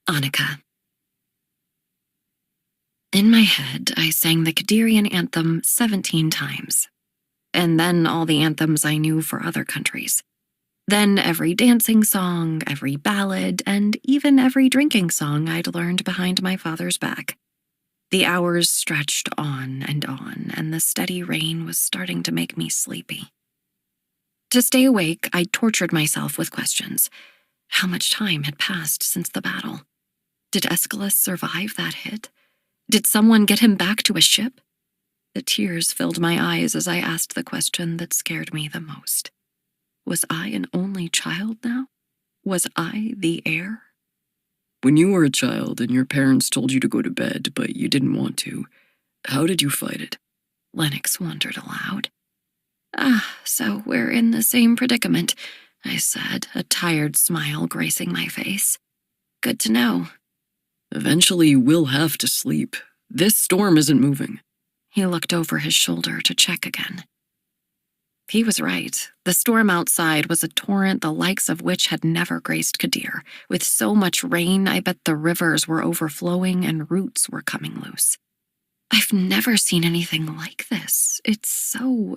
Annika. In my head, I sang the Kadirian anthem 17 times, and then all the anthems I knew for other countries. Then every dancing song, every ballad, and even every drinking song I'd learned behind my father's back. The hours stretched on, and the steady rain was starting to make me sleepy. To stay awake, I tortured myself with questions. How much time had passed since the battle? Did Aeschylus survive that hit? Did someone get him back to a ship? The tears filled my eyes as I asked the question that scared me the most. Was I an only child now? Was I the heir? When you were a child and your parents told you to go to bed, but you didn't want to, how did you fight it? Lennox wondered aloud. So we're in the same predicament, I said, a tired smile gracing my face. Good to know. Eventually, we'll have to sleep. This storm isn't moving. He looked over his shoulder to check again. He was right. The storm outside was a torrent the likes of which had never graced Kadir. With so much rain, I bet the rivers were overflowing and roots were coming loose. I've never seen anything like this. It's so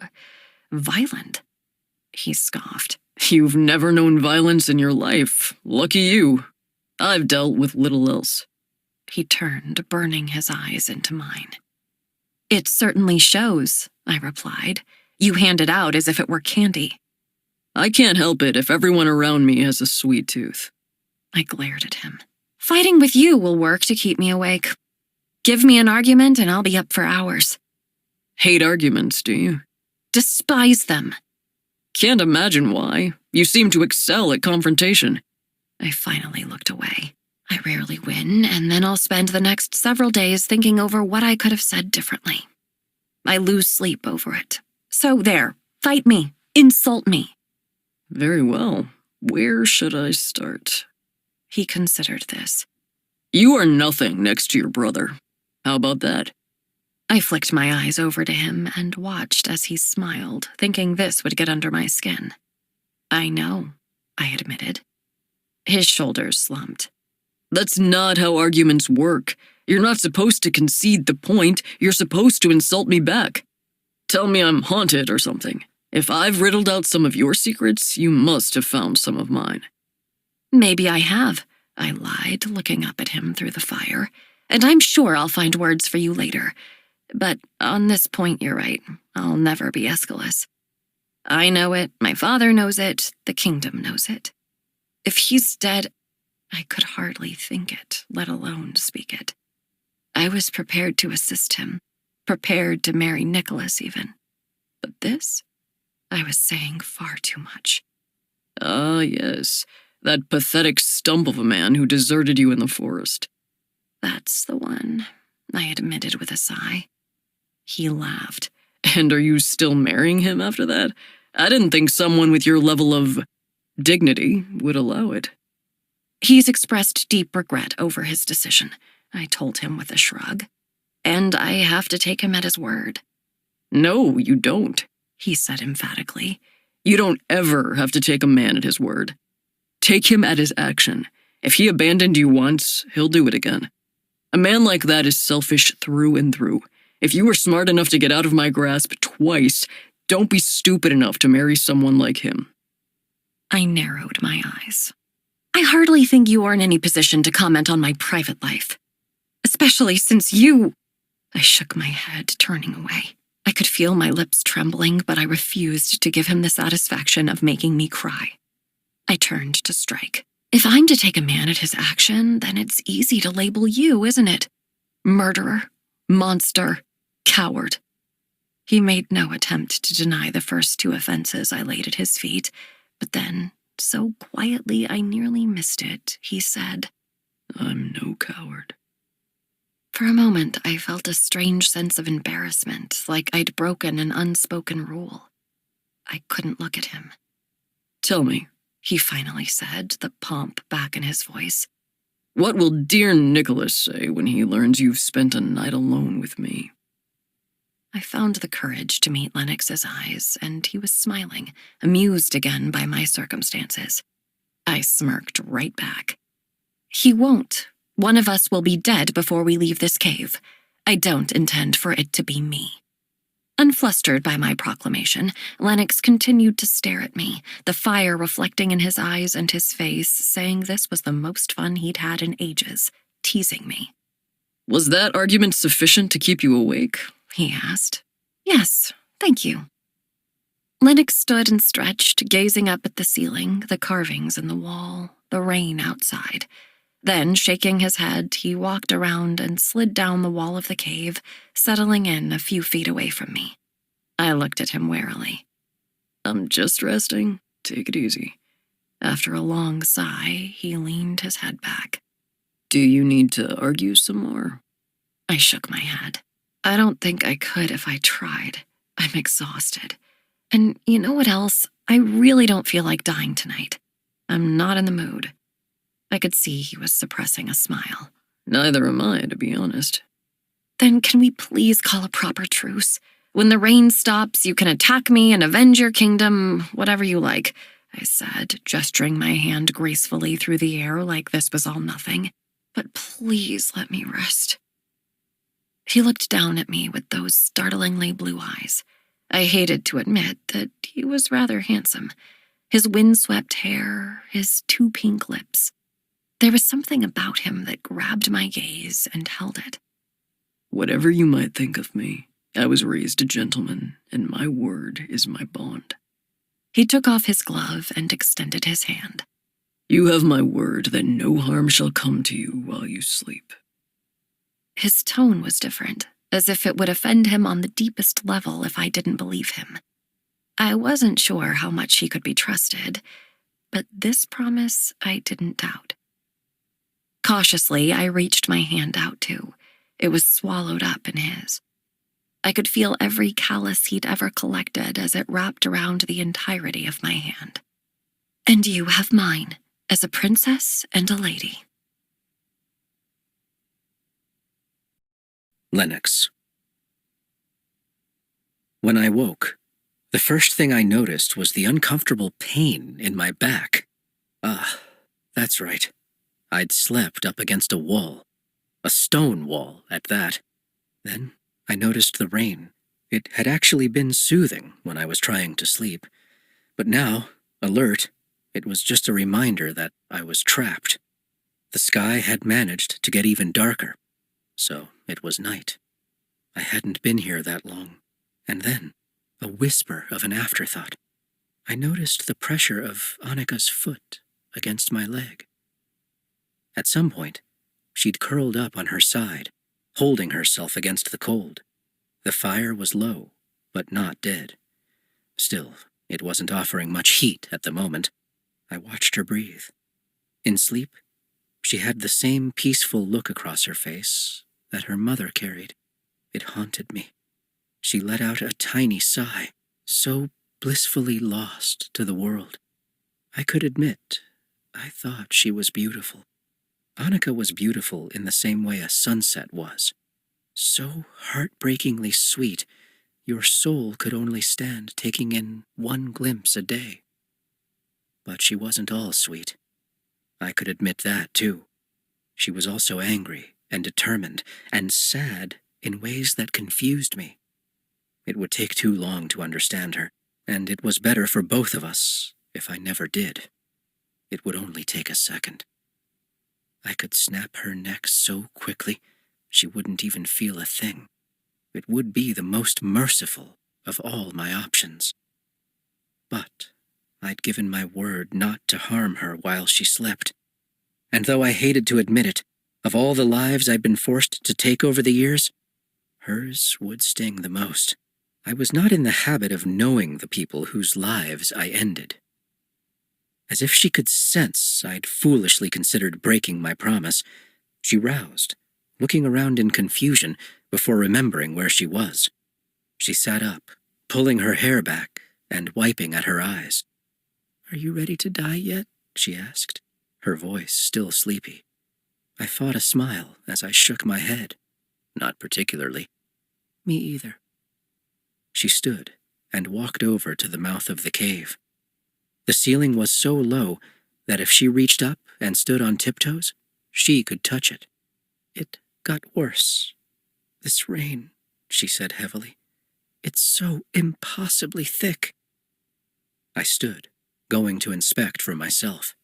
violent. He scoffed. You've never known violence in your life. Lucky you. I've dealt with little else. He turned, burning his eyes into mine. It certainly shows, I replied. You hand it out as if it were candy. I can't help it if everyone around me has a sweet tooth. I glared at him. Fighting with you will work to keep me awake. Give me an argument and I'll be up for hours. Hate arguments, do you? Despise them. Can't imagine why. You seem to excel at confrontation. I finally looked away. I rarely win, and then I'll spend the next several days thinking over what I could have said differently. I lose sleep over it. So there, fight me, insult me. Very well. Where should I start? He considered this. You are nothing next to your brother. How about that? I flicked my eyes over to him and watched as he smiled, thinking this would get under my skin. I know, I admitted. His shoulders slumped. That's not how arguments work. You're not supposed to concede the point. You're supposed to insult me back. Tell me I'm haunted or something. If I've riddled out some of your secrets, you must have found some of mine. Maybe I have, I lied, looking up at him through the fire. And I'm sure I'll find words for you later. But on this point, you're right. I'll never be Aeschylus. I know it, my father knows it, the kingdom knows it. If he's dead, I could hardly think it, let alone speak it. I was prepared to assist him, prepared to marry Nicholas even. But this, I was saying far too much. Ah, yes, that pathetic stump of a man who deserted you in the forest. That's the one, I admitted with a sigh. He laughed. And are you still marrying him after that? I didn't think someone with your level of dignity would allow it. He's expressed deep regret over his decision, I told him with a shrug. And I have to take him at his word. No, you don't, he said emphatically. You don't ever have to take a man at his word. Take him at his action. If he abandoned you once, he'll do it again. A man like that is selfish through and through. If you were smart enough to get out of my grasp twice, don't be stupid enough to marry someone like him. I narrowed my eyes. I hardly think you are in any position to comment on my private life. Especially since you... I shook my head, turning away. I could feel my lips trembling, but I refused to give him the satisfaction of making me cry. I turned to strike. If I'm to take a man at his action, then it's easy to label you, isn't it? Murderer, monster, coward. He made no attempt to deny the first two offenses I laid at his feet, but then, so quietly I nearly missed it, he said, I'm no coward. For a moment, I felt a strange sense of embarrassment, like I'd broken an unspoken rule. I couldn't look at him. Tell me, he finally said, the pomp back in his voice. What will dear Nicholas say when he learns you've spent a night alone with me? I found the courage to meet Lennox's eyes, and he was smiling, amused again by my circumstances. I smirked right back. He won't, One of us will be dead before we leave this cave. I don't intend for it to be me." Unflustered by my proclamation, Lennox continued to stare at me, the fire reflecting in his eyes and his face, saying this was the most fun he'd had in ages, teasing me. "Was that argument sufficient to keep you awake?" he asked. "Yes, thank you." Lennox stood and stretched, gazing up at the ceiling, the carvings in the wall, the rain outside. Then, shaking his head, he walked around and slid down the wall of the cave, settling in a few feet away from me. I looked at him warily. "I'm just resting. Take it easy." After a long sigh, he leaned his head back. "Do you need to argue some more?" I shook my head. I don't think I could if I tried. I'm exhausted. And you know what else? I really don't feel like dying tonight. I'm not in the mood. I could see he was suppressing a smile. "Neither am I, to be honest." "Then can we please call a proper truce? When the rain stops, you can attack me and avenge your kingdom, whatever you like," I said, gesturing my hand gracefully through the air like this was all nothing. "But please let me rest." He looked down at me with those startlingly blue eyes. I hated to admit that he was rather handsome. His windswept hair, his two pink lips. There was something about him that grabbed my gaze and held it. "Whatever you might think of me, I was raised a gentleman, and my word is my bond." He took off his glove and extended his hand. "You have my word that no harm shall come to you while you sleep." His tone was different, as if it would offend him on the deepest level if I didn't believe him. I wasn't sure how much he could be trusted, but this promise I didn't doubt. Cautiously, I reached my hand out too. It was swallowed up in his. I could feel every callus he'd ever collected as it wrapped around the entirety of my hand. "And you have mine, as a princess and a lady." Lennox. When I woke, the first thing I noticed was the uncomfortable pain in my back. That's right. I'd slept up against a wall. A stone wall, at that. Then I noticed the rain. It had actually been soothing when I was trying to sleep. But now, alert, it was just a reminder that I was trapped. The sky had managed to get even darker, so it was night. I hadn't been here that long. And then, a whisper of an afterthought. I noticed the pressure of Annika's foot against my leg. At some point, she'd curled up on her side, holding herself against the cold. The fire was low, but not dead. Still, it wasn't offering much heat at the moment. I watched her breathe. In sleep, she had the same peaceful look across her face that her mother carried. It haunted me. She let out a tiny sigh, so blissfully lost to the world. I could admit, I thought she was beautiful. Annika was beautiful in the same way a sunset was. So heartbreakingly sweet, your soul could only stand taking in one glimpse a day. But she wasn't all sweet. I could admit that, too. She was also angry and determined and sad in ways that confused me. It would take too long to understand her, and it was better for both of us if I never did. It would only take a second. I could snap her neck so quickly, she wouldn't even feel a thing. It would be the most merciful of all my options. But I'd given my word not to harm her while she slept. And though I hated to admit it, of all the lives I'd been forced to take over the years, hers would sting the most. I was not in the habit of knowing the people whose lives I ended. As if she could sense I'd foolishly considered breaking my promise, she roused, looking around in confusion before remembering where she was. She sat up, pulling her hair back and wiping at her eyes. "Are you ready to die yet?" she asked, her voice still sleepy. I fought a smile as I shook my head. Not particularly. Me either. She stood and walked over to the mouth of the cave. The ceiling was so low that if she reached up and stood on tiptoes, She could touch it. It got worse. This rain, she said heavily. It's so impossibly thick. I stood, going to inspect for myself.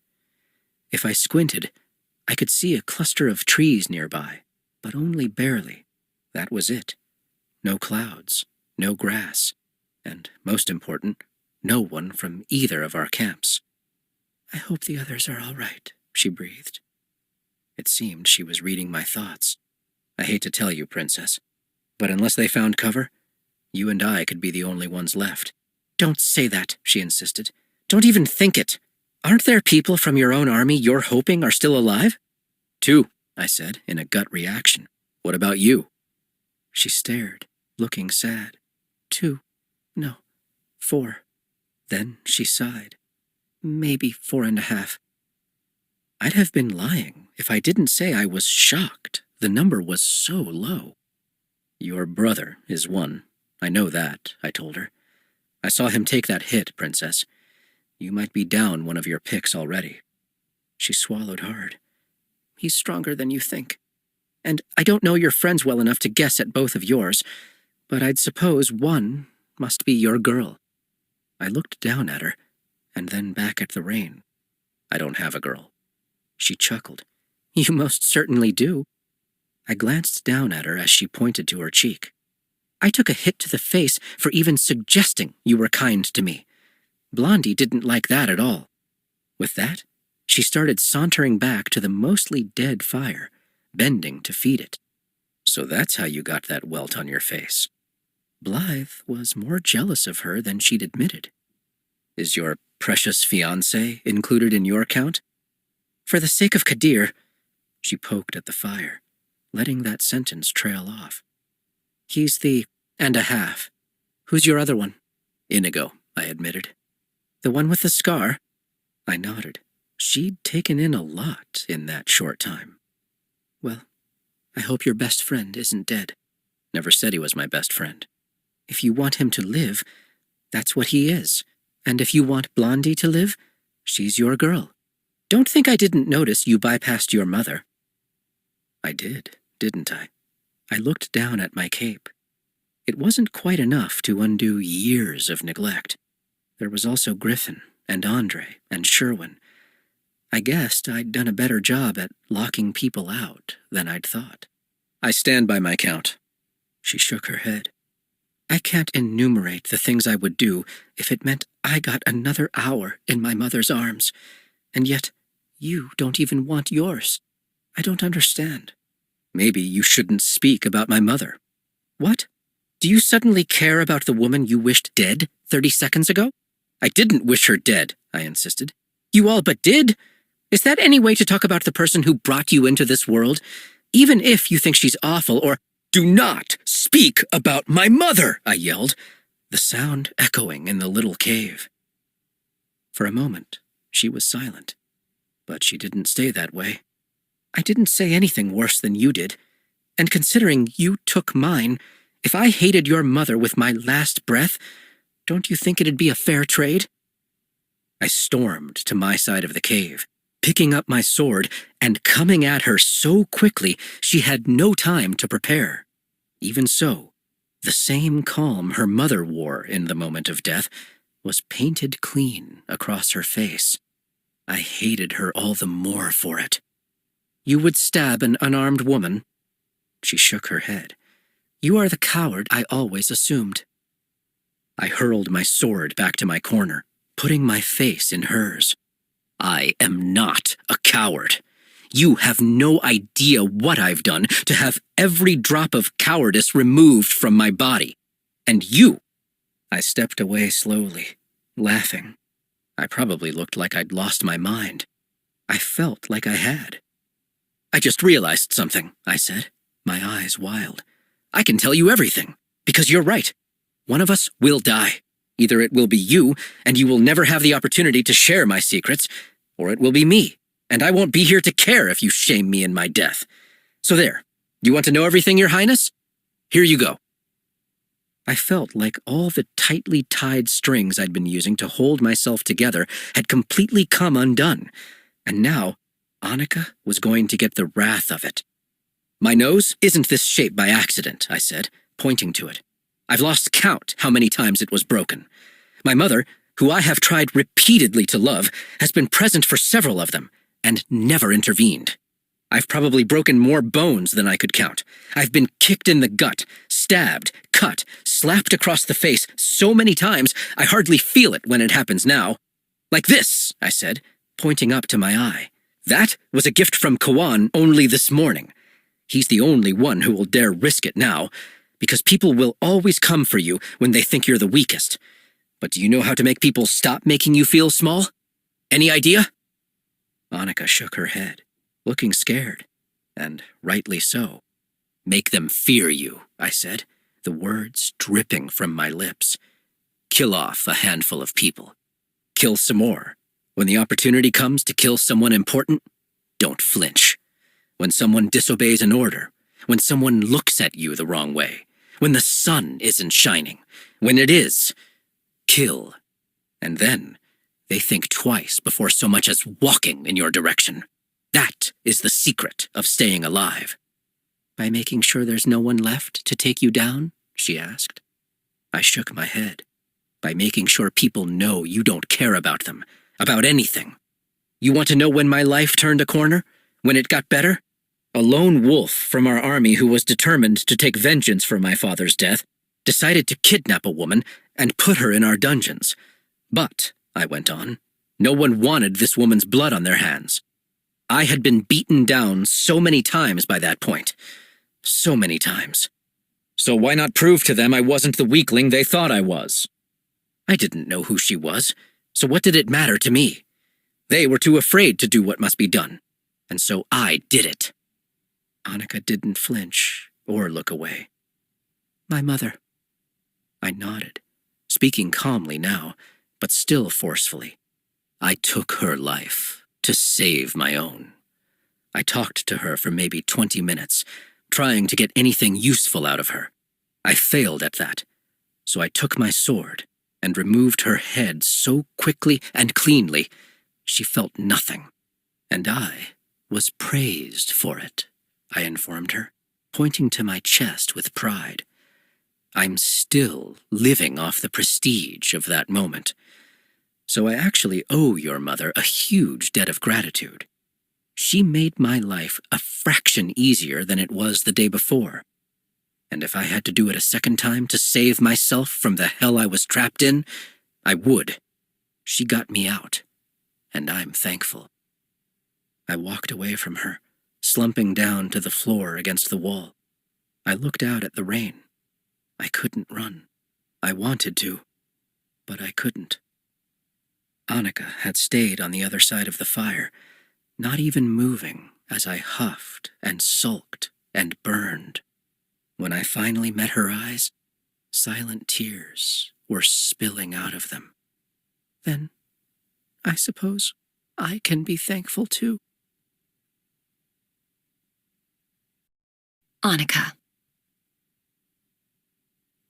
If I squinted, I could see a cluster of trees nearby, but only barely. That was it. No clouds, no grass, and, most important, no one from either of our camps. I hope the others are all right, she breathed. It seemed she was reading my thoughts. I hate to tell you, Princess, but unless they found cover, you and I could be the only ones left. Don't say that, she insisted. Don't even think it. Aren't there people from your own army you're hoping are still alive? 2, I said, in a gut reaction. What about you? She stared, looking sad. 2. No. 4. Then she sighed. Maybe 4.5. I'd have been lying if I didn't say I was shocked. The number was so low. Your brother is 1. I know that, I told her. I saw him take that hit, Princess. You might be down one of your picks already. She swallowed hard. He's stronger than you think. And I don't know your friends well enough to guess at both of yours, but I'd suppose 1 must be your girl. I looked down at her, and then back at the rain. I don't have a girl. She chuckled. You most certainly do. I glanced down at her as she pointed to her cheek. I took a hit to the face for even suggesting you were kind to me. Blondie didn't like that at all. With that, she started sauntering back to the mostly dead fire, bending to feed it. So that's how you got that welt on your face. Blythe was more jealous of her than she'd admitted. Is your precious fiancé included in your count? For the sake of Kadir, she poked at the fire, letting that sentence trail off. He's the and a half. Who's your other one? Inigo, I admitted. The one with the scar? I nodded. She'd taken in a lot in that short time. Well, I hope your best friend isn't dead. Never said he was my best friend. If you want him to live, that's what he is. And if you want Blondie to live, she's your girl. Don't think I didn't notice you bypassed your mother. I did, didn't I? I looked down at my cape. It wasn't quite enough to undo years of neglect. There was also Griffin and Andre and Sherwin. I guessed I'd done a better job at locking people out than I'd thought. I stand by my count. She shook her head. I can't enumerate the things I would do if it meant I got another hour in my mother's arms. And yet, you don't even want yours. I don't understand. Maybe you shouldn't speak about my mother. What? Do you suddenly care about the woman you wished dead 30 seconds ago? I didn't wish her dead, I insisted. You all but did. Is that any way to talk about the person who brought you into this world? Even if you think she's awful or... Do not speak about my mother, I yelled, the sound echoing in the little cave. For a moment, she was silent, but she didn't stay that way. I didn't say anything worse than you did, and considering you took mine, if I hated your mother with my last breath, don't you think it'd be a fair trade? I stormed to my side of the cave, picking up my sword and coming at her so quickly she had no time to prepare. Even so, the same calm her mother wore in the moment of death was painted clean across her face. I hated her all the more for it. You would stab an unarmed woman? She shook her head. You are the coward I always assumed. I hurled my sword back to my corner, putting my face in hers. I am not a coward. You have no idea what I've done to have every drop of cowardice removed from my body. And you... I stepped away slowly, laughing. I probably looked like I'd lost my mind. I felt like I had. I just realized something, I said, my eyes wild. I can tell you everything, because you're right. One of us will die. Either it will be you, and you will never have the opportunity to share my secrets, or it will be me, and I won't be here to care if you shame me in my death. So there, you want to know everything, Your Highness? Here you go. I felt like all the tightly tied strings I'd been using to hold myself together had completely come undone, and now Annika was going to get the wrath of it. My nose isn't this shape by accident, I said, pointing to it. I've lost count how many times it was broken. My mother, who I have tried repeatedly to love, has been present for several of them and never intervened. I've probably broken more bones than I could count. I've been kicked in the gut, stabbed, cut, slapped across the face so many times I hardly feel it when it happens now. Like this, I said, pointing up to my eye. That was a gift from Kawan only this morning. He's the only one who will dare risk it now, because people will always come for you when they think you're the weakest. But do you know how to make people stop making you feel small? Any idea? Annika shook her head, looking scared, and rightly so. Make them fear you, I said, the words dripping from my lips. Kill off a handful of people. Kill some more. When the opportunity comes to kill someone important, don't flinch. When someone disobeys an order, when someone looks at you the wrong way, when the sun isn't shining, when it is, kill. And then they think twice before so much as walking in your direction. That is the secret of staying alive. By making sure there's no one left to take you down? She asked. I shook my head. By making sure people know you don't care about them, about anything. You want to know when my life turned a corner? When it got better? A lone wolf from our army who was determined to take vengeance for my father's death decided to kidnap a woman and put her in our dungeons. But, I went on, no one wanted this woman's blood on their hands. I had been beaten down so many times by that point. So many times. So why not prove to them I wasn't the weakling they thought I was? I didn't know who she was, so what did it matter to me? They were too afraid to do what must be done, and so I did it. Annika didn't flinch or look away. My mother. I nodded, speaking calmly now, but still forcefully. I took her life to save my own. I talked to her for maybe 20 minutes, trying to get anything useful out of her. I failed at that, so I took my sword and removed her head so quickly and cleanly, she felt nothing, and I was praised for it, I informed her, pointing to my chest with pride. I'm still living off the prestige of that moment. So I actually owe your mother a huge debt of gratitude. She made my life a fraction easier than it was the day before. And if I had to do it a second time to save myself from the hell I was trapped in, I would. She got me out, and I'm thankful. I walked away from her, slumping down to the floor against the wall. I looked out at the rain. I couldn't run. I wanted to, but I couldn't. Annika had stayed on the other side of the fire, not even moving as I huffed and sulked and burned. When I finally met her eyes, silent tears were spilling out of them. Then, I suppose, I can be thankful too. Annika.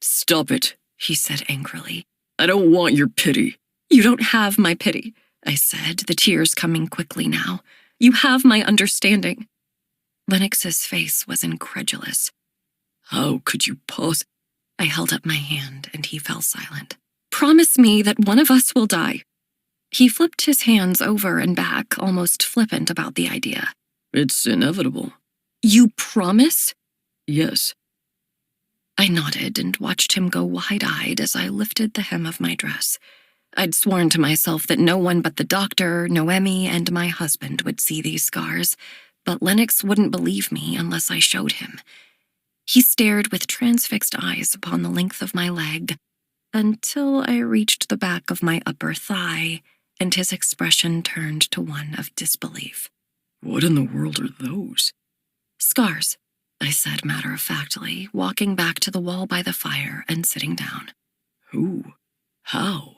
Stop it, He said angrily. I don't want your pity. You don't have my pity, I said, the tears coming quickly now. You have my understanding. Lennox's face was incredulous. How could you I held up my hand, and he fell silent. Promise me that one of us will die. He flipped his hands over and back, almost flippant about the idea. It's inevitable. You promise? Yes. I nodded and watched him go wide-eyed as I lifted the hem of my dress. I'd sworn to myself that no one but the doctor, Noemi, and my husband would see these scars, but Lennox wouldn't believe me unless I showed him. He stared with transfixed eyes upon the length of my leg until I reached the back of my upper thigh, and his expression turned to one of disbelief. What in the world are those? Scars, I said matter-of-factly, walking back to the wall by the fire and sitting down. Who? How?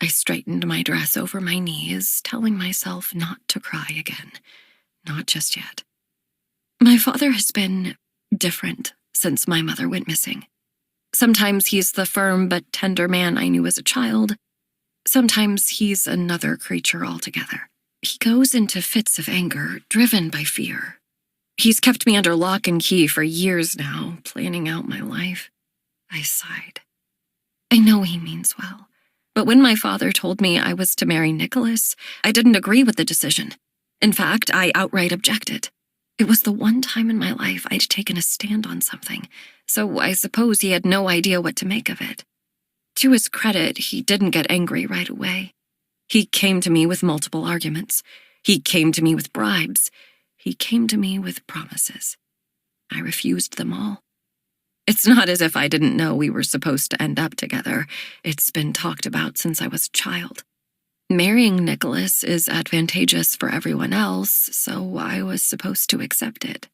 I straightened my dress over my knees, telling myself not to cry again. Not just yet. My father has been different since my mother went missing. Sometimes he's the firm but tender man I knew as a child. Sometimes he's another creature altogether. He goes into fits of anger, driven by fear. He's kept me under lock and key for years now, planning out my life. I sighed. I know he means well, but when my father told me I was to marry Nicholas, I didn't agree with the decision. In fact, I outright objected. It was the one time in my life I'd taken a stand on something, so I suppose he had no idea what to make of it. To his credit, he didn't get angry right away. He came to me with multiple arguments. He came to me with bribes. He came to me with promises. I refused them all. It's not as if I didn't know we were supposed to end up together. It's been talked about since I was a child. Marrying Nicholas is advantageous for everyone else, so I was supposed to accept it.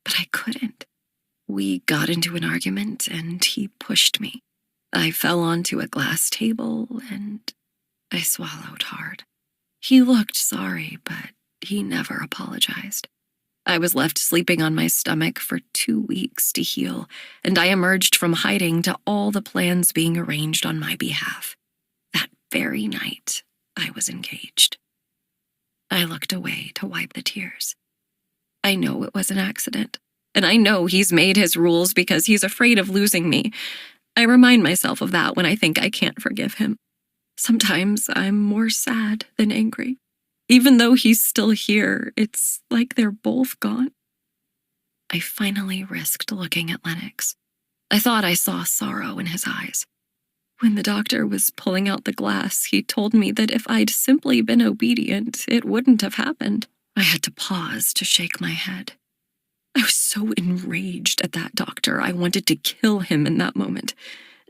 But I couldn't. We got into an argument, and he pushed me. I fell onto a glass table, and I swallowed hard. He looked sorry, but he never apologized. I was left sleeping on my stomach for 2 weeks to heal, and I emerged from hiding to all the plans being arranged on my behalf. That very night, I was engaged. I looked away to wipe the tears. I know it was an accident, and I know he's made his rules because he's afraid of losing me. I remind myself of that when I think I can't forgive him. Sometimes I'm more sad than angry. Even though he's still here, it's like they're both gone. I finally risked looking at Lennox. I thought I saw sorrow in his eyes. When the doctor was pulling out the glass, he told me that if I'd simply been obedient, it wouldn't have happened. I had to pause to shake my head. I was so enraged at that doctor, I wanted to kill him in that moment.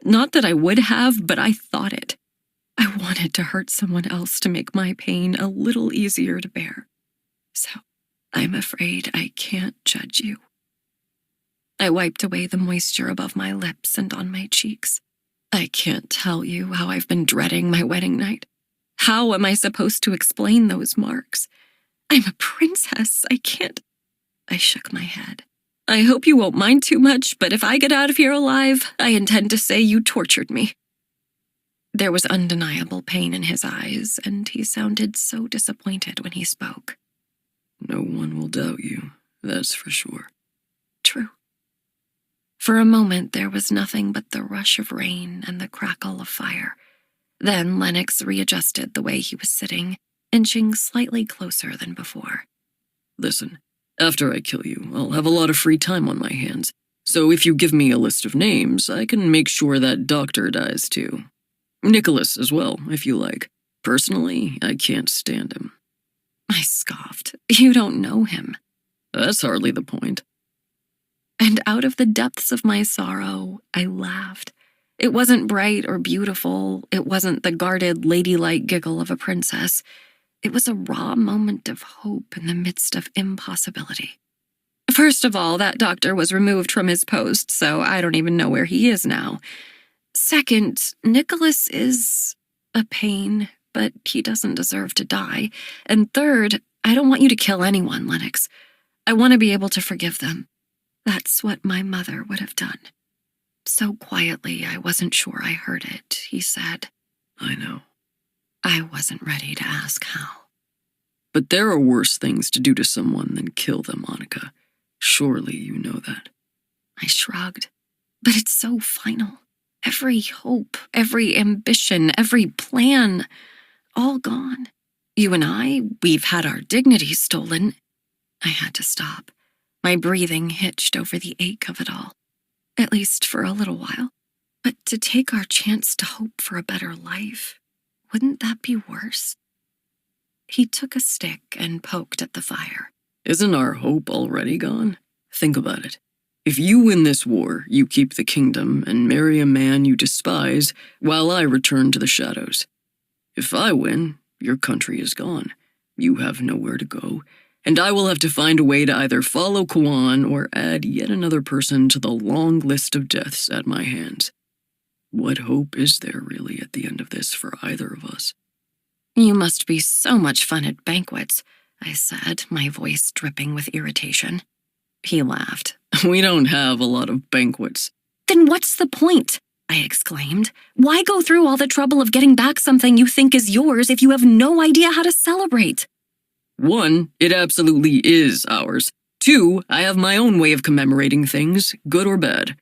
Not that I would have, but I thought it. I wanted to hurt someone else to make my pain a little easier to bear. So, I'm afraid I can't judge you. I wiped away the moisture above my lips and on my cheeks. I can't tell you how I've been dreading my wedding night. How am I supposed to explain those marks? I'm a princess. I can't. I shook my head. I hope you won't mind too much, but if I get out of here alive, I intend to say you tortured me. There was undeniable pain in his eyes, and he sounded so disappointed when he spoke. No one will doubt you, that's for sure. True. For a moment, there was nothing but the rush of rain and the crackle of fire. Then Lennox readjusted the way he was sitting, inching slightly closer than before. Listen, after I kill you, I'll have a lot of free time on my hands. So if you give me a list of names, I can make sure that doctor dies too. Nicholas as well, if you like. Personally, I can't stand him. I scoffed. You don't know him. That's hardly the point. And out of the depths of my sorrow, I laughed. It wasn't bright or beautiful. It wasn't the guarded, ladylike giggle of a princess. It was a raw moment of hope in the midst of impossibility. First of all, that doctor was removed from his post, so I don't even know where he is now. Second, Nicholas is a pain, but he doesn't deserve to die. And third, I don't want you to kill anyone, Lennox. I want to be able to forgive them. That's what my mother would have done. So quietly, I wasn't sure I heard it, he said. I know. I wasn't ready to ask how. But there are worse things to do to someone than kill them, Annika. Surely you know that. I shrugged. But it's so final. Every hope, every ambition, every plan, all gone. You and I, we've had our dignity stolen. I had to stop. My breathing hitched over the ache of it all. At least for a little while. But to take our chance to hope for a better life, wouldn't that be worse? He took a stick and poked at the fire. Isn't our hope already gone? Think about it. If you win this war, you keep the kingdom and marry a man you despise while I return to the shadows. If I win, your country is gone. You have nowhere to go, and I will have to find a way to either follow Kwan or add yet another person to the long list of deaths at my hands. What hope is there really at the end of this for either of us? You must be so much fun at banquets, I said, my voice dripping with irritation. He laughed. We don't have a lot of banquets. Then what's the point? I exclaimed. Why go through all the trouble of getting back something you think is yours if you have no idea how to celebrate? 1, it absolutely is ours. 2, I have my own way of commemorating things, good or bad.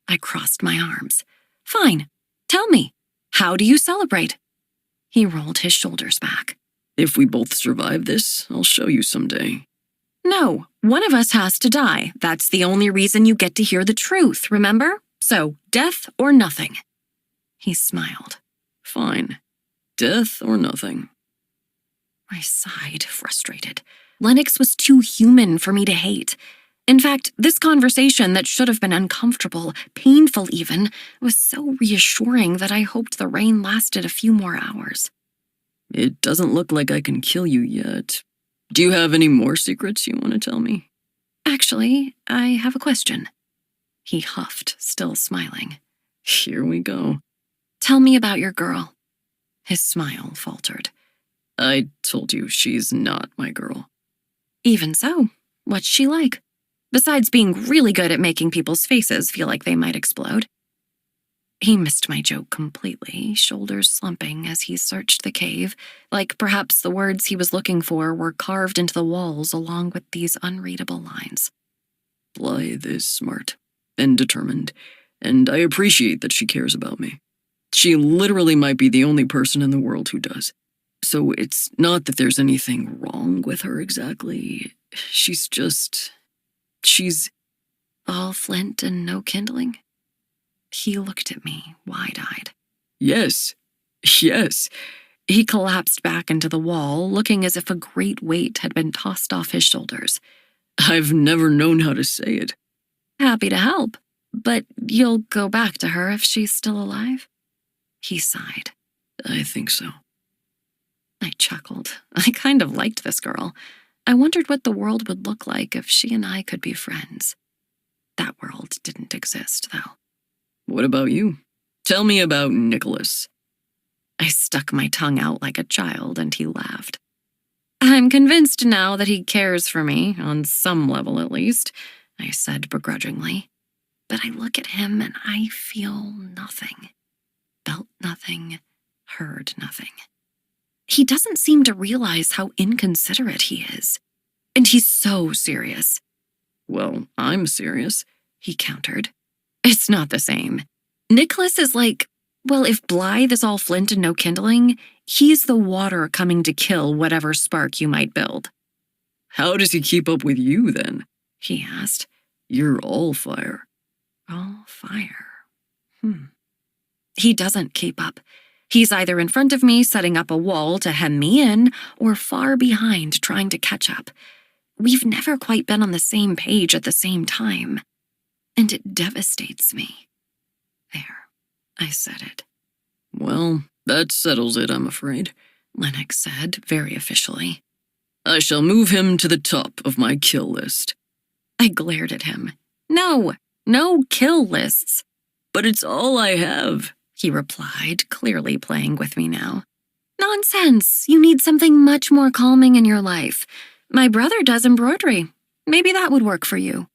I crossed my arms. Fine. Tell me, how do you celebrate? He rolled his shoulders back. If we both survive this, I'll show you someday. No, one of us has to die. That's the only reason you get to hear the truth, remember? So, death or nothing. He smiled. Fine. Death or nothing. I sighed, frustrated. Lennox was too human for me to hate. In fact, this conversation that should have been uncomfortable, painful even, was so reassuring that I hoped the rain lasted a few more hours. It doesn't look like I can kill you yet. Do you have any more secrets you want to tell me? Actually, I have a question. He huffed, still smiling. Here we go. Tell me about your girl. His smile faltered. I told you she's not my girl. Even so, what's she like? Besides being really good at making people's faces feel like they might explode. He missed my joke completely, shoulders slumping as he searched the cave, like perhaps the words he was looking for were carved into the walls along with these unreadable lines. Blythe is smart and determined, and I appreciate that she cares about me. She literally might be the only person in the world who does. So it's not that there's anything wrong with her exactly. She's all flint and no kindling? He looked at me, wide-eyed. Yes. He collapsed back into the wall, looking as if a great weight had been tossed off his shoulders. I've never known how to say it. Happy to help, but you'll go back to her if she's still alive? He sighed. I think so. I chuckled. I kind of liked this girl. I wondered what the world would look like if she and I could be friends. That world didn't exist, though. What about you? Tell me about Nicholas. I stuck my tongue out like a child, and he laughed. I'm convinced now that he cares for me, on some level at least, I said begrudgingly. But I look at him and I feel nothing. Felt nothing, heard nothing. He doesn't seem to realize how inconsiderate he is. And he's so serious. Well, I'm serious, he countered. It's not the same. Nicholas is like, well, if Blythe is all flint and no kindling, he's the water coming to kill whatever spark you might build. How does he keep up with you, then? He asked. You're all fire. All fire. He doesn't keep up. He's either in front of me setting up a wall to hem me in, or far behind trying to catch up. We've never quite been on the same page at the same time. And it devastates me. There, I said it. Well, that settles it, I'm afraid, Lennox said, very officially. I shall move him to the top of my kill list. I glared at him. No kill lists. But it's all I have, he replied, clearly playing with me now. Nonsense. You need something much more calming in your life. My brother does embroidery. Maybe that would work for you.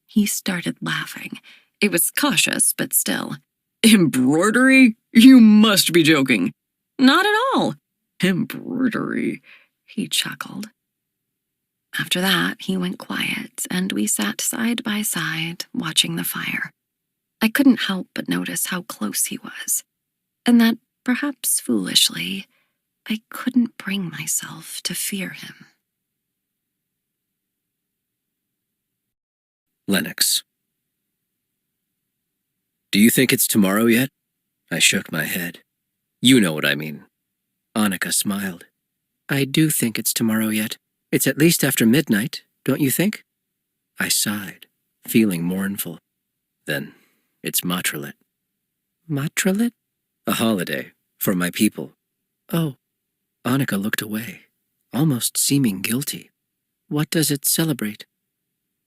He started laughing. It was cautious, but still. Embroidery? You must be joking. Not at all. Embroidery, he chuckled. After that, he went quiet, and we sat side by side, watching the fire. I couldn't help but notice how close he was, and that, perhaps foolishly, I couldn't bring myself to fear him. Lennox. Do you think it's tomorrow yet? I shook my head. You know what I mean. Annika smiled. I do think it's tomorrow yet. It's at least after midnight, don't you think? I sighed, feeling mournful. Then, it's Matralit. Matralit? A holiday, for my people. Oh. Annika looked away, almost seeming guilty. What does it celebrate?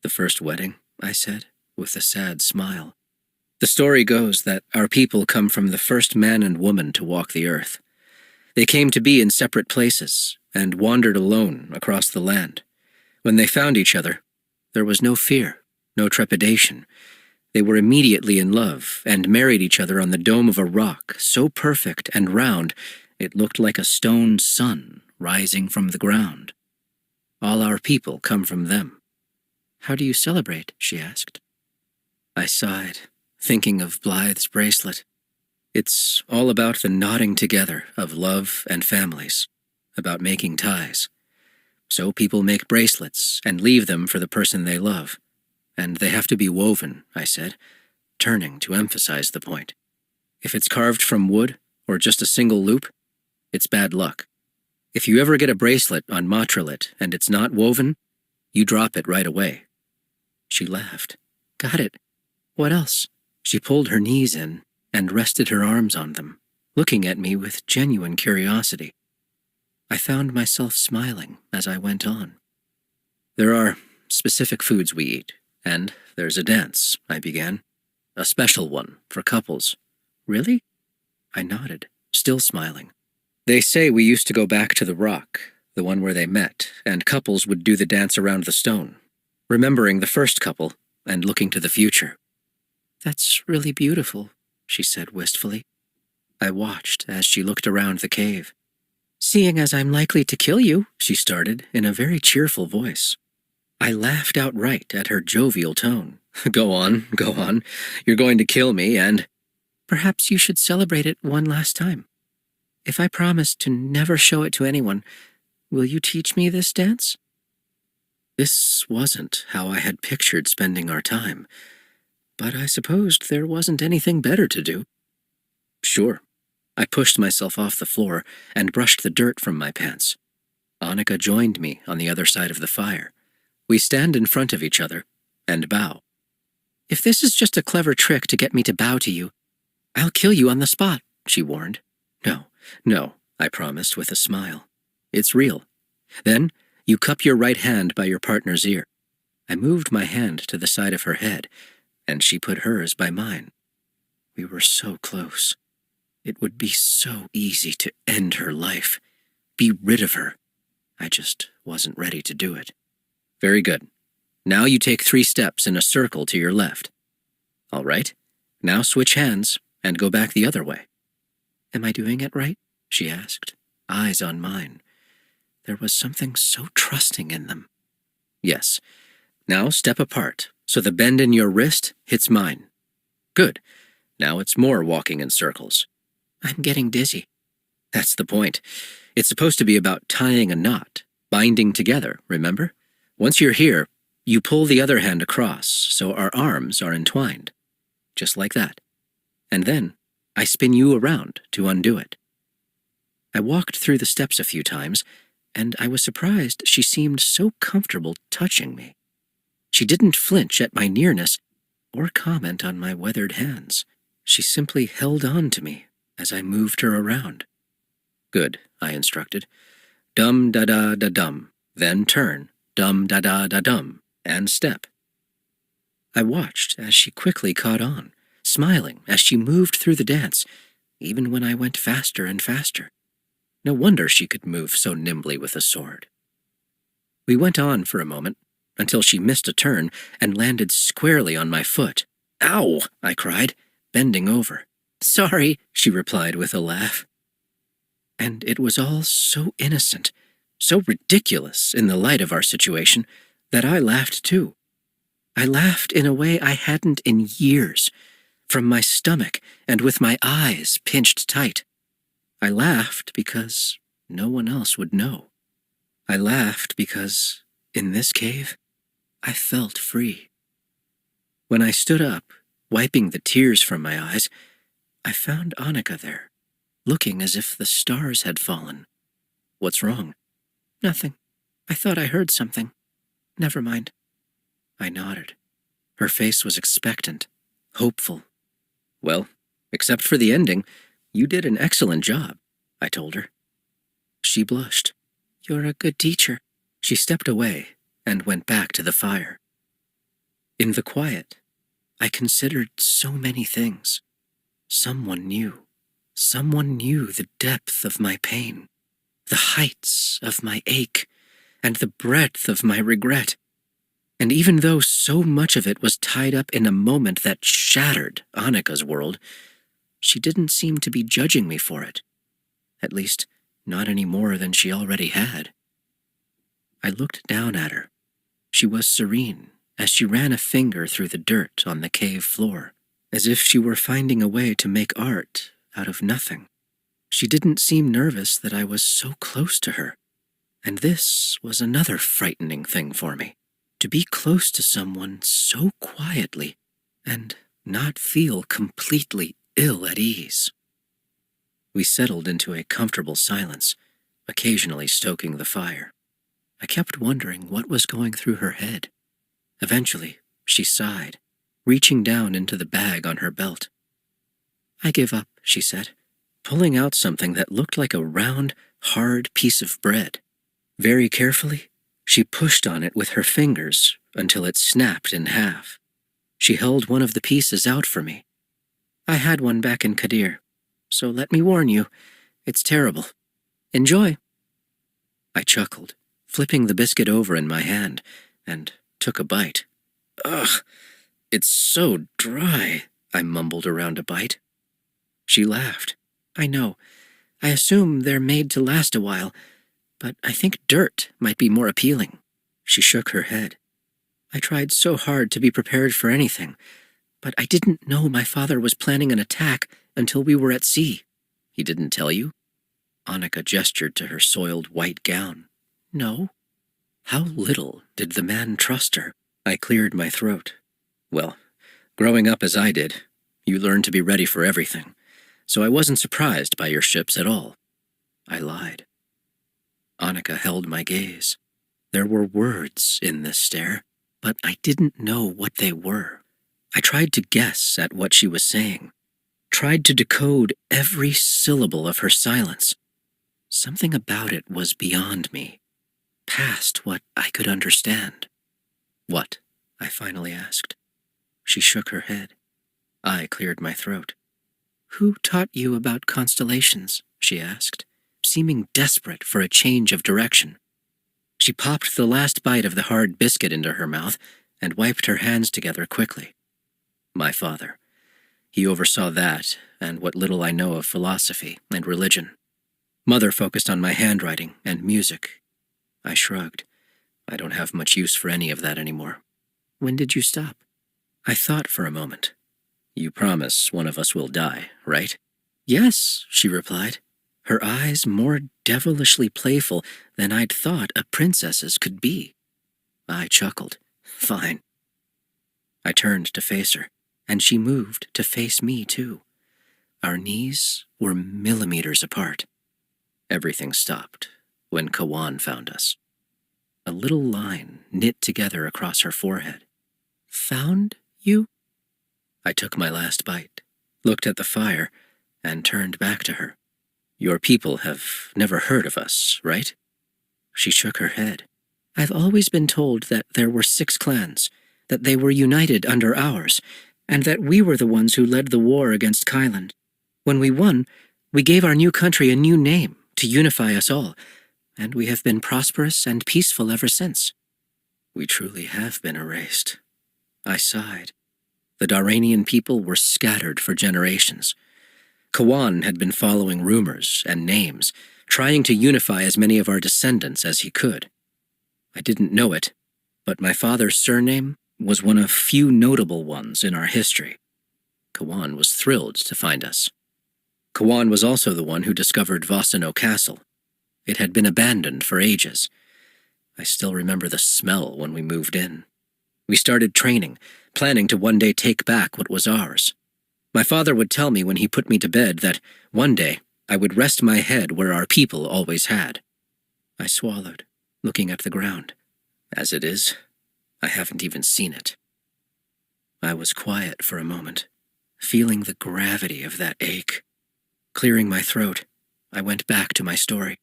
The first wedding, I said, with a sad smile. The story goes that our people come from the first man and woman to walk the earth. They came to be in separate places and wandered alone across the land. When they found each other, there was no fear, no trepidation. They were immediately in love and married each other on the dome of a rock so perfect and round it looked like a stone sun rising from the ground. All our people come from them. How do you celebrate? She asked. I sighed, thinking of Blythe's bracelet. It's all about the knotting together of love and families, about making ties. So people make bracelets and leave them for the person they love. And they have to be woven, I said, turning to emphasize the point. If it's carved from wood, or just a single loop, it's bad luck. If you ever get a bracelet on Matralit and it's not woven, you drop it right away. She laughed. Got it. What else? She pulled her knees in and rested her arms on them, looking at me with genuine curiosity. I found myself smiling as I went on. There are specific foods we eat, and there's a dance, I began. A special one for couples. Really? I nodded, still smiling. They say we used to go back to the rock, the one where they met, and couples would do the dance around the stone, remembering the first couple and looking to the future. That's really beautiful, she said wistfully. I watched as she looked around the cave. Seeing as I'm likely to kill you, she started in a very cheerful voice. I laughed outright at her jovial tone. Go on. You're going to kill me and... Perhaps you should celebrate it one last time. If I promise to never show it to anyone, will you teach me this dance? This wasn't how I had pictured spending our time, but I supposed there wasn't anything better to do. Sure. I pushed myself off the floor and brushed the dirt from my pants. Annika joined me on the other side of the fire. We stand in front of each other and bow. If this is just a clever trick to get me to bow to you, I'll kill you on the spot, she warned. No, I promised with a smile. It's real. Then you cup your right hand by your partner's ear. I moved my hand to the side of her head, and she put hers by mine. We were so close. It would be so easy to end her life, be rid of her. I just wasn't ready to do it. Very good. Now you take 3 steps in a circle to your left. All right. Now switch hands and go back the other way. Am I doing it right? She asked, eyes on mine. There was something so trusting in them. Yes. Now step apart, so the bend in your wrist hits mine. Good. Now it's more walking in circles. I'm getting dizzy. That's the point. It's supposed to be about tying a knot, binding together, remember? Once you're here, you pull the other hand across, so our arms are entwined. Just like that. And then I spin you around to undo it. I walked through the steps a few times, and I was surprised she seemed so comfortable touching me. She didn't flinch at my nearness or comment on my weathered hands. She simply held on to me as I moved her around. Good, I instructed. Dum-da-da-da-dum, then turn, dum-da-da-da-dum, and step. I watched as she quickly caught on, smiling as she moved through the dance, even when I went faster and faster. No wonder she could move so nimbly with a sword. We went on for a moment, until she missed a turn and landed squarely on my foot. Ow! I cried, bending over. Sorry, she replied with a laugh. And it was all so innocent, so ridiculous in the light of our situation, that I laughed too. I laughed in a way I hadn't in years, from my stomach and with my eyes pinched tight. I laughed because no one else would know. I laughed because, in this cave, I felt free. When I stood up, wiping the tears from my eyes, I found Annika there, looking as if the stars had fallen. What's wrong? Nothing. I thought I heard something. Never mind. I nodded. Her face was expectant, hopeful. Well, except for the ending, you did an excellent job, I told her. She blushed. You're a good teacher. She stepped away and went back to the fire. In the quiet, I considered so many things. Someone knew the depth of my pain, the heights of my ache, and the breadth of my regret. And even though so much of it was tied up in a moment that shattered Annika's world, she didn't seem to be judging me for it. At least, not any more than she already had. I looked down at her. She was serene as she ran a finger through the dirt on the cave floor, as if she were finding a way to make art out of nothing. She didn't seem nervous that I was so close to her. And this was another frightening thing for me, to be close to someone so quietly and not feel completely ill at ease. We settled into a comfortable silence, occasionally stoking the fire. I kept wondering what was going through her head. Eventually, she sighed, reaching down into the bag on her belt. "I give up," she said, pulling out something that looked like a round, hard piece of bread. Very carefully, she pushed on it with her fingers until it snapped in half. She held one of the pieces out for me. "I had one back in Kadir, so let me warn you, it's terrible. Enjoy." I chuckled, flipping the biscuit over in my hand, and took a bite. "Ugh, it's so dry," I mumbled around a bite. She laughed. "I know. I assume they're made to last a while, but I think dirt might be more appealing." She shook her head. "I tried so hard to be prepared for anything, but I didn't know my father was planning an attack until we were at sea." "He didn't tell you?" Annika gestured to her soiled white gown. "No." How little did the man trust her. I cleared my throat. "Well, growing up as I did, you learned to be ready for everything, so I wasn't surprised by your ships at all." I lied. Annika held my gaze. There were words in this stare, but I didn't know what they were. I tried to guess at what she was saying, tried to decode every syllable of her silence. Something about it was beyond me, past what I could understand. "What?" I finally asked. She shook her head. I cleared my throat. "Who taught you about constellations?" she asked, seeming desperate for a change of direction. She popped the last bite of the hard biscuit into her mouth and wiped her hands together quickly. "My father. He oversaw that and what little I know of philosophy and religion. Mother focused on my handwriting and music." I shrugged. I don't have much use for any of that anymore. "When did you stop?" I thought for a moment. "You promise one of us will die, right?" "Yes," she replied, her eyes more devilishly playful than I'd thought a princess's could be. I chuckled. "Fine." I turned to face her, and she moved to face me too. Our knees were millimeters apart. Everything stopped when Kawan found us. A little line knit together across her forehead. "Found you?" I took my last bite, looked at the fire, and turned back to her. "Your people have never heard of us, right?" She shook her head. "I've always been told that there were 6 clans, that they were united under ours, and that we were the ones who led the war against Kyland. When we won, we gave our new country a new name to unify us all, and we have been prosperous and peaceful ever since." "We truly have been erased." I sighed. The Daranian people were scattered for generations. Kawan had been following rumors and names, trying to unify as many of our descendants as he could. I didn't know it, but my father's surname was one of few notable ones in our history. Kawan was thrilled to find us. Kawan was also the one who discovered Vasano Castle. It had been abandoned for ages. I still remember the smell when we moved in. We started training, planning to one day take back what was ours. My father would tell me when he put me to bed that one day I would rest my head where our people always had. I swallowed, looking at the ground. As it is, I haven't even seen it. I was quiet for a moment, feeling the gravity of that ache. Clearing my throat, I went back to my story.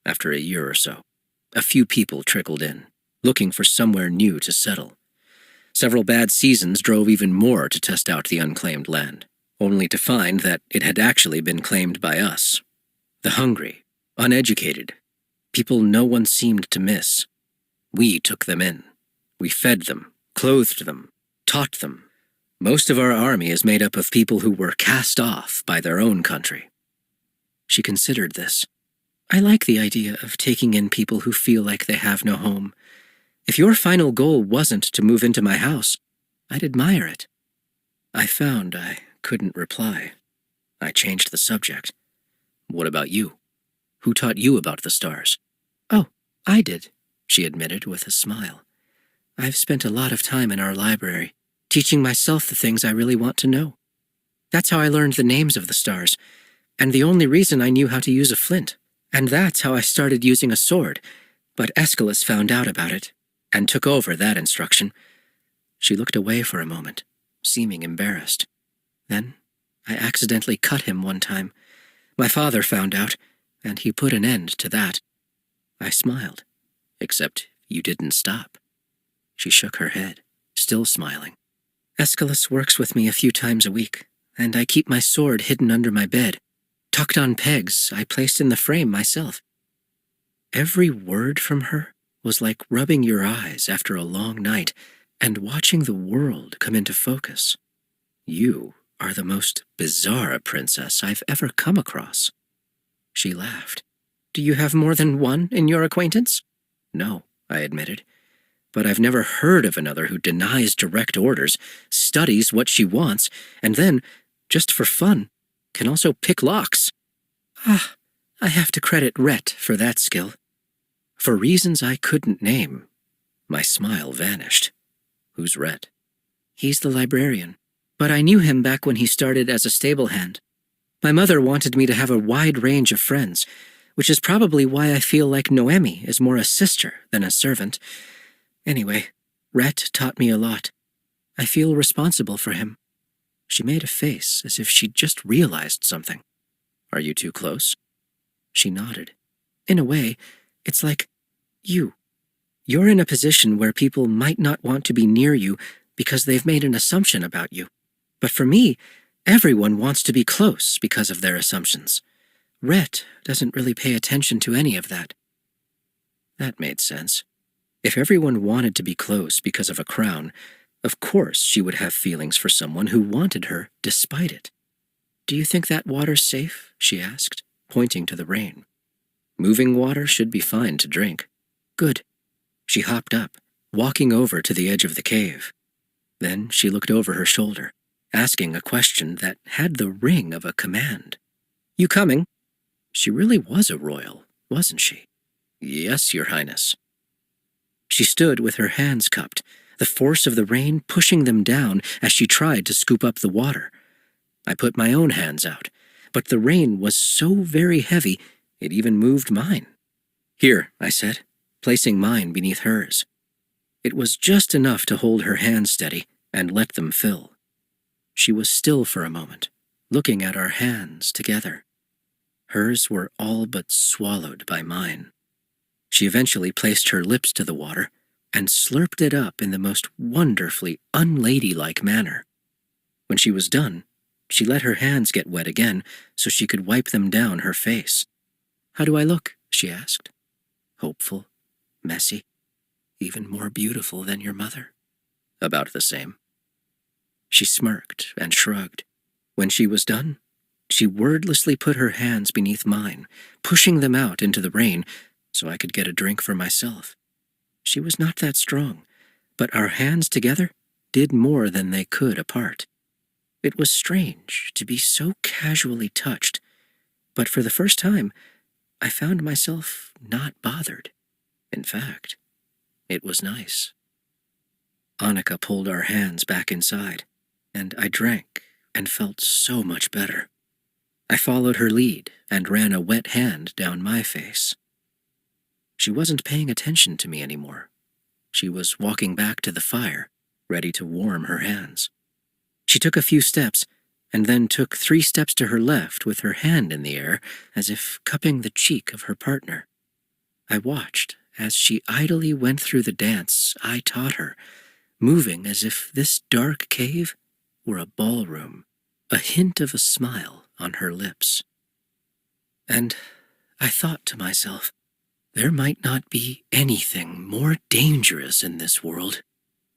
After a year or so, a few people trickled in, looking for somewhere new to settle. Several bad seasons drove even more to test out the unclaimed land, only to find that it had actually been claimed by us. The hungry, uneducated, people no one seemed to miss. We took them in. We fed them, clothed them, taught them. Most of our army is made up of people who were cast off by their own country. She considered this. I like the idea of taking in people who feel like they have no home. If your final goal wasn't to move into my house, I'd admire it. I found I couldn't reply. I changed the subject. What about you? Who taught you about the stars? Oh, I did, she admitted with a smile. I've spent a lot of time in our library, teaching myself the things I really want to know. That's how I learned the names of the stars, and the only reason I knew how to use a flint. And that's how I started using a sword, but Aeschylus found out about it, and took over that instruction. She looked away for a moment, seeming embarrassed. Then, I accidentally cut him one time. My father found out, and he put an end to that. I smiled, except you didn't stop. She shook her head, still smiling. Aeschylus works with me a few times a week, and I keep my sword hidden under my bed, tucked on pegs I placed in the frame myself. Every word from her was like rubbing your eyes after a long night and watching the world come into focus. You are the most bizarre princess I've ever come across. She laughed. Do you have more than one in your acquaintance? No, I admitted. But I've never heard of another who denies direct orders, studies what she wants, and then, just for fun, can also pick locks. I have to credit Rhett for that skill. For reasons I couldn't name, my smile vanished. Who's Rhett? He's the librarian, but I knew him back when he started as a stable hand. My mother wanted me to have a wide range of friends, which is probably why I feel like Noemi is more a sister than a servant. Anyway, Rhett taught me a lot. I feel responsible for him. She made a face as if she'd just realized something. Are you too close? She nodded. In a way, it's like You're in a position where people might not want to be near you because they've made an assumption about you. But for me, everyone wants to be close because of their assumptions. Rhett doesn't really pay attention to any of that. That made sense. If everyone wanted to be close because of a crown, of course she would have feelings for someone who wanted her despite it. Do you think that water's safe? She asked, pointing to the rain. Moving water should be fine to drink. Good. She hopped up, walking over to the edge of the cave. Then she looked over her shoulder, asking a question that had the ring of a command. You coming? She really was a royal, wasn't she? Yes, Your Highness. She stood with her hands cupped, the force of the rain pushing them down as she tried to scoop up the water. I put my own hands out, but the rain was so very heavy it even moved mine. Here, I said, placing mine beneath hers. It was just enough to hold her hands steady and let them fill. She was still for a moment, looking at our hands together. Hers were all but swallowed by mine. She eventually placed her lips to the water and slurped it up in the most wonderfully unladylike manner. When she was done, she let her hands get wet again so she could wipe them down her face. How do I look? She asked. Hopeful, messy, even more beautiful than your mother. About the same. She smirked and shrugged. When she was done, she wordlessly put her hands beneath mine, pushing them out into the rain so I could get a drink for myself. She was not that strong, but our hands together did more than they could apart. It was strange to be so casually touched, but for the first time, I found myself not bothered. In fact, it was nice. Annika pulled our hands back inside, and I drank and felt so much better. I followed her lead and ran a wet hand down my face. She wasn't paying attention to me anymore. She was walking back to the fire, ready to warm her hands. She took a few steps, and then took 3 steps to her left with her hand in the air, as if cupping the cheek of her partner. I watched as she idly went through the dance I taught her, moving as if this dark cave were a ballroom, a hint of a smile on her lips. And I thought to myself, there might not be anything more dangerous in this world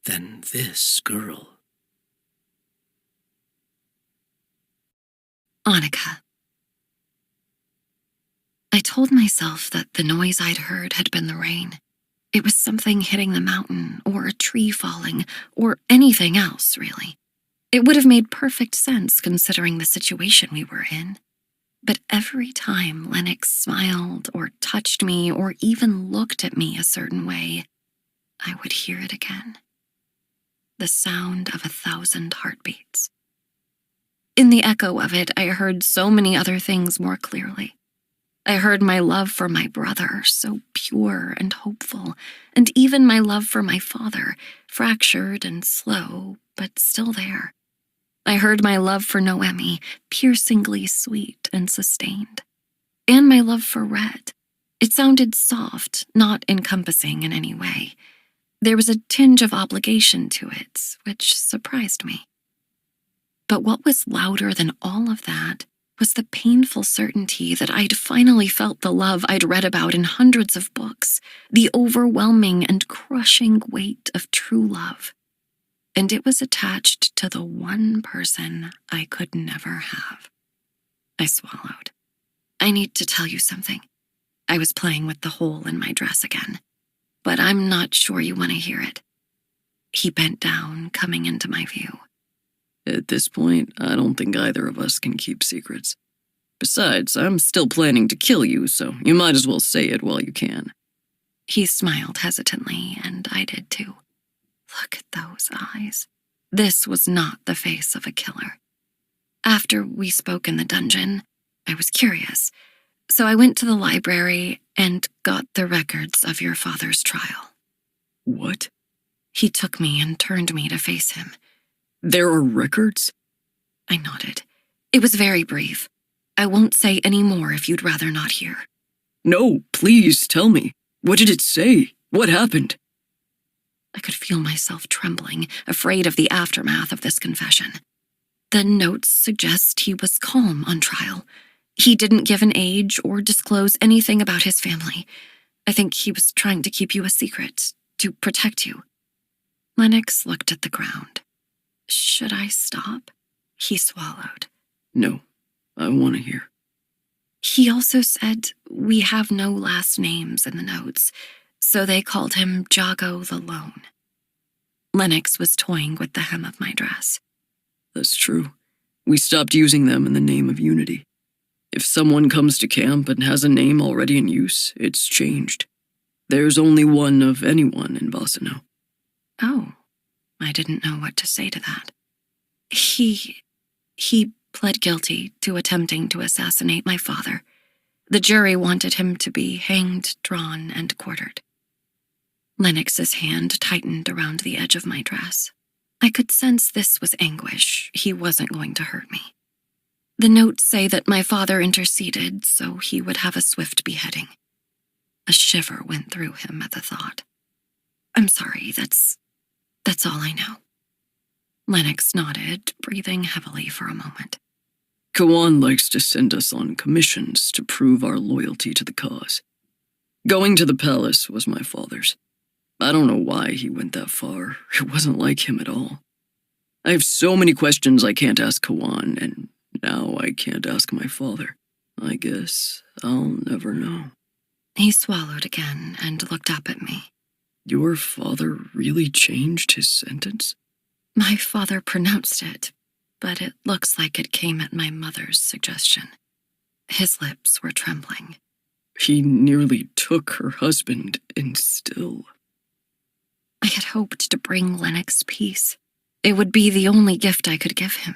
than this girl. Annika. I told myself that the noise I'd heard had been the rain. It was something hitting the mountain, or a tree falling, or anything else, really. It would have made perfect sense considering the situation we were in. But every time Lennox smiled or touched me or even looked at me a certain way, I would hear it again. The sound of 1,000 heartbeats. In the echo of it, I heard so many other things more clearly. I heard my love for my brother, so pure and hopeful, and even my love for my father, fractured and slow, but still there. I heard my love for Noemi, piercingly sweet and sustained. And my love for Red. It sounded soft, not encompassing in any way. There was a tinge of obligation to it, which surprised me. But what was louder than all of that was the painful certainty that I'd finally felt the love I'd read about in hundreds of books, the overwhelming and crushing weight of true love. And it was attached to the one person I could never have. I swallowed. I need to tell you something. I was playing with the hole in my dress again, but I'm not sure you want to hear it. He bent down, coming into my view. At this point, I don't think either of us can keep secrets. Besides, I'm still planning to kill you, so you might as well say it while you can. He smiled hesitantly, and I did too. Look at those eyes. This was not the face of a killer. After we spoke in the dungeon, I was curious, so I went to the library and got the records of your father's trial. What? He took me and turned me to face him. There are records? I nodded. It was very brief. I won't say any more if you'd rather not hear. No, please tell me. What did it say? What happened? I could feel myself trembling, afraid of the aftermath of this confession. The notes suggest he was calm on trial. He didn't give an age or disclose anything about his family. I think he was trying to keep you a secret, to protect you. Lennox looked at the ground. Should I stop? He swallowed. No, I want to hear. He also said we have no last names in the notes, so they called him Jago the Lone. Lennox was toying with the hem of my dress. That's true. We stopped using them in the name of unity. If someone comes to camp and has a name already in use, it's changed. There's only one of anyone in Vasano. Oh, I didn't know what to say to that. He pled guilty to attempting to assassinate my father. The jury wanted him to be hanged, drawn, and quartered. Lennox's hand tightened around the edge of my dress. I could sense this was anguish. He wasn't going to hurt me. The notes say that my father interceded so he would have a swift beheading. A shiver went through him at the thought. I'm sorry, that's all I know. Lennox nodded, breathing heavily for a moment. Kawan likes to send us on commissions to prove our loyalty to the cause. Going to the palace was my father's. I don't know why he went that far. It wasn't like him at all. I have so many questions I can't ask Kawan, and now I can't ask my father. I guess I'll never know. He swallowed again and looked up at me. Your father really changed his sentence? My father pronounced it, but it looks like it came at my mother's suggestion. His lips were trembling. He nearly took her husband, and still... I had hoped to bring Lennox peace. It would be the only gift I could give him.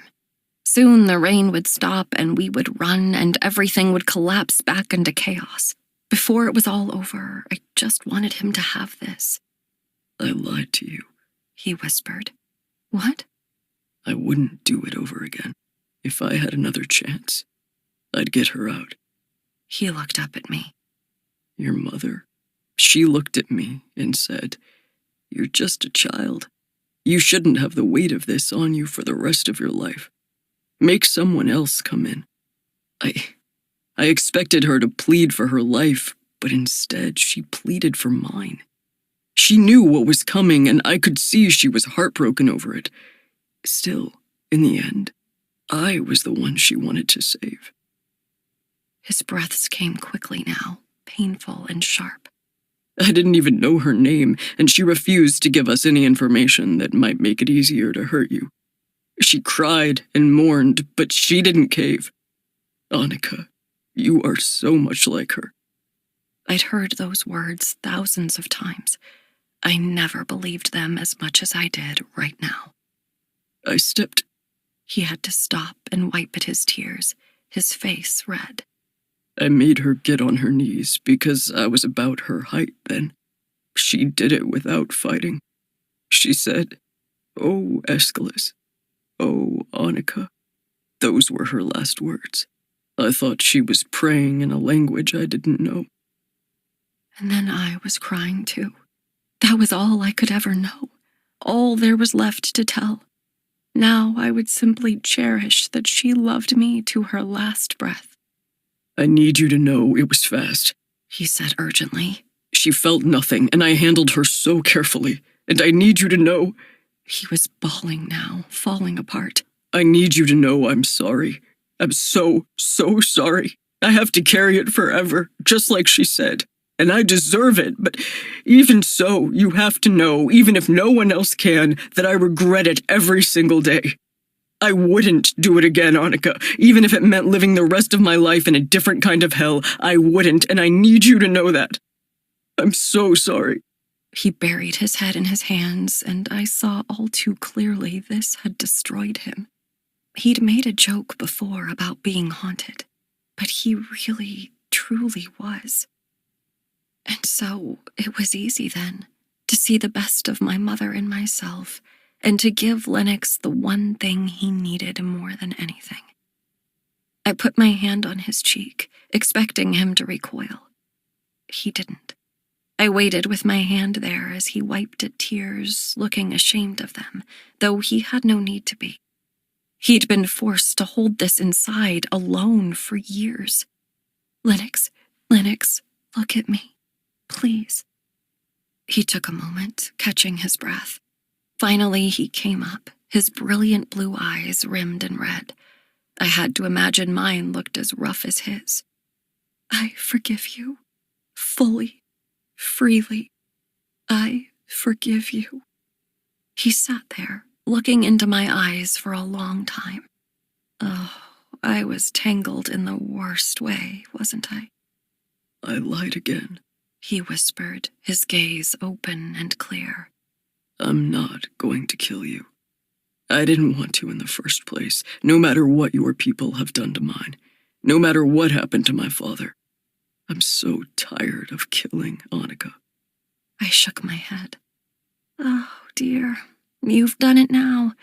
Soon the rain would stop and we would run and everything would collapse back into chaos. Before it was all over, I just wanted him to have this. I lied to you, he whispered. What? I wouldn't do it over again. If I had another chance, I'd get her out. He looked up at me. Your mother? She looked at me and said, "You're just a child. You shouldn't have the weight of this on you for the rest of your life. Make someone else come in." I expected her to plead for her life, but instead she pleaded for mine. She knew what was coming, and I could see she was heartbroken over it. Still, in the end, I was the one she wanted to save. His breaths came quickly now, painful and sharp. I didn't even know her name, and she refused to give us any information that might make it easier to hurt you. She cried and mourned, but she didn't cave. Annika, you are so much like her. I'd heard those words thousands of times. I never believed them as much as I did right now. I stepped. He had to stop and wipe at his tears, his face red. I made her get on her knees because I was about her height then. She did it without fighting. She said, "Oh, Aeschylus. Oh, Annika." Those were her last words. I thought she was praying in a language I didn't know. And then I was crying too. That was all I could ever know, all there was left to tell. Now I would simply cherish that she loved me to her last breath. I need you to know it was fast, he said urgently. She felt nothing, and I handled her so carefully. And I need you to know... He was bawling now, falling apart. I need you to know I'm sorry. I'm so sorry. I have to carry it forever, just like she said. And I deserve it, but even so, you have to know, even if no one else can, that I regret it every single day. I wouldn't do it again, Annika. Even if it meant living the rest of my life in a different kind of hell, I wouldn't, and I need you to know that. I'm so sorry. He buried his head in his hands, and I saw all too clearly this had destroyed him. He'd made a joke before about being haunted, but he really, truly was. And so it was easy then to see the best of my mother in myself, and to give Lennox the one thing he needed more than anything. I put my hand on his cheek, expecting him to recoil. He didn't. I waited with my hand there as he wiped at tears, looking ashamed of them, though he had no need to be. He'd been forced to hold this inside alone for years. Lennox, look at me, please. He took a moment, catching his breath. Finally, he came up, his brilliant blue eyes rimmed in red. I had to imagine mine looked as rough as his. I forgive you, fully, freely. I forgive you. He sat there, looking into my eyes for a long time. Oh, I was tangled in the worst way, wasn't I? I lied again, he whispered, his gaze open and clear. I'm not going to kill you. I didn't want to in the first place, no matter what your people have done to mine, no matter what happened to my father. I'm so tired of killing Annika. I shook my head. Oh, dear, you've done it now.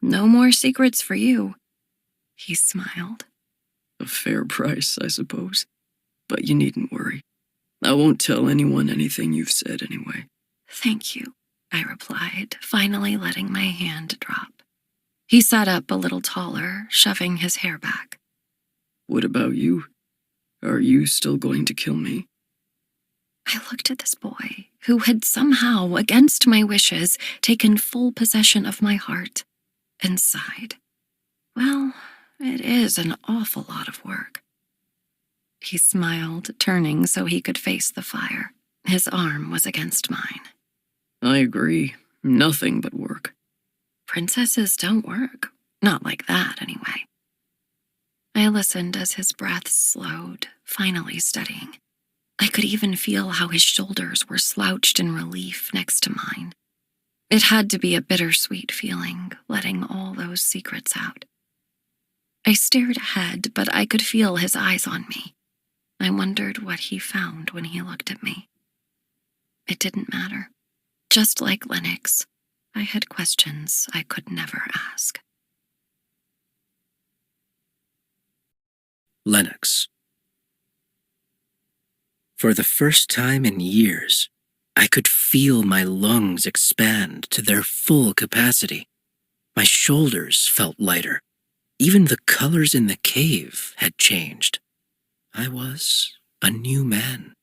No more secrets for you. He smiled. A fair price, I suppose. But you needn't worry. I won't tell anyone anything you've said anyway. Thank you, I replied, finally letting my hand drop. He sat up a little taller, shoving his hair back. What about you? Are you still going to kill me? I looked at this boy, who had somehow, against my wishes, taken full possession of my heart, and sighed. Well, it is an awful lot of work. He smiled, turning so he could face the fire. His arm was against mine. I agree. Nothing but work. Princesses don't work. Not like that, anyway. I listened as his breath slowed, finally steadying. I could even feel how his shoulders were slouched in relief next to mine. It had to be a bittersweet feeling, letting all those secrets out. I stared ahead, but I could feel his eyes on me. I wondered what he found when he looked at me. It didn't matter. Just like Lennox, I had questions I could never ask. Lennox. For the first time in years, I could feel my lungs expand to their full capacity. My shoulders felt lighter. Even the colors in the cave had changed. I was a new man.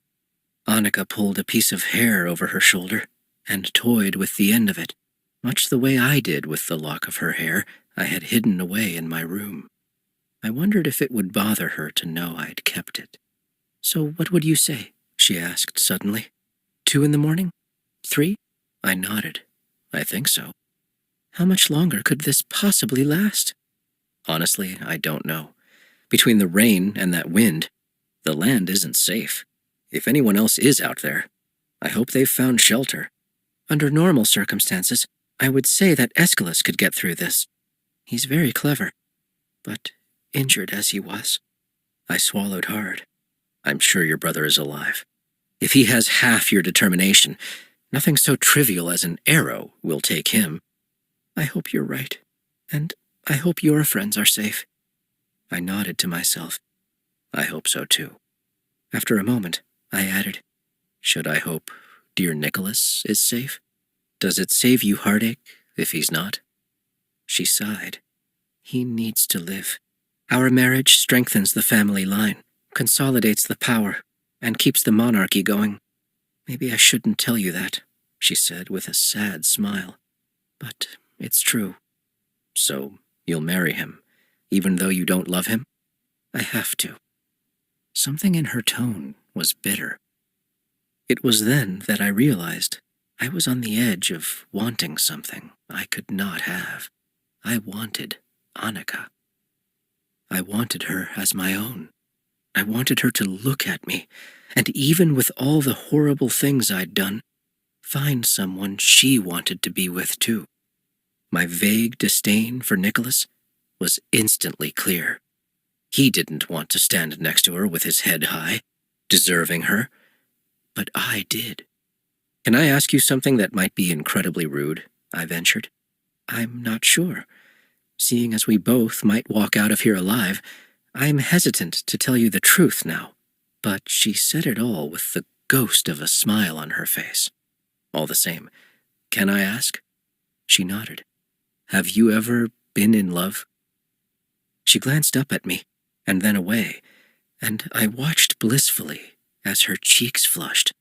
Annika pulled a piece of hair over her shoulder and toyed with the end of it, much the way I did with the lock of her hair I had hidden away in my room. I wondered if it would bother her to know I'd kept it. "So what would you say?" she asked suddenly. 2 in the morning? 3? I nodded. "I think so." "How much longer could this possibly last?" "Honestly, I don't know. Between the rain and that wind, the land isn't safe. If anyone else is out there, I hope they've found shelter." "Under normal circumstances, I would say that Aeschylus could get through this. He's very clever. But injured as he was." I swallowed hard. "I'm sure your brother is alive. If he has half your determination, nothing so trivial as an arrow will take him." "I hope you're right. And I hope your friends are safe." I nodded to myself. "I hope so too." After a moment, I added, "Should I hope dear Nicholas is safe? Does it save you heartache if he's not?" She sighed. "He needs to live. Our marriage strengthens the family line, consolidates the power, and keeps the monarchy going. Maybe I shouldn't tell you that," she said with a sad smile. "But it's true." "So you'll marry him, even though you don't love him?" "I have to." Something in her tone was bitter. It was then that I realized I was on the edge of wanting something I could not have. I wanted Annika. I wanted her as my own. I wanted her to look at me, and even with all the horrible things I'd done, find someone she wanted to be with too. My vague disdain for Nicholas was instantly clear. He didn't want to stand next to her with his head high, deserving her, but I did. "Can I ask you something that might be incredibly rude?" I ventured. "I'm not sure. Seeing as we both might walk out of here alive, I'm hesitant to tell you the truth now." But she said it all with the ghost of a smile on her face. "All the same, can I ask?" She nodded. "Have you ever been in love?" She glanced up at me, and then away, and I watched blissfully as her cheeks flushed.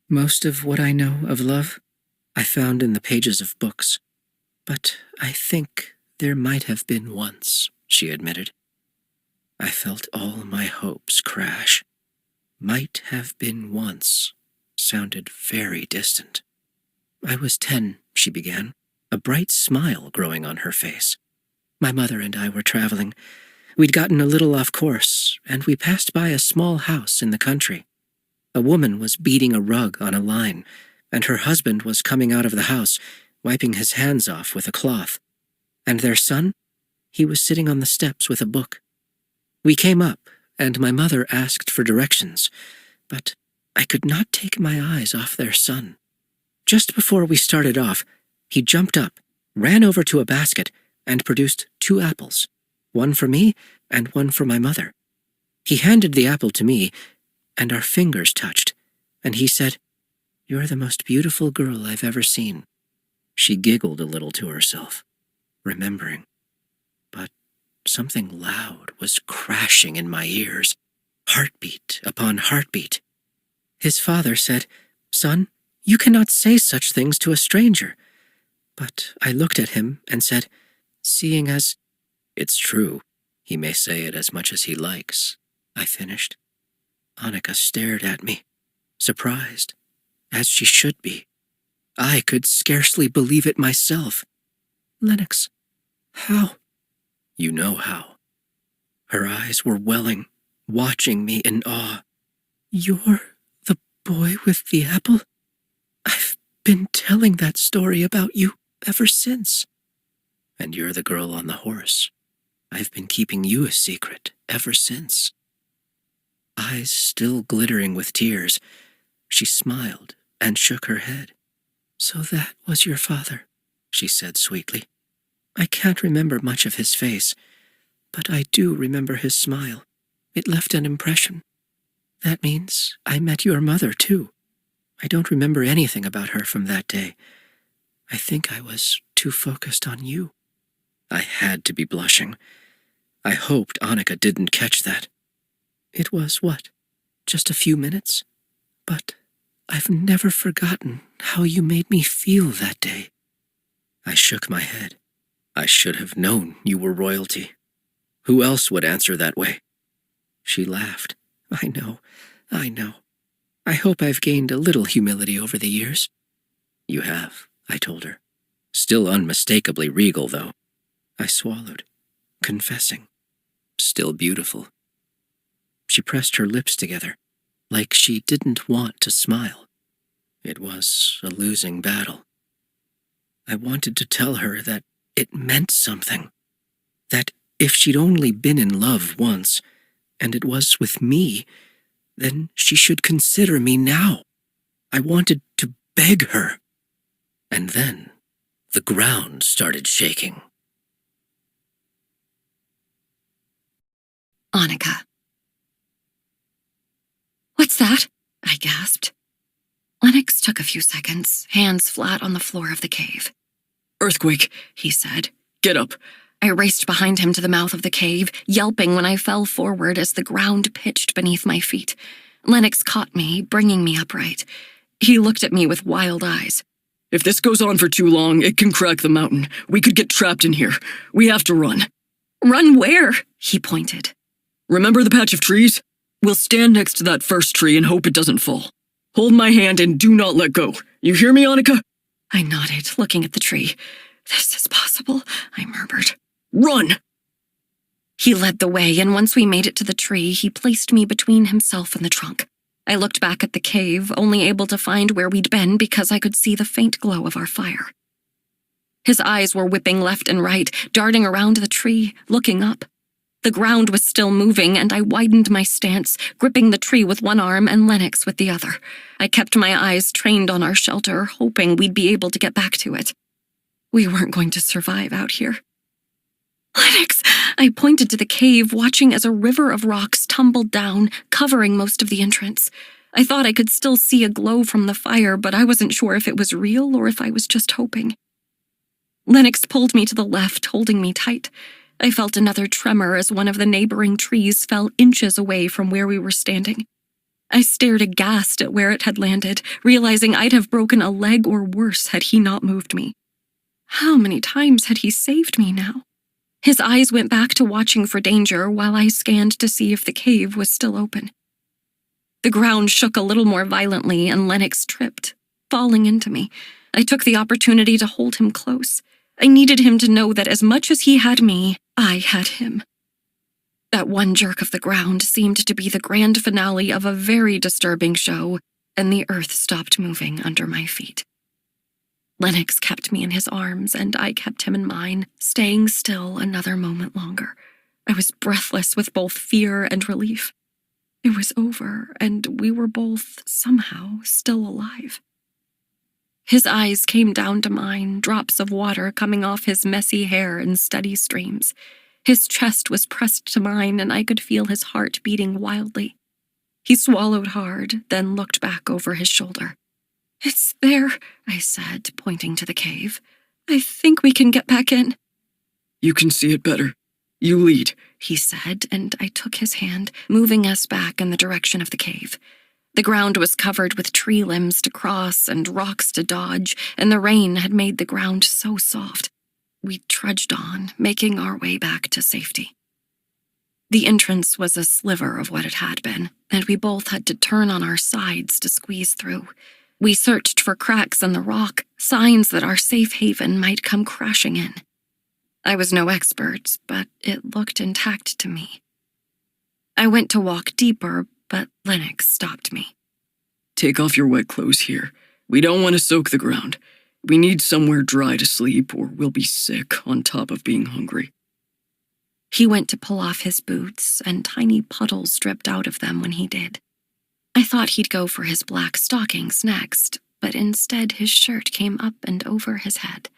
"Most of what I know of love, I found in the pages of books. But I think there might have been once," she admitted. I felt all my hopes crash. "Might have been once" sounded very distant. "I was 10, she began, a bright smile growing on her face. "My mother and I were traveling. We'd gotten a little off course, and we passed by a small house in the country. A woman was beating a rug on a line, and her husband was coming out of the house, wiping his hands off with a cloth. And their son? He was sitting on the steps with a book. We came up, and my mother asked for directions, but I could not take my eyes off their son. Just before we started off, he jumped up, ran over to a basket, and produced 2 apples, one for me and one for my mother. He handed the apple to me, and our fingers touched, and he said, 'You're the most beautiful girl I've ever seen.'" She giggled a little to herself, remembering. But something loud was crashing in my ears, heartbeat upon heartbeat. His father said, "Son, you cannot say such things to a stranger." But I looked at him and said, "Seeing as—" "It's true. He may say it as much as he likes," I finished. Annika stared at me, surprised, as she should be. I could scarcely believe it myself. "Lennox, how?" "You know how." Her eyes were welling, watching me in awe. "You're the boy with the apple? I've been telling that story about you ever since." "And you're the girl on the horse. I've been keeping you a secret ever since." Eyes still glittering with tears, she smiled and shook her head. "So that was your father," she said sweetly. "I can't remember much of his face, but I do remember his smile. It left an impression. That means I met your mother, too. I don't remember anything about her from that day. I think I was too focused on you." I had to be blushing. I hoped Annika didn't catch that. "It was what? Just a few minutes? But I've never forgotten how you made me feel that day." I shook my head. "I should have known you were royalty. Who else would answer that way? She laughed. I know. I hope I've gained a little humility over the years. You have, I told her. Still unmistakably regal, though. I swallowed, confessing. Still beautiful. She pressed her lips together, like she didn't want to smile. It was a losing battle. I wanted to tell her that it meant something. That if she'd only been in love once, and it was with me, then she should consider me now. I wanted to beg her. And then the ground started shaking. Annika. What's that? I gasped. Lennox took a few seconds, hands flat on the floor of the cave. Earthquake, He said. get up. I raced behind him to the mouth of the cave, yelping when I fell forward as the ground pitched beneath my feet. Lennox caught me, bringing me upright. He looked at me with wild eyes. If this goes on for too long, it can crack the mountain. We could get trapped in here. We have to run. Run where? He pointed. Remember the patch of trees? We'll stand next to that first tree and hope it doesn't fall. Hold my hand and do not let go. You hear me, Annika? I nodded, looking at the tree. This is possible, I murmured. Run! He led the way, and once we made it to the tree, he placed me between himself and the trunk. I looked back at the cave, only able to find where we'd been because I could see the faint glow of our fire. His eyes were whipping left and right, darting around the tree, looking up. The ground was still moving, and I widened my stance, gripping the tree with one arm and Lennox with the other. I kept my eyes trained on our shelter, hoping we'd be able to get back to it. We weren't going to survive out here. Lennox! I pointed to the cave, watching as a river of rocks tumbled down, covering most of the entrance. I thought I could still see a glow from the fire, but I wasn't sure if it was real or if I was just hoping. Lennox pulled me to the left, holding me tight. I felt another tremor as one of the neighboring trees fell inches away from where we were standing. I stared aghast at where it had landed, realizing I'd have broken a leg or worse had he not moved me. How many times had he saved me now? His eyes went back to watching for danger while I scanned to see if the cave was still open. The ground shook a little more violently and Lennox tripped, falling into me. I took the opportunity to hold him close. I needed him to know that as much as he had me, I had him. That one jerk of the ground seemed to be the grand finale of a very disturbing show, and the earth stopped moving under my feet. Lennox kept me in his arms, and I kept him in mine, staying still another moment longer. I was breathless with both fear and relief. It was over, and we were both, somehow, still alive. His eyes came down to mine, drops of water coming off his messy hair in steady streams. His chest was pressed to mine, and I could feel his heart beating wildly. He swallowed hard, then looked back over his shoulder. It's there, I said, pointing to the cave. I think we can get back in. You can see it better. You lead, he said, and I took his hand, moving us back in the direction of the cave. The ground was covered with tree limbs to cross and rocks to dodge, and the rain had made the ground so soft. We trudged on, making our way back to safety. The entrance was a sliver of what it had been, and we both had to turn on our sides to squeeze through. We searched for cracks in the rock, signs that our safe haven might come crashing in. I was no expert, but it looked intact to me. I went to walk deeper, but Lennox stopped me. Take off your wet clothes here. We don't want to soak the ground. We need somewhere dry to sleep, or we'll be sick on top of being hungry. He went to pull off his boots, and tiny puddles dripped out of them when he did. I thought he'd go for his black stockings next, but instead his shirt came up and over his head.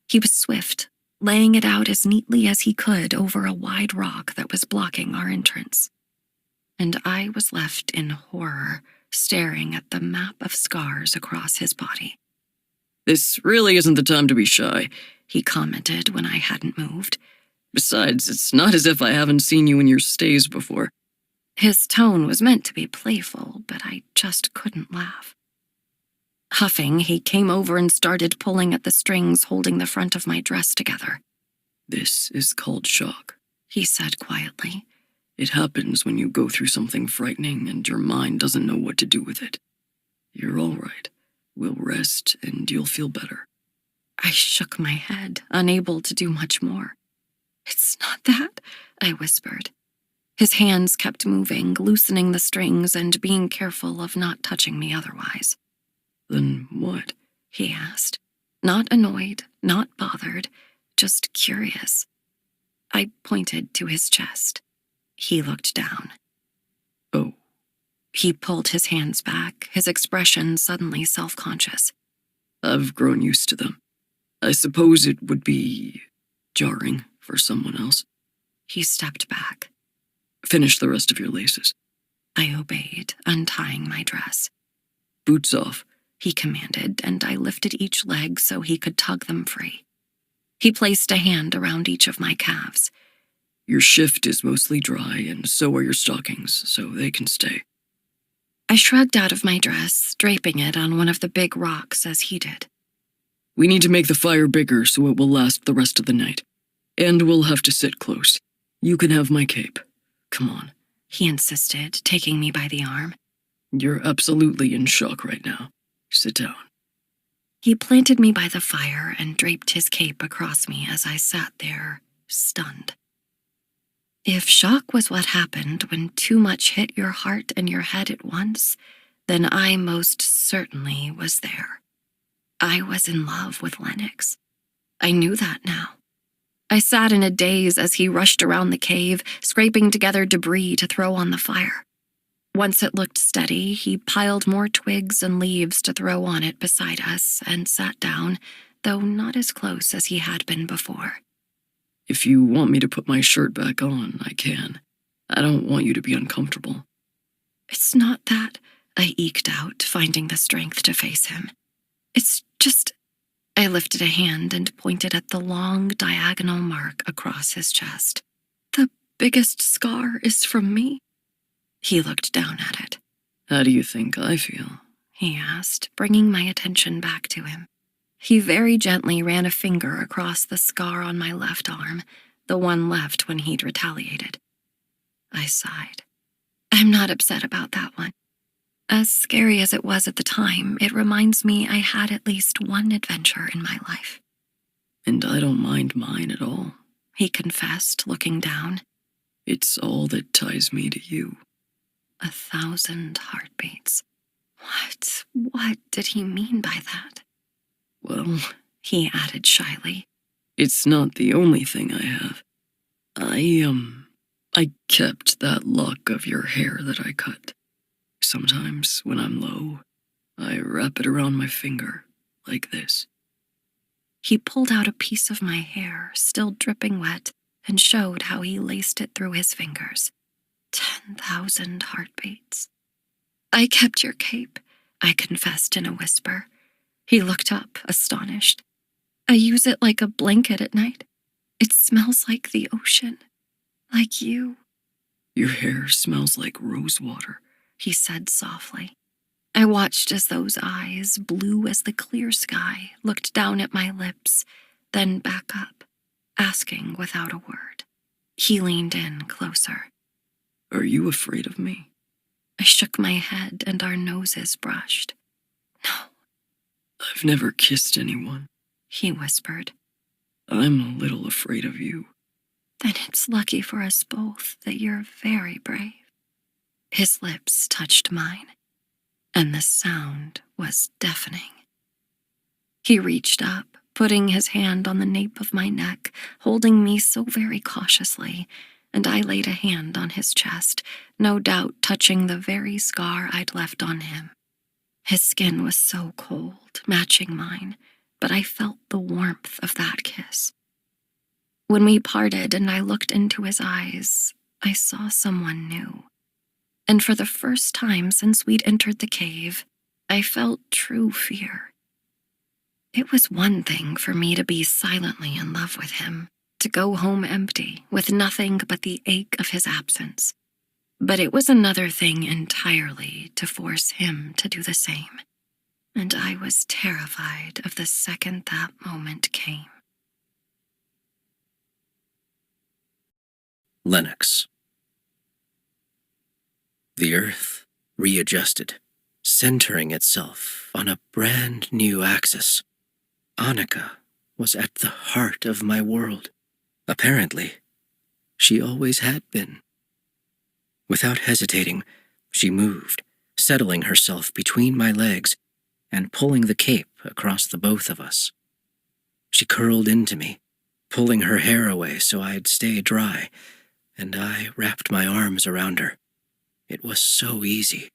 He was swift, laying it out as neatly as he could over a wide rock that was blocking our entrance. And I was left in horror, staring at the map of scars across his body. This really isn't the time to be shy, he commented when I hadn't moved. Besides, it's not as if I haven't seen you in your stays before. His tone was meant to be playful, but I just couldn't laugh. Huffing, he came over and started pulling at the strings holding the front of my dress together. This is called shock, he said quietly. It happens when you go through something frightening and your mind doesn't know what to do with it. You're all right. We'll rest and you'll feel better. I shook my head, unable to do much more. It's not that, I whispered. His hands kept moving, loosening the strings and being careful of not touching me otherwise. Then what? He asked. Not annoyed, not bothered, just curious. I pointed to his chest. He looked down. Oh. He pulled his hands back, his expression suddenly self-conscious. I've grown used to them. I suppose it would be jarring for someone else. He stepped back. Finish the rest of your laces. I obeyed, untying my dress. Boots off, he commanded, and I lifted each leg so he could tug them free. He placed a hand around each of my calves. Your shift is mostly dry, and so are your stockings, so they can stay. I shrugged out of my dress, draping it on one of the big rocks as he did. We need to make the fire bigger so it will last the rest of the night. And we'll have to sit close. You can have my cape. Come on, he insisted, taking me by the arm. You're absolutely in shock right now. Sit down. He planted me by the fire and draped his cape across me as I sat there, stunned. If shock was what happened when too much hit your heart and your head at once, then I most certainly was there. I was in love with Lennox. I knew that now. I sat in a daze as he rushed around the cave, scraping together debris to throw on the fire. Once it looked steady, he piled more twigs and leaves to throw on it beside us and sat down, though not as close as he had been before. If you want me to put my shirt back on, I can. I don't want you to be uncomfortable. It's not that, I eked out, finding the strength to face him. It's just... I lifted a hand and pointed at the long diagonal mark across his chest. The biggest scar is from me. He looked down at it. How do you think I feel? He asked, bringing my attention back to him. He very gently ran a finger across the scar on my left arm, the one left when he'd retaliated. I sighed. I'm not upset about that one. As scary as it was at the time, it reminds me I had at least one adventure in my life. And I don't mind mine at all, he confessed, looking down. It's all that ties me to you. 1,000 heartbeats. What did he mean by that? Well, he added shyly, it's not the only thing I have. I kept that lock of your hair that I cut. Sometimes, when I'm low, I wrap it around my finger, like this. He pulled out a piece of my hair, still dripping wet, and showed how he laced it through his fingers. 10,000 heartbeats. I kept your cape, I confessed in a whisper. He looked up, astonished. I use it like a blanket at night. It smells like the ocean. Like you. Your hair smells like rose water, he said softly. I watched as those eyes, blue as the clear sky, looked down at my lips, then back up, asking without a word. He leaned in closer. Are you afraid of me? I shook my head and our noses brushed. No. I've never kissed anyone, he whispered. I'm a little afraid of you. Then it's lucky for us both that you're very brave. His lips touched mine, and the sound was deafening. He reached up, putting his hand on the nape of my neck, holding me so very cautiously, and I laid a hand on his chest, no doubt touching the very scar I'd left on him. His skin was so cold, matching mine, but I felt the warmth of that kiss. When we parted and I looked into his eyes, I saw someone new. And for the first time since we'd entered the cave, I felt true fear. It was one thing for me to be silently in love with him, to go home empty, with nothing but the ache of his absence. But it was another thing entirely to force him to do the same. And I was terrified of the second that moment came. Lennox. The earth readjusted, centering itself on a brand new axis. Annika was at the heart of my world. Apparently, she always had been. Without hesitating, she moved, settling herself between my legs and pulling the cape across the both of us. She curled into me, pulling her hair away so I'd stay dry, and I wrapped my arms around her. It was so easy.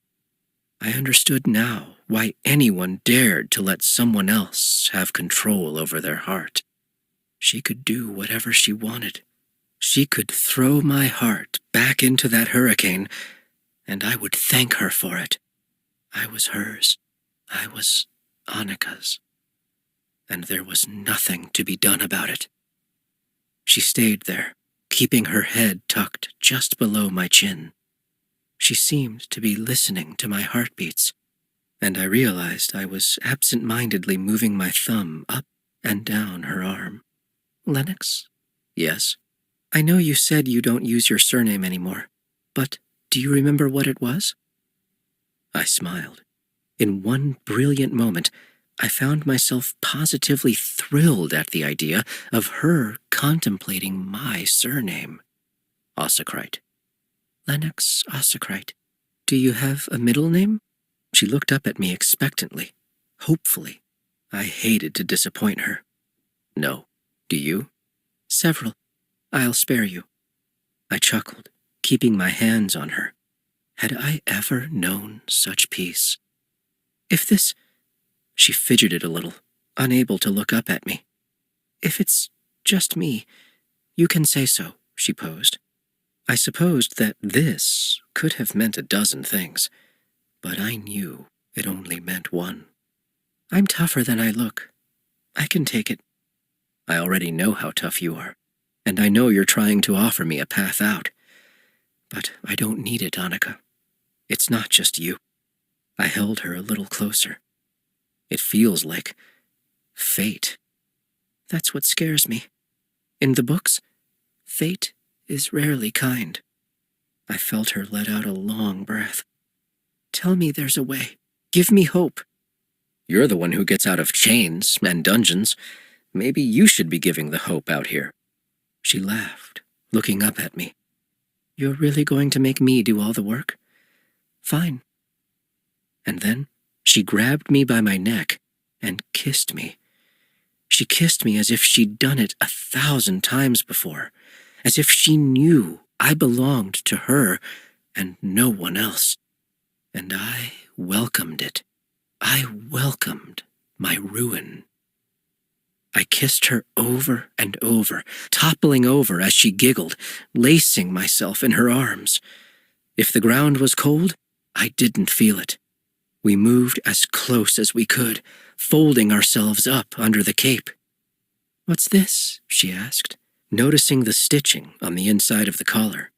I understood now why anyone dared to let someone else have control over their heart. She could do whatever she wanted. She could throw my heart back into that hurricane, and I would thank her for it. I was hers. I was Annika's. And there was nothing to be done about it. She stayed there, keeping her head tucked just below my chin. She seemed to be listening to my heartbeats, and I realized I was absent-mindedly moving my thumb up and down her arm. Lennox? Yes. I know you said you don't use your surname anymore, but do you remember what it was? I smiled. In one brilliant moment, I found myself positively thrilled at the idea of her contemplating my surname. Ossecrite. Lennox Ossecrite. Do you have a middle name? She looked up at me expectantly, hopefully. I hated to disappoint her. No. Do you? Several. I'll spare you. I chuckled, keeping my hands on her. Had I ever known such peace? If this... She fidgeted a little, unable to look up at me. If it's just me, you can say so, she posed. I supposed that this could have meant a dozen things, but I knew it only meant one. I'm tougher than I look. I can take it. I already know how tough you are, and I know you're trying to offer me a path out. But I don't need it, Annika. It's not just you. I held her a little closer. It feels like fate. That's what scares me. In the books, fate is rarely kind. I felt her let out a long breath. Tell me there's a way. Give me hope. You're the one who gets out of chains and dungeons. Maybe you should be giving the hope out here. She laughed, looking up at me. You're really going to make me do all the work? Fine. And then she grabbed me by my neck and kissed me. She kissed me as if she'd done it 1,000 times before, as if she knew I belonged to her and no one else. And I welcomed it. I welcomed my ruin. I kissed her over and over, toppling over as she giggled, lacing myself in her arms. If the ground was cold, I didn't feel it. We moved as close as we could, folding ourselves up under the cape. What's this? She asked, noticing the stitching on the inside of the collar.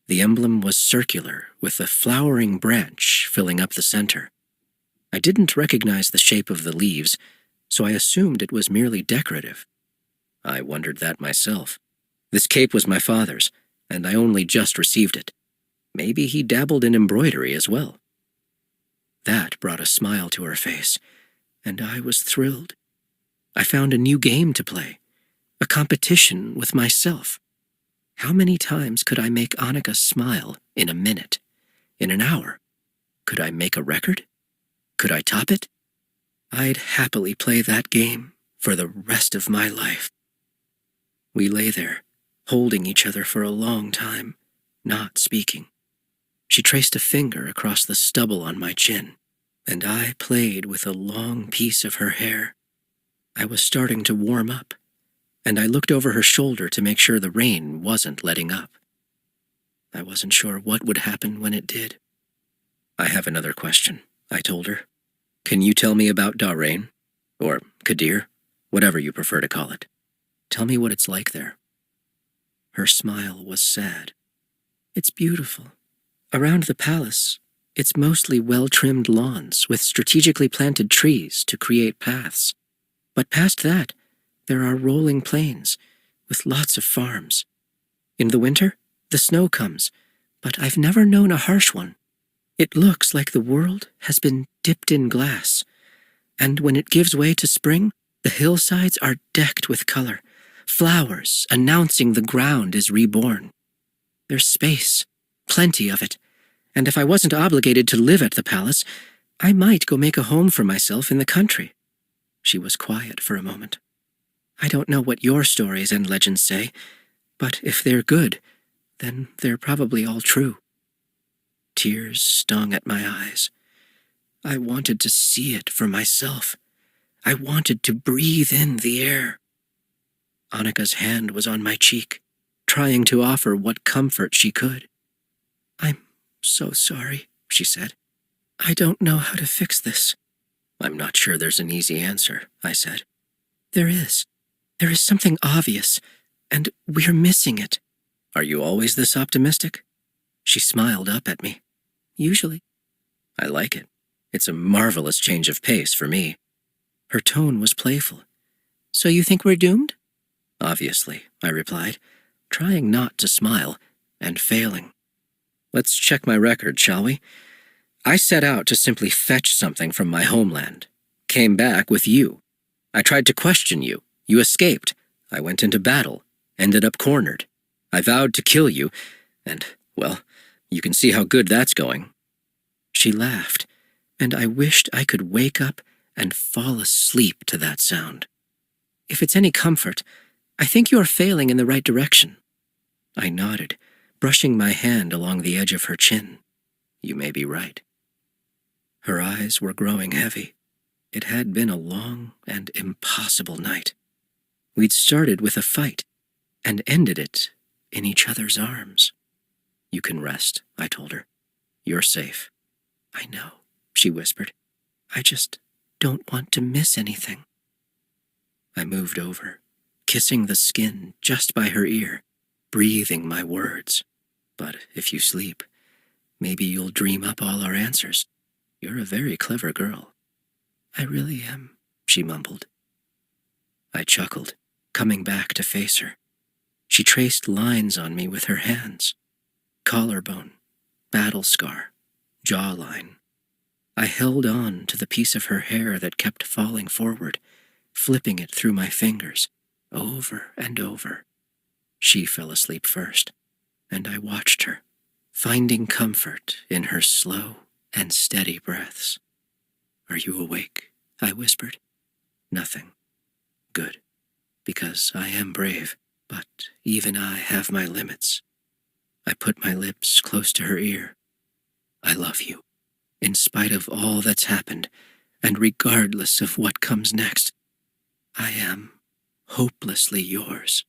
The emblem was circular, with a flowering branch filling up the center. I didn't recognize the shape of the leaves, so I assumed it was merely decorative. I wondered that myself. This cape was my father's, and I only just received it. Maybe he dabbled in embroidery as well. That brought a smile to her face, and I was thrilled. I found a new game to play, a competition with myself. How many times could I make Annika smile in a minute, in an hour? Could I make a record? Could I top it? I'd happily play that game for the rest of my life. We lay there, holding each other for a long time, not speaking. She traced a finger across the stubble on my chin, and I played with a long piece of her hair. I was starting to warm up, and I looked over her shoulder to make sure the rain wasn't letting up. I wasn't sure what would happen when it did. I have another question, I told her. Can you tell me about Dahrain? Or Kadir? Whatever you prefer to call it. Tell me what it's like there. Her smile was sad. It's beautiful. Around the palace, it's mostly well-trimmed lawns with strategically planted trees to create paths. But past that, there are rolling plains with lots of farms. In the winter, The snow comes, but I've never known a harsh one. It looks like the world has been dipped in glass, and when it gives way to spring, the hillsides are decked with color, flowers announcing the ground is reborn. There's space, plenty of it, and if I wasn't obligated to live at the palace, I might go make a home for myself in the country. She was quiet for a moment. I don't know what your stories and legends say, but if they're good, then they're probably all true. Tears stung at my eyes. I wanted to see it for myself. I wanted to breathe in the air. Annika's hand was on my cheek, trying to offer what comfort she could. "I'm so sorry," she said. "I don't know how to fix this." "I'm not sure there's an easy answer," I said. There is. There is something obvious, and we're missing it." "Are you always this optimistic?" She smiled up at me. "Usually." "I like it. It's a marvelous change of pace for me." Her tone was playful. "So you think we're doomed?" "Obviously," I replied, trying not to smile, and failing. "Let's check my record, shall we? I set out to simply fetch something from my homeland. Came back with you. I tried to question you. You escaped. I went into battle. Ended up cornered. I vowed to kill you, and, well, you can see how good that's going." She laughed, and I wished I could wake up and fall asleep to that sound. "If it's any comfort, I think you're failing in the right direction." I nodded, brushing my hand along the edge of her chin. "You may be right." Her eyes were growing heavy. It had been a long and impossible night. We'd started with a fight and ended it in each other's arms. "You can rest," I told her. "You're safe." "I know," she whispered. "I just don't want to miss anything." I moved over, kissing the skin just by her ear, breathing my words. "But if you sleep, maybe you'll dream up all our answers. You're a very clever girl." "I really am," she mumbled. I chuckled, coming back to face her. She traced lines on me with her hands. Collarbone, battle scar, jawline. I held on to the piece of her hair that kept falling forward, flipping it through my fingers, over and over. She fell asleep first, and I watched her, finding comfort in her slow and steady breaths. "Are you awake?" I whispered. "Nothing." "Good, because I am brave, but even I have my limits." I put my lips close to her ear. "I love you, in spite of all that's happened, and regardless of what comes next. I am hopelessly yours."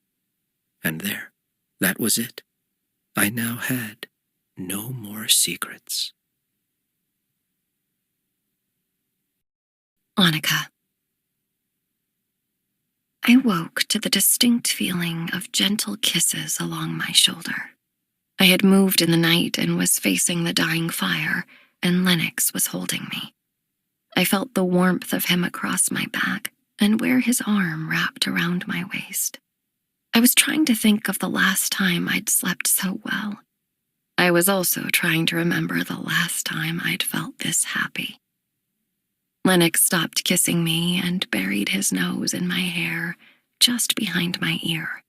And there, that was it. I now had no more secrets. Annika. I woke to the distinct feeling of gentle kisses along my shoulder. I had moved in the night and was facing the dying fire, and Lennox was holding me. I felt the warmth of him across my back and where his arm wrapped around my waist. I was trying to think of the last time I'd slept so well. I was also trying to remember the last time I'd felt this happy. Lennox stopped kissing me and buried his nose in my hair, just behind my ear.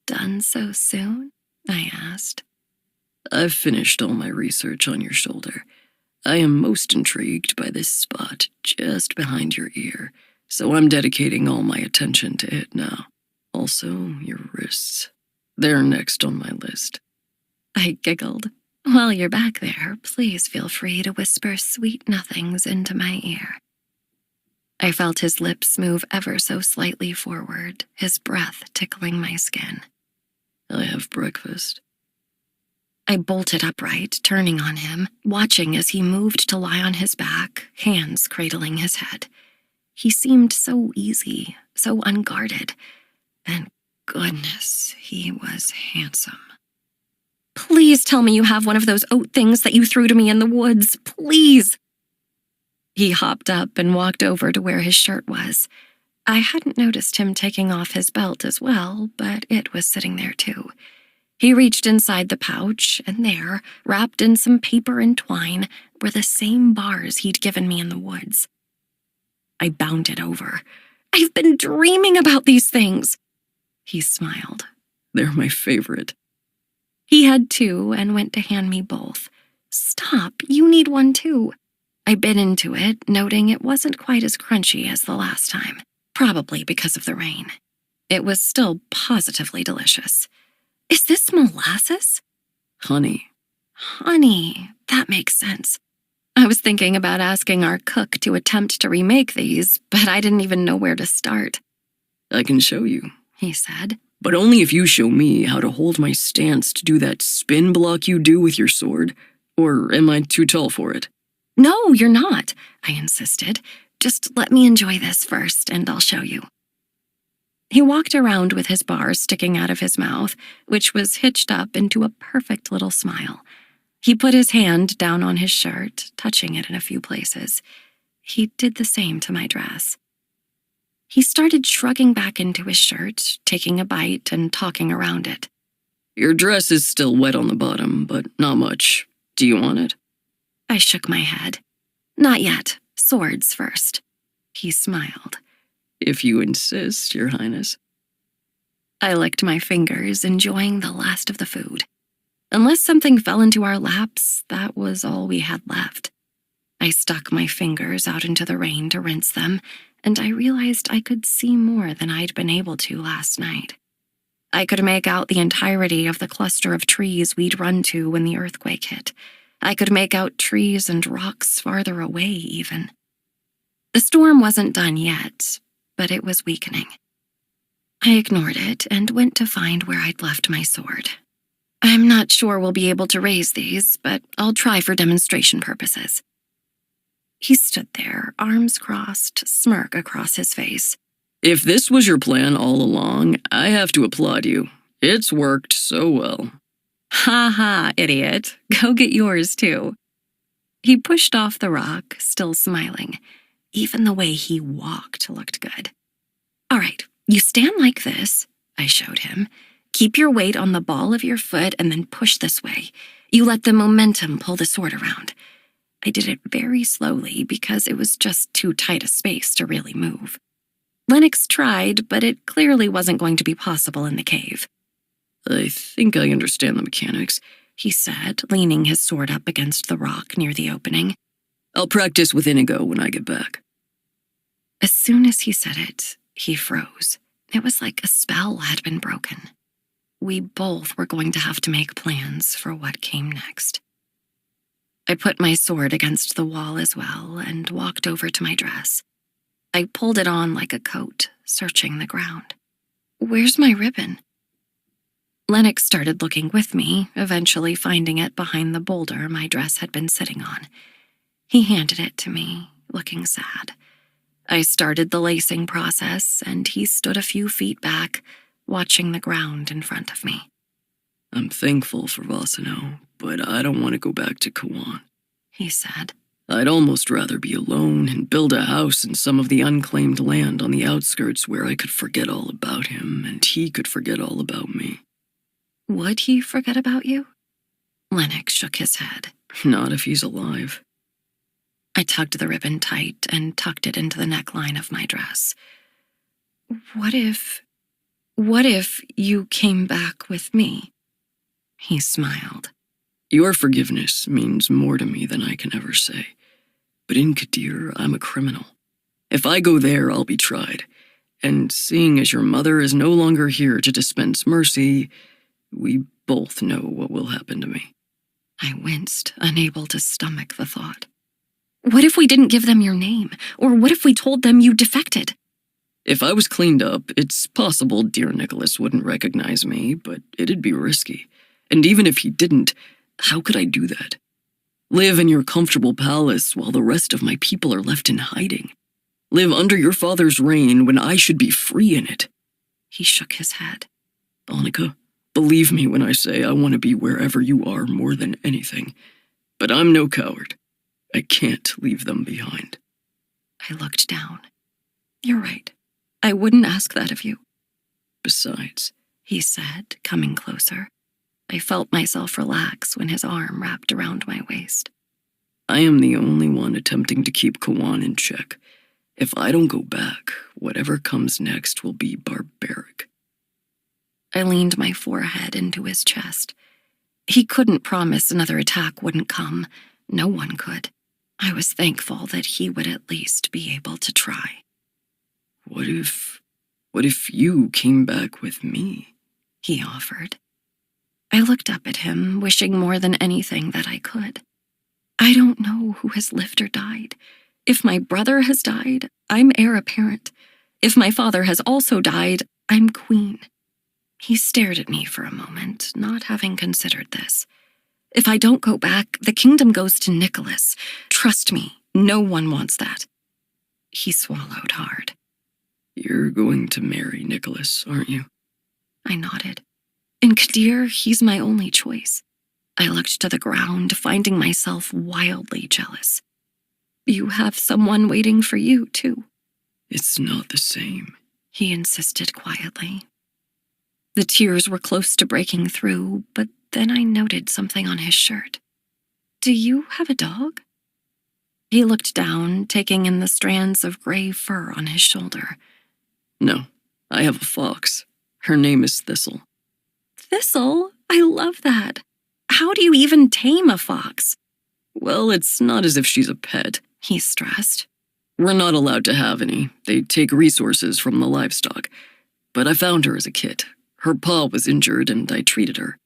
"Done so soon?" I asked. "I've finished all my research on your shoulder. I am most intrigued by this spot just behind your ear, so I'm dedicating all my attention to it now. Also, your wrists. They're next on my list." I giggled. "While you're back there, please feel free to whisper sweet nothings into my ear." I felt his lips move ever so slightly forward, his breath tickling my skin. "I have breakfast." I bolted upright, turning on him, watching as he moved to lie on his back, hands cradling his head. He seemed so easy, so unguarded, and goodness, he was handsome. "Please tell me you have one of those oat things that you threw to me in the woods, please." He hopped up and walked over to where his shirt was. I hadn't noticed him taking off his belt as well, but it was sitting there too. He reached inside the pouch, and there, wrapped in some paper and twine, were the same bars he'd given me in the woods. I bounded over. "I've been dreaming about these things." He smiled. They're my favorite. He had two and went to hand me both. "Stop, you need one too." I bit into it, noting it wasn't quite as crunchy as the last time, probably because of the rain. It was still positively delicious. "Is this molasses?" Honey. "Honey, that makes sense." I was thinking about asking our cook to attempt to remake these, but I didn't even know where to start. I can show you, he said. But only if you show me how to hold my stance to do that spin block you do with your sword. Or am I too tall for it? "No, you're not," I insisted. "Just let me enjoy this first, and I'll show you." He walked around with his bars sticking out of his mouth, which was hitched up into a perfect little smile. He put his hand down on his shirt, touching it in a few places. He did the same to my dress. He started shrugging back into his shirt, taking a bite and talking around it. Your dress is still wet on the bottom, but not much. Do you want it? I shook my head. "Not yet. Swords first." He smiled. If you insist, Your Highness. I licked my fingers, enjoying the last of the food. Unless something fell into our laps, that was all we had left. I stuck my fingers out into the rain to rinse them, and I realized I could see more than I'd been able to last night. I could make out the entirety of the cluster of trees we'd run to when the earthquake hit. I could make out trees and rocks farther away, even. The storm wasn't done yet, but it was weakening. I ignored it and went to find where I'd left my sword. "I'm not sure we'll be able to raise these, but I'll try for demonstration purposes." He stood there, arms crossed, smirk across his face. If this was your plan all along, I have to applaud you. It's worked so well. "Ha ha, idiot. Go get yours, too." He pushed off the rock, still smiling. Even the way he walked looked good. "All right, you stand like this," I showed him. "Keep your weight on the ball of your foot and then push this way. You let the momentum pull the sword around." I did it very slowly because it was just too tight a space to really move. Lennox tried, but it clearly wasn't going to be possible in the cave. I think I understand the mechanics, he said, leaning his sword up against the rock near the opening. I'll practice with Inigo when I get back. As soon as he said it, he froze. It was like a spell had been broken. We both were going to have to make plans for what came next. I put my sword against the wall as well and walked over to my dress. I pulled it on like a coat, searching the ground. "Where's my ribbon?" Lennox started looking with me, eventually finding it behind the boulder my dress had been sitting on. He handed it to me, looking sad. I started the lacing process, and he stood a few feet back, watching the ground in front of me. I'm thankful for Vasano, but I don't want to go back to Kawan, he said. I'd almost rather be alone and build a house in some of the unclaimed land on the outskirts where I could forget all about him and he could forget all about me. Would he forget about you? Lennox shook his head. Not if he's alive. I tugged the ribbon tight and tucked it into the neckline of my dress. What if you came back with me? He smiled. Your forgiveness means more to me than I can ever say. But in Kadir, I'm a criminal. If I go there, I'll be tried. And seeing as your mother is no longer here to dispense mercy, we both know what will happen to me. I winced, unable to stomach the thought. What if we didn't give them your name? Or what if we told them you defected? If I was cleaned up, it's possible dear Nicholas wouldn't recognize me, but it'd be risky. And even if he didn't, how could I do that? Live in your comfortable palace while the rest of my people are left in hiding. Live under your father's reign when I should be free in it. He shook his head. Annika, believe me when I say I want to be wherever you are more than anything. But I'm no coward. I can't leave them behind. I looked down. You're right. I wouldn't ask that of you. Besides, he said, coming closer, I felt myself relax when his arm wrapped around my waist. I am the only one attempting to keep Kawan in check. If I don't go back, whatever comes next will be barbaric. I leaned my forehead into his chest. He couldn't promise another attack wouldn't come. No one could. I was thankful that he would at least be able to try. What if you came back with me? He offered. I looked up at him, wishing more than anything that I could. I don't know who has lived or died. If my brother has died, I'm heir apparent. If my father has also died, I'm queen. He stared at me for a moment, not having considered this. If I don't go back, the kingdom goes to Nicholas. Trust me, no one wants that. He swallowed hard. You're going to marry Nicholas, aren't you? I nodded. In Kadir, he's my only choice. I looked to the ground, finding myself wildly jealous. You have someone waiting for you, too. It's not the same, he insisted quietly. The tears were close to breaking through, but then I noted something on his shirt. Do you have a dog? He looked down, taking in the strands of gray fur on his shoulder. No, I have a fox. Her name is Thistle. Thistle? I love that. How do you even tame a fox? Well, it's not as if she's a pet, he stressed. We're not allowed to have any. They take resources from the livestock. But I found her as a kit. Her paw was injured and I treated her.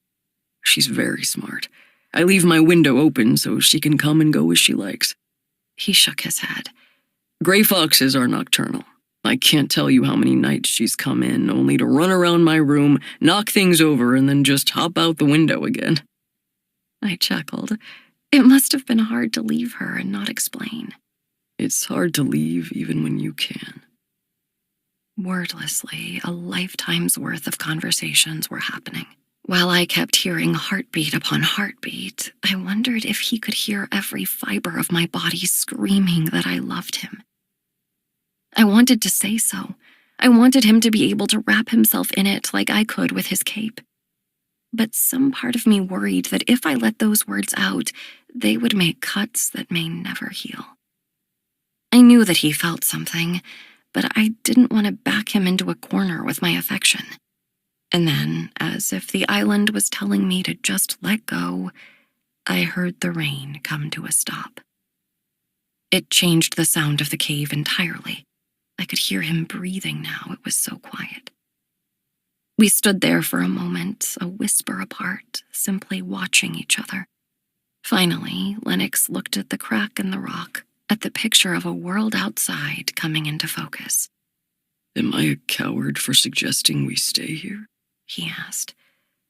She's very smart. I leave my window open so she can come and go as she likes. He shook his head. Gray foxes are nocturnal. I can't tell you how many nights she's come in, only to run around my room, knock things over, and then just hop out the window again. I chuckled. It must have been hard to leave her and not explain. It's hard to leave even when you can. Wordlessly, a lifetime's worth of conversations were happening. While I kept hearing heartbeat upon heartbeat, I wondered if he could hear every fiber of my body screaming that I loved him. I wanted to say so. I wanted him to be able to wrap himself in it like I could with his cape. But some part of me worried that if I let those words out, they would make cuts that may never heal. I knew that he felt something, but I didn't want to back him into a corner with my affection. And then, as if the island was telling me to just let go, I heard the rain come to a stop. It changed the sound of the cave entirely. I could hear him breathing now, it was so quiet. We stood there for a moment, a whisper apart, simply watching each other. Finally, Lennox looked at the crack in the rock, at the picture of a world outside coming into focus. Am I a coward for suggesting we stay here? He asked.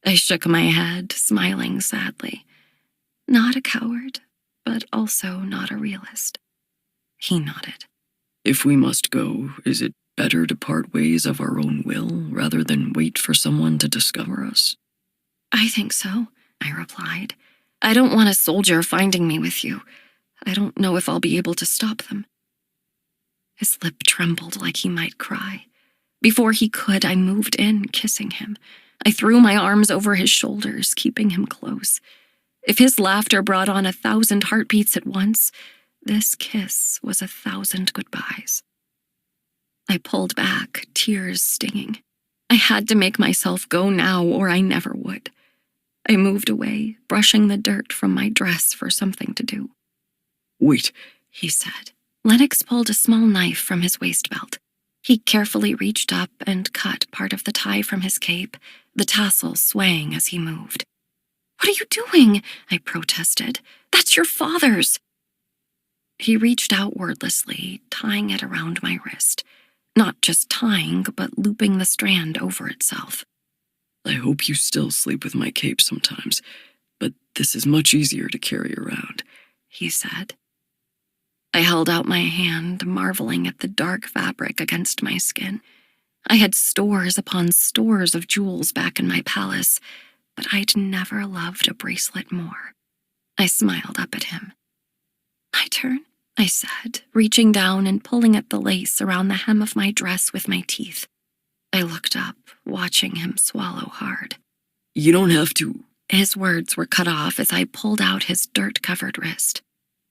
I shook my head, smiling sadly. Not a coward, but also not a realist. He nodded. If we must go, is it better to part ways of our own will rather than wait for someone to discover us? I think so, I replied. I don't want a soldier finding me with you. I don't know if I'll be able to stop them. His lip trembled like he might cry. Before he could, I moved in, kissing him. I threw my arms over his shoulders, keeping him close. If his laughter brought on 1,000 heartbeats at once, this kiss was 1,000 goodbyes. I pulled back, tears stinging. I had to make myself go now, or I never would. I moved away, brushing the dirt from my dress for something to do. Wait, he said. Lennox pulled a small knife from his waist belt. He carefully reached up and cut part of the tie from his cape, the tassel swaying as he moved. What are you doing? I protested. That's your father's. He reached out wordlessly, tying it around my wrist. Not just tying, but looping the strand over itself. I hope you still sleep with my cape sometimes, but this is much easier to carry around, he said. I held out my hand, marveling at the dark fabric against my skin. I had stores upon stores of jewels back in my palace, but I'd never loved a bracelet more. I smiled up at him. My turn, I said, reaching down and pulling at the lace around the hem of my dress with my teeth. I looked up, watching him swallow hard. You don't have to His words were cut off as I pulled out his dirt-covered wrist.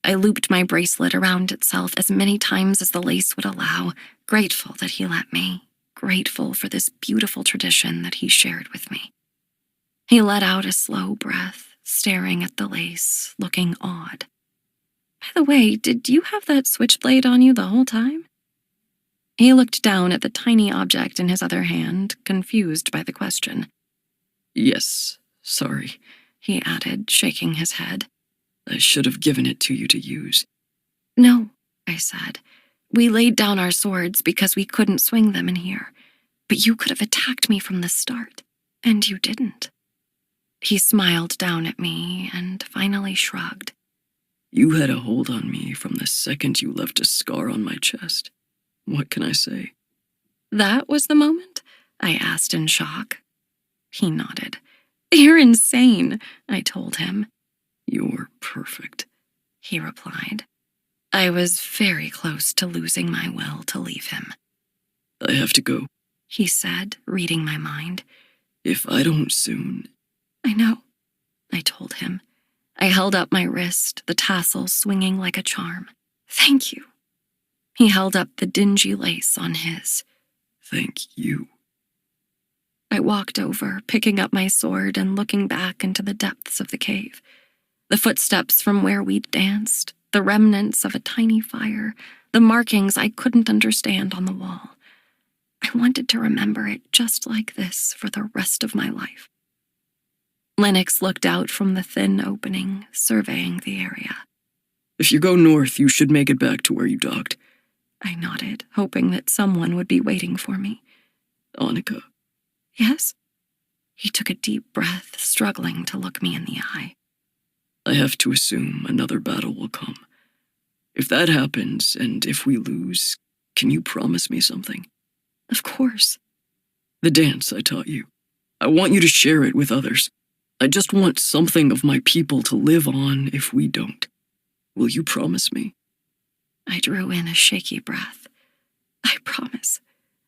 I looped my bracelet around itself as many times as the lace would allow, grateful that he let me, grateful for this beautiful tradition that he shared with me. He let out a slow breath, staring at the lace, looking awed. By the way, did you have that switchblade on you the whole time? He looked down at the tiny object in his other hand, confused by the question. Yes, sorry, he added, shaking his head. I should have given it to you to use. No, I said. We laid down our swords because we couldn't swing them in here. But you could have attacked me from the start, and you didn't. He smiled down at me and finally shrugged. You had a hold on me from the second you left a scar on my chest. What can I say? That was the moment? I asked in shock. He nodded. You're insane, I told him. You're perfect, he replied. I was very close to losing my will to leave him. I have to go, he said, reading my mind. If I don't soon... I know, I told him. I held up my wrist, the tassel swinging like a charm. Thank you. He held up the dingy lace on his. Thank you. I walked over, picking up my sword and looking back into the depths of the cave. The footsteps from where we'd danced, the remnants of a tiny fire, the markings I couldn't understand on the wall. I wanted to remember it just like this for the rest of my life. Lennox looked out from the thin opening, surveying the area. If you go north, you should make it back to where you docked. I nodded, hoping that someone would be waiting for me. Annika. Yes? He took a deep breath, struggling to look me in the eye. I have to assume another battle will come. If that happens, and if we lose, can you promise me something? Of course. The dance I taught you. I want you to share it with others. I just want something of my people to live on if we don't. Will you promise me? I drew in a shaky breath. I promise.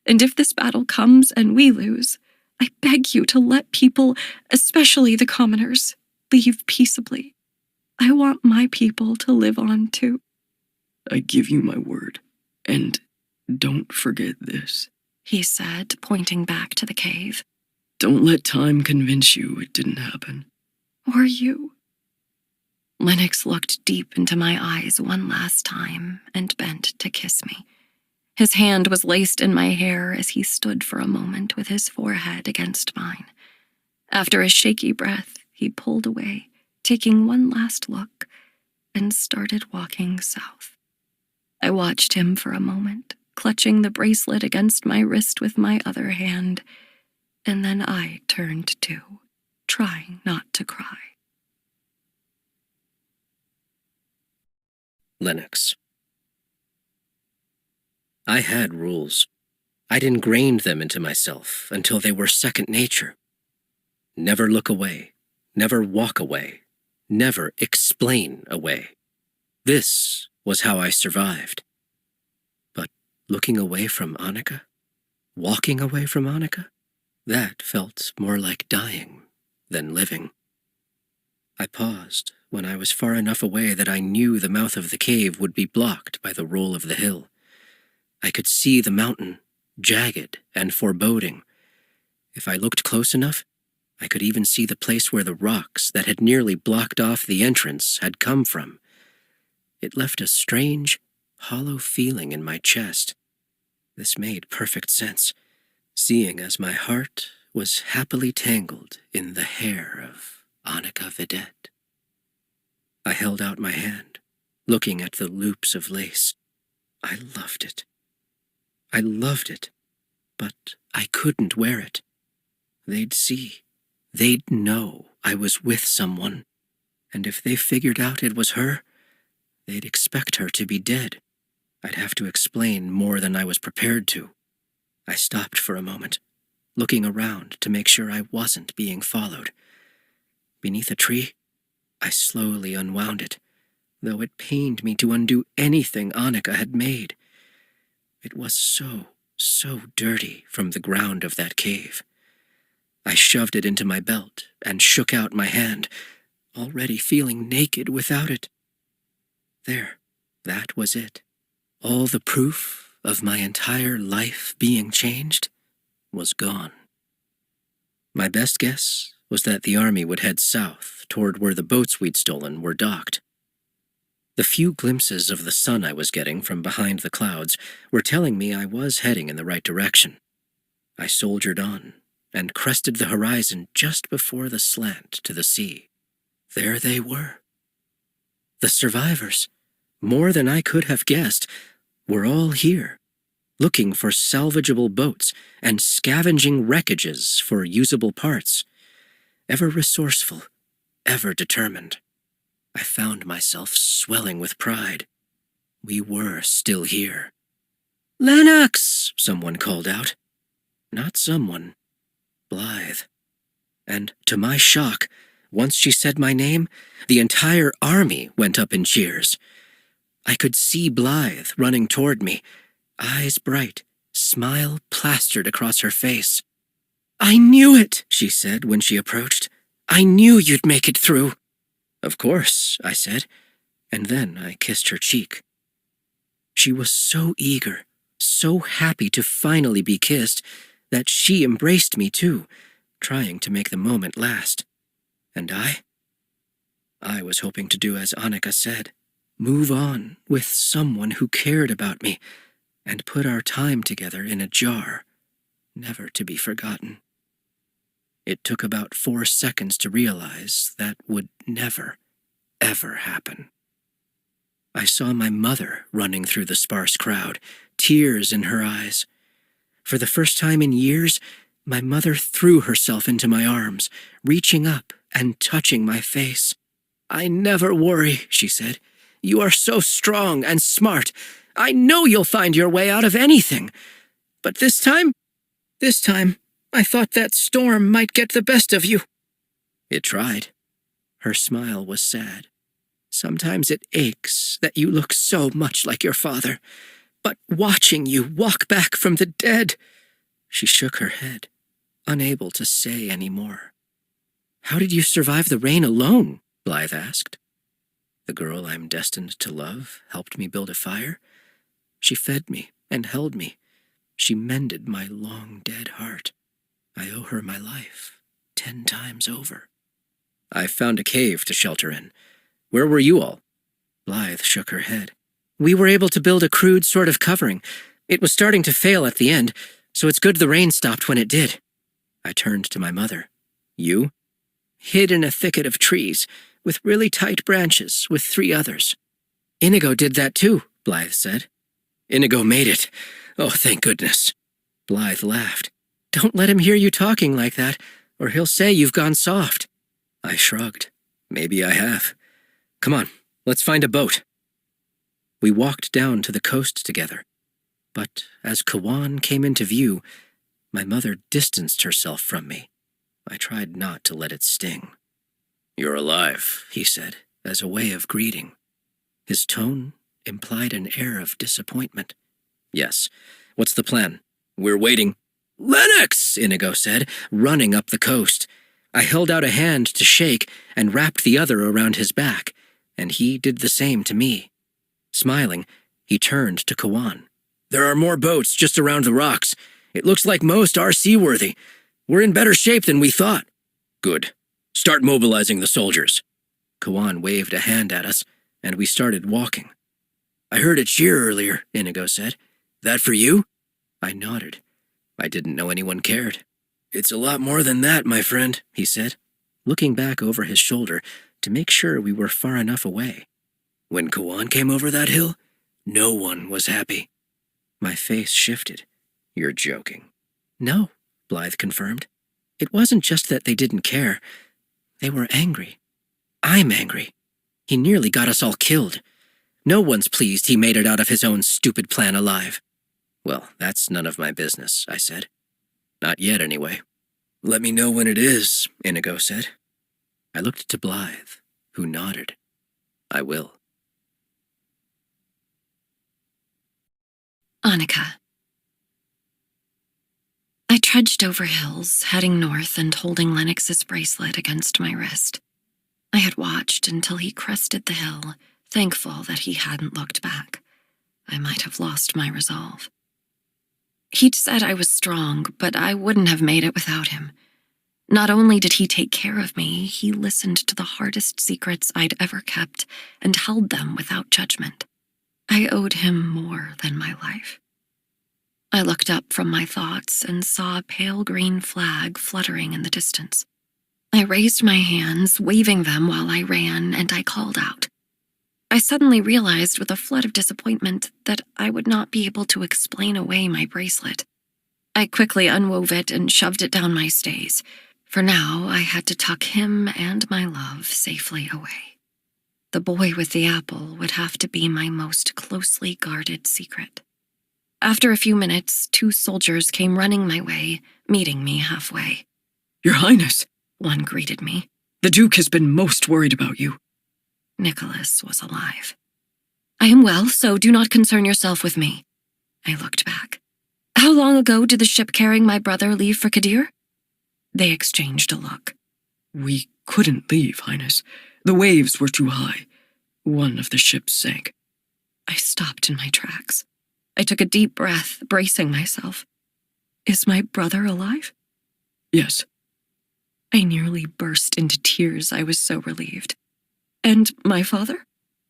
And if this battle comes and we lose, I beg you to let people, especially the commoners, leave peaceably. I want my people to live on too. I give you my word. And don't forget this, he said, pointing back to the cave. Don't let time convince you it didn't happen. Or you. Lennox looked deep into my eyes one last time and bent to kiss me. His hand was laced in my hair as he stood for a moment with his forehead against mine. After a shaky breath, he pulled away, taking one last look, and started walking south. I watched him for a moment, clutching the bracelet against my wrist with my other hand, and then I turned too, trying not to cry. Lennox. I had rules. I'd ingrained them into myself until they were second nature. Never look away, never walk away, never explain away. This was how I survived. But looking away from Annika, walking away from Annika, that felt more like dying than living. I paused when I was far enough away that I knew the mouth of the cave would be blocked by the roll of the hill. I could see the mountain, jagged and foreboding. If I looked close enough, I could even see the place where the rocks that had nearly blocked off the entrance had come from. It left a strange, hollow feeling in my chest. This made perfect sense, seeing as my heart was happily tangled in the hair of Annika Vedette. I held out my hand, looking at the loops of lace. I loved it. I loved it, but I couldn't wear it. They'd see. They'd know I was with someone, and if they figured out it was her, they'd expect her to be dead. I'd have to explain more than I was prepared to. I stopped for a moment, looking around to make sure I wasn't being followed. Beneath a tree, I slowly unwound it, though it pained me to undo anything Annika had made. It was so dirty from the ground of that cave. I shoved it into my belt and shook out my hand, already feeling naked without it. There, that was it. All the proof of my entire life being changed was gone. My best guess was that the army would head south toward where the boats we'd stolen were docked. The few glimpses of the sun I was getting from behind the clouds were telling me I was heading in the right direction. I soldiered on and crested the horizon just before the slant to the sea. There they were. The survivors, more than I could have guessed, were all here, looking for salvageable boats and scavenging wreckages for usable parts. Ever resourceful, ever determined. I found myself swelling with pride. We were still here. "Lennox!" someone called out. Not someone. Blythe. And to my shock, once she said my name, the entire army went up in cheers. I could see Blythe running toward me, eyes bright, smile plastered across her face. "I knew it," she said when she approached. "I knew you'd make it through." "Of course," I said, and then I kissed her cheek. She was so eager, so happy to finally be kissed, that she embraced me too, trying to make the moment last. And I was hoping to do as Annika said, move on with someone who cared about me, and put our time together in a jar, never to be forgotten. It took about 4 seconds to realize that would never, ever happen. I saw my mother running through the sparse crowd, tears in her eyes. For the first time in years, my mother threw herself into my arms, reaching up and touching my face. "I never worry," she said. "You are so strong and smart. I know you'll find your way out of anything. But this time, I thought that storm might get the best of you." It tried. Her smile was sad. "Sometimes it aches that you look so much like your father. But watching you walk back from the dead—" She shook her head, unable to say any more. "How did you survive the rain alone?" Blythe asked. The girl I'm destined to love helped me build a fire. She fed me and held me. She mended my long-dead heart. I owe her my life 10 times over. "I found a cave to shelter in. Where were you all?" Blythe shook her head. "We were able to build a crude sort of covering. It was starting to fail at the end, so it's good the rain stopped when it did." I turned to my mother. "You?" "Hid in a thicket of trees, with really tight branches, with 3 others. "Inigo did that too," Blythe said. "Inigo made it. Oh, thank goodness." Blythe laughed. "Don't let him hear you talking like that, or he'll say you've gone soft." I shrugged. "Maybe I have. Come on, let's find a boat." We walked down to the coast together, but as Kawan came into view, my mother distanced herself from me. I tried not to let it sting. "You're alive," he said, as a way of greeting. His tone implied an air of disappointment. "Yes. What's the plan?" "We're waiting." "Lennox!" Inigo said, running up the coast. I held out a hand to shake and wrapped the other around his back, and he did the same to me. Smiling, he turned to Kawan. "There are more boats just around the rocks. It looks like most are seaworthy. We're in better shape than we thought." "Good. Start mobilizing the soldiers." Kawan waved a hand at us, and we started walking. "I heard a cheer earlier," Inigo said. "That for you?" I nodded. I didn't know anyone cared. "It's a lot more than that, my friend," he said, looking back over his shoulder to make sure we were far enough away. "When Kawan came over that hill, no one was happy." My face shifted. "You're joking." "No," Blythe confirmed. "It wasn't just that they didn't care. They were angry. I'm angry. He nearly got us all killed. No one's pleased he made it out of his own stupid plan alive." "Well, that's none of my business," I said. "Not yet, anyway." "Let me know when it is," Inigo said. I looked to Blythe, who nodded. "I will." Annika. I trudged over hills, heading north and holding Lennox's bracelet against my wrist. I had watched until he crested the hill, thankful that he hadn't looked back. I might have lost my resolve. He'd said I was strong, but I wouldn't have made it without him. Not only did he take care of me, he listened to the hardest secrets I'd ever kept and held them without judgment. I owed him more than my life. I looked up from my thoughts and saw a pale green flag fluttering in the distance. I raised my hands, waving them while I ran, and I called out. I suddenly realized with a flood of disappointment that I would not be able to explain away my bracelet. I quickly unwove it and shoved it down my stays. For now, I had to tuck him and my love safely away. The boy with the apple would have to be my most closely guarded secret. After a few minutes, 2 soldiers came running my way, meeting me halfway. Your Highness, one greeted me. The Duke has been most worried about you. Nicholas was alive. I am well, so do not concern yourself with me. I looked back. How long ago did the ship carrying my brother leave for Kadir? They exchanged a look. We couldn't leave, Highness. The waves were too high. One of the ships sank. I stopped in my tracks. I took a deep breath, bracing myself. Is my brother alive? Yes. I nearly burst into tears. I was so relieved. And my father?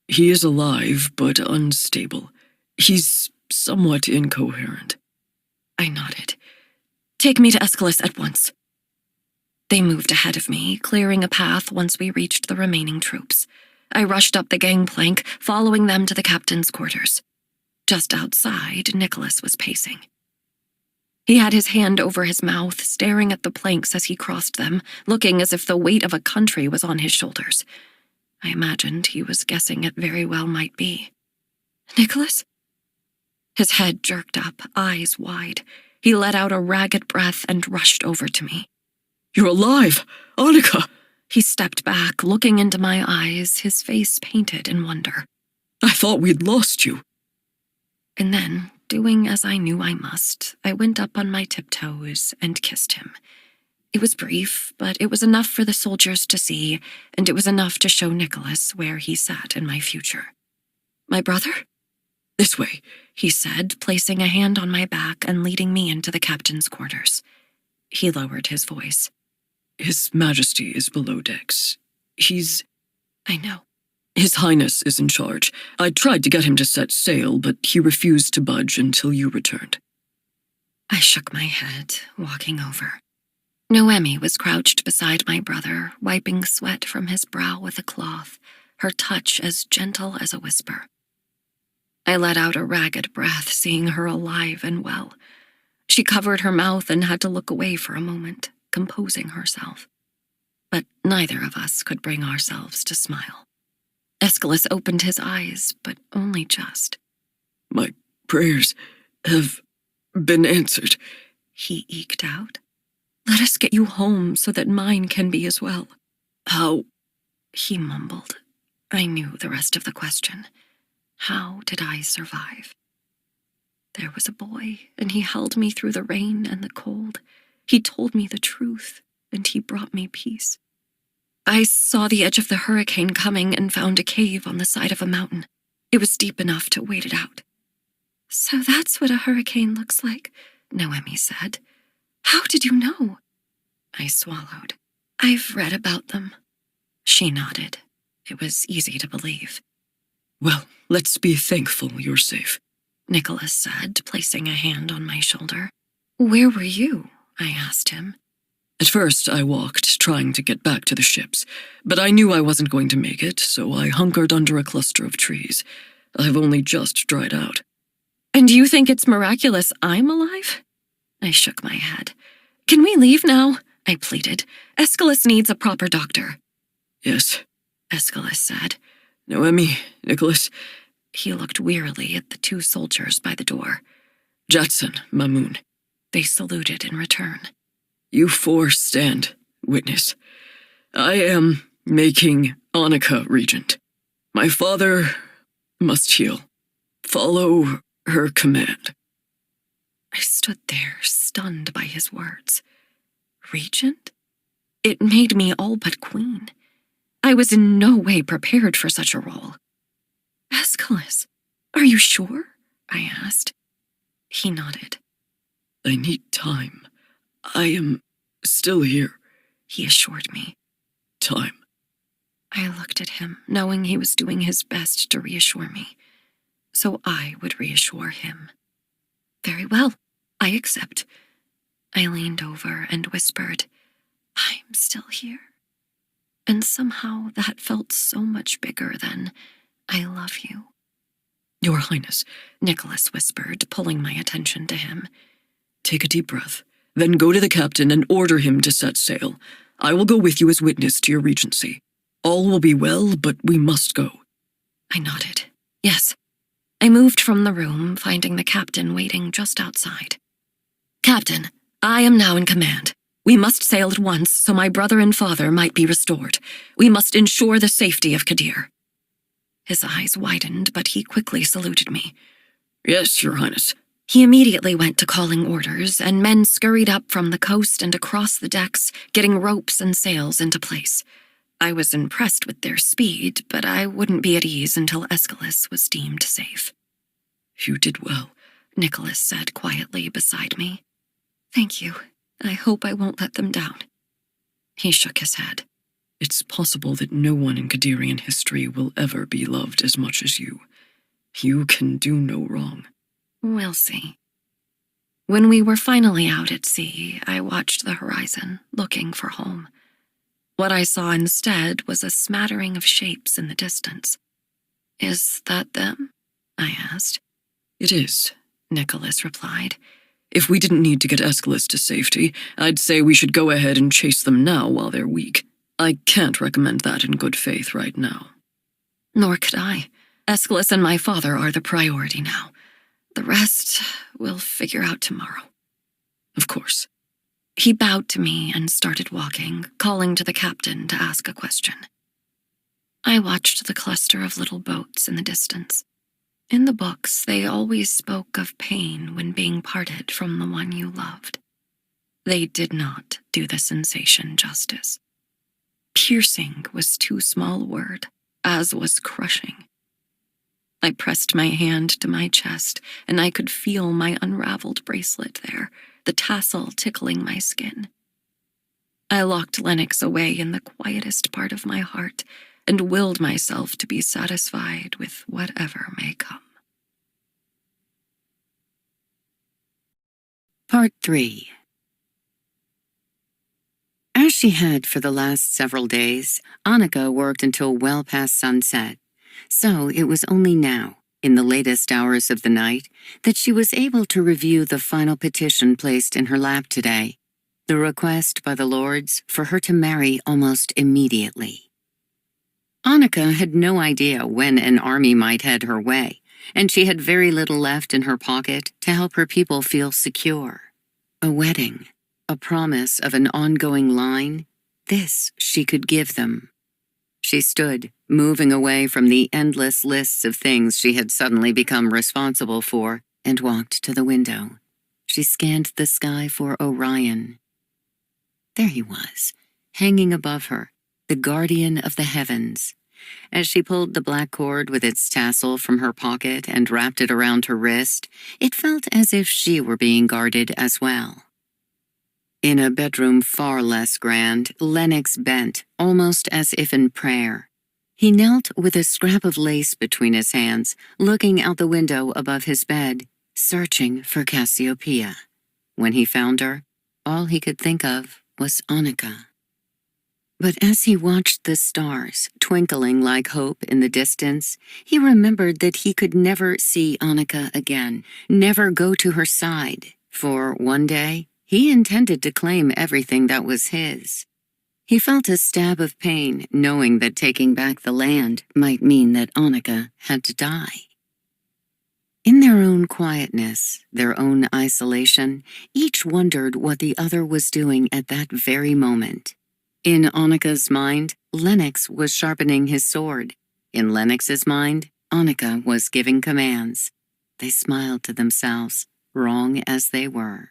He is alive, but unstable. He's somewhat incoherent. I nodded. Take me to Aeschylus at once. They moved ahead of me, clearing a path once we reached the remaining troops. I rushed up the gangplank, following them to the captain's quarters. Just outside, Nicholas was pacing. He had his hand over his mouth, staring at the planks as he crossed them, looking as if the weight of a country was on his shoulders. I imagined he was guessing it very well might be. Nicholas? His head jerked up, eyes wide. He let out a ragged breath and rushed over to me. You're alive! Annika! He stepped back, looking into my eyes, his face painted in wonder. I thought we'd lost you. And then, doing as I knew I must, I went up on my tiptoes and kissed him. It was brief, but it was enough for the soldiers to see, and it was enough to show Nicholas where he sat in my future. My brother? This way, he said, placing a hand on my back and leading me into the captain's quarters. He lowered his voice. His Majesty is below decks. I know. His Highness is in charge. I tried to get him to set sail, but he refused to budge until you returned. I shook my head, walking over. Noemi was crouched beside my brother, wiping sweat from his brow with a cloth, her touch as gentle as a whisper. I let out a ragged breath, seeing her alive and well. She covered her mouth and had to look away for a moment, composing herself. But neither of us could bring ourselves to smile. Aeschylus opened his eyes, but only just. My prayers have been answered, he eked out. Let us get you home so that mine can be as well. How? He mumbled. I knew the rest of the question. How did I survive? There was a boy, and he held me through the rain and the cold. He told me the truth, and he brought me peace. I saw the edge of the hurricane coming and found a cave on the side of a mountain. It was deep enough to wait it out. So that's what a hurricane looks like, Noemi said. How did you know? I swallowed. I've read about them. She nodded. It was easy to believe. Well, let's be thankful you're safe, Nicholas said, placing a hand on my shoulder. Where were you? I asked him. At first, I walked, trying to get back to the ships, but I knew I wasn't going to make it, so I hunkered under a cluster of trees. I've only just dried out. And you think it's miraculous I'm alive? I shook my head. Can we leave now? I pleaded. Aeschylus needs a proper doctor. Yes, Aeschylus said. Noemi, Nicholas. He looked wearily at the 2 soldiers by the door. Jatson, Mamoon. They saluted in return. You 4 stand, witness. I am making Annika regent. My father must heal. Follow her command. I stood there, stunned by his words. Regent? It made me all but queen. I was in no way prepared for such a role. Aeschylus, are you sure? I asked. He nodded. I need time. I am still here, he assured me. Time. I looked at him, knowing he was doing his best to reassure me. So I would reassure him. Very well, I accept. I leaned over and whispered, I'm still here. And somehow that felt so much bigger than, I love you. Your Highness, Nicholas whispered, pulling my attention to him. Take a deep breath, then go to the captain and order him to set sail. I will go with you as witness to your regency. All will be well, but we must go. I nodded. Yes. I moved from the room, finding the captain waiting just outside. Captain, I am now in command. We must sail at once so my brother and father might be restored. We must ensure the safety of Kadir. His eyes widened, but he quickly saluted me. Yes, Your Highness. He immediately went to calling orders, and men scurried up from the coast and across the decks, getting ropes and sails into place. I was impressed with their speed, but I wouldn't be at ease until Aeschylus was deemed safe. You did well, Nicholas said quietly beside me. Thank you. I hope I won't let them down. He shook his head. It's possible that no one in Kadirian history will ever be loved as much as you. You can do no wrong. We'll see. When we were finally out at sea, I watched the horizon, looking for home. What I saw instead was a smattering of shapes in the distance. Is that them? I asked. It is, Nicholas replied. If we didn't need to get Aeschylus to safety, I'd say we should go ahead and chase them now while they're weak. I can't recommend that in good faith right now. Nor could I. Aeschylus and my father are the priority now. The rest we'll figure out tomorrow. Of course. He bowed to me and started walking, calling to the captain to ask a question. I watched the cluster of little boats in the distance. In the books, they always spoke of pain when being parted from the one you loved. They did not do the sensation justice. Piercing was too small a word, as was crushing. I pressed my hand to my chest, and I could feel my unraveled bracelet there, the tassel tickling my skin. I locked Lennox away in the quietest part of my heart and willed myself to be satisfied with whatever may come. Part 3. As she had for the last several days, Annika worked until well past sunset. So it was only now, in the latest hours of the night, that she was able to review the final petition placed in her lap today, the request by the lords for her to marry almost immediately. Annika had no idea when an army might head her way, and she had very little left in her pocket to help her people feel secure. A wedding, a promise of an ongoing line, this she could give them. She stood, moving away from the endless lists of things she had suddenly become responsible for, and walked to the window. She scanned the sky for Orion. There he was, hanging above her, the guardian of the heavens. As she pulled the black cord with its tassel from her pocket and wrapped it around her wrist, it felt as if she were being guarded as well. In a bedroom far less grand, Lennox bent, almost as if in prayer. He knelt with a scrap of lace between his hands, looking out the window above his bed, searching for Cassiopeia. When he found her, all he could think of was Annika. But as he watched the stars twinkling like hope in the distance, he remembered that he could never see Annika again, never go to her side, for one day he intended to claim everything that was his. He felt a stab of pain, knowing that taking back the land might mean that Annika had to die. In their own quietness, their own isolation, each wondered what the other was doing at that very moment. In Annika's mind, Lennox was sharpening his sword. In Lennox's mind, Annika was giving commands. They smiled to themselves. wrong as they were.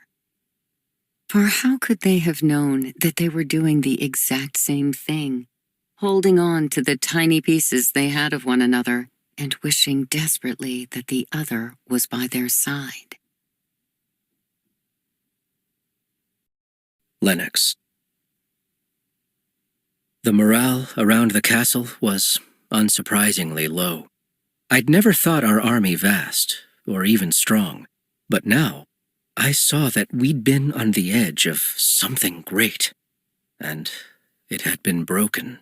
For how could they have known that they were doing the exact same thing, holding on to the tiny pieces they had of one another and wishing desperately that the other was by their side? Lennox. The morale around the castle was unsurprisingly low. I'd never thought our army vast, or even strong, but now I saw that we'd been on the edge of something great, and it had been broken.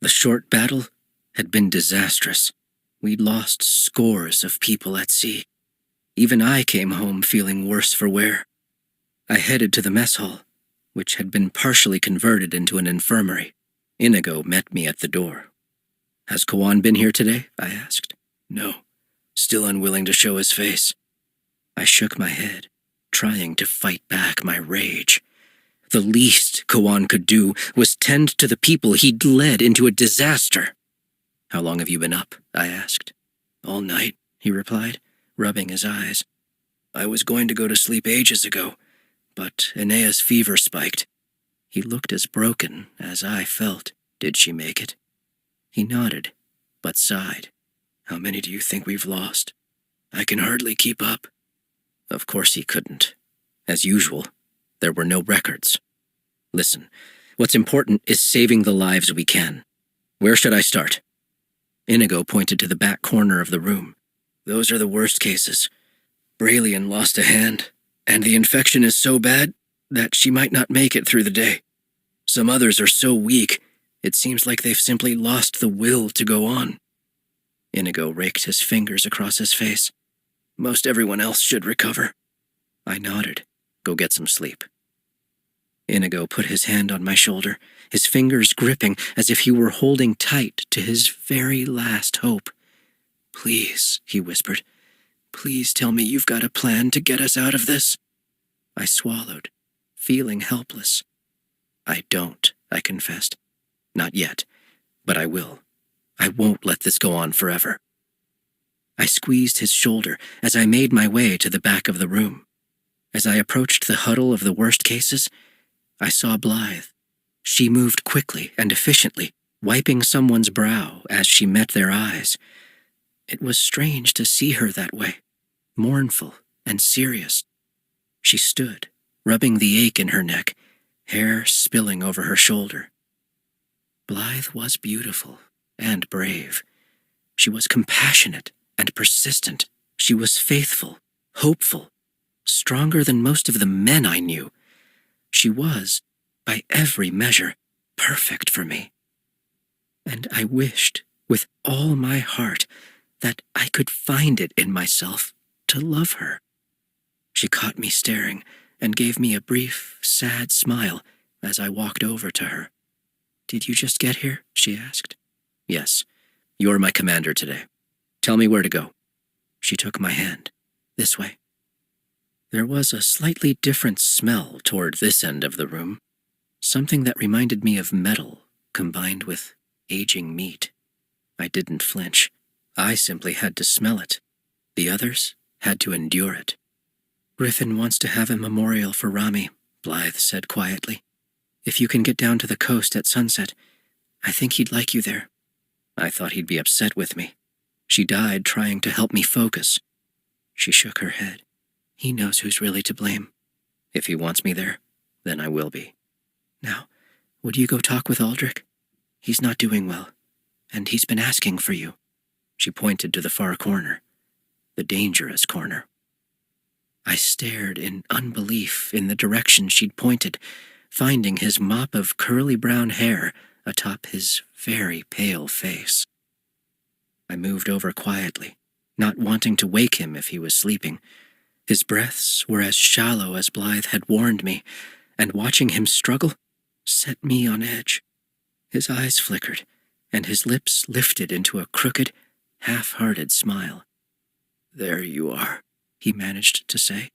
The short battle had been disastrous. We'd lost scores of people at sea. Even I came home feeling worse for wear. I headed to the mess hall, which had been partially converted into an infirmary. Inigo met me at the door. "Has Kawan been here today?" I asked. "No, still unwilling to show his face." I shook my head, trying to fight back my rage. The least Kawan could do was tend to the people he'd led into a disaster. "How long have you been up?" I asked. "All night," he replied, rubbing his eyes. "I was going to go to sleep ages ago, but Enea's fever spiked." He looked as broken as I felt. "Did she make it?" He nodded, but sighed. "How many do you think we've lost? I can hardly keep up." Of course he couldn't. As usual, there were no records. "Listen, what's important is saving the lives we can. Where should I start?" Inigo pointed to the back corner of the room. "Those are the worst cases. Brayllian lost a hand, and the infection is so bad that she might not make it through the day. Some others are so weak, it seems like they've simply lost the will to go on." Inigo raked his fingers across his face. "Most everyone else should recover." I nodded. "Go get some sleep." Inigo put his hand on my shoulder, his fingers gripping as if he were holding tight to his very last hope. "Please," he whispered, "please tell me you've got a plan to get us out of this." I swallowed, feeling helpless. "I don't," I confessed. "Not yet, but I will. I won't let this go on forever." I squeezed his shoulder as I made my way to the back of the room. As I approached the huddle of the worst cases, I saw Blythe. She moved quickly and efficiently, wiping someone's brow as she met their eyes. It was strange to see her that way, mournful and serious. She stood, rubbing the ache in her neck, hair spilling over her shoulder. Blythe was beautiful and brave. She was compassionate and persistent. She was faithful, hopeful, stronger than most of the men I knew. She was, by every measure, perfect for me. And I wished, with all my heart, that I could find it in myself to love her. She caught me staring and gave me a brief, sad smile as I walked over to her. "Did you just get here?" she asked. "Yes. You're my commander today. Tell me where to go." She took my hand. "This way." There was a slightly different smell toward this end of the room, something that reminded me of metal combined with aging meat. I didn't flinch. I simply had to smell it. The others had to endure it. "Griffin wants to have a memorial for Rami," Blythe said quietly. "If you can get down to the coast at sunset, I think he'd like you there." I thought he'd be upset with me. She died trying to help me focus. She shook her head. "He knows who's really to blame. If he wants me there, then I will be. Now, would you go talk with Aldrich? He's not doing well, and he's been asking for you." She pointed to the far corner, the dangerous corner. I stared in unbelief in the direction she'd pointed, finding his mop of curly brown hair atop his very pale face. I moved over quietly, not wanting to wake him if he was sleeping. His breaths were as shallow as Blythe had warned me, and watching him struggle set me on edge. His eyes flickered, and his lips lifted into a crooked, half-hearted smile. "There you are," he managed to say.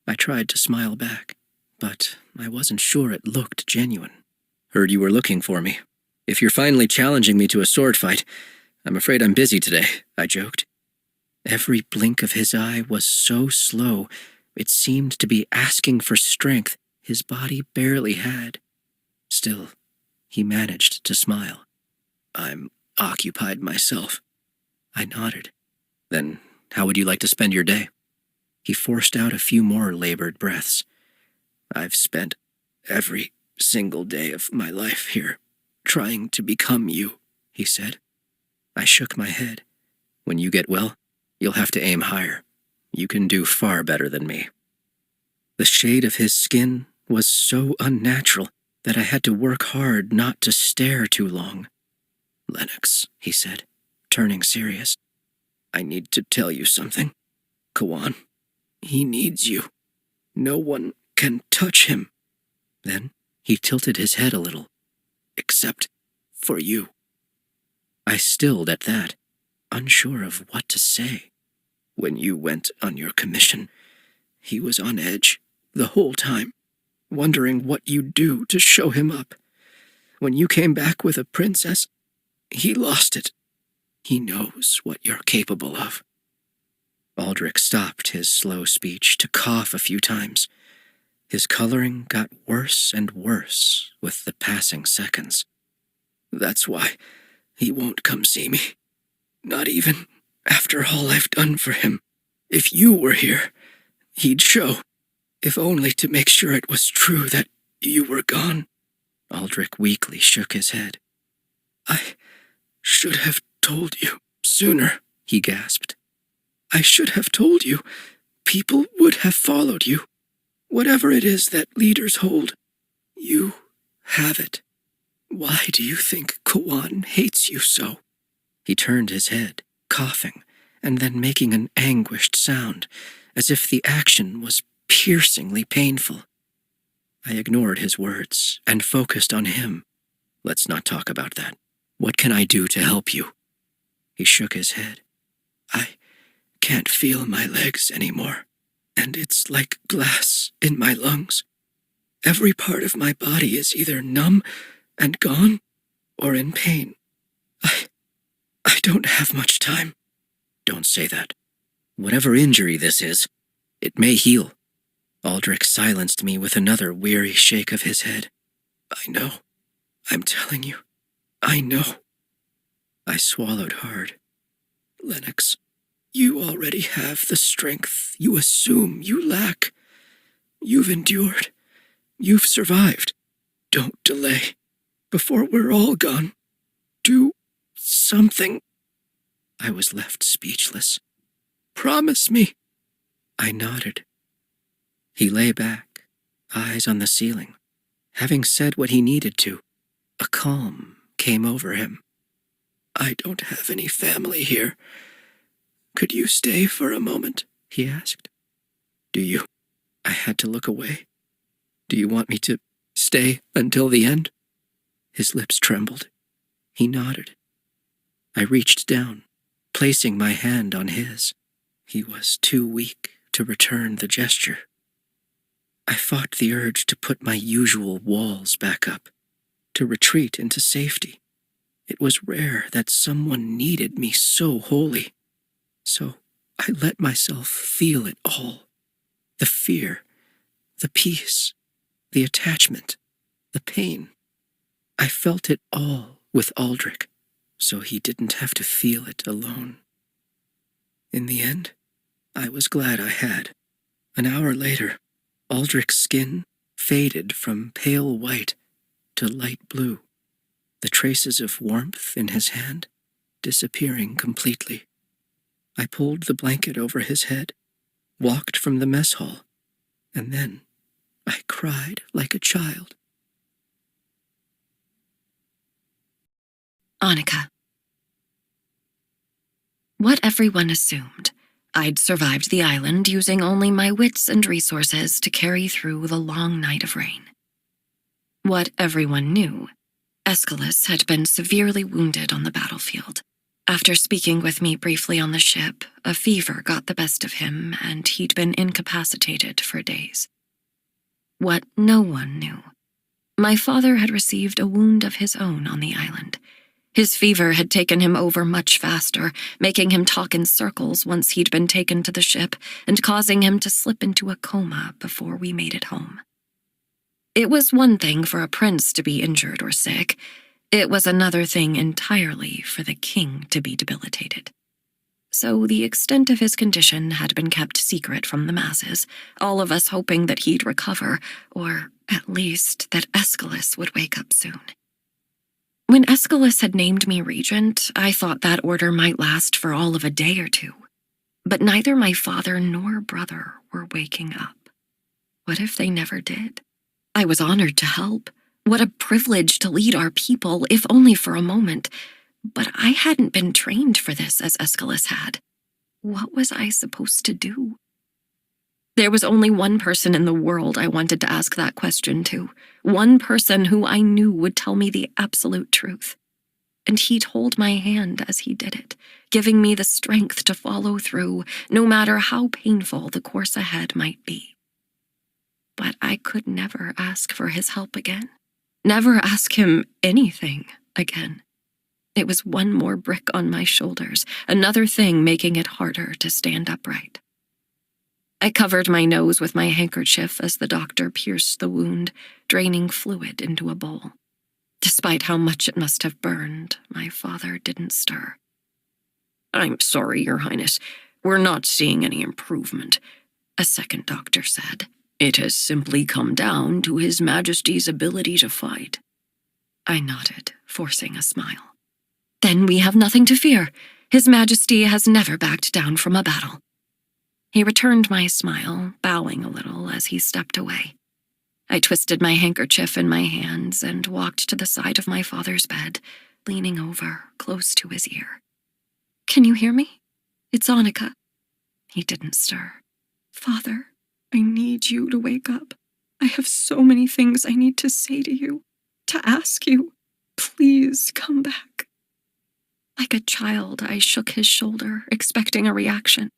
I tried to smile back, but I wasn't sure it looked genuine. "Heard you were looking for me. If you're finally challenging me to a sword fight, I'm afraid I'm busy today," I joked. Every blink of his eye was so slow, it seemed to be asking for strength his body barely had. Still, he managed to smile. "I'm occupied myself." I nodded. "Then how would you like to spend your day?" He forced out a few more labored breaths. "I've spent every single day of my life here, trying to become you," he said. I shook my head. "When you get well, you'll have to aim higher. You can do far better than me." The shade of his skin was so unnatural that I had to work hard not to stare too long. "Lennox," he said, turning serious, "I need to tell you something. Kawan, he needs you. No one can touch him." Then he tilted his head a little. "Except for you." I stilled at that, unsure of what to say. "When you went on your commission, he was on edge the whole time, wondering what you'd do to show him up. When you came back with a princess, he lost it. He knows what you're capable of." Aldrich stopped his slow speech to cough a few times. His coloring got worse and worse with the passing seconds. "That's why he won't come see me. Not even after all I've done for him. If you were here, he'd show. If only to make sure it was true that you were gone." Aldrich weakly shook his head. "I should have told you sooner," he gasped. "I should have told you. People would have followed you. Whatever it is that leaders hold, you have it. Why do you think Kawan hates you so?" He turned his head, coughing, and then making an anguished sound, as if the action was piercingly painful. I ignored his words and focused on him. "Let's not talk about that. What can I do to help you?" He shook his head. "I can't feel my legs anymore, and it's like glass in my lungs. Every part of my body is either numb and gone or in pain. I don't have much time." "Don't say that. Whatever injury this is, it may heal." Aldrich silenced me with another weary shake of his head. "I know. I'm telling you. I know." I swallowed hard. "Lennox, you already have the strength you assume you lack. You've endured. You've survived. Don't delay. Before we're all gone, do something." I was left speechless. "Promise me." I nodded. He lay back, eyes on the ceiling. Having said what he needed to, a calm came over him. "I don't have any family here. Could you stay for a moment?" he asked. "Do you?" I had to look away. "Do you want me to stay until the end?" His lips trembled. He nodded. I reached down, placing my hand on his. He was too weak to return the gesture. I fought the urge to put my usual walls back up, to retreat into safety. It was rare that someone needed me so wholly. So I let myself feel it all. The fear, the peace, the attachment, the pain. I felt it all with Aldrich, so he didn't have to feel it alone. In the end, I was glad I had. An hour later, Aldrich's skin faded from pale white to light blue, the traces of warmth in his hand disappearing completely. I pulled the blanket over his head, walked from the mess hall, and then I cried like a child. Annika. What everyone assumed. I'd survived the island using only my wits and resources to carry through the long night of rain. What everyone knew. Aeschylus had been severely wounded on the battlefield. After speaking with me briefly on the ship, a fever got the best of him, and he'd been incapacitated for days. What no one knew. My father had received a wound of his own on the island. His fever had taken him over much faster, making him talk in circles once he'd been taken to the ship and causing him to slip into a coma before we made it home. It was one thing for a prince to be injured or sick. It was another thing entirely for the king to be debilitated. So the extent of his condition had been kept secret from the masses, all of us hoping that he'd recover, or at least that Aeschylus would wake up soon. When Aeschylus had named me regent, I thought that order might last for all of a day or two. But neither my father nor brother were waking up. What if they never did? I was honored to help. What a privilege to lead our people, if only for a moment. But I hadn't been trained for this as Aeschylus had. What was I supposed to do? There was only one person in the world I wanted to ask that question to. One person who I knew would tell me the absolute truth. And he'd hold my hand as he did it, giving me the strength to follow through, no matter how painful the course ahead might be. But I could never ask for his help again. Never ask him anything again. It was one more brick on my shoulders, another thing making it harder to stand upright. I covered my nose with my handkerchief as the doctor pierced the wound, draining fluid into a bowl. Despite how much it must have burned, my father didn't stir. "I'm sorry, Your Highness. We're not seeing any improvement," a second doctor said. "It has simply come down to His Majesty's ability to fight." I nodded, forcing a smile. Then we have nothing to fear. His Majesty has never backed down from a battle. He returned my smile, bowing a little as he stepped away. I twisted my handkerchief in my hands and walked to the side of my father's bed, leaning over, close to his ear. "Can you hear me? It's Annika." He didn't stir. "Father, I need you to wake up. I have so many things I need to say to you, to ask you. Please come back." Like a child, I shook his shoulder, expecting a reaction.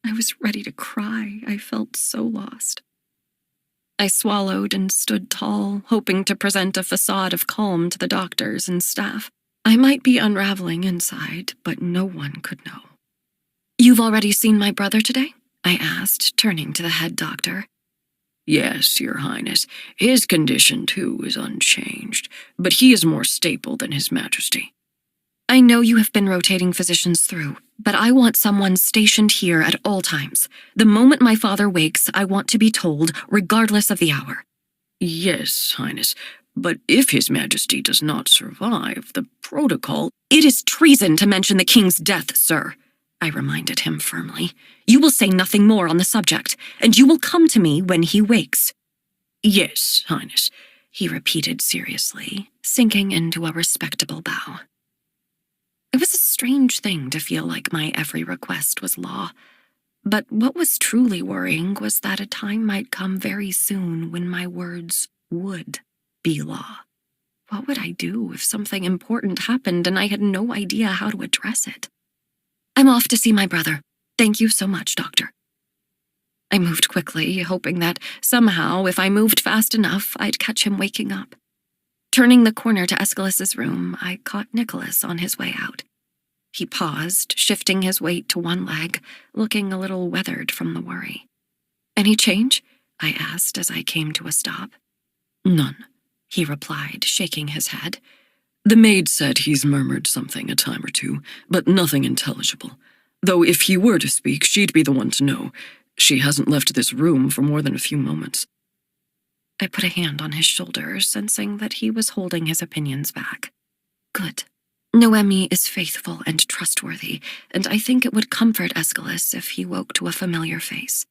I was ready to cry. I felt so lost. I swallowed and stood tall, hoping to present a facade of calm to the doctors and staff. I might be unraveling inside, but no one could know. "You've already seen my brother today?" I asked, turning to the head doctor. "Yes, Your Highness. His condition, too, is unchanged, but he is more stable than His Majesty." "I know you have been rotating physicians through, but I want someone stationed here at all times. The moment my father wakes, I want to be told, regardless of the hour." "Yes, Highness, but if His Majesty does not survive, the protocol—" "It is treason to mention the king's death, sir," I reminded him firmly. "You will say nothing more on the subject, and you will come to me when he wakes." "Yes, Highness," he repeated seriously, sinking into a respectable bow. It was a strange thing to feel like my every request was law. But what was truly worrying was that a time might come very soon when my words would be law. What would I do if something important happened and I had no idea how to address it? "I'm off to see my brother. Thank you so much, doctor." I moved quickly, hoping that somehow, if I moved fast enough, I'd catch him waking up. Turning the corner to Aeschylus's room, I caught Nicholas on his way out. He paused, shifting his weight to one leg, looking a little weathered from the worry. "Any change?" I asked as I came to a stop. "None," he replied, shaking his head. "The maid said he's murmured something a time or two, but nothing intelligible. Though if he were to speak, she'd be the one to know. She hasn't left this room for more than a few moments." I put a hand on his shoulder, sensing that he was holding his opinions back. "Good. Noemi is faithful and trustworthy, and I think it would comfort Aeschylus if he woke to a familiar face."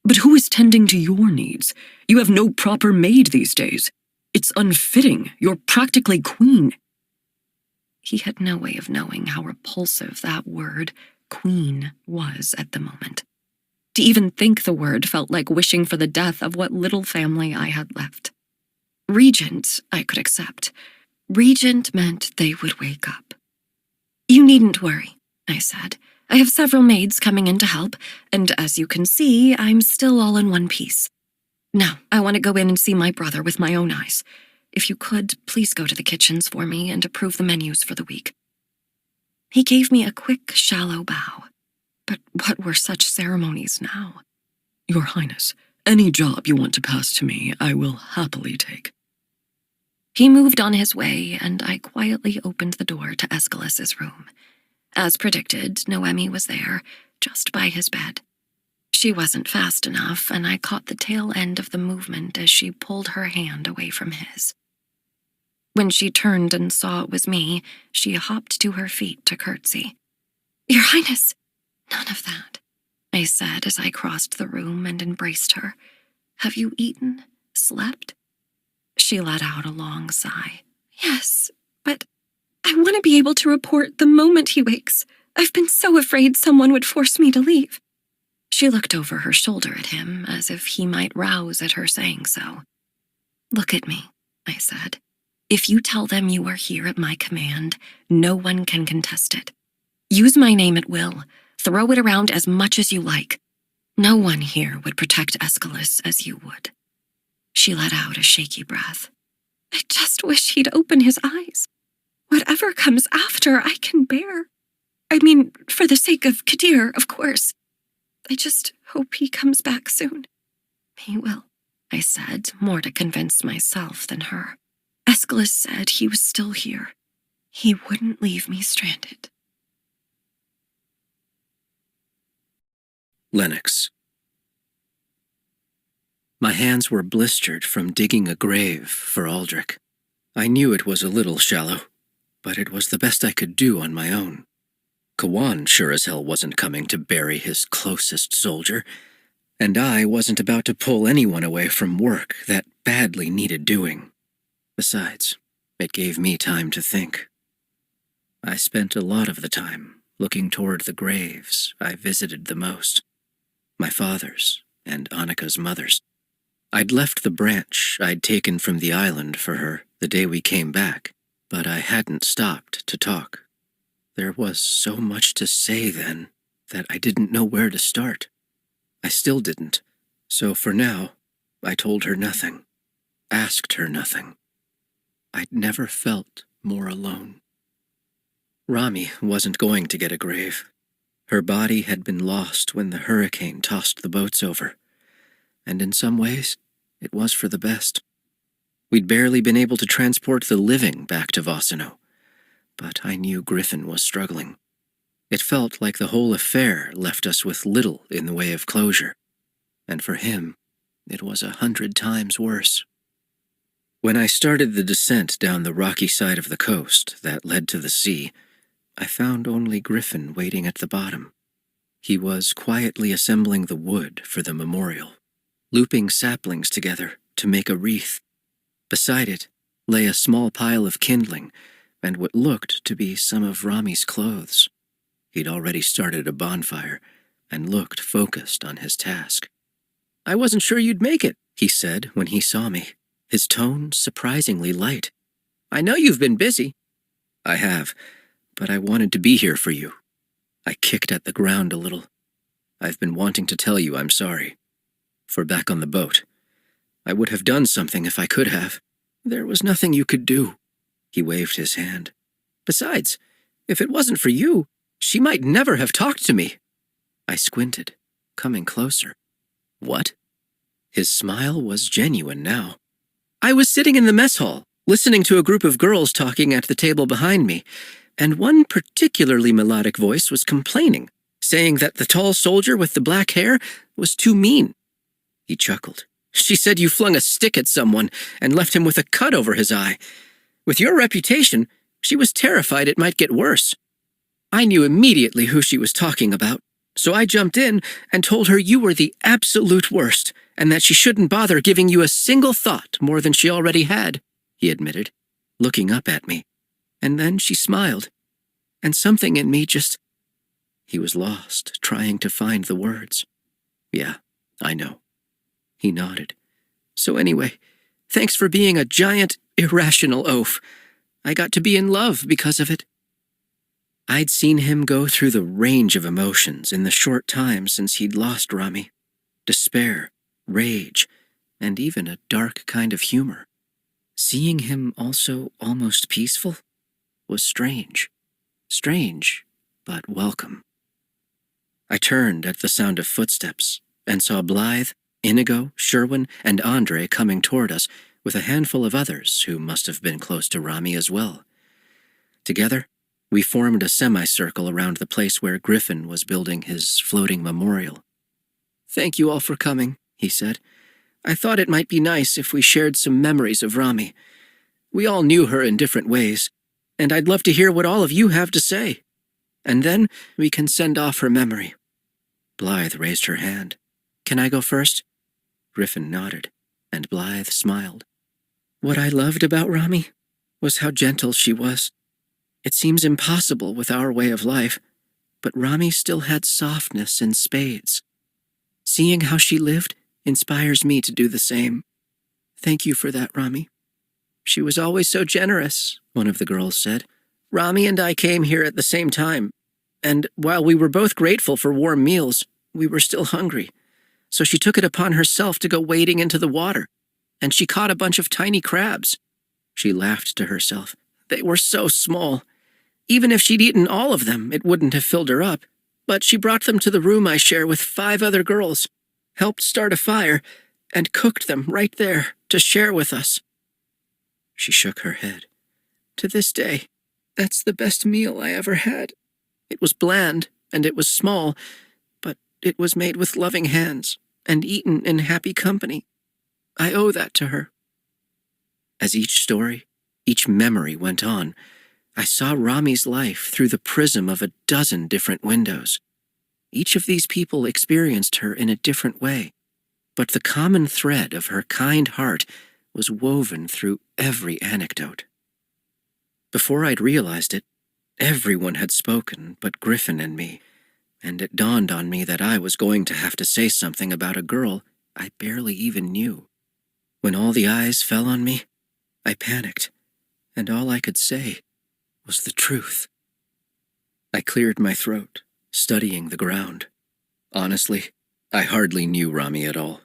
"But who is tending to your needs? You have no proper maid these days. It's unfitting. You're practically queen." He had no way of knowing how repulsive that word, queen, was at the moment. To even think the word felt like wishing for the death of what little family I had left. Regent, I could accept. Regent meant they would wake up. "You needn't worry," I said. "I have several maids coming in to help, and as you can see, I'm still all in one piece. Now, I want to go in and see my brother with my own eyes. if you could, please go to the kitchens for me and approve the menus for the week." He gave me a quick, shallow bow. But what were such ceremonies now? "Your Highness, any job you want to pass to me, I will happily take." He moved on his way, and I quietly opened the door to Aeschylus's room. As predicted, Noemi was there, just by his bed. She wasn't fast enough, and I caught the tail end of the movement as she pulled her hand away from his. When she turned and saw it was me, she hopped to her feet to curtsy. "Your Highness!" "None of that," I said as I crossed the room and embraced her. "Have you eaten? Slept?" She let out a long sigh. "Yes, but I want to be able to report the moment he wakes. I've been so afraid someone would force me to leave." She looked over her shoulder at him as if he might rouse at her saying so. "Look at me," I said. "If you tell them you are here at my command, no one can contest it. Use my name at will. Throw it around as much as you like. No one here would protect Aeschylus as you would." She let out a shaky breath. "I just wish he'd open his eyes. Whatever comes after, I can bear. I mean, for the sake of Kadir, of course. I just hope he comes back soon." "He will," I said, more to convince myself than her. "Aeschylus said he was still here. He wouldn't leave me stranded." Lennox. My hands were blistered from digging a grave for Aldrich. I knew it was a little shallow, but it was the best I could do on my own. Kawan sure as hell wasn't coming to bury his closest soldier, and I wasn't about to pull anyone away from work that badly needed doing. Besides, it gave me time to think. I spent a lot of the time looking toward the graves I visited the most, my father's and Annika's mother's. I'd left the branch I'd taken from the island for her the day we came back, but I hadn't stopped to talk. There was so much to say then that I didn't know where to start. I still didn't, so for now, I told her nothing, asked her nothing. I'd never felt more alone. Rami wasn't going to get a grave. Her body had been lost when the hurricane tossed the boats over, and in some ways, it was for the best. We'd barely been able to transport the living back to Vossano, but I knew Griffin was struggling. It felt like the whole affair left us with little in the way of closure, and for him, it was 100 times worse. When I started the descent down the rocky side of the coast that led to the sea, I found only Griffin waiting at the bottom. He was quietly assembling the wood for the memorial, looping saplings together to make a wreath. Beside it lay a small pile of kindling and what looked to be some of Rami's clothes. He'd already started a bonfire and looked focused on his task. "I wasn't sure you'd make it," he said when he saw me, his tone surprisingly light. "I know you've been busy." "I have, but I wanted to be here for you." I kicked at the ground a little. "I've been wanting to tell you I'm sorry. For back on the boat. I would have done something if I could have. There was nothing you could do." He waved his hand. "Besides, if it wasn't for you, she might never have talked to me." I squinted, coming closer. "What?" His smile was genuine now. "I was sitting in the mess hall, listening to a group of girls talking at the table behind me, and one particularly melodic voice was complaining, saying that the tall soldier with the black hair was too mean." He chuckled. "She said you flung a stick at someone and left him with a cut over his eye. With your reputation, she was terrified it might get worse. I knew immediately who she was talking about, so I jumped in and told her you were the absolute worst and that she shouldn't bother giving you a single thought more than she already had," he admitted, looking up at me. And then she smiled, and something in me just... He was lost, trying to find the words. "Yeah, I know." He nodded. "So anyway, thanks for being a giant, irrational oaf. I got to be in love because of it." I'd seen him go through the range of emotions in the short time since he'd lost Rami. Despair, rage, and even a dark kind of humor. seeing him also almost peaceful was strange. Strange, but welcome. I turned at the sound of footsteps and saw Blythe, Inigo, Sherwin, and Andre coming toward us with a handful of others who must have been close to Rami as well. Together, we formed a semicircle around the place where Griffin was building his floating memorial. "Thank you all for coming," he said. "I thought it might be nice if we shared some memories of Rami. We all knew her in different ways, and I'd love to hear what all of you have to say. And then we can send off her memory." Blythe raised her hand. "Can I go first?" Griffin nodded, and Blythe smiled. "What I loved about Rami was how gentle she was. It seems impossible with our way of life, but Rami still had softness in spades. Seeing how she lived inspires me to do the same. Thank you for that, Rami." "She was always so generous," one of the girls said. "Rami and I came here at the same time, and while we were both grateful for warm meals, we were still hungry. So she took it upon herself to go wading into the water, and she caught a bunch of tiny crabs." She laughed to herself. "They were so small. Even if she'd eaten all of them, it wouldn't have filled her up. But she brought them to the room I share with 5 other girls, helped start a fire, and cooked them right there to share with us." She shook her head. "To this day, that's the best meal I ever had. It was bland, and it was small, but it was made with loving hands and eaten in happy company. I owe that to her." As each story, each memory went on, I saw Rami's life through the prism of a dozen different windows. Each of these people experienced her in a different way, but the common thread of her kind heart was woven through every anecdote. Before I'd realized it, everyone had spoken but Griffin and me, and it dawned on me that I was going to have to say something about a girl I barely even knew. When all the eyes fell on me, I panicked, and all I could say was the truth. I cleared my throat, studying the ground. Honestly, I hardly knew Rami at all.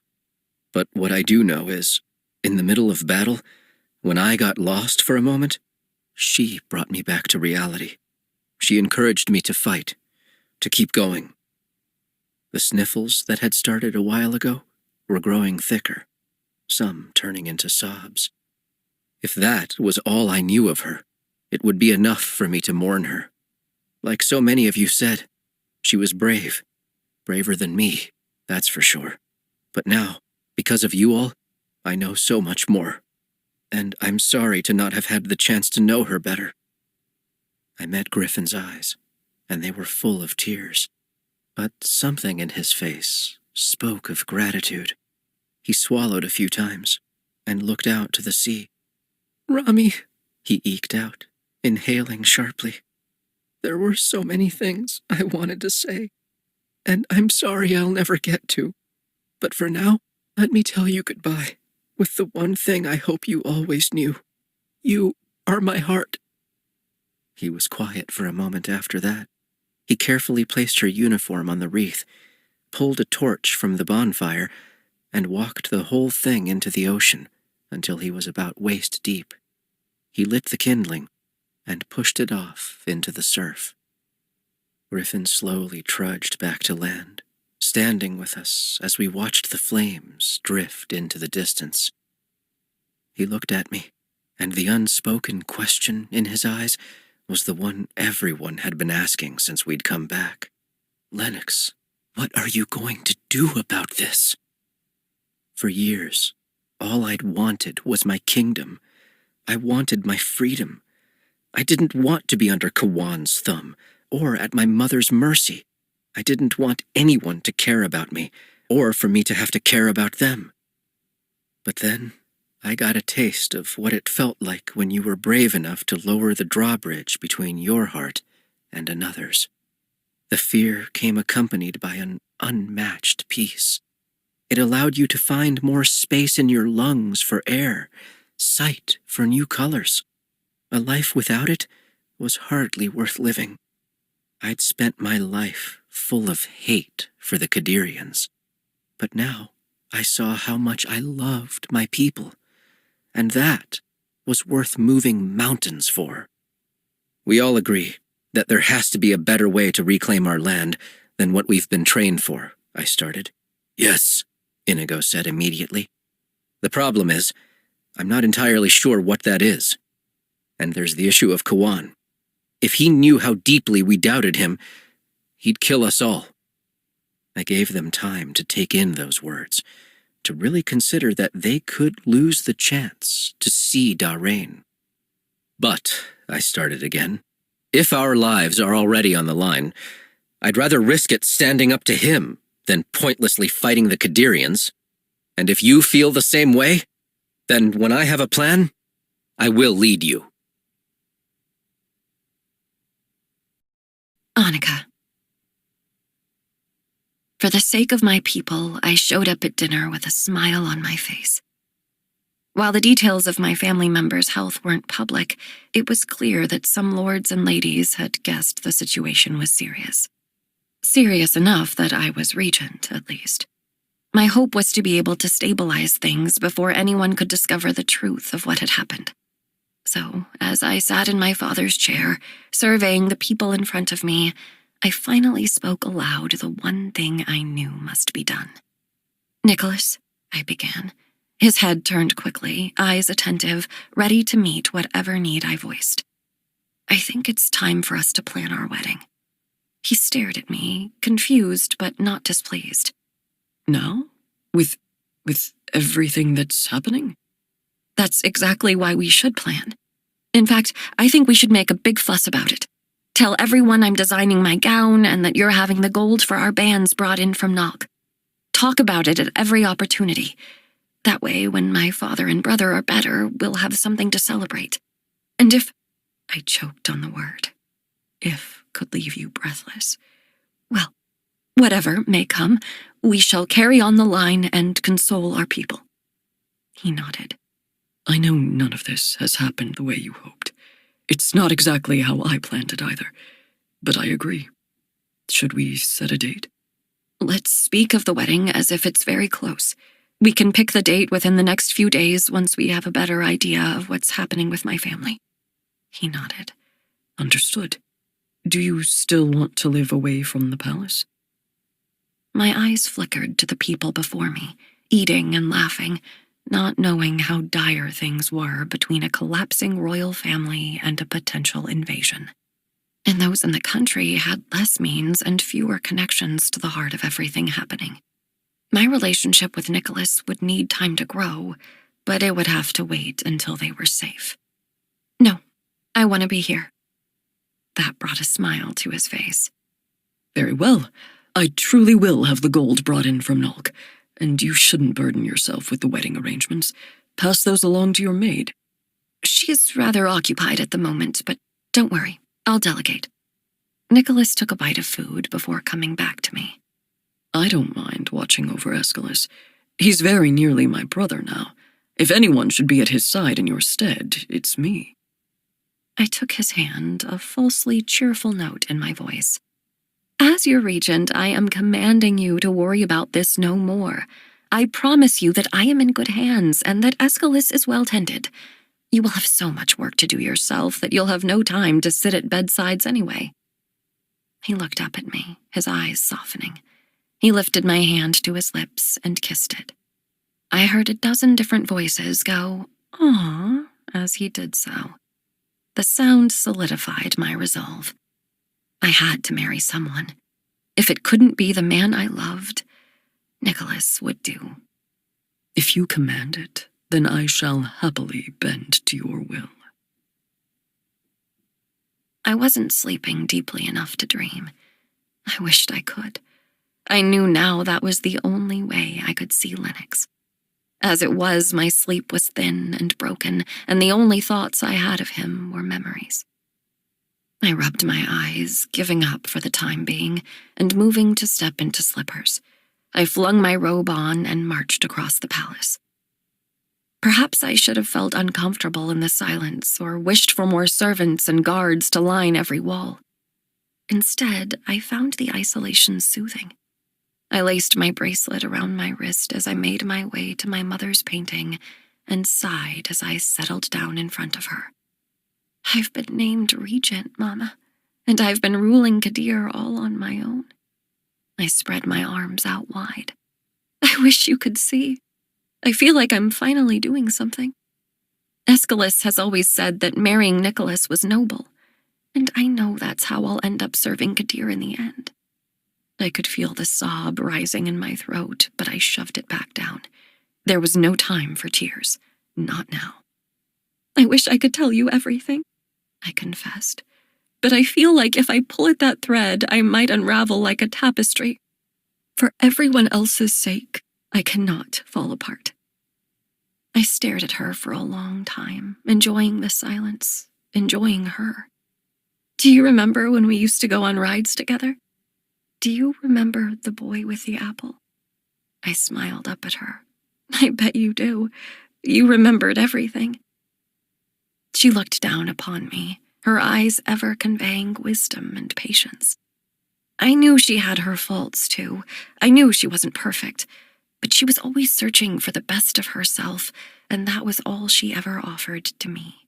But what I do know is, in the middle of battle, when I got lost for a moment, she brought me back to reality. She encouraged me to fight, to keep going. The sniffles that had started a while ago were growing thicker, some turning into sobs. If that was all I knew of her, it would be enough for me to mourn her. Like so many of you said, she was brave. Braver than me, that's for sure. But now, because of you all, I know so much more. And I'm sorry to not have had the chance to know her better." I met Griffin's eyes, and they were full of tears. But something in his face spoke of gratitude. He swallowed a few times and looked out to the sea. "Rami," he eked out, inhaling sharply. "There were so many things I wanted to say, and I'm sorry I'll never get to. But for now, let me tell you goodbye with the one thing I hope you always knew. You are my heart." He was quiet for a moment after that. He carefully placed her uniform on the wreath, pulled a torch from the bonfire, and walked the whole thing into the ocean until he was about waist deep. He lit the kindling and pushed it off into the surf. Griffin slowly trudged back to land, standing with us as we watched the flames drift into the distance. He looked at me, and the unspoken question in his eyes was the one everyone had been asking since we'd come back. "Lennox, what are you going to do about this?" For years, all I'd wanted was my kingdom. I wanted my freedom. I didn't want to be under Kawan's thumb or at my mother's mercy. I didn't want anyone to care about me or for me to have to care about them. But then I got a taste of what it felt like when you were brave enough to lower the drawbridge between your heart and another's. The fear came accompanied by an unmatched peace. It allowed you to find more space in your lungs for air, sight for new colors. A life without it was hardly worth living. I'd spent my life full of hate for the Kadirians, but now I saw how much I loved my people, and that was worth moving mountains for. We all agree that there has to be a better way to reclaim our land than what we've been trained for, I started. Yes, Inigo said immediately. The problem is, I'm not entirely sure what that is. And there's the issue of Kawan. If he knew how deeply we doubted him, he'd kill us all. I gave them time to take in those words, to really consider that they could lose the chance to see Darain. But, I started again, if our lives are already on the line, I'd rather risk it standing up to him than pointlessly fighting the Kadirians. And if you feel the same way, then when I have a plan, I will lead you. Annika. For the sake of my people, I showed up at dinner with a smile on my face. While the details of my family members' health weren't public, it was clear that some lords and ladies had guessed the situation was serious. Serious enough that I was regent, at least. My hope was to be able to stabilize things before anyone could discover the truth of what had happened. So, as I sat in my father's chair, surveying the people in front of me, I finally spoke aloud the one thing I knew must be done. Nicholas, I began. His head turned quickly, eyes attentive, ready to meet whatever need I voiced. I think it's time for us to plan our wedding. He stared at me, confused but not displeased. Now? With everything that's happening? That's exactly why we should plan. In fact, I think we should make a big fuss about it. Tell everyone I'm designing my gown and that you're having the gold for our bands brought in from Nog. Talk about it at every opportunity. That way, when my father and brother are better, we'll have something to celebrate. And if... I choked on the word. If could leave you breathless. Well, whatever may come, we shall carry on the line and console our people. He nodded. I know none of this has happened the way you hoped. It's not exactly how I planned it either, but I agree. Should we set a date? Let's speak of the wedding as if it's very close. We can pick the date within the next few days once we have a better idea of what's happening with my family. He nodded. Understood. Do you still want to live away from the palace? My eyes flickered to the people before me, eating and laughing, not knowing how dire things were between a collapsing royal family and a potential invasion. And those in the country had less means and fewer connections to the heart of everything happening. My relationship with Nicholas would need time to grow, but it would have to wait until they were safe. No, I want to be here. That brought a smile to his face. Very well. I truly will have the gold brought in from Nulk, and you shouldn't burden yourself with the wedding arrangements. Pass those along to your maid. She's rather occupied at the moment, but don't worry, I'll delegate. Nicholas took a bite of food before coming back to me. I don't mind watching over Aeschylus. He's very nearly my brother now. If anyone should be at his side in your stead, it's me. I took his hand, a falsely cheerful note in my voice. As your regent, I am commanding you to worry about this no more. I promise you that I am in good hands and that Aeschylus is well tended. You will have so much work to do yourself that you'll have no time to sit at bedsides anyway. He looked up at me, his eyes softening. He lifted my hand to his lips and kissed it. I heard a dozen different voices go, "Aw," as he did so. The sound solidified my resolve. I had to marry someone. If it couldn't be the man I loved, Nicholas would do. If you command it, then I shall happily bend to your will. I wasn't sleeping deeply enough to dream. I wished I could. I knew now that was the only way I could see Lennox. As it was, my sleep was thin and broken, and the only thoughts I had of him were memories. I rubbed my eyes, giving up for the time being, and moving to step into slippers. I flung my robe on and marched across the palace. Perhaps I should have felt uncomfortable in the silence or wished for more servants and guards to line every wall. Instead, I found the isolation soothing. I laced my bracelet around my wrist as I made my way to my mother's painting and sighed as I settled down in front of her. I've been named regent, Mama, and I've been ruling Kadir all on my own. I spread my arms out wide. I wish you could see. I feel like I'm finally doing something. Aeschylus has always said that marrying Nicholas was noble, and I know that's how I'll end up serving Kadir in the end. I could feel the sob rising in my throat, but I shoved it back down. There was no time for tears. Not now. I wish I could tell you everything, I confessed. But I feel like if I pull at that thread, I might unravel like a tapestry. For everyone else's sake, I cannot fall apart. I stared at her for a long time, enjoying the silence, enjoying her. Do you remember when we used to go on rides together? Do you remember the boy with the apple? I smiled up at her. I bet you do. You remembered everything. She looked down upon me, her eyes ever conveying wisdom and patience. I knew she had her faults, too. I knew she wasn't perfect, but she was always searching for the best of herself, and that was all she ever offered to me.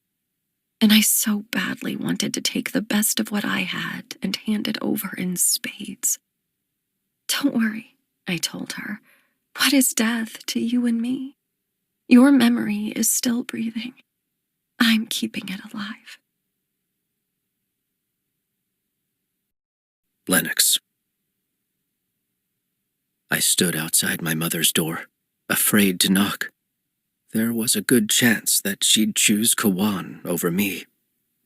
And I so badly wanted to take the best of what I had and hand it over in spades. Don't worry, I told her. What is death to you and me? Your memory is still breathing. I'm keeping it alive. Lennox. I stood outside my mother's door, afraid to knock. There was a good chance that she'd choose Kawan over me.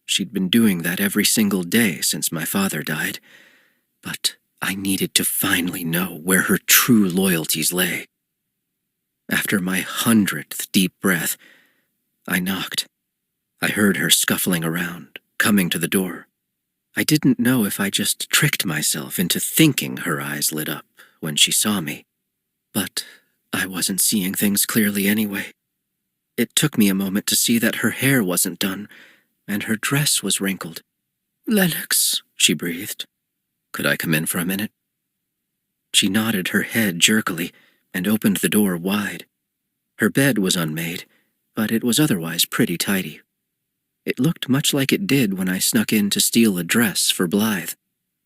She'd been doing that every single day since my father died, but I needed to finally know where her true loyalties lay. After my 100th deep breath, I knocked. I heard her scuffling around, coming to the door. I didn't know if I just tricked myself into thinking her eyes lit up when she saw me, but I wasn't seeing things clearly anyway. It took me a moment to see that her hair wasn't done, and her dress was wrinkled. "Lennox," she breathed. "Could I come in for a minute?" She nodded her head jerkily and opened the door wide. Her bed was unmade, but it was otherwise pretty tidy. It looked much like it did when I snuck in to steal a dress for Blythe,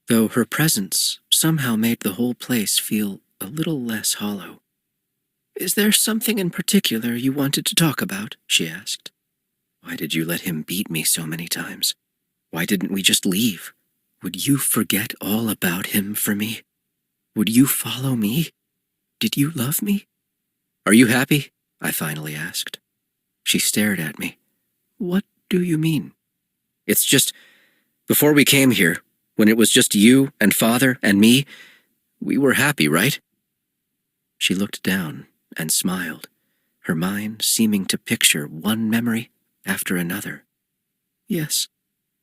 though her presence somehow made the whole place feel a little less hollow. "Is there something in particular you wanted to talk about?" she asked. "Why did you let him beat me so many times? Why didn't we just leave? Would you forget all about him for me? Would you follow me? Did you love me? Are you happy?" I finally asked. She stared at me. "What do you mean?" "It's just, before we came here, when it was just you and Father and me, we were happy, right?" She looked down and smiled, her mind seeming to picture one memory after another. "Yes,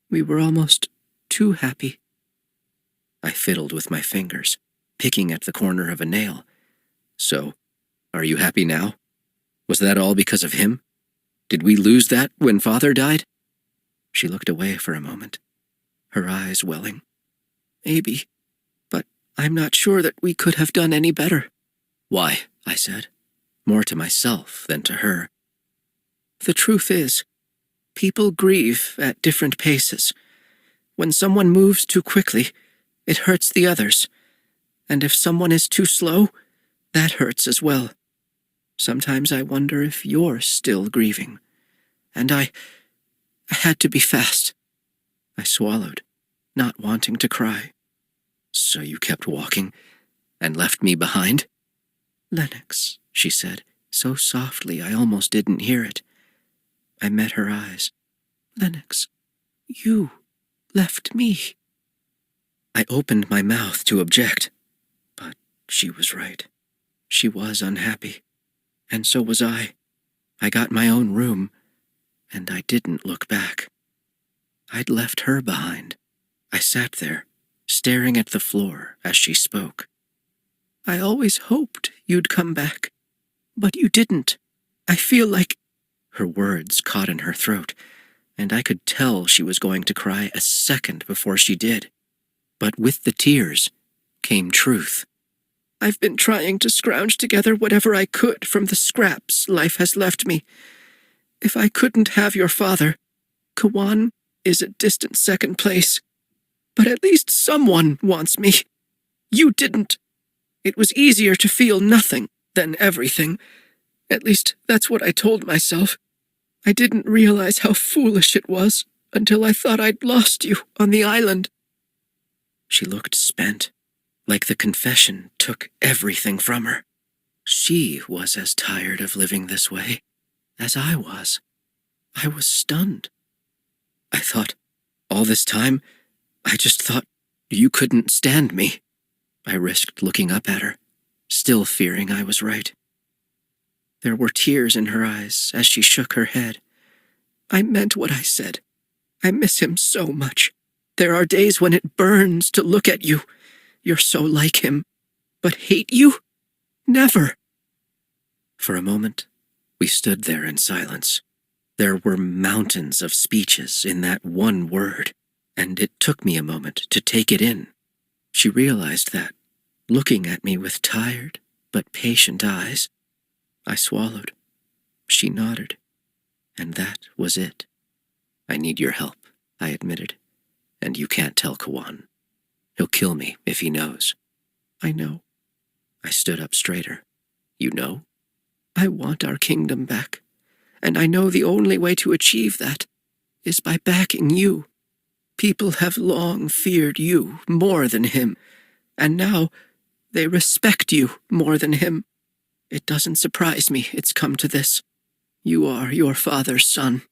we were almost too happy." I fiddled with my fingers, picking at the corner of a nail. "So, are you happy now? Was that all because of him? Did we lose that when Father died?" She looked away for a moment, her eyes welling. "Maybe, but I'm not sure that we could have done any better." "Why?" I said, more to myself than to her. "The truth is, people grieve at different paces. When someone moves too quickly, it hurts the others. And if someone is too slow, that hurts as well. Sometimes I wonder if you're still grieving. And I had to be fast." I swallowed, not wanting to cry. "So you kept walking and left me behind?" "Lennox," she said, so softly I almost didn't hear it. I met her eyes. "Lennox, you left me." I opened my mouth to object, but she was right. She was unhappy, and so was I. I got my own room, and I didn't look back. I'd left her behind. I sat there, staring at the floor as she spoke. "I always hoped you'd come back, but you didn't. I feel like—" Her words caught in her throat, and I could tell she was going to cry a second before she did. But with the tears came truth. I've been trying to scrounge together whatever I could from the scraps life has left me. If I couldn't have your father, Kawan is a distant second place. But at least someone wants me. You didn't. It was easier to feel nothing than everything. At least that's what I told myself. I didn't realize how foolish it was until I thought I'd lost you on the island. She looked spent, like the confession took everything from her. She was as tired of living this way as I was. I was stunned. I thought, all this time, I just thought you couldn't stand me. I risked looking up at her, still fearing I was right. There were tears in her eyes as she shook her head. I meant what I said. I miss him so much. There are days when it burns to look at you. You're so like him. But hate you? Never. For a moment, we stood there in silence. There were mountains of speeches in that one word, and it took me a moment to take it in. She realized that, looking at me with tired but patient eyes. I swallowed. She nodded. And that was it. I need your help, I admitted. And you can't tell Kawan. He'll kill me if he knows. I know. I stood up straighter. You know? I want our kingdom back. And I know the only way to achieve that is by backing you. People have long feared you more than him, and now they respect you more than him. It doesn't surprise me it's come to this. You are your father's son.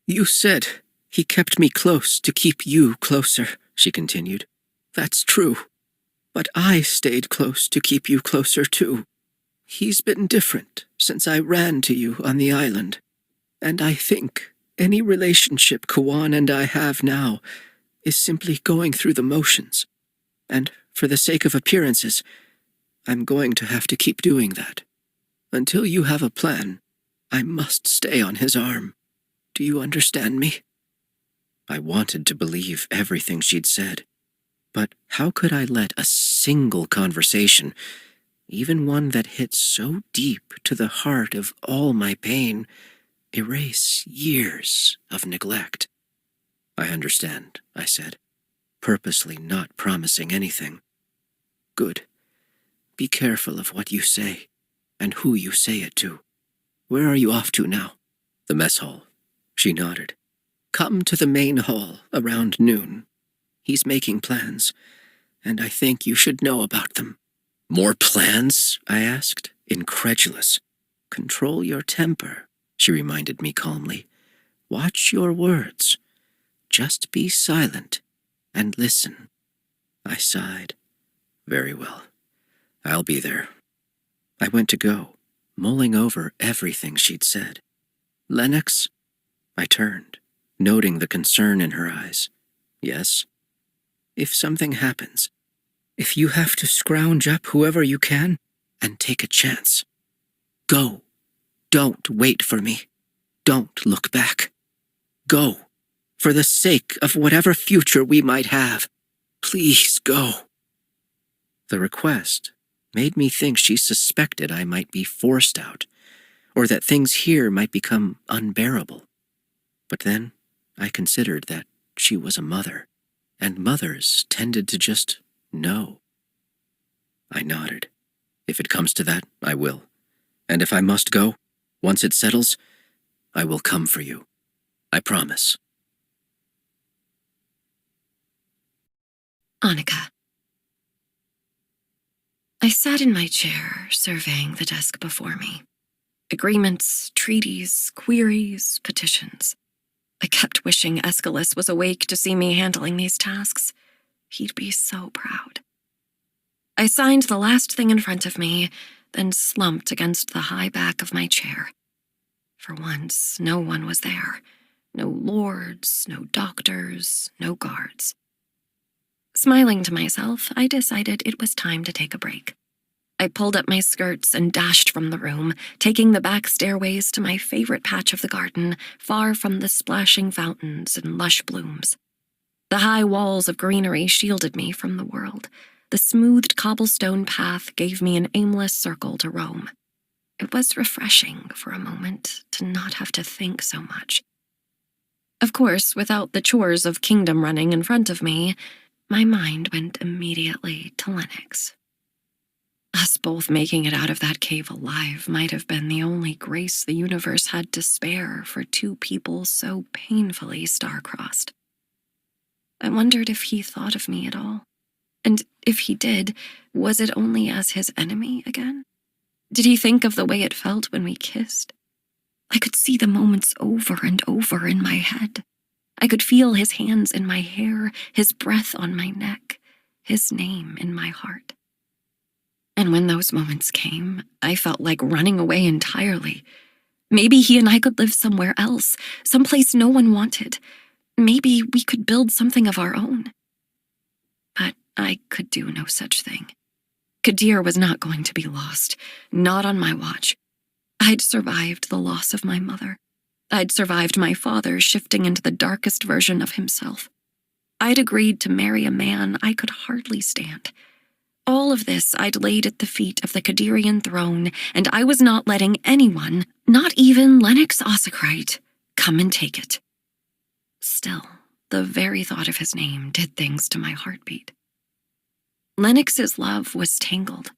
You said he kept me close to keep you closer, she continued. That's true. But I stayed close to keep you closer too. He's been different since I ran to you on the island. And I think any relationship Kawan and I have now is simply going through the motions. And for the sake of appearances, I'm going to have to keep doing that. Until you have a plan, I must stay on his arm. Do you understand me? I wanted to believe everything she'd said. But how could I let a single conversation, even one that hit so deep to the heart of all my pain, erase years of neglect? I understand, I said, purposely not promising anything. Good. Be careful of what you say, and who you say it to. Where are you off to now? The mess hall. She nodded. Come to the main hall around noon. He's making plans, and I think you should know about them. More plans? I asked, incredulous. Control your temper, she reminded me calmly. Watch your words. Just be silent and listen. I sighed. Very well. I'll be there. I went to go, mulling over everything she'd said. Lennox? I turned, noting the concern in her eyes. Yes? If something happens, if you have to scrounge up whoever you can and take a chance, go. Don't wait for me. Don't look back. Go. For the sake of whatever future we might have. Please go. The request made me think she suspected I might be forced out, or that things here might become unbearable. But then I considered that she was a mother, and mothers tended to just know. I nodded. If it comes to that, I will. And if I must go, once it settles, I will come for you. I promise. Annika. I sat in my chair, surveying the desk before me. Agreements, treaties, queries, petitions. I kept wishing Aeschylus was awake to see me handling these tasks. He'd be so proud. I signed the last thing in front of me, then slumped against the high back of my chair. For once, no one was there. No lords, no doctors, no guards. Smiling to myself, I decided it was time to take a break. I pulled up my skirts and dashed from the room, taking the back stairways to my favorite patch of the garden, far from the splashing fountains and lush blooms. The high walls of greenery shielded me from the world, the smoothed cobblestone path gave me an aimless circle to roam. It was refreshing for a moment to not have to think so much. Of course, without the chores of kingdom running in front of me, my mind went immediately to Lennox. Us both making it out of that cave alive might have been the only grace the universe had to spare for two people so painfully star-crossed. I wondered if he thought of me at all. And if he did, was it only as his enemy again? Did he think of the way it felt when we kissed? I could see the moments over and over in my head. I could feel his hands in my hair, his breath on my neck, his name in my heart. And when those moments came, I felt like running away entirely. Maybe he and I could live somewhere else, someplace no one wanted. Maybe we could build something of our own. But I could do no such thing. Kiera was not going to be lost, not on my watch. I'd survived the loss of my mother. I'd survived my father shifting into the darkest version of himself. I'd agreed to marry a man I could hardly stand. All of this I'd laid at the feet of the Kadirian throne, and I was not letting anyone, not even Lennox Ossekrite, come and take it. Still, the very thought of his name did things to my heartbeat. Lennox's love was tangled.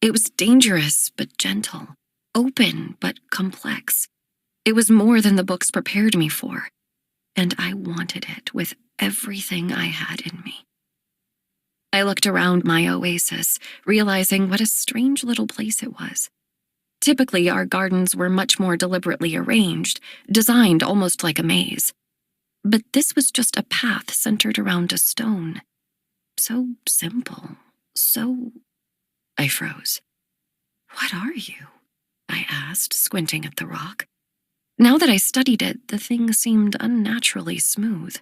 It was dangerous but gentle, open but complex. It was more than the books prepared me for, and I wanted it with everything I had in me. I looked around my oasis, realizing what a strange little place it was. Typically, our gardens were much more deliberately arranged, designed almost like a maze. But this was just a path centered around a stone. So simple, so... I froze. "What are you?" I asked, squinting at the rock. Now that I studied it, the thing seemed unnaturally smooth.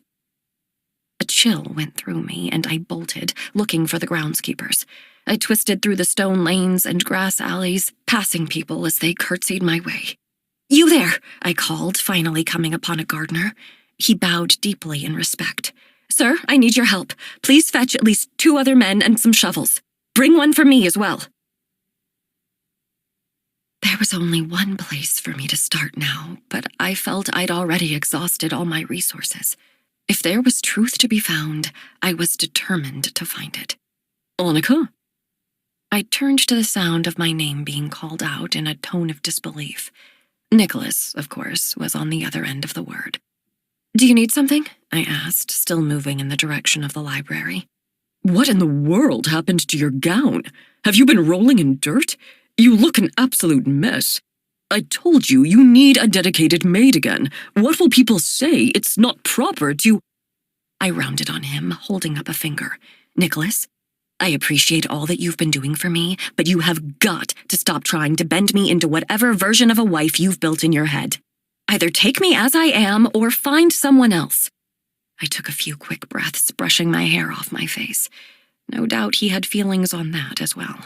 A chill went through me, and I bolted, looking for the groundskeepers. I twisted through the stone lanes and grass alleys, passing people as they curtsied my way. "You there!" I called, finally coming upon a gardener. He bowed deeply in respect. "Sir, I need your help. Please fetch at least 2 other men and some shovels. Bring one for me as well." There was only one place for me to start now, but I felt I'd already exhausted all my resources. If there was truth to be found, I was determined to find it. Annika? I turned to the sound of my name being called out in a tone of disbelief. Nicholas, of course, was on the other end of the word. "Do you need something?" I asked, still moving in the direction of the library. What in the world happened to your gown? Have you been rolling in dirt? You look an absolute mess. I told you, you need a dedicated maid again. What will people say? It's not proper to... I rounded on him, holding up a finger. "Nicholas, I appreciate all that you've been doing for me, but you have got to stop trying to bend me into whatever version of a wife you've built in your head. Either take me as I am or find someone else." I took a few quick breaths, brushing my hair off my face. No doubt he had feelings on that as well.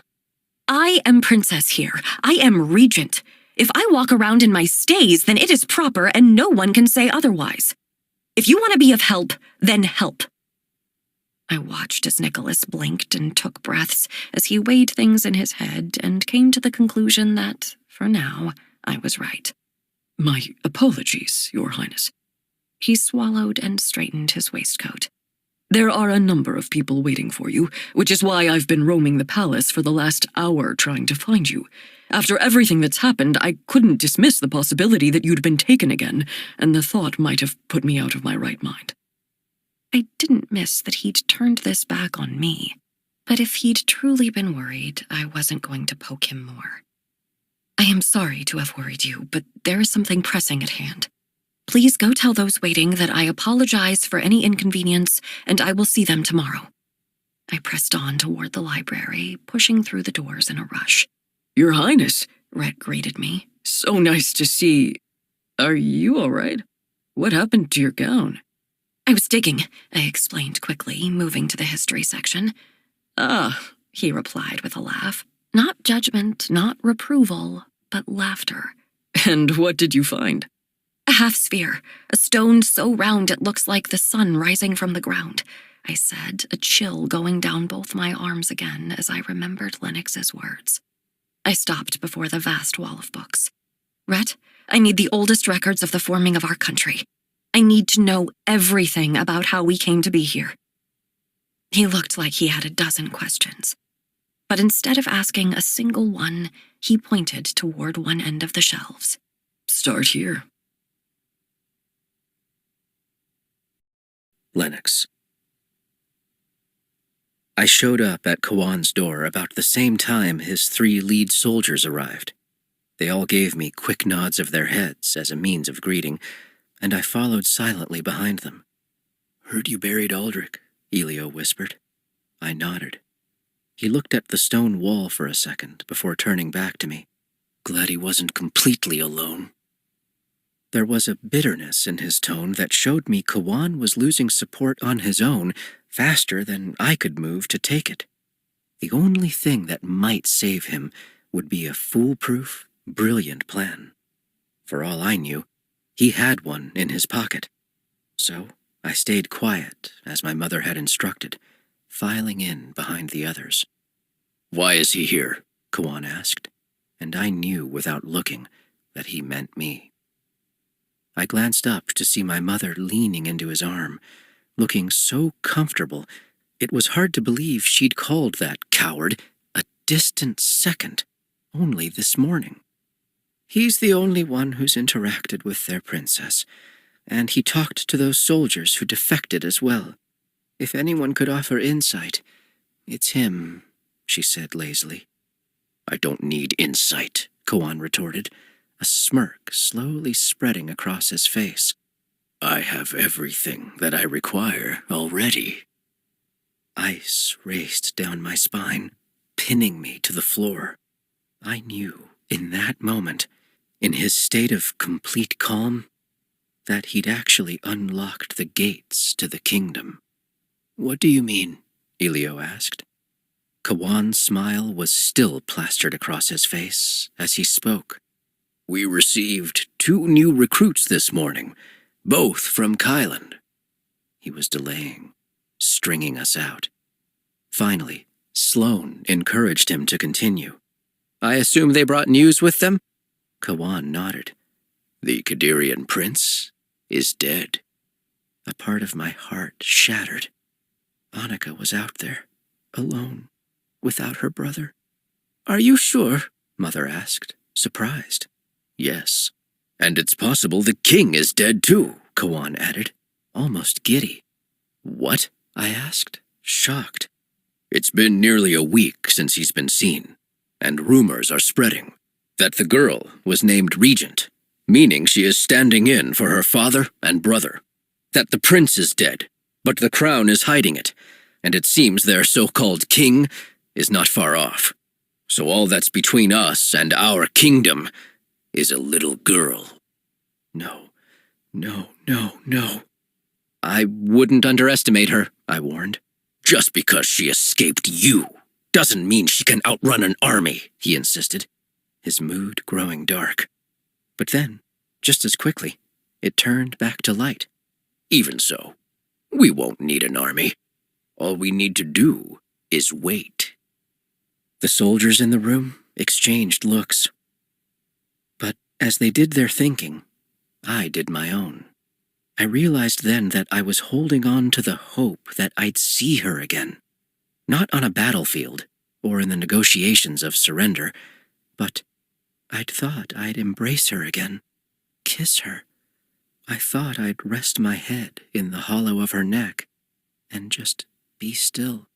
"I am princess here. I am regent. If I walk around in my stays, then it is proper and no one can say otherwise. If you want to be of help, then help." I watched as Nicholas blinked and took breaths as he weighed things in his head and came to the conclusion that, for now, I was right. My apologies, Your Highness. He swallowed and straightened his waistcoat. There are a number of people waiting for you, which is why I've been roaming the palace for the last hour trying to find you. After everything that's happened, I couldn't dismiss the possibility that you'd been taken again, and the thought might have put me out of my right mind. I didn't miss that he'd turned this back on me, but if he'd truly been worried, I wasn't going to poke him more. "I am sorry to have worried you, but there is something pressing at hand. Please go tell those waiting that I apologize for any inconvenience, and I will see them tomorrow." I pressed on toward the library, pushing through the doors in a rush. Your Highness, Rhett greeted me. So nice to see. Are you all right? What happened to your gown? "I was digging," I explained quickly, moving to the history section. Ah, he replied with a laugh. Not judgment, not reproval, but laughter. And what did you find? "A half sphere, a stone so round it looks like the sun rising from the ground. I said, a chill going down both my arms again as I remembered Lennox's words. I stopped before the vast wall of books. Rhett, I need the oldest records of the forming of our country. I need to know everything about how we came to be here. He looked like he had a dozen questions. But instead of asking a single one, he pointed toward one end of the shelves. Start here. Lennox. I showed up at Kawan's door about the same time his 3 lead soldiers arrived. They all gave me quick nods of their heads as a means of greeting, and I followed silently behind them. "Heard you buried Aldrich," Elio whispered. I nodded. He looked at the stone wall for a second before turning back to me. "Glad he wasn't completely alone." There was a bitterness in his tone that showed me Kawan was losing support on his own faster than I could move to take it. The only thing that might save him would be a foolproof, brilliant plan. For all I knew, he had one in his pocket. So I stayed quiet, as my mother had instructed, filing in behind the others. "Why is he here?" Kawan asked, and I knew without looking that he meant me. I glanced up to see my mother leaning into his arm, looking so comfortable, it was hard to believe she'd called that coward a distant second, only this morning. "He's the only one who's interacted with their princess, and he talked to those soldiers who defected as well. If anyone could offer insight, it's him," she said lazily. "I don't need insight," Kawan retorted, a smirk slowly spreading across his face. "I have everything that I require already." Ice raced down my spine, pinning me to the floor. I knew, in that moment, in his state of complete calm, that he'd actually unlocked the gates to the kingdom. "What do you mean?" Elio asked. Kawan's smile was still plastered across his face as he spoke. "We received 2 new recruits this morning, both from Kyland." He was delaying, stringing us out. Finally, Sloane encouraged him to continue. "I assume they brought news with them?" Kawan nodded. "The Kadirian prince is dead." A part of my heart shattered. Annika was out there, alone, without her brother. "Are you sure?" Mother asked, surprised. "Yes, and it's possible the king is dead too," Kawan added, almost giddy. "What?" I asked, shocked. "It's been nearly a week since he's been seen, and rumors are spreading that the girl was named regent, meaning she is standing in for her father and brother. That the prince is dead, but the crown is hiding it, and it seems their so-called king is not far off. So all that's between us and our kingdom is a little girl." No. "I wouldn't underestimate her," I warned. "Just because she escaped you doesn't mean she can outrun an army," he insisted, his mood growing dark. But then, just as quickly, it turned back to light. "Even so, we won't need an army. All we need to do is wait." The soldiers in the room exchanged looks. But as they did their thinking, I did my own. I realized then that I was holding on to the hope that I'd see her again. Not on a battlefield, or in the negotiations of surrender, but I'd thought I'd embrace her again, kiss her. I thought I'd rest my head in the hollow of her neck and just be still.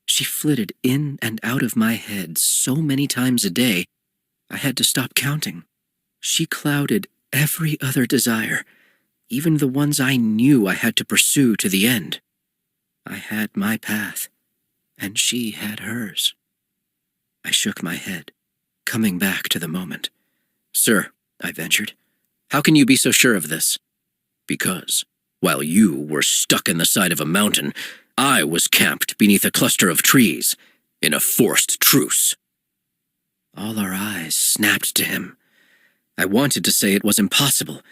She flitted in and out of my head so many times a day, I had to stop counting. She clouded every other desire, even the ones I knew I had to pursue to the end. I had my path, and she had hers. I shook my head, coming back to the moment. "Sir," I ventured, "how can you be so sure of this?" "Because, while you were stuck in the side of a mountain, I was camped beneath a cluster of trees, in a forced truce." All our eyes snapped to him. I wanted to say it was impossible,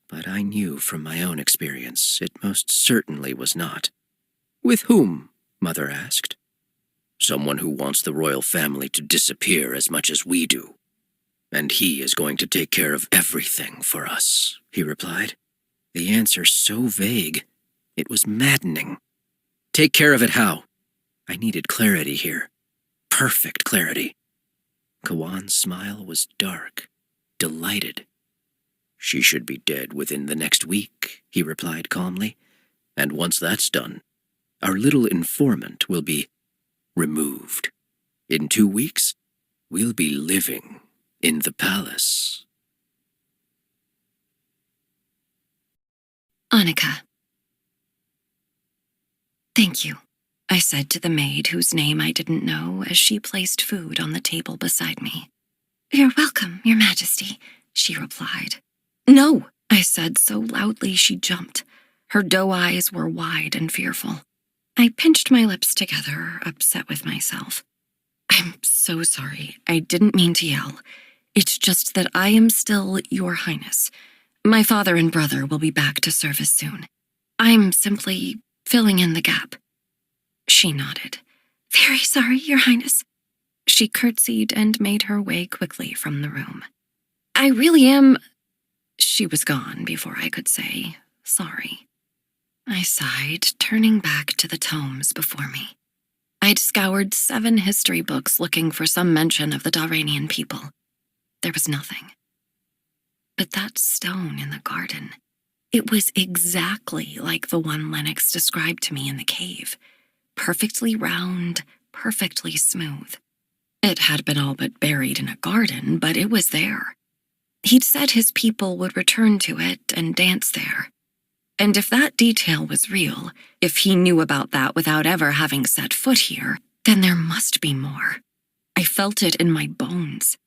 but I knew from my own experience it most certainly was not. With whom? Mother asked. Someone who wants the royal family to disappear as much as we do. And he is going to take care of everything for us, he replied. The answer so vague, it was maddening. Take care of it how? I needed clarity here. Perfect clarity. Kawan's smile was dark, delighted. She should be dead within the next week, he replied calmly. And once that's done, our little informant will be removed. In 2 weeks, we'll be living in the palace. Annika. Thank you, I said to the maid whose name I didn't know as she placed food on the table beside me. You're welcome, Your Majesty, she replied. No, I said so loudly she jumped. Her doe eyes were wide and fearful. I pinched my lips together, upset with myself. I'm so sorry. I didn't mean to yell. It's just that I am still Your Highness. My father and brother will be back to service soon. I'm simply filling in the gap. She nodded. Very sorry, Your Highness. She curtsied and made her way quickly from the room. I really am... She was gone before I could say sorry. I sighed, turning back to the tomes before me. I'd scoured 7 history books looking for some mention of the Dalranian people. There was nothing. But that stone in the garden, it was exactly like the one Lennox described to me in the cave. Perfectly round, perfectly smooth. It had been all but buried in a garden, but it was there. He'd said his people would return to it and dance there. And if that detail was real, if he knew about that without ever having set foot here, then there must be more. I felt it in my bones.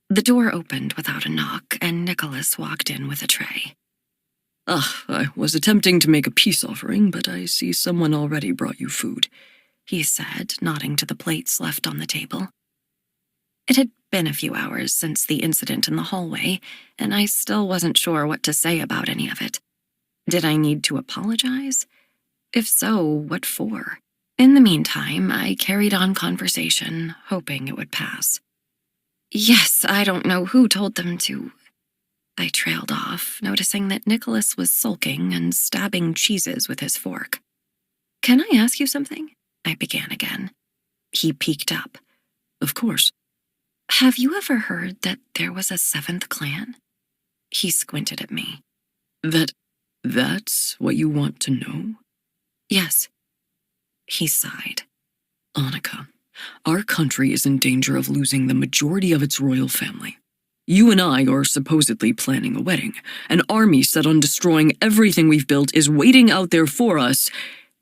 The door opened without a knock, and Nicholas walked in with a tray. I was attempting to make a peace offering, but I see someone already brought you food, he said, nodding to the plates left on the table. It had been a few hours since the incident in the hallway, and I still wasn't sure what to say about any of it. Did I need to apologize? If so, what for? In the meantime, I carried on conversation, hoping it would pass. Yes, I don't know who told them to... I trailed off, noticing that Nicholas was sulking and stabbing cheeses with his fork. Can I ask you something? I began again. He peeked up. Of course. Have you ever heard that there was a 7th clan? He squinted at me. That's what you want to know? Yes. He sighed. Annika, our country is in danger of losing the majority of its royal family. You and I are supposedly planning a wedding. An army set on destroying everything we've built is waiting out there for us,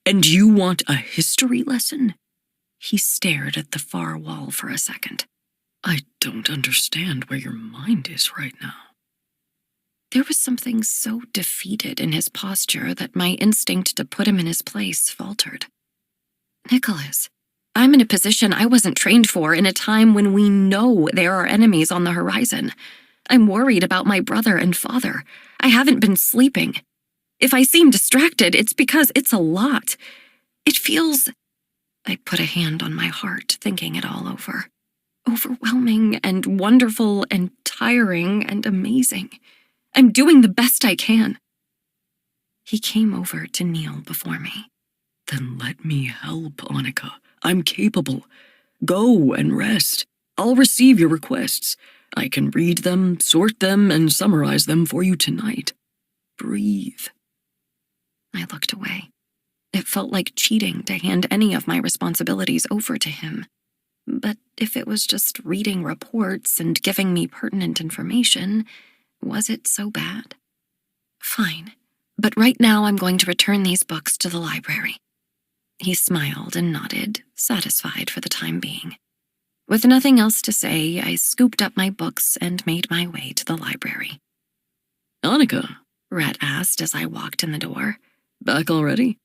and you want a history lesson? He stared at the far wall for a second. I don't understand where your mind is right now. There was something so defeated in his posture that my instinct to put him in his place faltered. Nicholas, I'm in a position I wasn't trained for in a time when we know there are enemies on the horizon. I'm worried about my brother and father. I haven't been sleeping. If I seem distracted, it's because it's a lot. It feels... I put a hand on my heart, thinking it all over. Overwhelming and wonderful and tiring and amazing. I'm doing the best I can. He came over to kneel before me. Then let me help, Annika. I'm capable. Go and rest. I'll receive your requests. I can read them, sort them, and summarize them for you tonight. Breathe. I looked away. It felt like cheating to hand any of my responsibilities over to him. But if it was just reading reports and giving me pertinent information, was it so bad? Fine, but right now I'm going to return these books to the library. He smiled and nodded, satisfied for the time being. With nothing else to say, I scooped up my books and made my way to the library. Annika, Rhett asked as I walked in the door. Back already?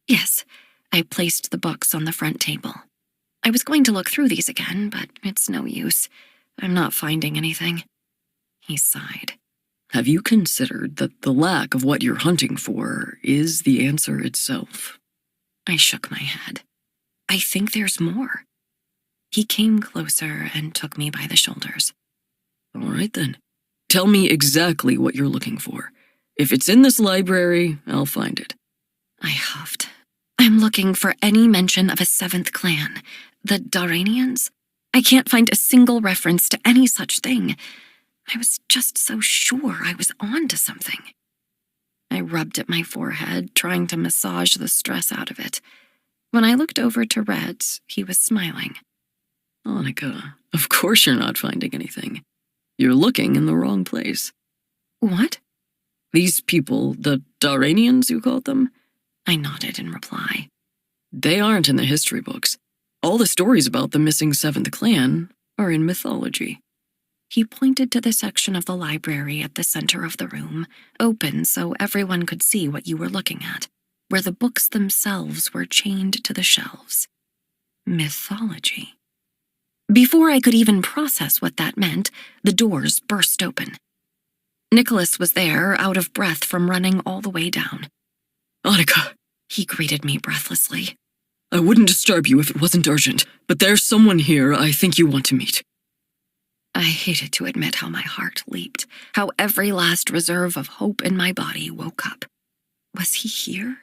Yes, I placed the books on the front table. I was going to look through these again, but it's no use. I'm not finding anything. He sighed. Have you considered that the lack of what you're hunting for is the answer itself? I shook my head. I think there's more. He came closer and took me by the shoulders. All right then. Tell me exactly what you're looking for. If it's in this library, I'll find it. I huffed. I'm looking for any mention of a seventh clan. The Daranians? I can't find a single reference to any such thing. I was just so sure I was on to something. I rubbed at my forehead, trying to massage the stress out of it. When I looked over to Red, he was smiling. Annika, of course you're not finding anything. You're looking in the wrong place. What? These people, the Daranians, you called them? I nodded in reply. They aren't in the history books. All the stories about the missing seventh clan are in mythology. He pointed to the section of the library at the center of the room, open so everyone could see what you were looking at, where the books themselves were chained to the shelves. Mythology. Before I could even process what that meant, the doors burst open. Nicholas was there, out of breath from running all the way down. Annika, He greeted me breathlessly. I wouldn't disturb you if it wasn't urgent, but there's someone here I think you want to meet. I hated to admit how my heart leaped, how every last reserve of hope in my body woke up. Was he here?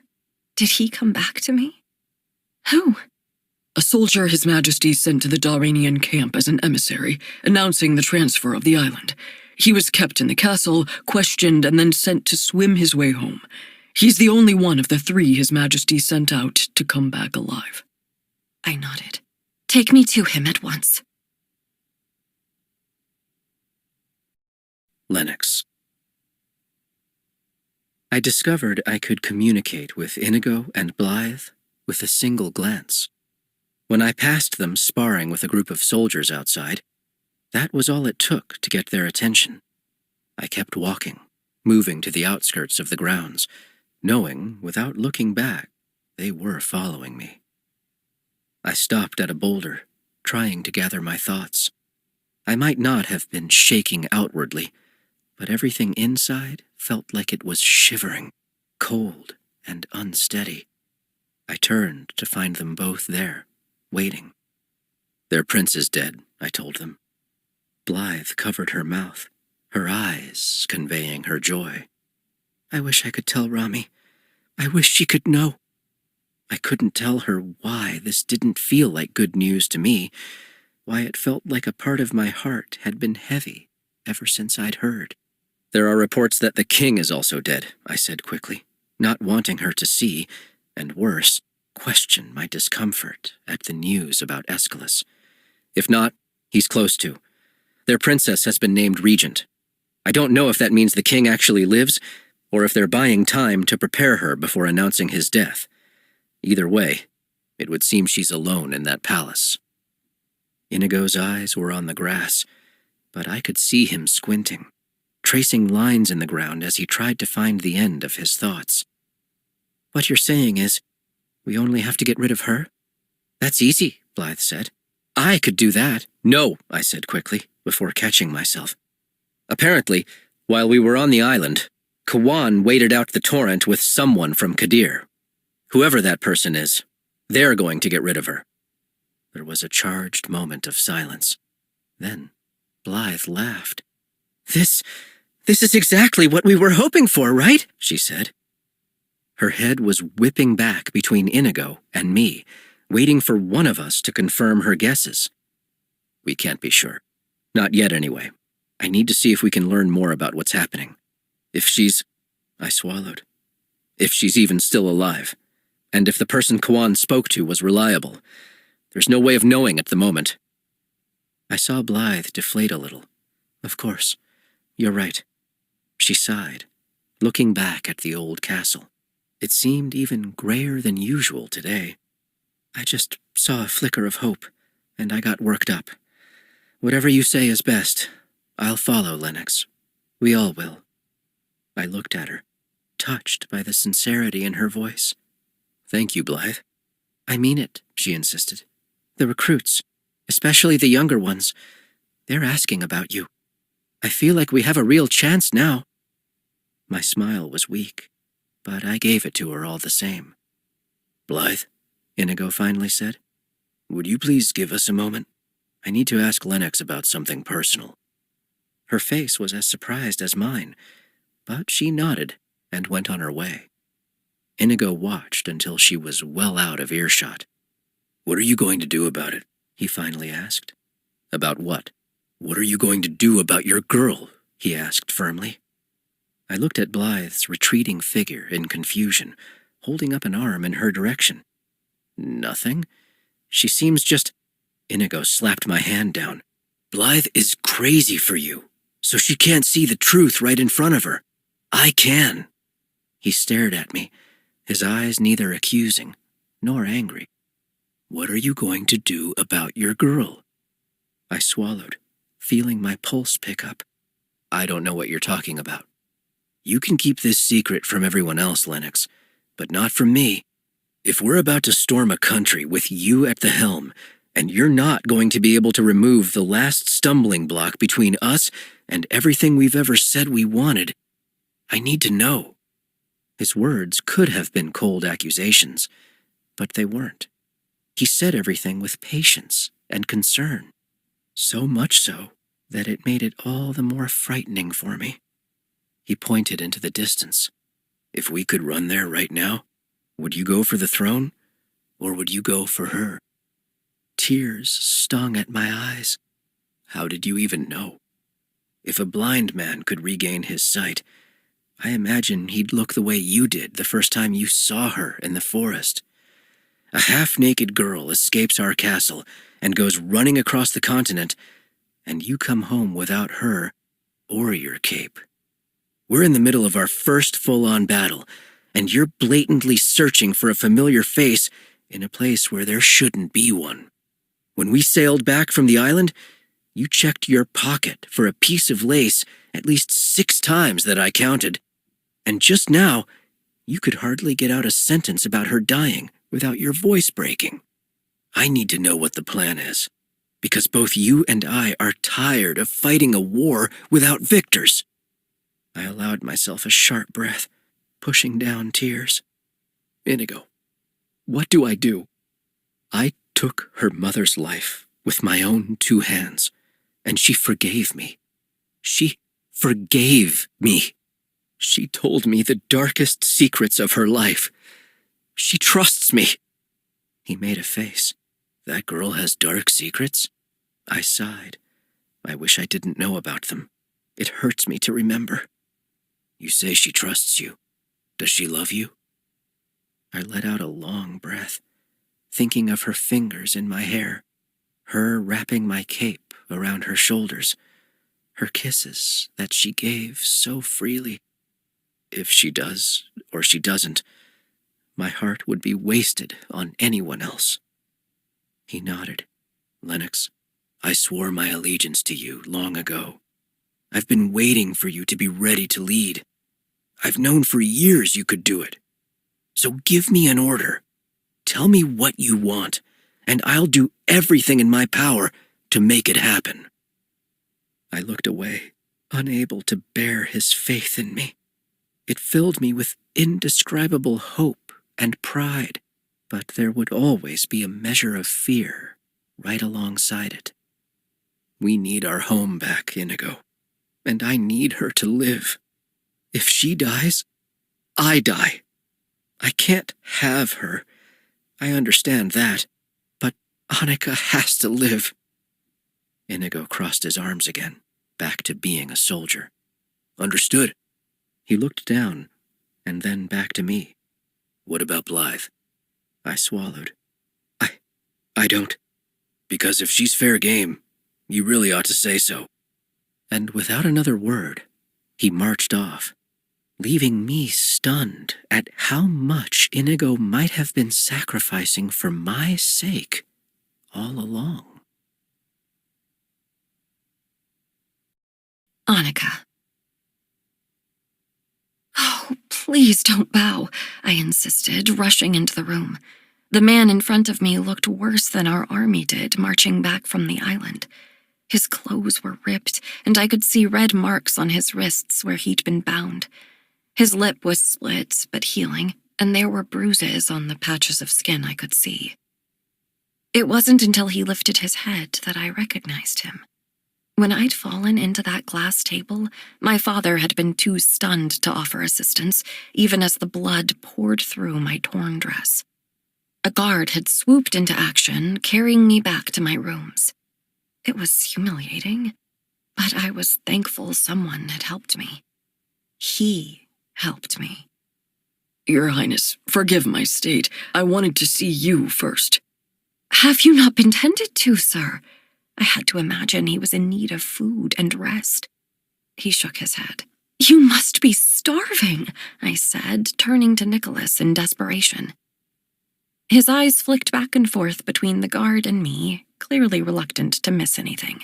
Did he come back to me? Who? A soldier His Majesty sent to the Daranian camp as an emissary, announcing the transfer of the island. He was kept in the castle, questioned, and then sent to swim his way home. He's the only one of the 3 His Majesty sent out to come back alive. I nodded. Take me to him at once. Lennox. I discovered I could communicate with Inigo and Blythe with a single glance. When I passed them sparring with a group of soldiers outside, that was all it took to get their attention. I kept walking, moving to the outskirts of the grounds, knowing, without looking back, they were following me. I stopped at a boulder, trying to gather my thoughts. I might not have been shaking outwardly, but everything inside felt like it was shivering, cold and unsteady. I turned to find them both there, waiting. Their prince is dead, I told them. Blythe covered her mouth, her eyes conveying her joy. I wish I could tell Rami. I wish she could know. I couldn't tell her why this didn't feel like good news to me, why it felt like a part of my heart had been heavy ever since I'd heard. There are reports that the king is also dead, I said quickly, not wanting her to see, and worse, question my discomfort at the news about Aeschylus. If not, he's close to. Their princess has been named regent. I don't know if that means the king actually lives, or if they're buying time to prepare her before announcing his death. Either way, it would seem she's alone in that palace. Inigo's eyes were on the grass, but I could see him squinting, tracing lines in the ground as he tried to find the end of his thoughts. What you're saying is, we only have to get rid of her? That's easy, Blythe said. I could do that. No, I said quickly, before catching myself. Apparently, while we were on the island, Kawan waded out the torrent with someone from Kadir. Whoever that person is, they're going to get rid of her. There was a charged moment of silence. Then, Blythe laughed. This is exactly what we were hoping for, right? She said. Her head was whipping back between Inigo and me, waiting for one of us to confirm her guesses. We can't be sure. Not yet, anyway. I need to see if we can learn more about what's happening. If she's... I swallowed. If she's even still alive. And if the person Kawan spoke to was reliable. There's no way of knowing at the moment. I saw Blythe deflate a little. Of course. You're right. She sighed, looking back at the old castle. It seemed even grayer than usual today. I just saw a flicker of hope, and I got worked up. Whatever you say is best. I'll follow, Lennox. We all will. I looked at her, touched by the sincerity in her voice. Thank you, Blythe. I mean it, she insisted. The recruits, especially the younger ones, they're asking about you. I feel like we have a real chance now. My smile was weak, but I gave it to her all the same. Blythe, Inigo finally said. Would you please give us a moment? I need to ask Lennox about something personal. Her face was as surprised as mine, but she nodded and went on her way. Inigo watched until she was well out of earshot. What are you going to do about it? He finally asked. About what? What are you going to do about your girl? He asked firmly. I looked at Blythe's retreating figure in confusion, holding up an arm in her direction. Nothing. She seems just... Inigo slapped my hand down. Blythe is crazy for you, so she can't see the truth right in front of her. I can. He stared at me, his eyes neither accusing nor angry. What are you going to do about your girl? I swallowed, feeling my pulse pick up. I don't know what you're talking about. You can keep this secret from everyone else, Lennox, but not from me. If we're about to storm a country with you at the helm, and you're not going to be able to remove the last stumbling block between us and everything we've ever said we wanted, I need to know. His words could have been cold accusations, but they weren't. He said everything with patience and concern, so much so that it made it all the more frightening for me. He pointed into the distance. If we could run there right now, would you go for the throne, or would you go for her? Tears stung at my eyes. How did you even know? If a blind man could regain his sight, I imagine he'd look the way you did the first time you saw her in the forest. A half-naked girl escapes our castle and goes running across the continent, and you come home without her or your cape. We're in the middle of our first full-on battle, and you're blatantly searching for a familiar face in a place where there shouldn't be one. When we sailed back from the island, you checked your pocket for a piece of lace at least 6 times that I counted, and just now, you could hardly get out a sentence about her dying without your voice breaking. I need to know what the plan is, because both you and I are tired of fighting a war without victors. I allowed myself a sharp breath, pushing down tears. Inigo, what do I do? I took her mother's life with my own 2 hands, and she forgave me. She forgave me. She told me the darkest secrets of her life. She trusts me. He made a face. That girl has dark secrets? I sighed. I wish I didn't know about them. It hurts me to remember. You say she trusts you. Does she love you? I let out a long breath, thinking of her fingers in my hair, her wrapping my cape around her shoulders, her kisses that she gave so freely. If she does, or she doesn't, my heart would be wasted on anyone else. He nodded. Lennox, I swore my allegiance to you long ago. I've been waiting for you to be ready to lead. I've known for years you could do it. So give me an order. Tell me what you want, and I'll do everything in my power to make it happen. I looked away, unable to bear his faith in me. It filled me with indescribable hope and pride, but there would always be a measure of fear right alongside it. We need our home back, Inigo, and I need her to live. If she dies, I die. I can't have her. I understand that, but Annika has to live. Inigo crossed his arms again, back to being a soldier. Understood. He looked down, and then back to me. What about Blythe? I swallowed. I don't. Because if she's fair game, you really ought to say so. And without another word, he marched off, leaving me stunned at how much Inigo might have been sacrificing for my sake all along. Annika. Oh, please don't bow, I insisted, rushing into the room. The man in front of me looked worse than our army did, marching back from the island. His clothes were ripped, and I could see red marks on his wrists where he'd been bound. His lip was split, but healing, and there were bruises on the patches of skin I could see. It wasn't until he lifted his head that I recognized him. When I'd fallen into that glass table, my father had been too stunned to offer assistance, even as the blood poured through my torn dress. A guard had swooped into action, carrying me back to my rooms. It was humiliating, but I was thankful someone had helped me. He helped me. Your Highness, forgive my state. I wanted to see you first. Have you not been tended to, sir? I had to imagine he was in need of food and rest. He shook his head. You must be starving, I said, turning to Nicholas in desperation. His eyes flicked back and forth between the guard and me, clearly reluctant to miss anything.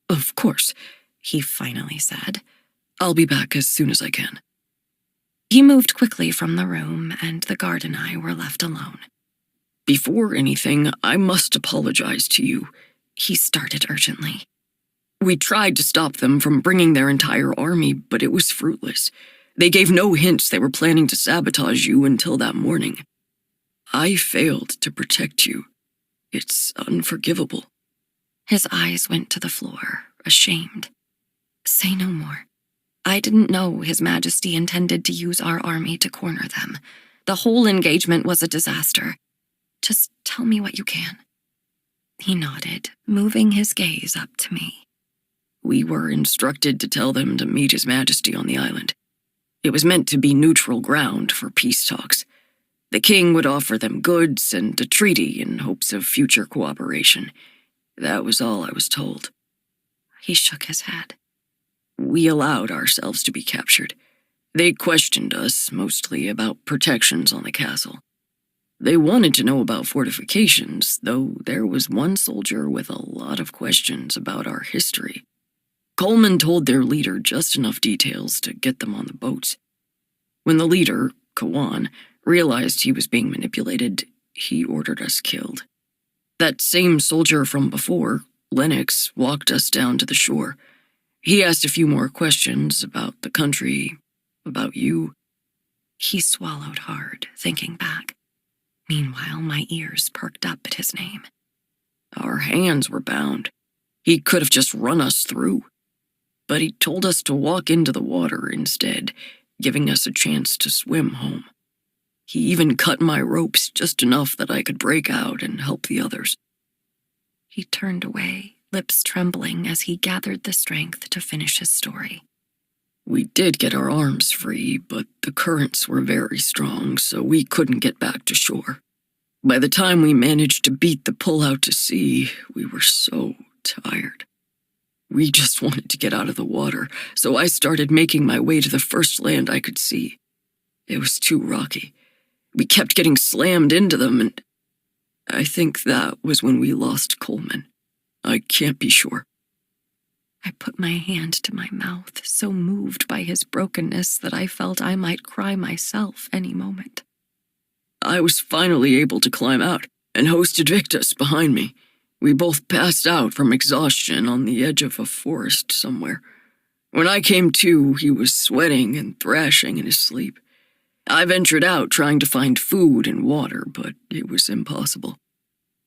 Of course, he finally said. I'll be back as soon as I can. He moved quickly from the room, and the guard and I were left alone. Before anything, I must apologize to you, he started urgently. We tried to stop them from bringing their entire army, but it was fruitless. They gave no hints they were planning to sabotage you until that morning. I failed to protect you. It's unforgivable. His eyes went to the floor, ashamed. Say no more. I didn't know His Majesty intended to use our army to corner them. The whole engagement was a disaster. Just tell me what you can. He nodded, moving his gaze up to me. We were instructed to tell them to meet His Majesty on the island. It was meant to be neutral ground for peace talks. The king would offer them goods and a treaty in hopes of future cooperation. That was all I was told. He shook his head. We allowed ourselves to be captured. They questioned us, mostly about protections on the castle. They wanted to know about fortifications, though there was one soldier with a lot of questions about our history. Coleman told their leader just enough details to get them on the boats. When the leader, Kawan, realized he was being manipulated, he ordered us killed. That same soldier from before, Lennox, walked us down to the shore. He asked a few more questions about the country, about you. He swallowed hard, thinking back. Meanwhile, my ears perked up at his name. Our hands were bound. He could have just run us through. But he told us to walk into the water instead, giving us a chance to swim home. He even cut my ropes just enough that I could break out and help the others. He turned away, lips trembling as he gathered the strength to finish his story. We did get our arms free, but the currents were very strong, so we couldn't get back to shore. By the time we managed to beat the pull out to sea, we were so tired. We just wanted to get out of the water, so I started making my way to the first land I could see. It was too rocky. We kept getting slammed into them, and I think that was when we lost Coleman. I can't be sure. I put my hand to my mouth, so moved by his brokenness that I felt I might cry myself any moment. I was finally able to climb out and hosted Victus behind me. We both passed out from exhaustion on the edge of a forest somewhere. When I came to, he was sweating and thrashing in his sleep. I ventured out trying to find food and water, but it was impossible.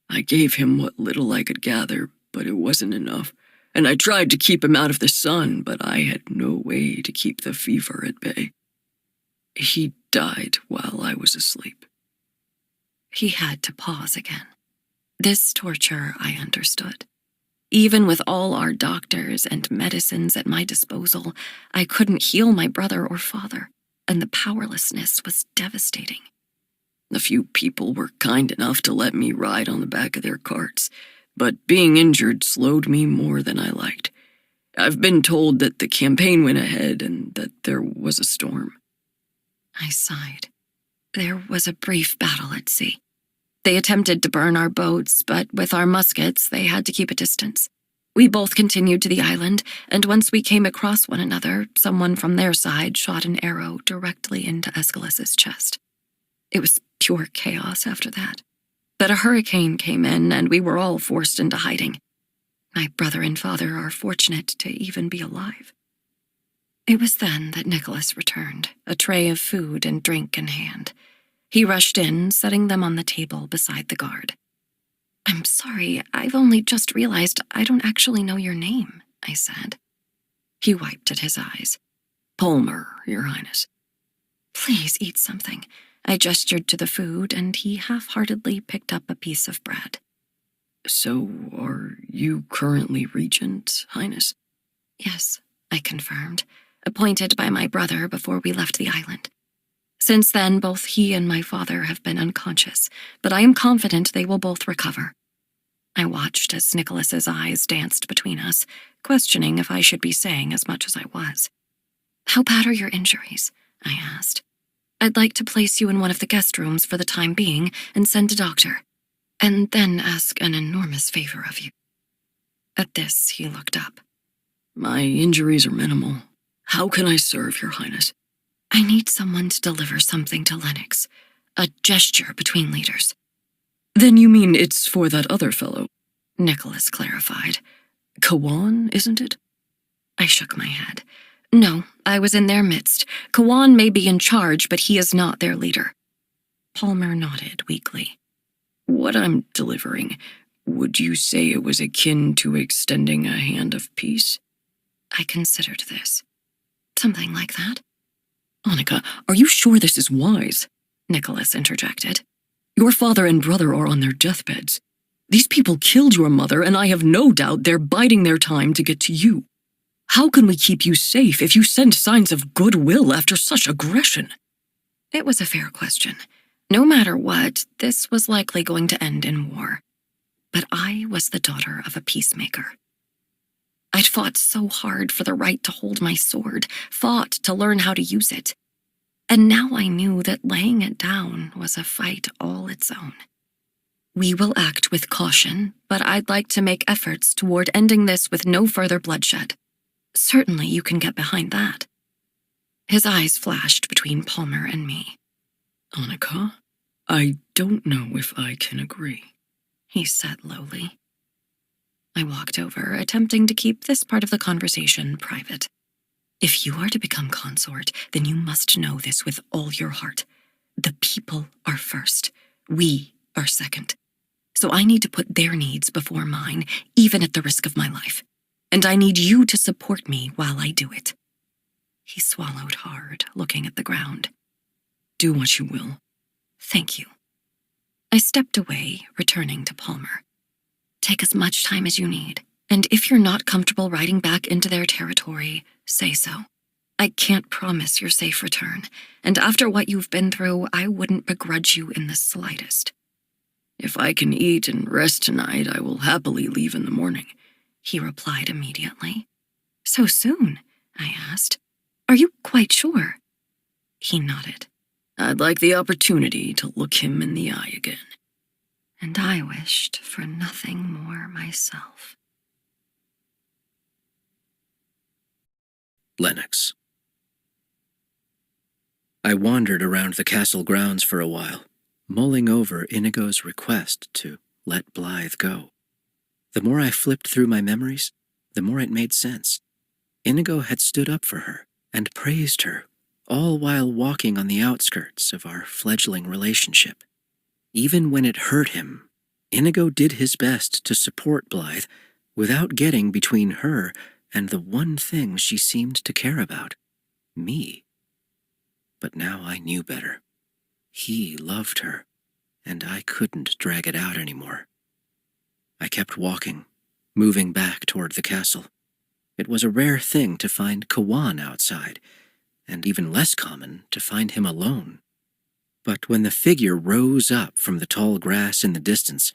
I gave him what little I could gather, but it wasn't enough. And I tried to keep him out of the sun, but I had no way to keep the fever at bay. He died while I was asleep. He had to pause again. This torture I understood. Even with all our doctors and medicines at my disposal, I couldn't heal my brother or father, and the powerlessness was devastating. A few people were kind enough to let me ride on the back of their carts, but being injured slowed me more than I liked. I've been told that the campaign went ahead and that there was a storm. I sighed. There was a brief battle at sea. They attempted to burn our boats, but with our muskets, they had to keep a distance. We both continued to the island, and once we came across one another, someone from their side shot an arrow directly into Aeschylus's chest. It was pure chaos after that. But a hurricane came in, and we were all forced into hiding. My brother and father are fortunate to even be alive. It was then that Nicholas returned, a tray of food and drink in hand. He rushed in, setting them on the table beside the guard. "I'm sorry, I've only just realized I don't actually know your name," I said. He wiped at his eyes. "Palmer, Your Highness." "Please eat something." I gestured to the food, and he half-heartedly picked up a piece of bread. "So, are you currently regent, Highness?" "Yes," I confirmed, appointed by my brother before we left the island. Since then, both he and my father have been unconscious, but I am confident they will both recover. I watched as Nicholas's eyes danced between us, questioning if I should be saying as much as I was. "How bad are your injuries?" I asked. "I'd like to place you in one of the guest rooms for the time being and send a doctor, and then ask an enormous favor of you." At this, he looked up. "My injuries are minimal. How can I serve, Your Highness?" "I need someone to deliver something to Lennox. A gesture between leaders." "Then you mean it's for that other fellow?" Nicholas clarified. "Kawan, isn't it?" I shook my head. "No, I was in their midst. Kawan may be in charge, but he is not their leader." Palmer nodded weakly. "What I'm delivering, would you say it was akin to extending a hand of peace?" I considered this. "Something like that." "Annika, are you sure this is wise?" Nicholas interjected. "Your father and brother are on their deathbeds. These people killed your mother, and I have no doubt they're biding their time to get to you. How can we keep you safe if you send signs of goodwill after such aggression?" It was a fair question. No matter what, this was likely going to end in war. But I was the daughter of a peacemaker. I'd fought so hard for the right to hold my sword, fought to learn how to use it. And now I knew that laying it down was a fight all its own. "We will act with caution, but I'd like to make efforts toward ending this with no further bloodshed. Certainly you can get behind that." His eyes flashed between Palmer and me. "Annika, I don't know if I can agree," he said lowly. I walked over, attempting to keep this part of the conversation private. "If you are to become consort, then you must know this with all your heart. The people are first. We are second. So I need to put their needs before mine, even at the risk of my life. And I need you to support me while I do it." He swallowed hard, looking at the ground. "Do what you will." "Thank you." I stepped away, returning to Palmer. "Take as much time as you need, and if you're not comfortable riding back into their territory, say so. I can't promise your safe return, and after what you've been through, I wouldn't begrudge you in the slightest." "If I can eat and rest tonight, I will happily leave in the morning," he replied immediately. "So soon?" I asked. "Are you quite sure?" He nodded. "I'd like the opportunity to look him in the eye again." And I wished for nothing more myself. Lennox. I wandered around the castle grounds for a while, mulling over Inigo's request to let Blythe go. The more I flipped through my memories, the more it made sense. Inigo had stood up for her and praised her, all while walking on the outskirts of our fledgling relationship. Even when it hurt him, Inigo did his best to support Blythe without getting between her and the one thing she seemed to care about, me. But now I knew better. He loved her, and I couldn't drag it out anymore. I kept walking, moving back toward the castle. It was a rare thing to find Kawan outside, and even less common to find him alone. But when the figure rose up from the tall grass in the distance,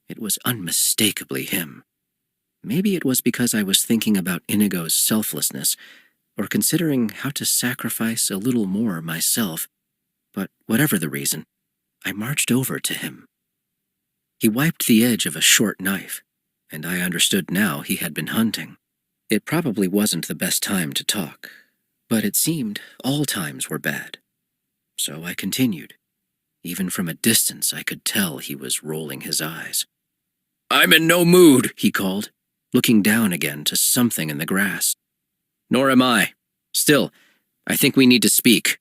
it was unmistakably him. Maybe it was because I was thinking about Inigo's selflessness, or considering how to sacrifice a little more myself, but whatever the reason, I marched over to him. He wiped the edge of a short knife, and I understood now he had been hunting. It probably wasn't the best time to talk, but it seemed all times were bad. So I continued. Even from a distance, I could tell he was rolling his eyes. "I'm in no mood," he called, looking down again to something in the grass. "Nor am I. Still, I think we need to speak."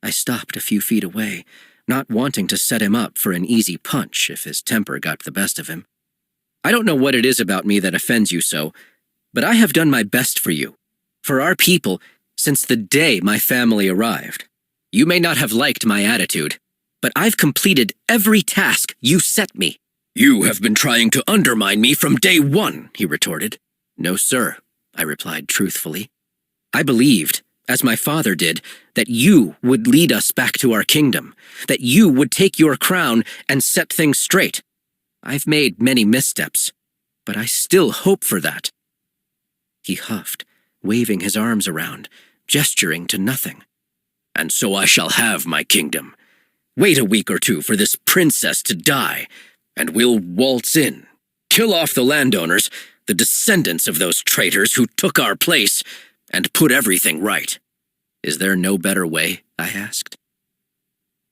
I stopped a few feet away, not wanting to set him up for an easy punch if his temper got the best of him. I don't know what it is about me that offends you so, but I have done my best for our people, since the day my family arrived. You may not have liked my attitude, but I've completed every task you set me. You have been trying to undermine me from day one, he retorted. No, sir, I replied truthfully. I believed, as my father did, that you would lead us back to our kingdom, that you would take your crown and set things straight. I've made many missteps, but I still hope for that. He huffed, waving his arms around, gesturing to nothing. And so I shall have my kingdom. Wait a week or two for this princess to die, and we'll waltz in, kill off the landowners, the descendants of those traitors who took our place, and put everything right. Is there no better way? I asked.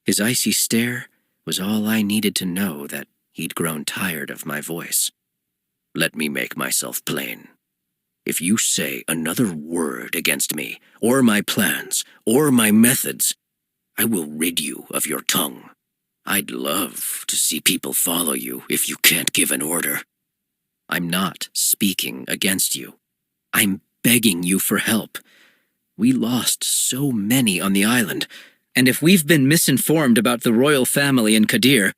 His icy stare was all I needed to know that he'd grown tired of my voice. Let me make myself plain. If you say another word against me, or my plans, or my methods, I will rid you of your tongue. I'd love to see people follow you if you can't give an order. I'm not speaking against you. I'm begging you for help. We lost so many on the island, and if we've been misinformed about the royal family in Kadir,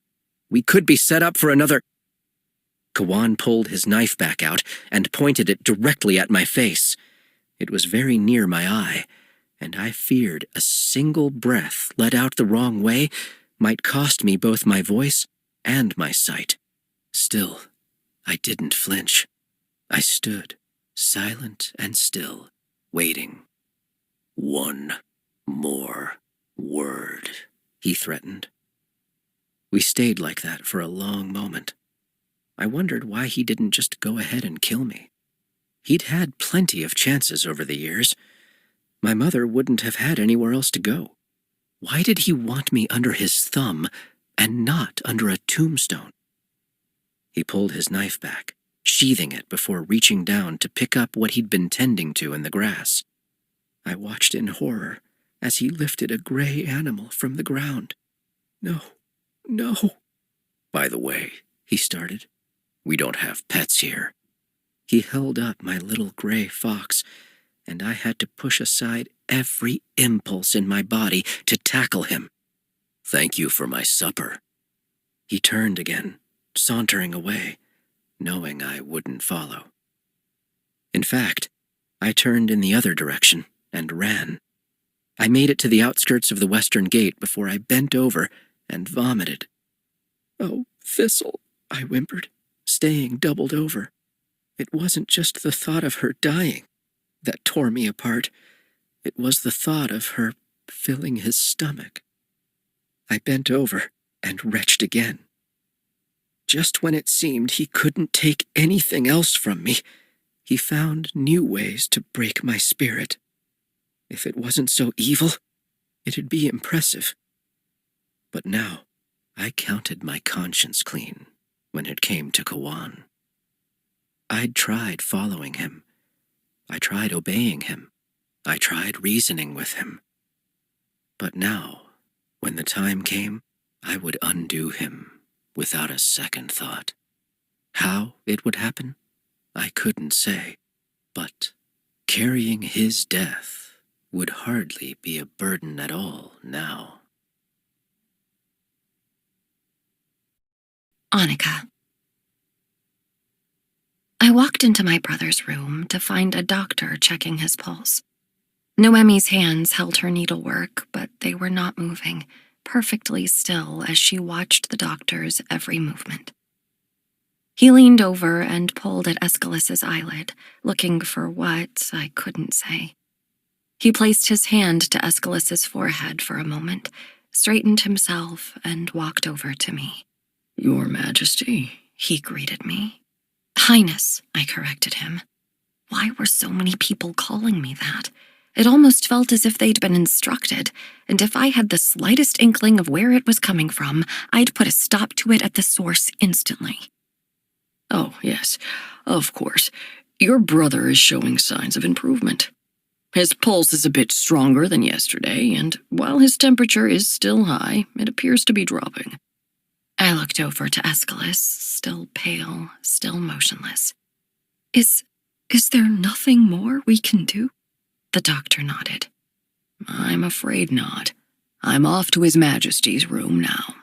we could be set up for another... Kawan pulled his knife back out and pointed it directly at my face. It was very near my eye, and I feared a single breath let out the wrong way might cost me both my voice and my sight. Still, I didn't flinch. I stood, silent and still, waiting. One more word, he threatened. We stayed like that for a long moment. I wondered why he didn't just go ahead and kill me. He'd had plenty of chances over the years. My mother wouldn't have had anywhere else to go. Why did he want me under his thumb and not under a tombstone? He pulled his knife back, sheathing it before reaching down to pick up what he'd been tending to in the grass. I watched in horror as he lifted a gray animal from the ground. No. By the way, he started, we don't have pets here. He held up my little gray fox, and I had to push aside every impulse in my body to tackle him. Thank you for my supper. He turned again, sauntering away, knowing I wouldn't follow. In fact, I turned in the other direction and ran. I made it to the outskirts of the western gate before I bent over and vomited. Oh, Thistle, I whimpered, staying doubled over. It wasn't just the thought of her dying that tore me apart. It was the thought of her filling his stomach. I bent over and retched again. Just when it seemed he couldn't take anything else from me, he found new ways to break my spirit. If it wasn't so evil, it'd be impressive. But now, I counted my conscience clean when it came to Kawan. I'd tried following him. I tried obeying him. I tried reasoning with him. But now, when the time came, I would undo him without a second thought. How it would happen, I couldn't say, but carrying his death would hardly be a burden at all now. Annika. I walked into my brother's room to find a doctor checking his pulse. Noemi's hands held her needlework, but they were not moving, perfectly still as she watched the doctor's every movement. He leaned over and pulled at Aeschylus's eyelid, looking for what I couldn't say. He placed his hand to Aeschylus's forehead for a moment, straightened himself, and walked over to me. Your Majesty, he greeted me. Highness, I corrected him. Why were so many people calling me that? It almost felt as if they'd been instructed, and if I had the slightest inkling of where it was coming from, I'd put a stop to it at the source instantly. Oh, yes, of course. Your brother is showing signs of improvement. His pulse is a bit stronger than yesterday, and while his temperature is still high, it appears to be dropping. I looked over to Aeschylus, still pale, still motionless. Is there nothing more we can do? The doctor nodded. I'm afraid not. I'm off to His Majesty's room now.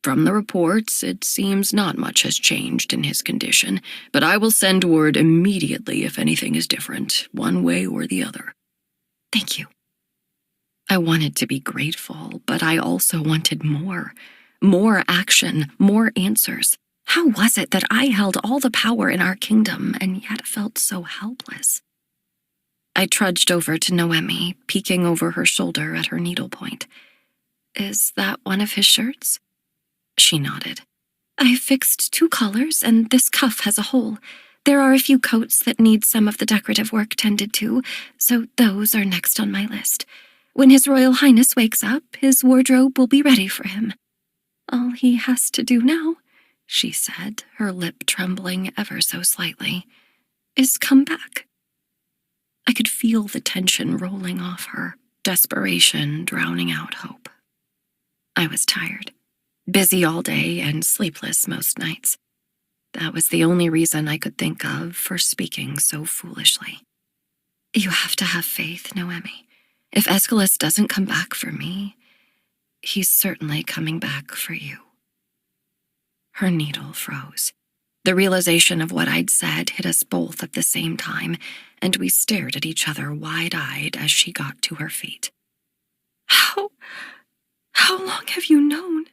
From the reports, it seems not much has changed in his condition, but I will send word immediately if anything is different, one way or the other. Thank you. I wanted to be grateful, but I also wanted more. More action, more answers. How was it that I held all the power in our kingdom and yet felt so helpless? I trudged over to Noemi, peeking over her shoulder at her needlepoint. Is that one of his shirts? She nodded. I fixed 2 collars, and this cuff has a hole. There are a few coats that need some of the decorative work tended to, so those are next on my list. When His Royal Highness wakes up, his wardrobe will be ready for him. All he has to do now, she said, her lip trembling ever so slightly, is come back. I could feel the tension rolling off her, desperation drowning out hope. I was tired, busy all day and sleepless most nights. That was the only reason I could think of for speaking so foolishly. You have to have faith, Noemi. If Aeschylus doesn't come back for me, he's certainly coming back for you. Her needle froze. The realization of what I'd said hit us both at the same time, and we stared at each other wide-eyed as she got to her feet. How long have you known?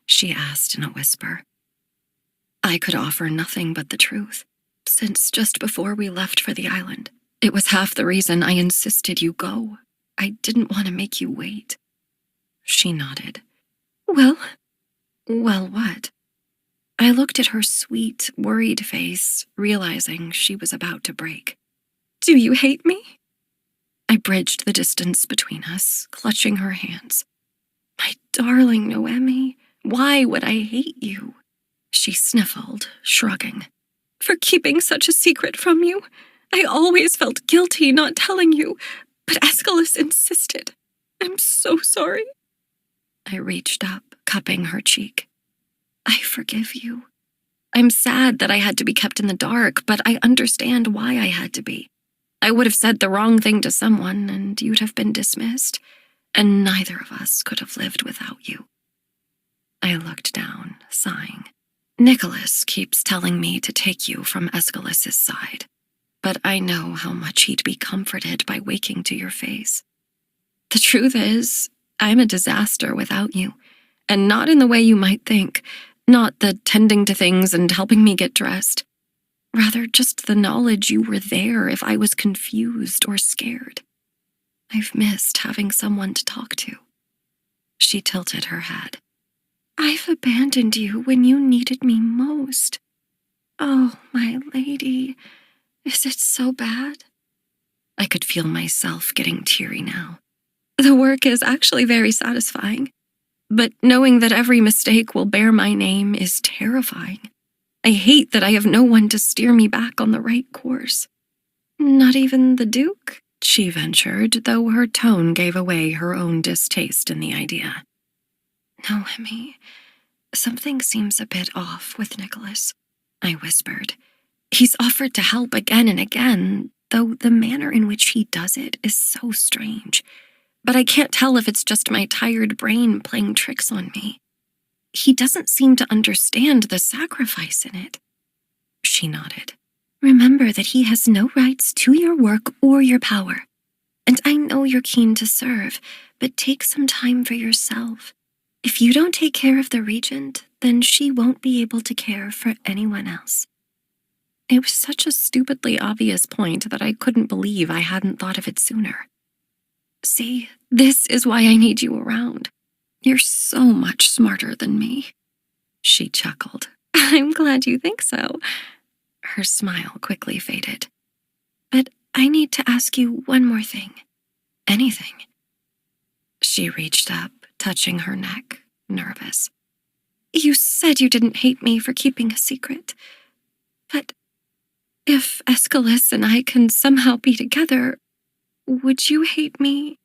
She asked in a whisper. I could offer nothing but the truth, since just before we left for the island. It was half the reason I insisted you go. I didn't want to make you wait. She nodded. Well, what? I looked at her sweet, worried face, realizing she was about to break. Do you hate me? I bridged the distance between us, clutching her hands. My darling Noemi, why would I hate you? She sniffled, shrugging. For keeping such a secret from you. I always felt guilty not telling you, but Aeschylus insisted. I'm so sorry. I reached up, cupping her cheek. I forgive you. I'm sad that I had to be kept in the dark, but I understand why I had to be. I would have said the wrong thing to someone, and you'd have been dismissed, and neither of us could have lived without you. I looked down, sighing. Nicholas keeps telling me to take you from Aeschylus's side, but I know how much he'd be comforted by waking to your face. The truth is, I'm a disaster without you, and not in the way you might think, not the tending to things and helping me get dressed. Rather, just the knowledge you were there if I was confused or scared. I've missed having someone to talk to. She tilted her head. I've abandoned you when you needed me most. Oh, my lady, is it so bad? I could feel myself getting teary now. The work is actually very satisfying, but knowing that every mistake will bear my name is terrifying. I hate that I have no one to steer me back on the right course. Not even the Duke, she ventured, though her tone gave away her own distaste in the idea. Noemi, something seems a bit off with Nicholas, I whispered. He's offered to help again and again, though the manner in which he does it is so strange. But I can't tell if it's just my tired brain playing tricks on me. He doesn't seem to understand the sacrifice in it. She nodded. Remember that he has no rights to your work or your power. And I know you're keen to serve, but take some time for yourself. If you don't take care of the regent, then she won't be able to care for anyone else. It was such a stupidly obvious point that I couldn't believe I hadn't thought of it sooner. See, this is why I need you around. You're so much smarter than me. She chuckled. I'm glad you think so. Her smile quickly faded. But I need to ask you one more thing. Anything. She reached up, touching her neck, nervous. You said you didn't hate me for keeping a secret. But if Aeschylus and I can somehow be together, Would you hate me?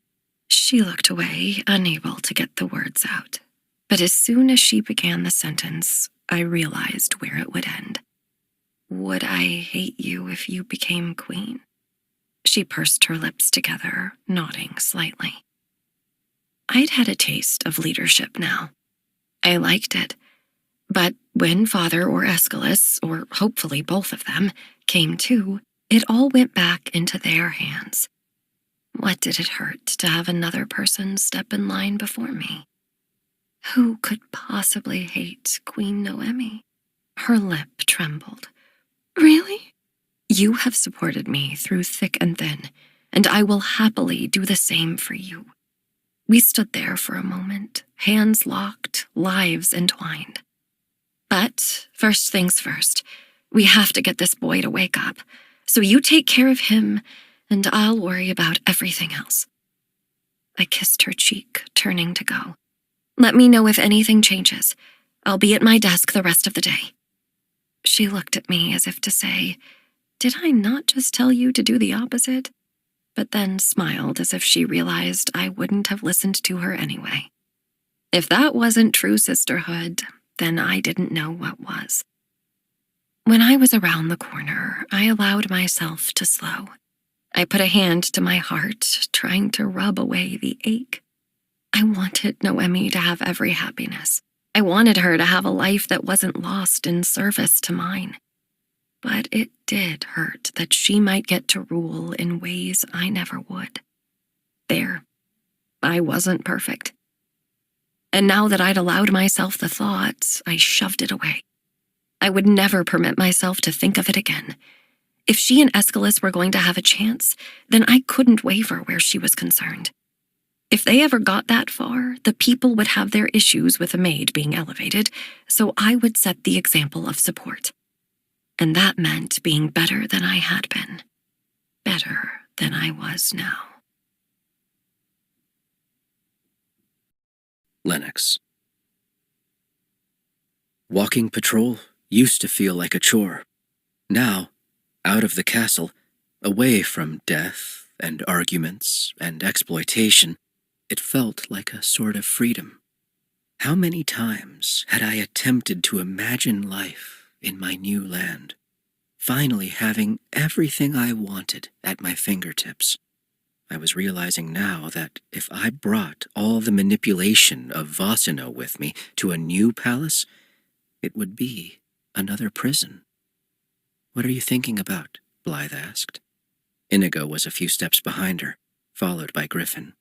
She looked away, unable to get the words out. But as soon as she began the sentence, I realized where it would end. Would I hate you if you became queen? She pursed her lips together, nodding slightly. I'd had a taste of leadership now. I liked it. But when Father or Aeschylus, or hopefully both of them, came to, it all went back into their hands. What did it hurt to have another person step in line before me? Who could possibly hate Queen Noemi? Her lip trembled. Really? You have supported me through thick and thin, and I will happily do the same for you. We stood there for a moment, hands locked, lives entwined. But first things first, we have to get this boy to wake up. So you take care of him, and I'll worry about everything else. I kissed her cheek, turning to go. Let me know if anything changes. I'll be at my desk the rest of the day. She looked at me as if to say, did I not just tell you to do the opposite? But then smiled as if she realized I wouldn't have listened to her anyway. If that wasn't true sisterhood, then I didn't know what was. When I was around the corner, I allowed myself to slow. I put a hand to my heart, trying to rub away the ache. I wanted Noemi to have every happiness. I wanted her to have a life that wasn't lost in service to mine. But it did hurt that she might get to rule in ways I never would. There, I wasn't perfect. And now that I'd allowed myself the thought, I shoved it away. I would never permit myself to think of it again. If she and Aeschylus were going to have a chance, then I couldn't waver where she was concerned. If they ever got that far, the people would have their issues with a maid being elevated, so I would set the example of support. And that meant being better than I had been. Better than I was now. Lennox. Walking patrol used to feel like a chore. Now, out of the castle, away from death and arguments and exploitation, it felt like a sort of freedom. How many times had I attempted to imagine life in my new land, finally having everything I wanted at my fingertips? I was realizing now that if I brought all the manipulation of Vossino with me to a new palace, it would be another prison. What are you thinking about? Blythe asked. Inigo was a few steps behind her, followed by Griffin.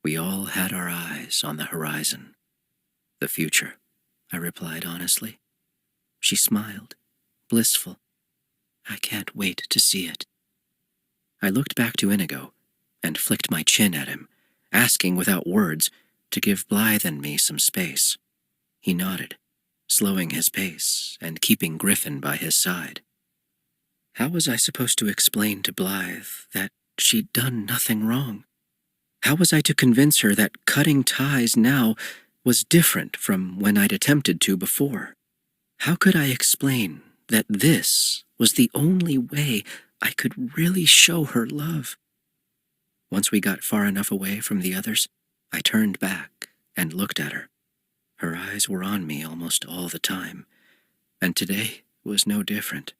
We all had our eyes on the horizon. The future, I replied honestly. She smiled, blissful. I can't wait to see it. I looked back to Inigo and flicked my chin at him, asking without words to give Blythe and me some space. He nodded, slowing his pace and keeping Griffin by his side. How was I supposed to explain to Blythe that she'd done nothing wrong? How was I to convince her that cutting ties now was different from when I'd attempted to before? How could I explain that this was the only way I could really show her love? Once we got far enough away from the others, I turned back and looked at her. Her eyes were on me almost all the time, and today was no different.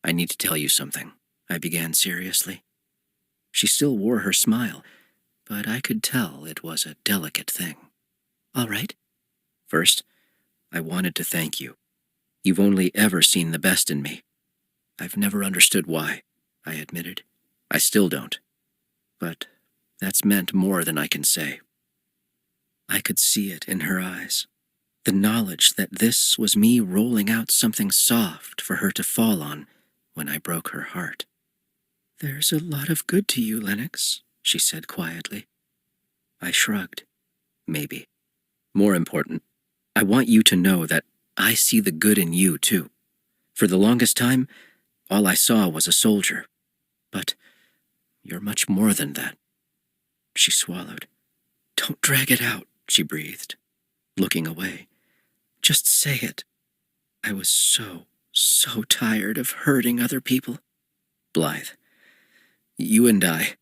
I need to tell you something, I began seriously. She still wore her smile, but I could tell it was a delicate thing. All right. First, I wanted to thank you. You've only ever seen the best in me. I've never understood why, I admitted. I still don't. But that's meant more than I can say. I could see it in her eyes. The knowledge that this was me rolling out something soft for her to fall on when I broke her heart. There's a lot of good to you, Lennox, she said quietly. I shrugged. Maybe. More important, I want you to know that I see the good in you, too. For the longest time, all I saw was a soldier. But you're much more than that. She swallowed. Don't drag it out, she breathed, looking away. Just say it. I was so tired of hurting other people. Blythe, you and I,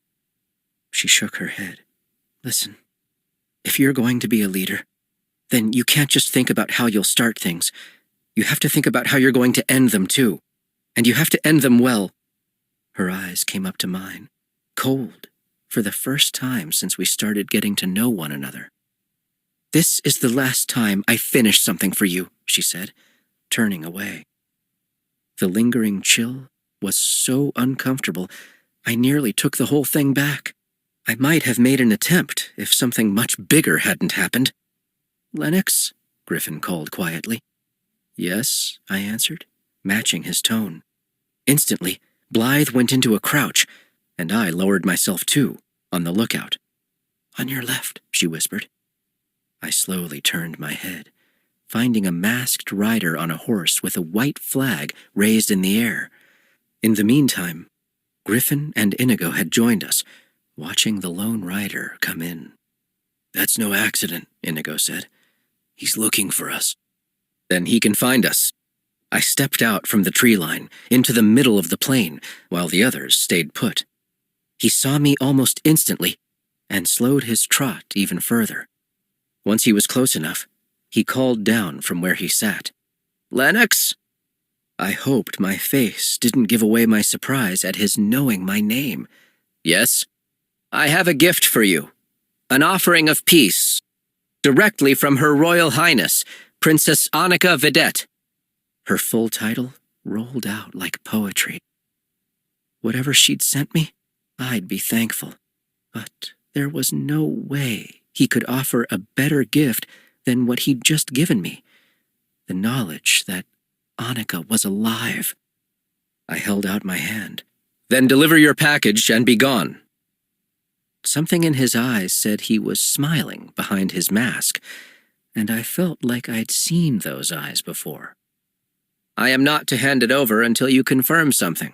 She shook her head. Listen, if you're going to be a leader, then you can't just think about how you'll start things. You have to think about how you're going to end them, too. And you have to end them well. Her eyes came up to mine, cold, for the first time since we started getting to know one another. This is the last time I finish something for you, she said, turning away. The lingering chill was so uncomfortable, I nearly took the whole thing back. I might have made an attempt if something much bigger hadn't happened. Lennox? Griffin called quietly. Yes, I answered, matching his tone. Instantly, Blythe went into a crouch, and I lowered myself too, on the lookout. On your left, she whispered. I slowly turned my head, finding a masked rider on a horse with a white flag raised in the air. In the meantime, Griffin and Inigo had joined us, watching the lone rider come in. That's no accident, Inigo said. He's looking for us. Then he can find us. I stepped out from the tree line, into the middle of the plain, while the others stayed put. He saw me almost instantly, and slowed his trot even further. Once he was close enough, he called down from where he sat. Lennox? I hoped my face didn't give away my surprise at his knowing my name. Yes? I have a gift for you. An offering of peace. Directly from Her Royal Highness, Princess Annika Vedette. Her full title rolled out like poetry. Whatever she'd sent me, I'd be thankful. But there was no way he could offer a better gift than what he'd just given me. The knowledge that Annika was alive. I held out my hand. Then deliver your package and be gone. Something in his eyes said he was smiling behind his mask, and I felt like I'd seen those eyes before. I am not to hand it over until you confirm something.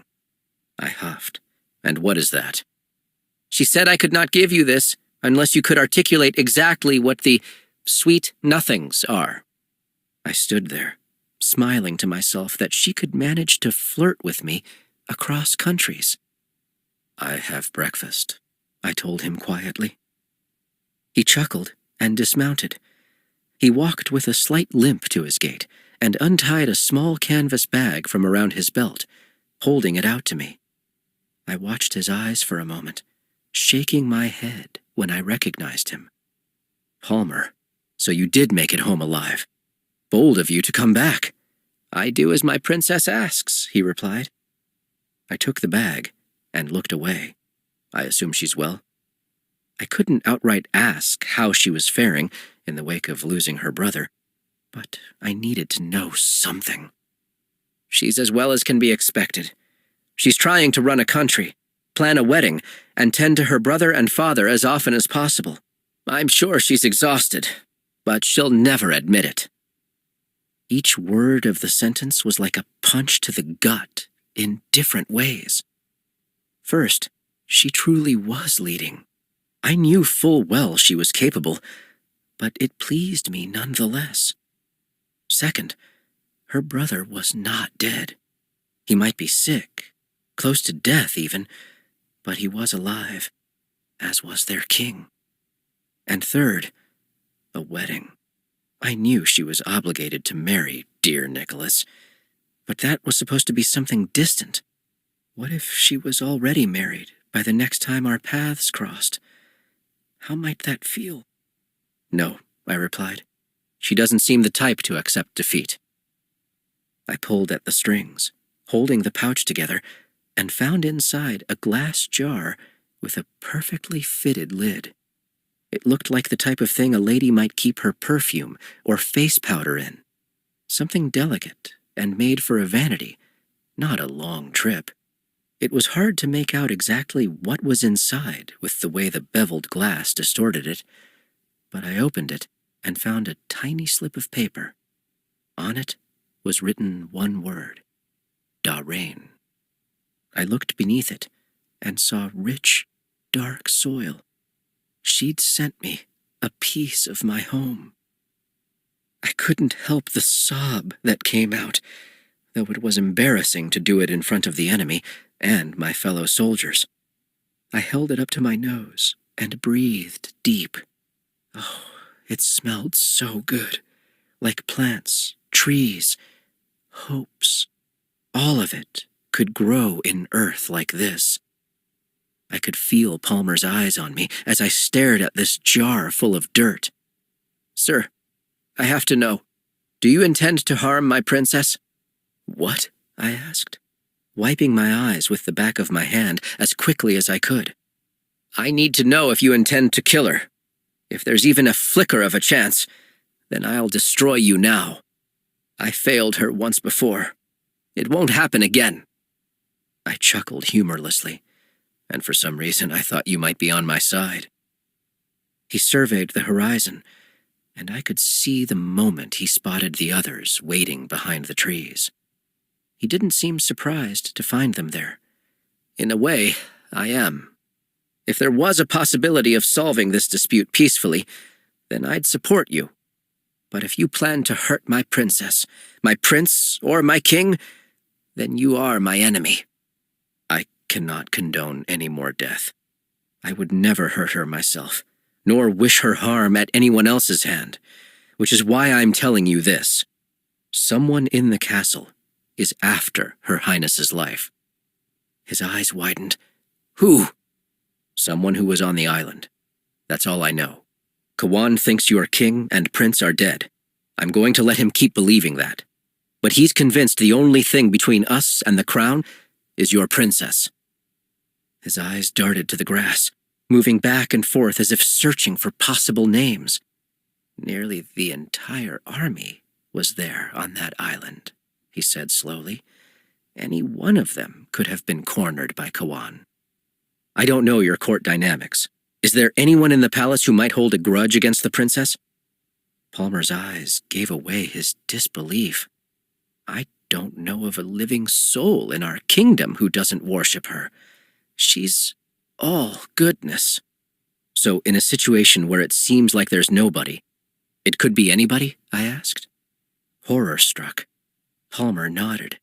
I huffed. And what is that? She said I could not give you this unless you could articulate exactly what the sweet nothings are. I stood there, smiling to myself that she could manage to flirt with me across countries. I have breakfast, I told him quietly. He chuckled and dismounted. He walked with a slight limp to his gate and untied a small canvas bag from around his belt, holding it out to me. I watched his eyes for a moment, shaking my head when I recognized him. Palmer, so you did make it home alive. Bold of you to come back. I do as my princess asks, he replied. I took the bag and looked away. I assume she's well. I couldn't outright ask how she was faring in the wake of losing her brother, but I needed to know something. She's as well as can be expected. She's trying to run a country, plan a wedding, and tend to her brother and father as often as possible. I'm sure she's exhausted, but she'll never admit it. Each word of the sentence was like a punch to the gut in different ways. First, she truly was leading. I knew full well she was capable, but it pleased me nonetheless. Second, her brother was not dead. He might be sick, close to death even, but he was alive, as was their king. And third, a wedding. I knew she was obligated to marry dear Nicholas, but that was supposed to be something distant. What if she was already married by the next time our paths crossed? How might that feel? No, I replied. She doesn't seem the type to accept defeat. I pulled at the strings, holding the pouch together, and found inside a glass jar with a perfectly fitted lid. It looked like the type of thing a lady might keep her perfume or face powder in. Something delicate and made for a vanity, not a long trip. It was hard to make out exactly what was inside with the way the beveled glass distorted it, but I opened it and found a tiny slip of paper. On it was written one word, Darain. I looked beneath it and saw rich, dark soil. She'd sent me a piece of my home. I couldn't help the sob that came out, though it was embarrassing to do it in front of the enemy and my fellow soldiers. I held it up to my nose and breathed deep. Oh, it smelled so good. Like plants, trees, hopes. All of it could grow in earth like this. I could feel Palmer's eyes on me as I stared at this jar full of dirt. "Sir, I have to know. Do you intend to harm my princess?" "What?" I asked, wiping my eyes with the back of my hand as quickly as I could. "I need to know if you intend to kill her. If there's even a flicker of a chance, then I'll destroy you now. I failed her once before. It won't happen again." I chuckled humorlessly, and for some reason I thought you might be on my side. He surveyed the horizon, and I could see the moment he spotted the others waiting behind the trees. He didn't seem surprised to find them there. "In a way, I am. If there was a possibility of solving this dispute peacefully, then I'd support you. But if you plan to hurt my princess, my prince, or my king, then you are my enemy. I cannot condone any more death. I would never hurt her myself, nor wish her harm at anyone else's hand, which is why I'm telling you this. Someone in the castle is after Her Highness's life." His eyes widened. "Who?" "Someone who was on the island. That's all I know. Kawan thinks your king and prince are dead. I'm going to let him keep believing that. But he's convinced the only thing between us and the crown is your princess." His eyes darted to the grass, moving back and forth as if searching for possible names. "Nearly the entire army was there on that island," he said slowly. "Any one of them could have been cornered by Kawan. I don't know your court dynamics. Is there anyone in the palace who might hold a grudge against the princess?" Palmer's eyes gave away his disbelief. "I don't know of a living soul in our kingdom who doesn't worship her. She's all goodness." "So in a situation where it seems like there's nobody, it could be anybody?" I asked. Horror-struck, Palmer nodded.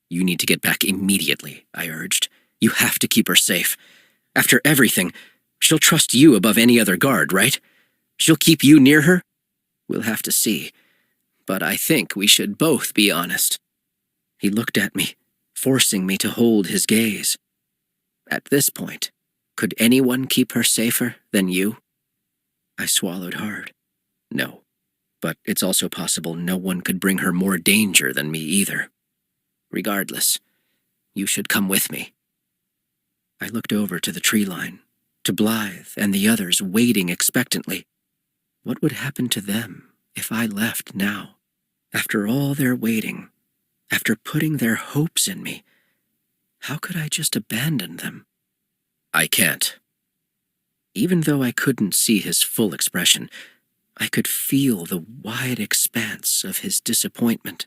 "You need to get back immediately," I urged. "You have to keep her safe. After everything, she'll trust you above any other guard, right? She'll keep you near her? We'll have to see. But I think we should both be honest." He looked at me, forcing me to hold his gaze. "At this point, could anyone keep her safer than you?" I swallowed hard. "No, but it's also possible no one could bring her more danger than me either. Regardless, you should come with me." I looked over to the tree line, to Blythe and the others waiting expectantly. What would happen to them if I left now? After all their waiting, after putting their hopes in me, how could I just abandon them? "I can't." Even though I couldn't see his full expression, I could feel the wide expanse of his disappointment.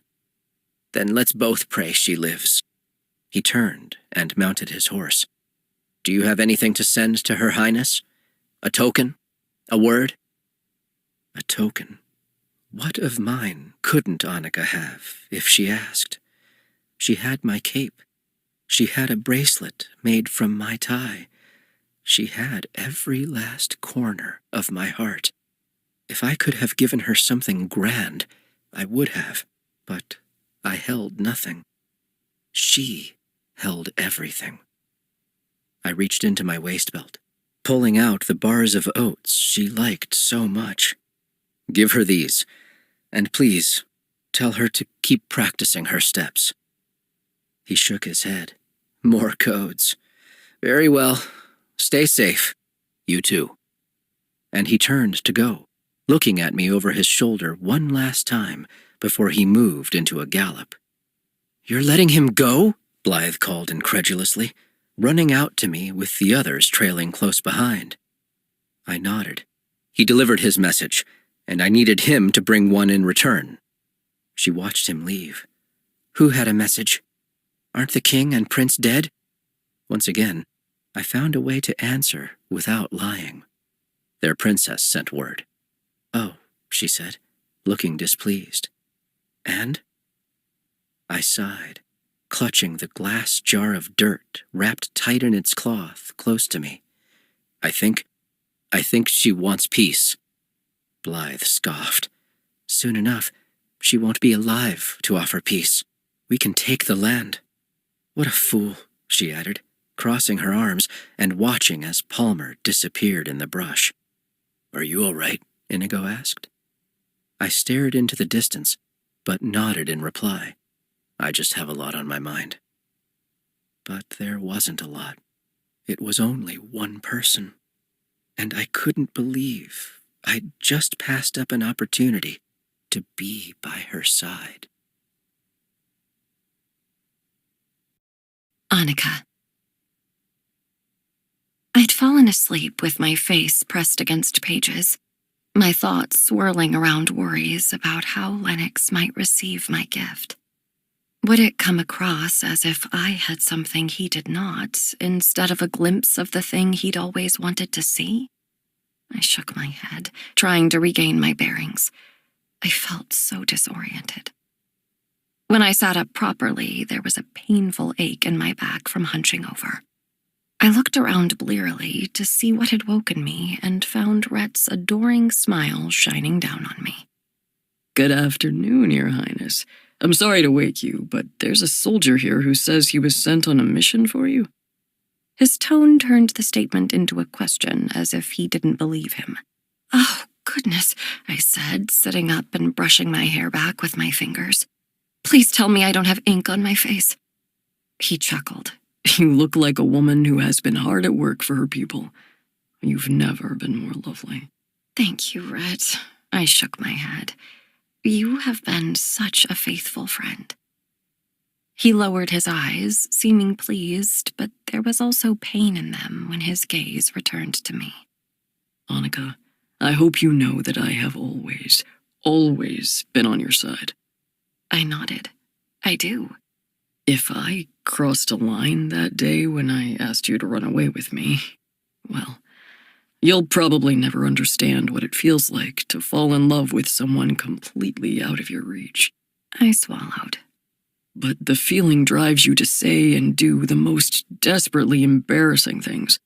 "Then let's both pray she lives." He turned and mounted his horse. "Do you have anything to send to Her Highness? A token? A word?" A token. What of mine couldn't Annika have if she asked? She had my cape. She had a bracelet made from my tie. She had every last corner of my heart. If I could have given her something grand, I would have, but I held nothing. She held everything. I reached into my waistbelt, pulling out the bars of oats she liked so much. "Give her these, and please, tell her to keep practicing her steps." He shook his head. "More codes. Very well. Stay safe. You too." And he turned to go, looking at me over his shoulder one last time before he moved into a gallop. "You're letting him go?" Blythe called incredulously, running out to me with the others trailing close behind. I nodded. He delivered his message, and I needed him to bring one in return. She watched him leave. "Who had a message? Aren't the king and prince dead?" Once again, I found a way to answer without lying. "Their princess sent word." "Oh," she said, looking displeased. "And?" I sighed. clutching the glass jar of dirt wrapped tight in its cloth close to me. I think she wants peace. Blythe scoffed. Soon enough, she won't be alive to offer peace. We can take the land. What a fool, she added, crossing her arms and watching as Palmer disappeared in the brush. Are you all right? Inigo asked. I stared into the distance, but nodded in reply. I just have a lot on my mind. But there wasn't a lot. It was only one person. And I couldn't believe I'd just passed up an opportunity to be by her side. Annika. I'd fallen asleep with my face pressed against pages, my thoughts swirling around worries about how Lennox might receive my gift. Would it come across as if I had something he did not, instead of a glimpse of the thing he'd always wanted to see? I shook my head, trying to regain my bearings. I felt so disoriented. When I sat up properly, there was a painful ache in my back from hunching over. I looked around blearily to see what had woken me and found Rhett's adoring smile shining down on me. Good afternoon, Your Highness. I'm sorry to wake you, but there's a soldier here who says he was sent on a mission for you. His tone turned the statement into a question, as if he didn't believe him. Oh, goodness, I said, sitting up and brushing my hair back with my fingers. Please tell me I don't have ink on my face. He chuckled. You look like a woman who has been hard at work for her people. You've never been more lovely. Thank you, Rhett. I shook my head. You have been such a faithful friend. He lowered his eyes, seeming pleased, but there was also pain in them when his gaze returned to me. Annika, I hope you know that I have always been on your side. I nodded. I do. If I crossed a line that day when I asked you to run away with me, well, you'll probably never understand what it feels like to fall in love with someone completely out of your reach. I swallowed. But the feeling drives you to say and do the most desperately embarrassing things.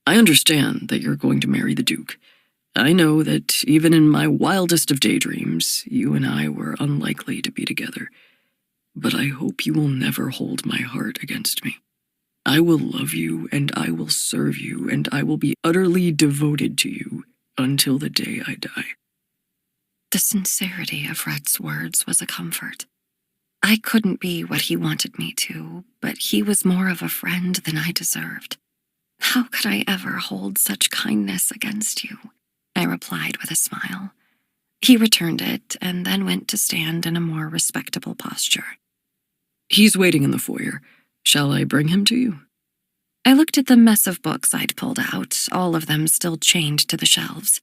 I understand that you're going to marry the Duke. I know that even in my wildest of daydreams, you and I were unlikely to be together. But I hope you will never hold my heart against me. I will love you, and I will serve you, and I will be utterly devoted to you until the day I die. The sincerity of Rhett's words was a comfort. I couldn't be what he wanted me to, but he was more of a friend than I deserved. How could I ever hold such kindness against you? I replied with a smile. He returned it and then went to stand in a more respectable posture. He's waiting in the foyer. Shall I bring him to you? I looked at the mess of books I'd pulled out, all of them still chained to the shelves.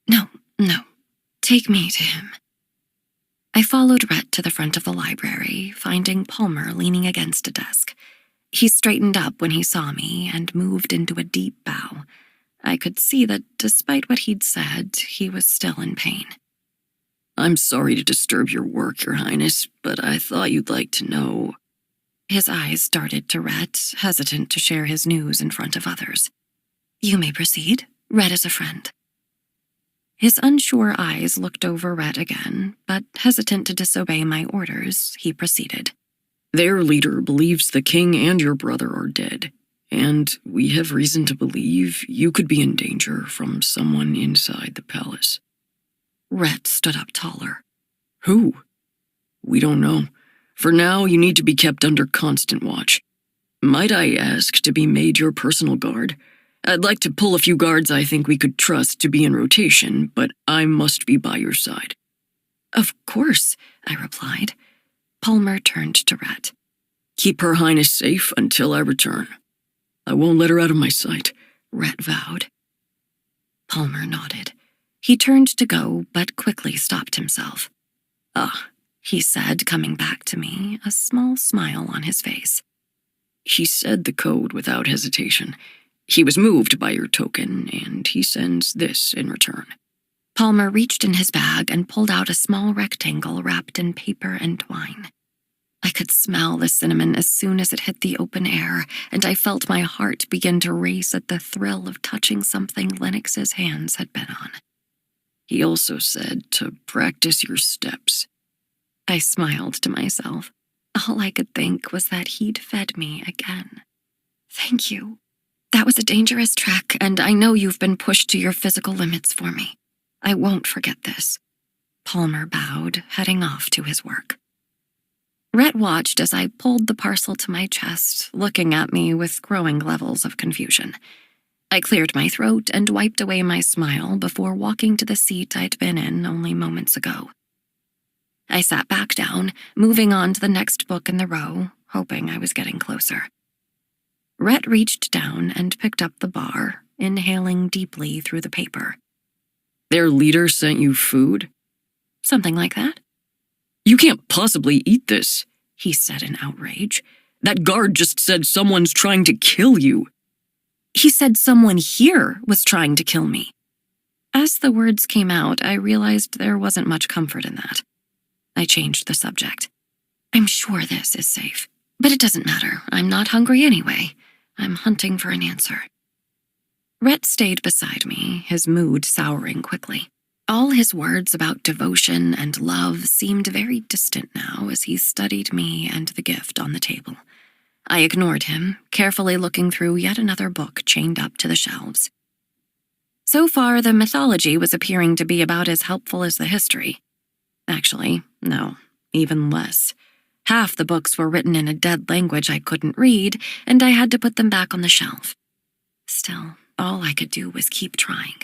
No. Take me to him. I followed Rhett to the front of the library, finding Palmer leaning against a desk. He straightened up when he saw me and moved into a deep bow. I could see that despite what he'd said, he was still in pain. I'm sorry to disturb your work, Your Highness, but I thought you'd like to know. His eyes darted to Rhett, hesitant to share his news in front of others. You may proceed. Rhett is a friend. His unsure eyes looked over Rhett again, but hesitant to disobey my orders, he proceeded. Their leader believes the king and your brother are dead, and we have reason to believe you could be in danger from someone inside the palace. Rhett stood up taller. Who? We don't know. For now, you need to be kept under constant watch. Might I ask to be made your personal guard? I'd like to pull a few guards I think we could trust to be in rotation, but I must be by your side. Of course, I replied. Palmer turned to Rhett. Keep Her Highness safe until I return. I won't let her out of my sight, Rhett vowed. Palmer nodded. He turned to go, but quickly stopped himself. Ah, he said, coming back to me, a small smile on his face. He said the code without hesitation. He was moved by your token, and he sends this in return. Palmer reached in his bag and pulled out a small rectangle wrapped in paper and twine. I could smell the cinnamon as soon as it hit the open air, and I felt my heart begin to race at the thrill of touching something Lennox's hands had been on. He also said to practice your steps. I smiled to myself. All I could think was that he'd fed me again. Thank you. That was a dangerous trek, and I know you've been pushed to your physical limits for me. I won't forget this. Palmer bowed, heading off to his work. Rhett watched as I pulled the parcel to my chest, looking at me with growing levels of confusion. I cleared my throat and wiped away my smile before walking to the seat I'd been in only moments ago. I sat back down, moving on to the next book in the row, hoping I was getting closer. Rhett reached down and picked up the bar, inhaling deeply through the paper. Their leader sent you food? Something like that. You can't possibly eat this, he said in outrage. That guard just said someone's trying to kill you. He said someone here was trying to kill me. As the words came out, I realized there wasn't much comfort in that. I changed the subject. I'm sure this is safe, but it doesn't matter. I'm not hungry anyway. I'm hunting for an answer. Rhett stayed beside me, his mood souring quickly. All his words about devotion and love seemed very distant now as he studied me and the gift on the table. I ignored him, carefully looking through yet another book chained up to the shelves. So far, the mythology was appearing to be about as helpful as the history. Actually, no, even less. Half the books were written in a dead language I couldn't read, and I had to put them back on the shelf. Still, all I could do was keep trying.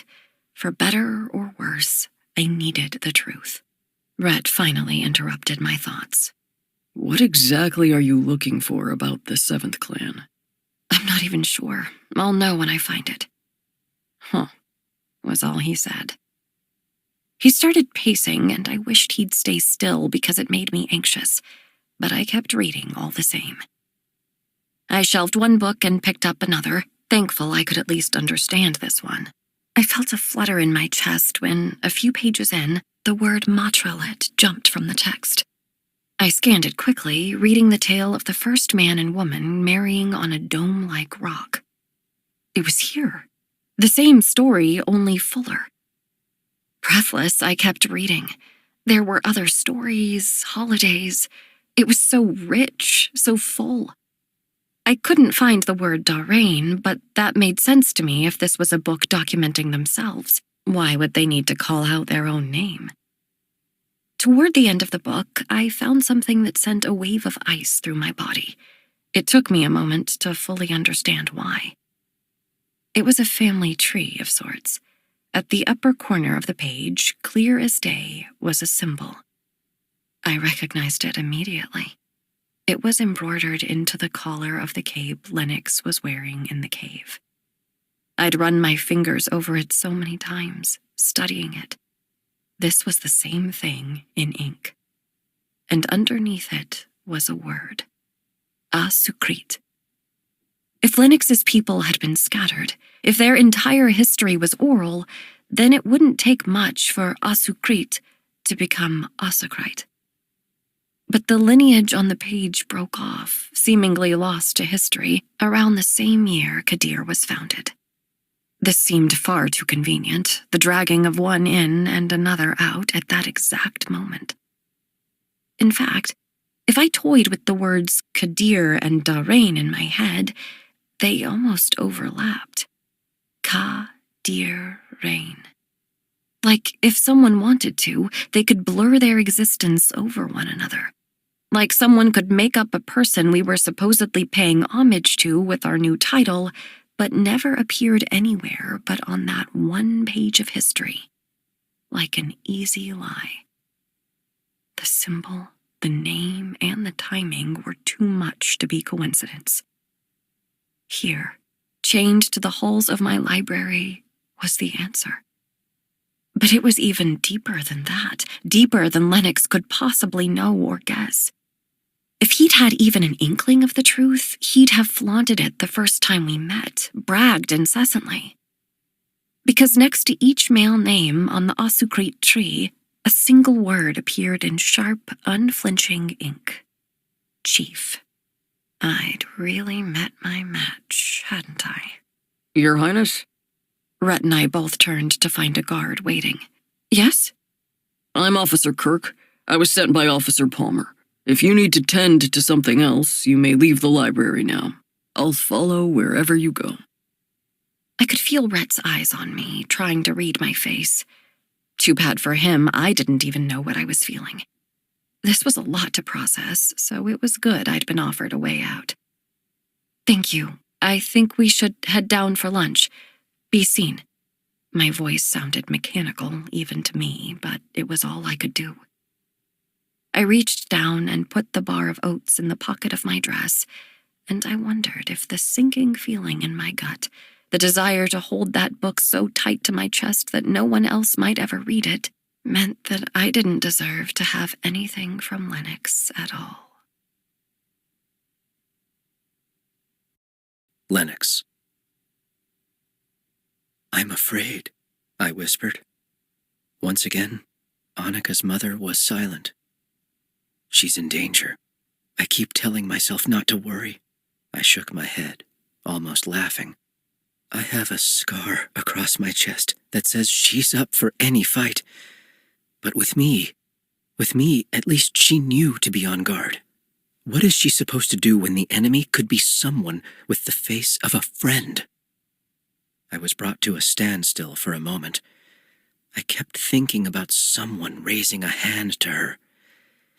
For better or worse, I needed the truth. Rhett finally interrupted my thoughts. What exactly are you looking for about the 7th clan? I'm not even sure. I'll know when I find it. Huh, was all he said. He started pacing, and I wished he'd stay still because it made me anxious, but I kept reading all the same. I shelved one book and picked up another, thankful I could at least understand this one. I felt a flutter in my chest when, a few pages in, the word Matralet jumped from the text. I scanned it quickly, reading the tale of the first man and woman marrying on a dome-like rock. It was here. The same story, only fuller. Breathless, I kept reading. There were other stories, holidays. It was so rich, so full. I couldn't find the word Darain, but that made sense to me if this was a book documenting themselves. Why would they need to call out their own name? Toward the end of the book, I found something that sent a wave of ice through my body. It took me a moment to fully understand why. It was a family tree of sorts. At the upper corner of the page, clear as day, was a symbol. I recognized it immediately. It was embroidered into the collar of the cape Lennox was wearing in the cave. I'd run my fingers over it so many times, studying it. This was the same thing in ink. And underneath it was a word. Asukrit. If Lennox's people had been scattered, if their entire history was oral, then it wouldn't take much for Asukrit to become Asakrite. But the lineage on the page broke off, seemingly lost to history, around the same year Kadir was founded. This seemed far too convenient, the dragging of one in and another out at that exact moment. In fact, if I toyed with the words Kadir and Darain in my head, they almost overlapped. Ka-dir-rain. Like, if someone wanted to, they could blur their existence over one another. Like someone could make up a person we were supposedly paying homage to with our new title, but never appeared anywhere but on that one page of history. Like an easy lie. The symbol, the name, and the timing were too much to be coincidence. Here, chained to the halls of my library, was the answer. But it was even deeper than that, deeper than Lennox could possibly know or guess. If he'd had even an inkling of the truth, he'd have flaunted it the first time we met, bragged incessantly. Because next to each male name on the Asukrit tree, a single word appeared in sharp, unflinching ink. chief. I'd really met my match, hadn't I? Your Highness? Rhett and I both turned to find a guard waiting. Yes? I'm Officer Kirk. I was sent by Officer Palmer. If you need to tend to something else, you may leave the library now. I'll follow wherever you go. I could feel Rhett's eyes on me, trying to read my face. Too bad for him, I didn't even know what I was feeling. This was a lot to process, so it was good I'd been offered a way out. Thank you. I think we should head down for lunch. Be seen. My voice sounded mechanical, even to me, but it was all I could do. I reached down and put the bar of oats in the pocket of my dress, and I wondered if the sinking feeling in my gut, the desire to hold that book so tight to my chest that no one else might ever read it, meant that I didn't deserve to have anything from Lennox at all. Lennox. I'm afraid, I whispered. Once again, Annika's mother was silent. She's in danger. I keep telling myself not to worry. I shook my head, almost laughing. I have a scar across my chest that says she's up for any fight. But with me, at least she knew to be on guard. What is she supposed to do when the enemy could be someone with the face of a friend? I was brought to a standstill for a moment. I kept thinking about someone raising a hand to her.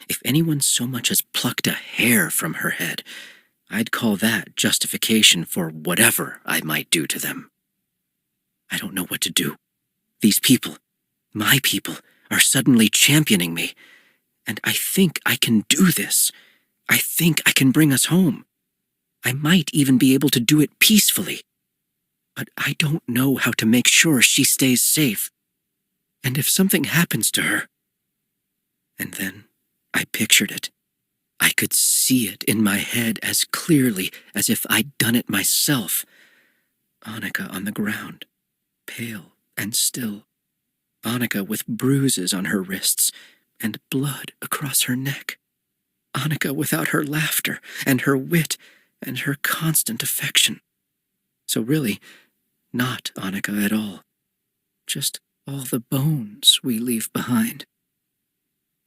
If anyone so much as plucked a hair from her head, I'd call that justification for whatever I might do to them. I don't know what to do. These people, my people, are suddenly championing me, and I think I can do this. I think I can bring us home. I might even be able to do it peacefully. But I don't know how to make sure she stays safe. And if something happens to her... And then I pictured it. I could see it in my head as clearly as if I'd done it myself. Annika on the ground, pale and still. Annika with bruises on her wrists and blood across her neck. Annika without her laughter and her wit and her constant affection. So really, not Annika at all. Just all the bones we leave behind.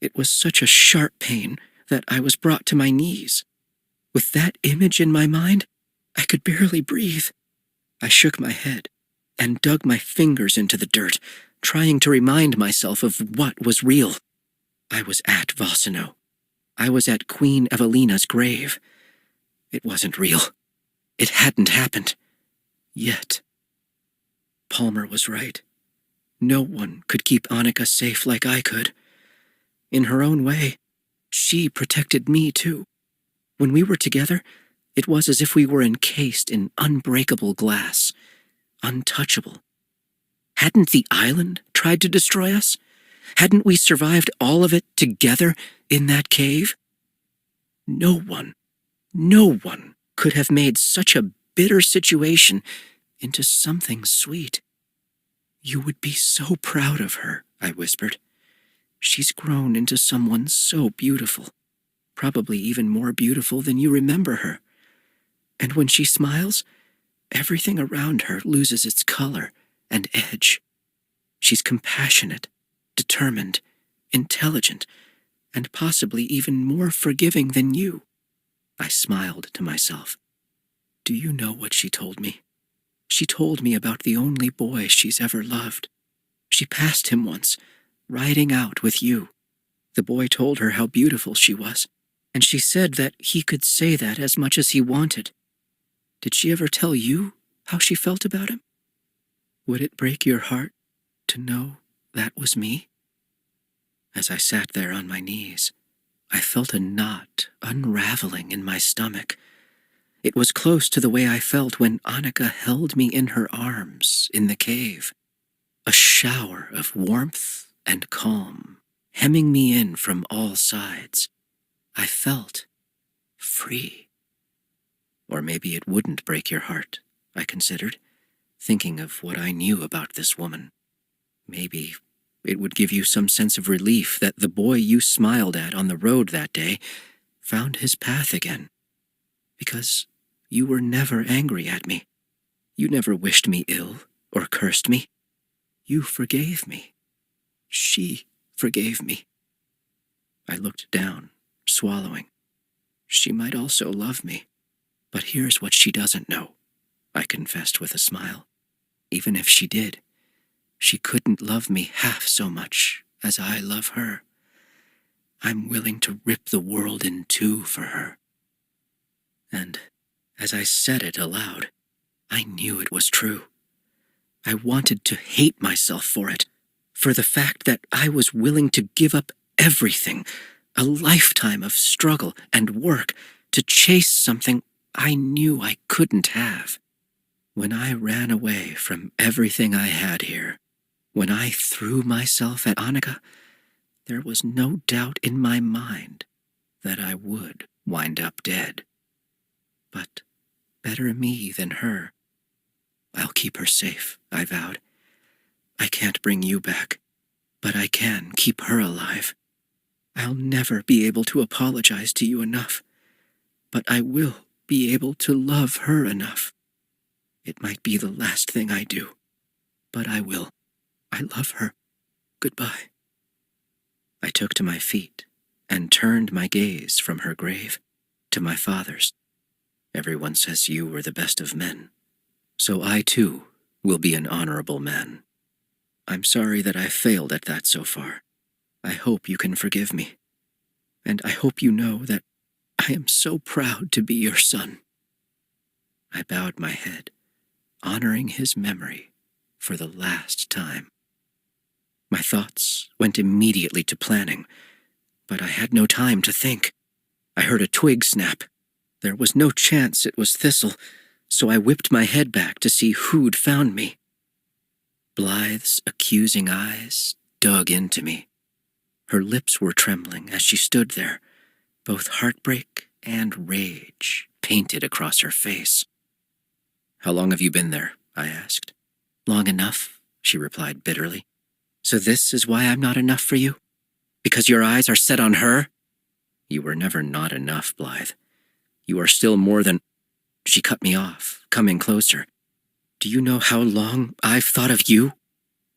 It was such a sharp pain that I was brought to my knees. With that image in my mind, I could barely breathe. I shook my head and dug my fingers into the dirt, trying to remind myself of what was real. I was at Vossino. I was at Queen Evelina's grave. It wasn't real. It hadn't happened. Yet. Palmer was right. No one could keep Annika safe like I could. In her own way, she protected me too. When we were together, it was as if we were encased in unbreakable glass, untouchable. Hadn't the island tried to destroy us? Hadn't we survived all of it together in that cave? No one could have made such a bitter situation into something sweet. You would be so proud of her, I whispered. She's grown into someone so beautiful, probably even more beautiful than you remember her. And when she smiles, everything around her loses its color and edge. She's compassionate, determined, intelligent, and possibly even more forgiving than you. I smiled to myself. Do you know what she told me? She told me about the only boy she's ever loved. She passed him once, riding out with you. The boy told her how beautiful she was, and she said that he could say that as much as he wanted. Did she ever tell you how she felt about him? Would it break your heart to know that was me? As I sat there on my knees, I felt a knot unraveling in my stomach. It was close to the way I felt when Annika held me in her arms in the cave. A shower of warmth and calm, hemming me in from all sides. I felt free. Or maybe it wouldn't break your heart, I considered, thinking of what I knew about this woman. Maybe it would give you some sense of relief that the boy you smiled at on the road that day found his path again. Because you were never angry at me. You never wished me ill or cursed me. You forgave me. She forgave me. I looked down, swallowing. She might also love me. But here's what she doesn't know, I confessed with a smile. Even if she did, she couldn't love me half so much as I love her. I'm willing to rip the world in two for her. And as I said it aloud, I knew it was true. I wanted to hate myself for it, for the fact that I was willing to give up everything, a lifetime of struggle and work, to chase something I knew I couldn't have. When I ran away from everything I had here, when I threw myself at Annika, there was no doubt in my mind that I would wind up dead. But better me than her. I'll keep her safe, I vowed. I can't bring you back, but I can keep her alive. I'll never be able to apologize to you enough, but I will be able to love her enough. It might be the last thing I do, but I will. I love her. Goodbye. I took to my feet and turned my gaze from her grave to my father's. Everyone says you were the best of men, so I too will be an honorable man. I'm sorry that I failed at that so far. I hope you can forgive me, and I hope you know that I am so proud to be your son. I bowed my head, honoring his memory for the last time. My thoughts went immediately to planning, but I had no time to think. I heard a twig snap. There was no chance it was Thistle, so I whipped my head back to see who'd found me. Blythe's accusing eyes dug into me. Her lips were trembling as she stood there, both heartbreak and rage painted across her face. How long have you been there? I asked. Long enough, she replied bitterly. So this is why I'm not enough for you? Because your eyes are set on her? You were never not enough, Blythe. You are still more than... She cut me off, coming closer. Do you know how long I've thought of you?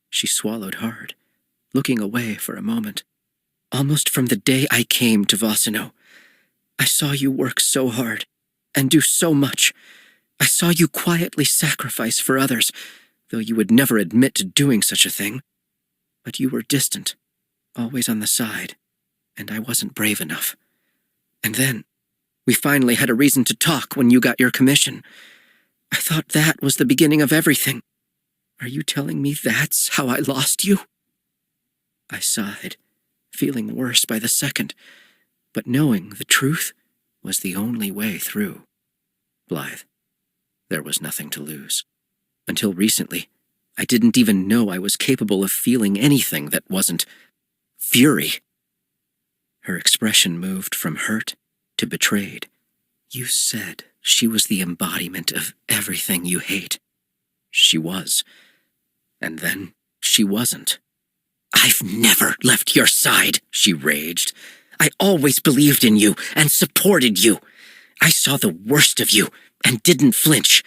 She swallowed hard, looking away for a moment. Almost from the day I came to Vossino. I saw you work so hard, and do so much. I saw you quietly sacrifice for others, though you would never admit to doing such a thing. But you were distant, always on the side, and I wasn't brave enough. And then, we finally had a reason to talk when you got your commission. I thought that was the beginning of everything. Are you telling me that's how I lost you? I sighed, feeling worse by the second, but knowing the truth was the only way through. Blythe, there was nothing to lose. Until recently, I didn't even know I was capable of feeling anything that wasn't fury. Her expression moved from hurt to betrayed. You said she was the embodiment of everything you hate. She was. And then she wasn't. I've never left your side, she raged. I always believed in you and supported you. I saw the worst of you and didn't flinch.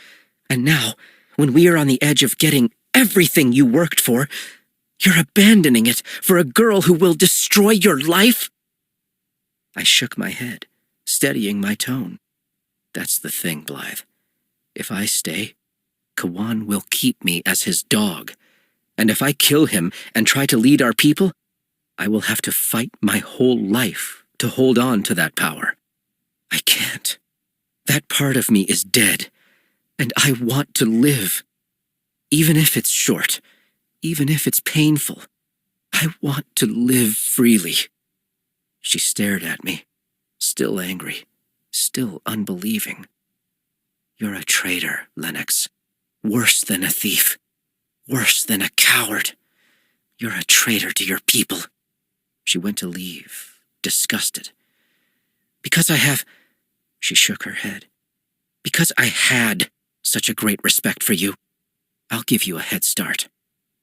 And now, when we are on the edge of getting everything you worked for, you're abandoning it for a girl who will destroy your life? I shook my head, steadying my tone. That's the thing, Blythe. If I stay, Kawan will keep me as his dog. And if I kill him and try to lead our people, I will have to fight my whole life to hold on to that power. I can't. That part of me is dead, and I want to live. Even if it's short, even if it's painful, I want to live freely. She stared at me, still angry, still unbelieving. You're a traitor, Lennox. Worse than a thief. Worse than a coward. You're a traitor to your people. She went to leave, disgusted. Because I have... She shook her head. Because I had such a great respect for you, I'll give you a head start.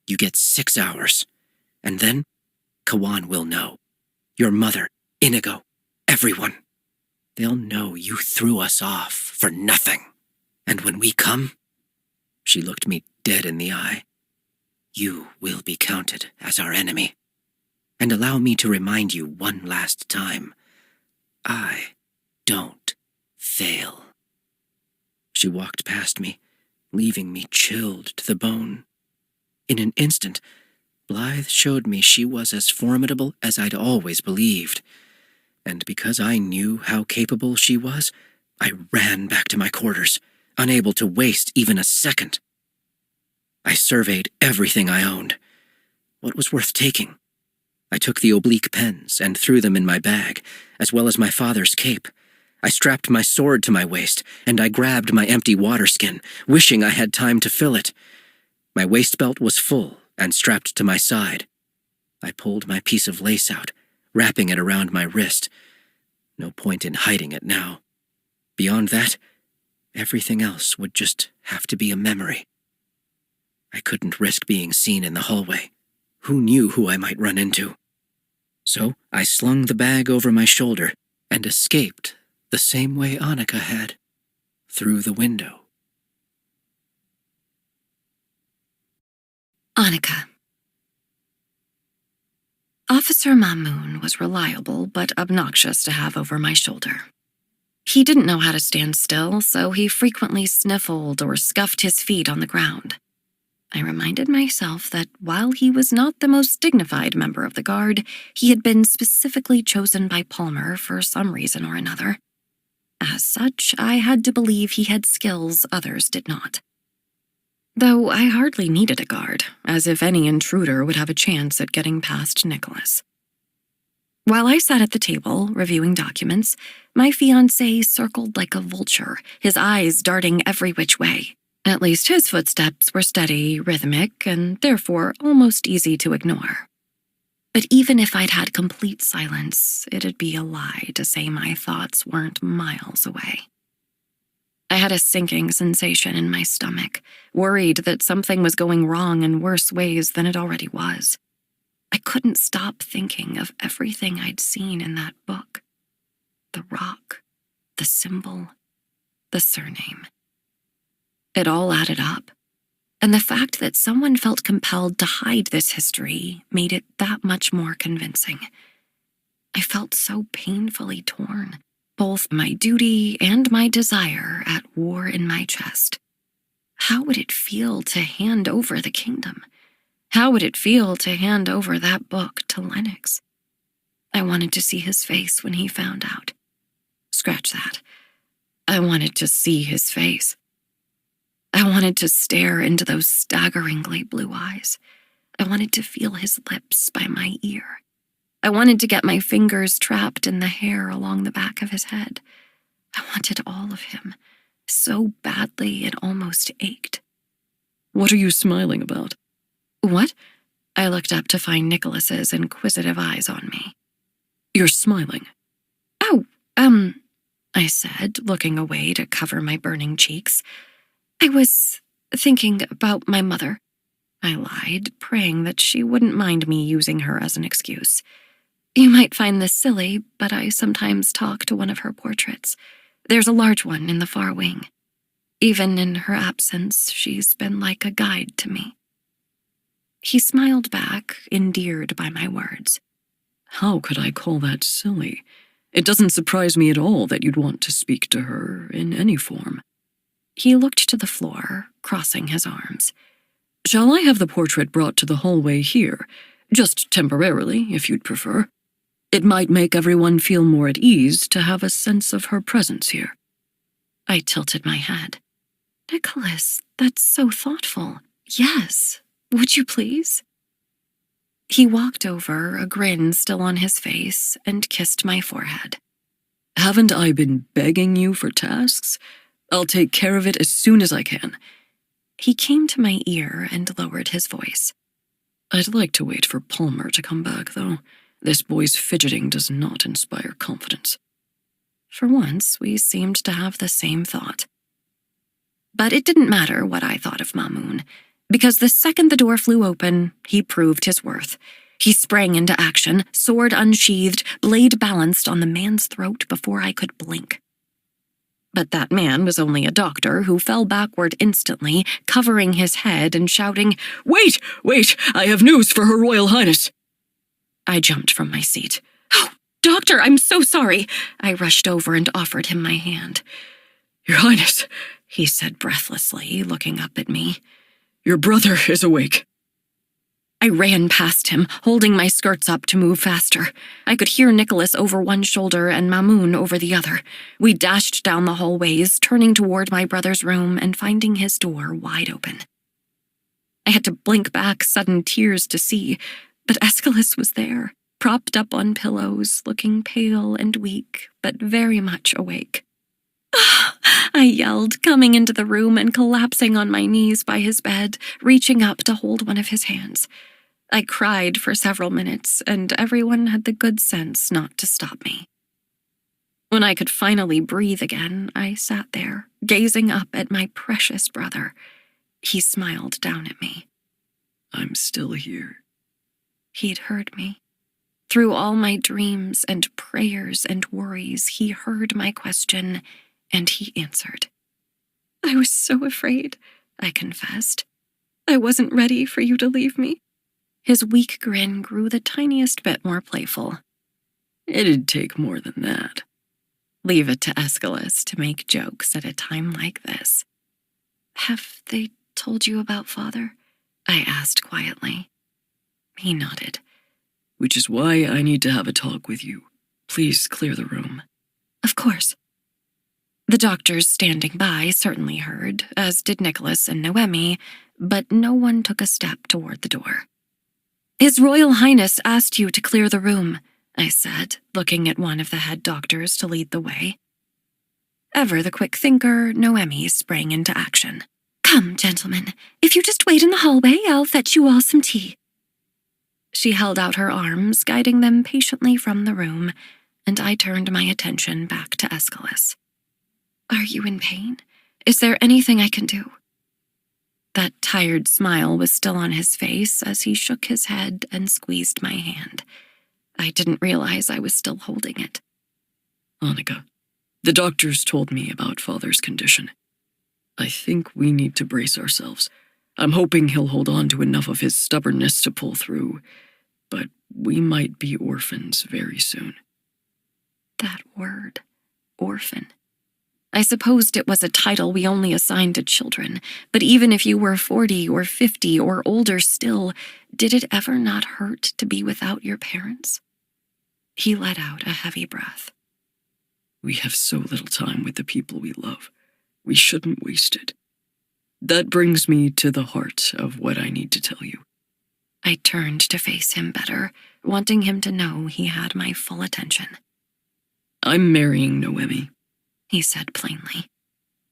You get 6 hours. And then, Kawan will know. Your mother, Inigo, everyone. they'll know you threw us off for nothing. And when we come," she looked me dead in the eye, "you will be counted as our enemy. And allow me to remind you one last time, I don't fail." She walked past me, leaving me chilled to the bone. In an instant, Blythe showed me she was as formidable as I'd always believed. And because I knew how capable she was, I ran back to my quarters, unable to waste even a second. I surveyed everything I owned. What was worth taking? I took the oblique pens and threw them in my bag, as well as my father's cape. I strapped my sword to my waist, and I grabbed my empty water skin, wishing I had time to fill it. My waist belt was full and strapped to my side. I pulled my piece of lace out, wrapping it around my wrist. No point in hiding it now. Beyond that, everything else would just have to be a memory. I couldn't risk being seen in the hallway. Who knew who I might run into? So I slung the bag over my shoulder and escaped the same way Annika had, through the window. Annika. Officer Mamoon was reliable but obnoxious to have over my shoulder. He didn't know how to stand still, so he frequently sniffled or scuffed his feet on the ground. I reminded myself that while he was not the most dignified member of the guard, he had been specifically chosen by Palmer for some reason or another. As such, I had to believe he had skills others did not. Though I hardly needed a guard, as if any intruder would have a chance at getting past Nicholas. While I sat at the table, reviewing documents, my fiancé circled like a vulture, his eyes darting every which way. At least his footsteps were steady, rhythmic, and therefore almost easy to ignore. But even if I'd had complete silence, it'd be a lie to say my thoughts weren't miles away. I had a sinking sensation in my stomach, worried that something was going wrong in worse ways than it already was. I couldn't stop thinking of everything I'd seen in that book. The rock, the symbol, the surname. It all added up, and the fact that someone felt compelled to hide this history made it that much more convincing. I felt so painfully torn, both my duty and my desire at war in my chest. How would it feel to hand over the kingdom? How would it feel to hand over that book to Lennox? I wanted to see his face when he found out. Scratch that. I wanted to see his face. I wanted to stare into those staggeringly blue eyes. I wanted to feel his lips by my ear. I wanted to get my fingers trapped in the hair along the back of his head. I wanted all of him, so badly it almost ached. What are you smiling about? What? I looked up to find Nicholas's inquisitive eyes on me. You're smiling. Oh, I said, looking away to cover my burning cheeks. I was thinking about my mother. I lied, praying that she wouldn't mind me using her as an excuse. You might find this silly, but I sometimes talk to one of her portraits. There's a large one in the far wing. Even in her absence, she's been like a guide to me. He smiled back, endeared by my words. How could I call that silly? It doesn't surprise me at all that you'd want to speak to her in any form. He looked to the floor, crossing his arms. Shall I have the portrait brought to the hallway here? Just temporarily, if you'd prefer. It might make everyone feel more at ease to have a sense of her presence here. I tilted my head. Nicholas, that's so thoughtful. Yes, would you please? He walked over, a grin still on his face, and kissed my forehead. Haven't I been begging you for tasks? I'll take care of it as soon as I can. He came to my ear and lowered his voice. I'd like to wait for Palmer to come back, though. This boy's fidgeting does not inspire confidence. For once, we seemed to have the same thought. But it didn't matter what I thought of Mamoon, because the second the door flew open, he proved his worth. He sprang into action, sword unsheathed, blade balanced on the man's throat before I could blink. But that man was only a doctor who fell backward instantly, covering his head and shouting, Wait! I have news for Her Royal Highness! I jumped from my seat. Oh, doctor, I'm so sorry. I rushed over and offered him my hand. Your Highness, he said breathlessly, looking up at me. Your brother is awake. I ran past him, holding my skirts up to move faster. I could hear Nicholas over one shoulder and Mamoun over the other. We dashed down the hallways, turning toward my brother's room and finding his door wide open. I had to blink back sudden tears to see, but Aeschylus was there, propped up on pillows, looking pale and weak, but very much awake. I yelled, coming into the room and collapsing on my knees by his bed, reaching up to hold one of his hands. I cried for several minutes, and everyone had the good sense not to stop me. When I could finally breathe again, I sat there, gazing up at my precious brother. He smiled down at me. I'm still here. He'd heard me. Through all my dreams and prayers and worries, he heard my question, and he answered. I was so afraid, I confessed. I wasn't ready for you to leave me. His weak grin grew the tiniest bit more playful. It'd take more than that. Leave it to Aeschylus to make jokes at a time like this. Have they told you about Father? I asked quietly. He nodded. Which is why I need to have a talk with you. Please clear the room. Of course. The doctors standing by certainly heard, as did Nicholas and Noemi, but no one took a step toward the door. His Royal Highness asked you to clear the room, I said, looking at one of the head doctors to lead the way. Ever the quick thinker, Noemi sprang into action. Come, gentlemen, if you just wait in the hallway, I'll fetch you all some tea. She held out her arms, guiding them patiently from the room, and I turned my attention back to Aeschylus. Are you in pain? Is there anything I can do? That tired smile was still on his face as he shook his head and squeezed my hand. I didn't realize I was still holding it. Annika, the doctors told me about Father's condition. I think we need to brace ourselves. I'm hoping he'll hold on to enough of his stubbornness to pull through, but we might be orphans very soon. That word, orphan. I supposed it was a title we only assigned to children, but even if you were 40 or 50 or older still, did it ever not hurt to be without your parents? He let out a heavy breath. We have so little time with the people we love. We shouldn't waste it. That brings me to the heart of what I need to tell you. I turned to face him better, wanting him to know he had my full attention. I'm marrying Noemi, he said plainly.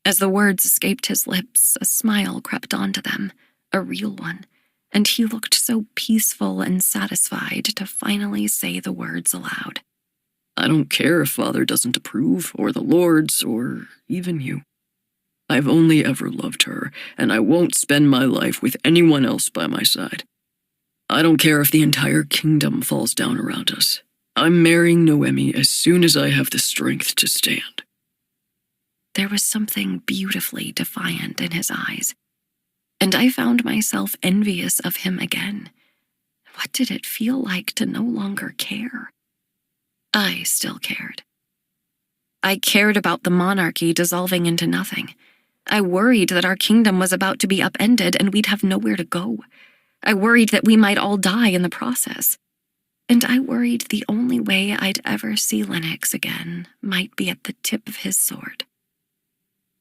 As the words escaped his lips, a smile crept onto them, a real one, and he looked so peaceful and satisfied to finally say the words aloud. I don't care if Father doesn't approve, or the Lords, or even you. I've only ever loved her, and I won't spend my life with anyone else by my side. I don't care if the entire kingdom falls down around us. I'm marrying Noemi as soon as I have the strength to stand. There was something beautifully defiant in his eyes, and I found myself envious of him again. What did it feel like to no longer care? I still cared. I cared about the monarchy dissolving into nothing. I worried that our kingdom was about to be upended and we'd have nowhere to go. I worried that we might all die in the process. And I worried the only way I'd ever see Lennox again might be at the tip of his sword.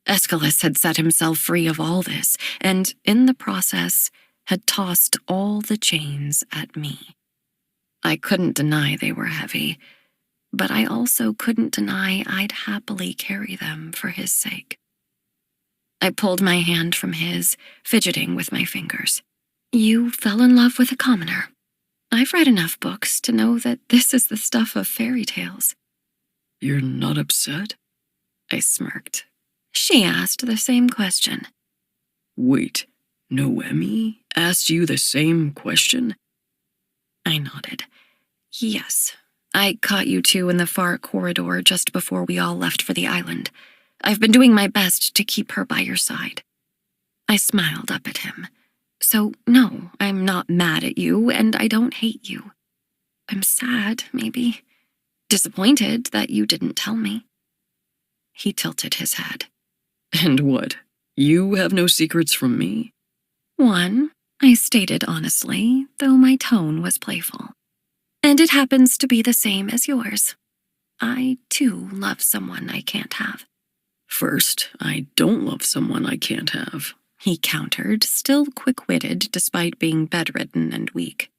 Aeschylus had set himself free of all this, and in the process had tossed all the chains at me. I couldn't deny they were heavy, but I also couldn't deny I'd happily carry them for his sake. I pulled my hand from his, fidgeting with my fingers. You fell in love with a commoner. I've read enough books to know that this is the stuff of fairy tales. You're not upset? I smirked. She asked the same question. Wait, Noemi asked you the same question? I nodded. Yes. I caught you two in the far corridor just before we all left for the island. I've been doing my best to keep her by your side. I smiled up at him. So, no, I'm not mad at you, and I don't hate you. I'm sad, maybe. Disappointed that you didn't tell me. He tilted his head. And what? You have no secrets from me? One, I stated honestly, though my tone was playful. And it happens to be the same as yours. I, too, love someone I can't have. First, I don't love someone I can't have, He countered, still quick-witted despite being bedridden and weak.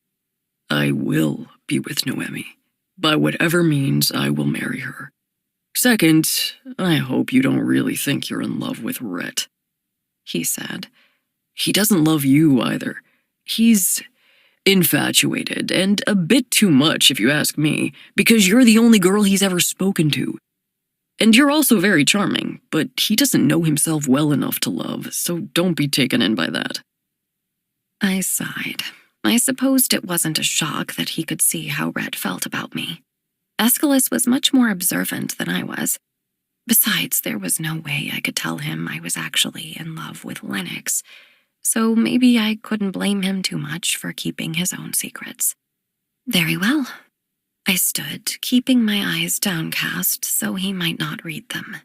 I will be with Noemi. By whatever means, I will marry her. Second, I hope you don't really think you're in love with Rhett, He said. He doesn't love you either. He's infatuated, and a bit too much if you ask me, because you're the only girl he's ever spoken to. And you're also very charming, but he doesn't know himself well enough to love, so don't be taken in by that. I sighed. I supposed it wasn't a shock that he could see how Rhett felt about me. Aeschylus was much more observant than I was. Besides, there was no way I could tell him I was actually in love with Lennox, so maybe I couldn't blame him too much for keeping his own secrets. Very well. I stood, keeping my eyes downcast so he might not read them.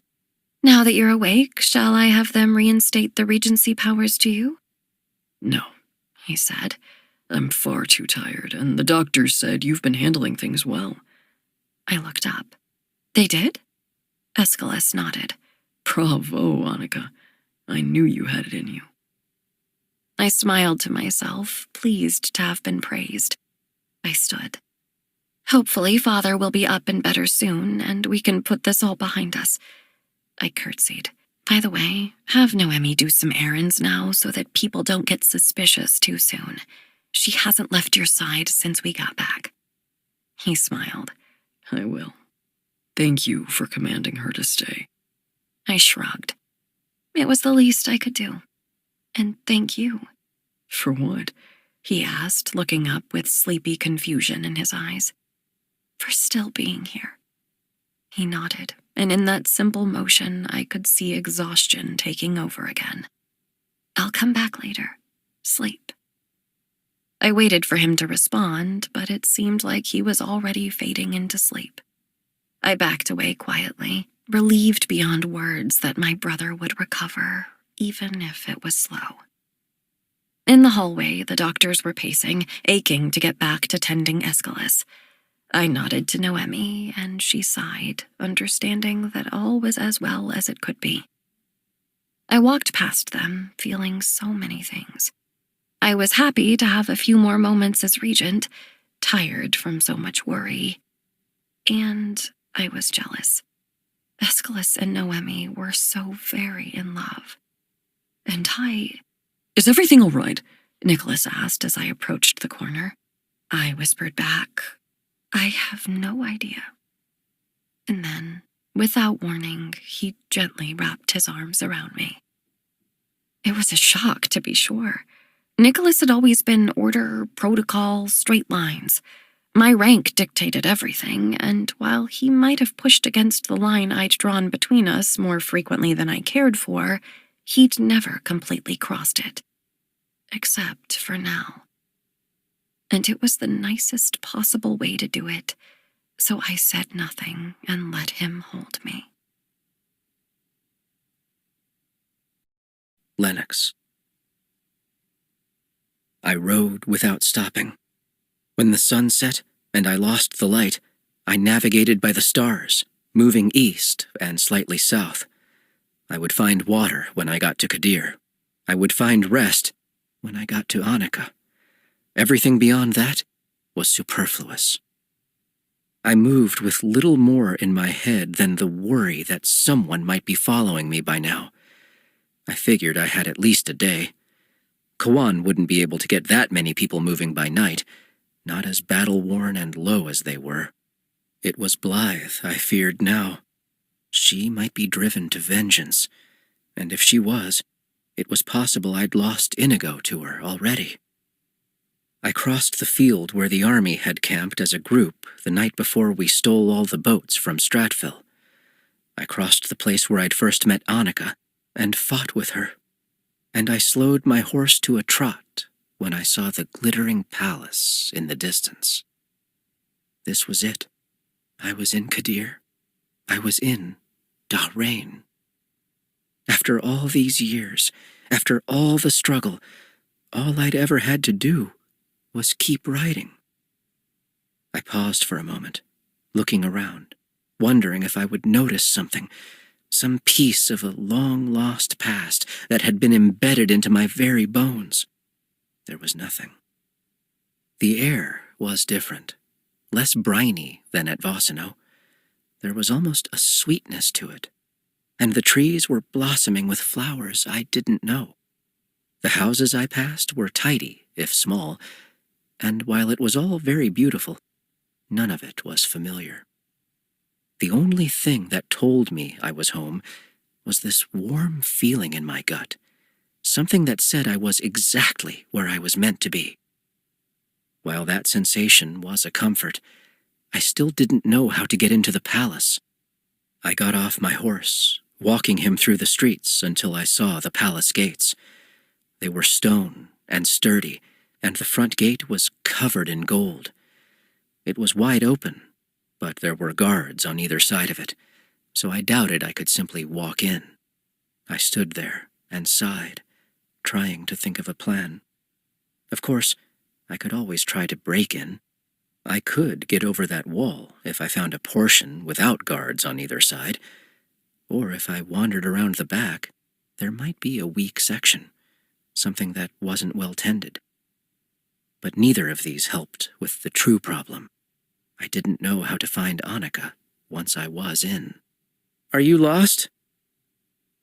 Now that you're awake, shall I have them reinstate the Regency powers to you? No, He said. I'm far too tired, and the doctor said you've been handling things well. I looked up. They did? Aeschylus nodded. Bravo, Annika. I knew you had it in you. I smiled to myself, pleased to have been praised. I stood. Hopefully, Father will be up and better soon, and we can put this all behind us. I curtsied. By the way, have Noemi do some errands now so that people don't get suspicious too soon. She hasn't left your side since we got back. He smiled. I will. Thank you for commanding her to stay. I shrugged. It was the least I could do. And thank you. For what? He asked, looking up with sleepy confusion in his eyes. For still being here. He nodded, and in that simple motion, I could see exhaustion taking over again. I'll come back later. Sleep. I waited for him to respond, but it seemed like he was already fading into sleep. I backed away quietly, relieved beyond words that my brother would recover, even if it was slow. In the hallway, the doctors were pacing, aching to get back to tending Aeschylus. I nodded to Noemi, and she sighed, understanding that all was as well as it could be. I walked past them, feeling so many things. I was happy to have a few more moments as regent, tired from so much worry. And I was jealous. Aeschylus and Noemi were so very in love. And Is everything all right? Nicholas asked as I approached the corner. I whispered back, I have no idea. And then, without warning, he gently wrapped his arms around me. It was a shock, to be sure. Nicholas had always been order, protocol, straight lines. My rank dictated everything, and while he might have pushed against the line I'd drawn between us more frequently than I cared for, he'd never completely crossed it. Except for now. And it was the nicest possible way to do it, so I said nothing and let him hold me. Lennox. I rode without stopping. When the sun set and I lost the light, I navigated by the stars, moving east and slightly south. I would find water when I got to Kadir. I would find rest when I got to Annika. Everything beyond that was superfluous. I moved with little more in my head than the worry that someone might be following me by now. I figured I had at least a day. Kawan wouldn't be able to get that many people moving by night, not as battle-worn and low as they were. It was Blythe I feared now. She might be driven to vengeance, and if she was, it was possible I'd lost Inigo to her already. I crossed the field where the army had camped as a group the night before we stole all the boats from Stratville. I crossed the place where I'd first met Annika and fought with her. And I slowed my horse to a trot when I saw the glittering palace in the distance. This was it. I was in Kadir. I was in Bahrain. After all these years, after all the struggle, all I'd ever had to do was keep riding. I paused for a moment, looking around, wondering if I would notice something, some piece of a long-lost past that had been embedded into my very bones. There was nothing. The air was different, less briny than at Vosseno. There was almost a sweetness to it, and the trees were blossoming with flowers I didn't know. The houses I passed were tidy, if small, and while it was all very beautiful, none of it was familiar. The only thing that told me I was home was this warm feeling in my gut, something that said I was exactly where I was meant to be. While that sensation was a comfort, I still didn't know how to get into the palace. I got off my horse, walking him through the streets until I saw the palace gates. They were stone and sturdy, and the front gate was covered in gold. It was wide open, but there were guards on either side of it, so I doubted I could simply walk in. I stood there and sighed, trying to think of a plan. Of course, I could always try to break in. I could get over that wall if I found a portion without guards on either side, or if I wandered around the back, there might be a weak section, something that wasn't well tended. But neither of these helped with the true problem. I didn't know how to find Annika once I was in. "Are you lost?"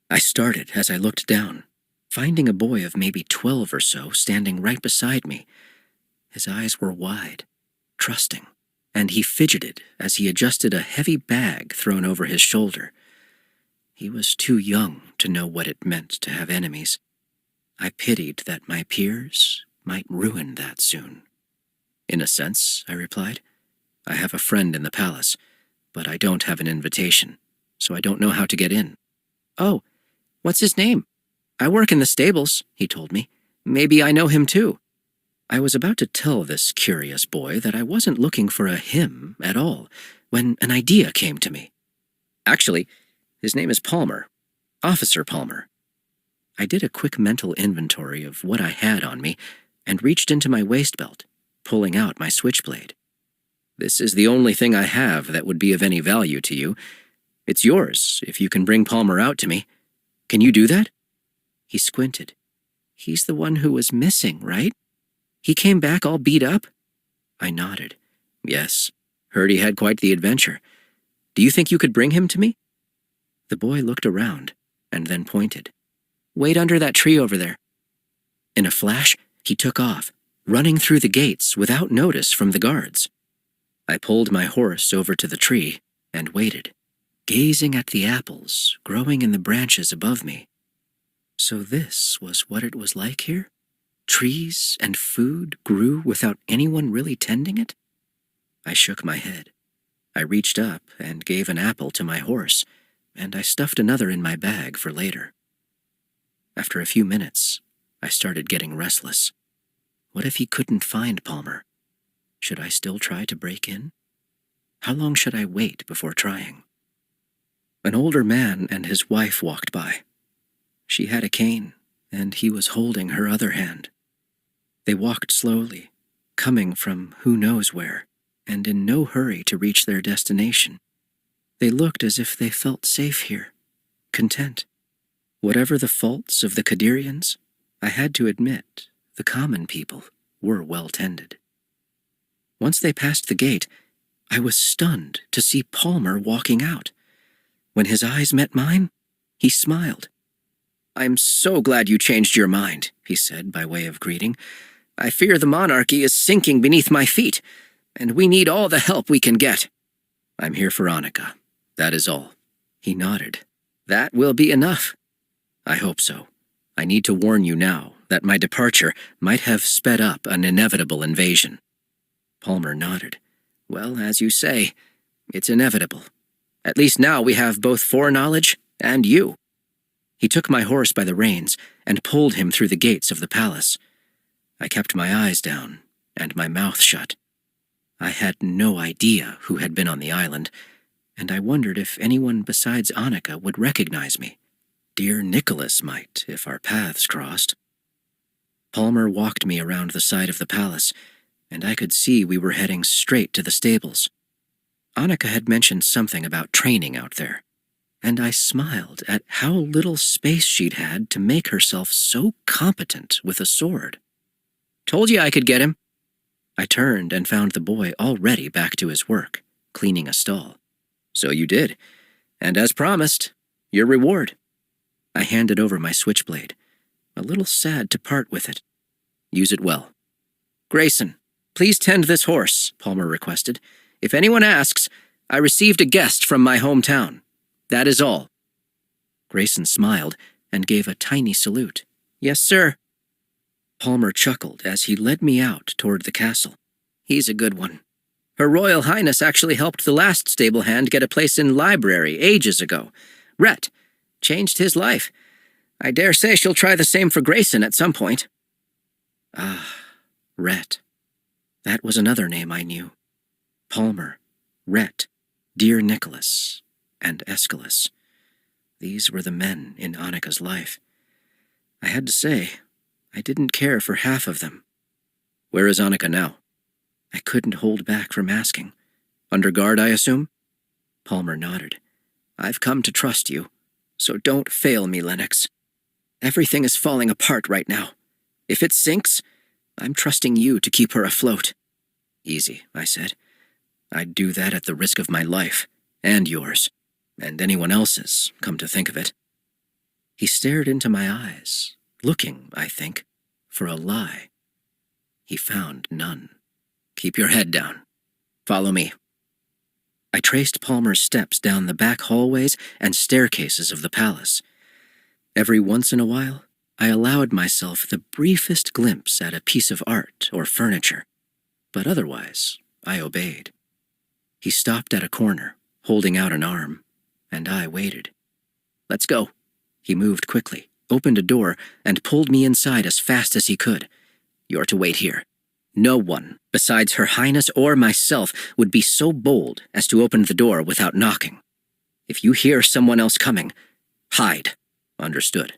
I started as I looked down, finding a boy of maybe 12 or so standing right beside me. His eyes were wide, trusting, and he fidgeted as he adjusted a heavy bag thrown over his shoulder. He was too young to know what it meant to have enemies. I pitied that my peers might ruin that soon. "In a sense," I replied. "I have a friend in the palace, but I don't have an invitation, so I don't know how to get in." "Oh, what's his name?" "I work in the stables," he told me. "Maybe I know him too." I was about to tell this curious boy that I wasn't looking for a him at all, when an idea came to me. "Actually, his name is Palmer. Officer Palmer." I did a quick mental inventory of what I had on me and reached into my waist belt, pulling out my switchblade. "This is the only thing I have that would be of any value to you. It's yours if you can bring Palmer out to me. Can you do that?" He squinted. "He's the one who was missing, right? He came back all beat up?" I nodded. "Yes. Heard he had quite the adventure. Do you think you could bring him to me?" The boy looked around and then pointed. "Wait under that tree over there." In a flash, he took off, running through the gates without notice from the guards. I pulled my horse over to the tree and waited, gazing at the apples growing in the branches above me. So this was what it was like here? Trees and food grew without anyone really tending it? I shook my head. I reached up and gave an apple to my horse, and I stuffed another in my bag for later. After a few minutes, I started getting restless. What if he couldn't find Palmer? Should I still try to break in? How long should I wait before trying? An older man and his wife walked by. She had a cane, and he was holding her other hand. They walked slowly, coming from who knows where, and in no hurry to reach their destination. They looked as if they felt safe here, content. Whatever the faults of the Kadirians, I had to admit the common people were well tended. Once they passed the gate, I was stunned to see Palmer walking out. When his eyes met mine, he smiled. "I'm so glad you changed your mind," he said by way of greeting. "I fear the monarchy is sinking beneath my feet, and we need all the help we can get." "I'm here for Annika. That is all." He nodded. "That will be enough." "I hope so. I need to warn you now that my departure might have sped up an inevitable invasion. Palmer nodded. Well, as you say, it's inevitable. At least now we have both foreknowledge and you. He took my horse by the reins and pulled him through the gates of the palace. I kept my eyes down and my mouth shut. I had no idea who had been on the island, and I wondered if anyone besides Annika would recognize me. Dear Nicholas might, if our paths crossed. Palmer walked me around the side of the palace, and I could see we were heading straight to the stables. Annika had mentioned something about training out there, and I smiled at how little space she'd had to make herself so competent with a sword. Told you I could get him. I turned and found the boy already back to his work, cleaning a stall. So you did, and as promised, your reward. I handed over my switchblade, a little sad to part with it. Use it well. Grayson, please tend this horse, Palmer requested. If anyone asks, I received a guest from my hometown. That is all. Grayson smiled and gave a tiny salute. Yes, sir. Palmer chuckled as he led me out toward the castle. He's a good one. Her Royal Highness actually helped the last stable hand get a place in library ages ago. Rhett changed his life. I dare say she'll try the same for Grayson at some point. Ah, Rhett. That was another name I knew. Palmer, Rhett, dear Nicholas, and Aeschylus. These were the men in Annika's life. I had to say, I didn't care for half of them. Where is Annika now? I couldn't hold back from asking. Under guard, I assume? Palmer nodded. I've come to trust you, so don't fail me, Lennox. Everything is falling apart right now. If it sinks, I'm trusting you to keep her afloat. Easy, I said. I'd do that at the risk of my life, and yours, and anyone else's, come to think of it. He stared into my eyes, looking, I think, for a lie. He found none. Keep your head down. Follow me. I traced Palmer's steps down the back hallways and staircases of the palace. Every once in a while, I allowed myself the briefest glimpse at a piece of art or furniture, but otherwise, I obeyed. He stopped at a corner, holding out an arm, and I waited. Let's go. He moved quickly, opened a door, and pulled me inside as fast as he could. You're to wait here. No one, besides Her Highness or myself, would be so bold as to open the door without knocking. If you hear someone else coming, hide. Understood.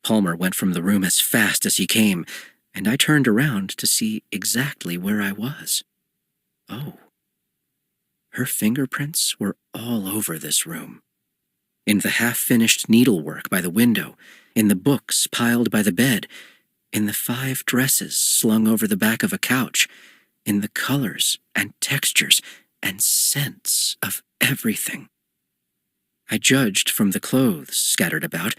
Palmer went from the room as fast as he came, and I turned around to see exactly where I was. Oh. Her fingerprints were all over this room. In the half-finished needlework by the window, in the books piled by the bed, in the 5 dresses slung over the back of a couch, in the colors and textures and scents of everything. I judged from the clothes scattered about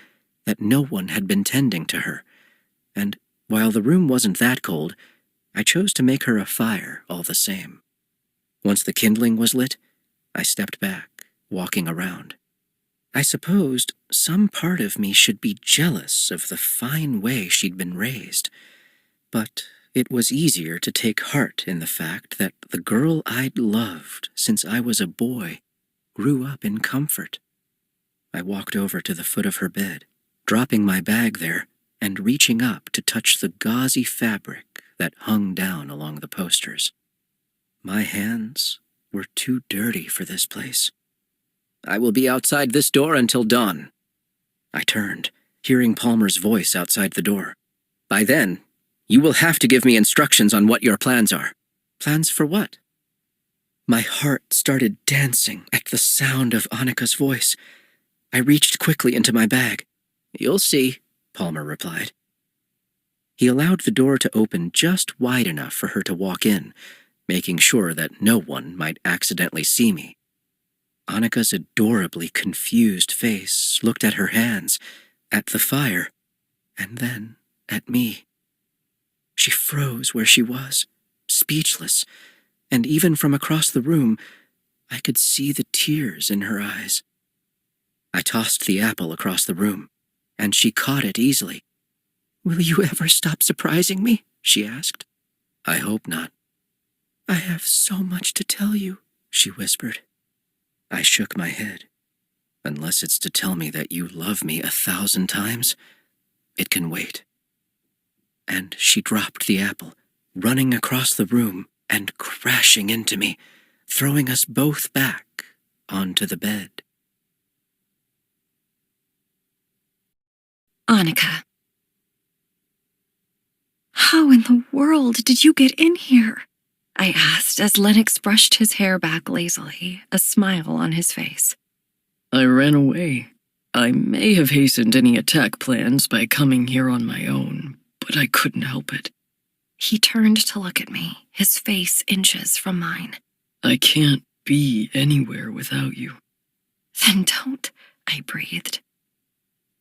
that no one had been tending to her, and while the room wasn't that cold, I chose to make her a fire all the same. Once the kindling was lit, I stepped back, walking around. I supposed some part of me should be jealous of the fine way she'd been raised, but it was easier to take heart in the fact that the girl I'd loved since I was a boy grew up in comfort. I walked over to the foot of her bed, dropping my bag there and reaching up to touch the gauzy fabric that hung down along the posters. My hands were too dirty for this place. I will be outside this door until dawn. I turned, hearing Palmer's voice outside the door. By then, you will have to give me instructions on what your plans are. Plans for what? My heart started dancing at the sound of Annika's voice. I reached quickly into my bag. You'll see, Palmer replied. He allowed the door to open just wide enough for her to walk in, making sure that no one might accidentally see me. Annika's adorably confused face looked at her hands, at the fire, and then at me. She froze where she was, speechless, and even from across the room, I could see the tears in her eyes. I tossed the apple across the room, and she caught it easily. Will you ever stop surprising me? She asked. I hope not. I have so much to tell you, she whispered. I shook my head. Unless it's to tell me that you love me 1,000 times, it can wait. And she dropped the apple, running across the room and crashing into me, throwing us both back onto the bed. Annika. How in the world did you get in here? I asked as Lennox brushed his hair back lazily, a smile on his face. I ran away. I may have hastened any attack plans by coming here on my own, but I couldn't help it. He turned to look at me, his face inches from mine. I can't be anywhere without you. Then don't, I breathed.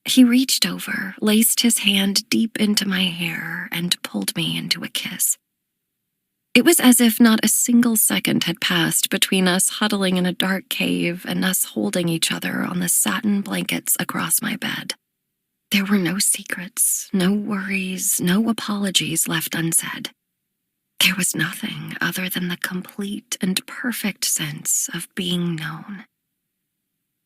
He reached over, laced his hand deep into my hair, and pulled me into a kiss. It was as if not a single second had passed between us huddling in a dark cave and us holding each other on the satin blankets across my bed. There were no secrets, no worries, no apologies left unsaid. There was nothing other than the complete and perfect sense of being known.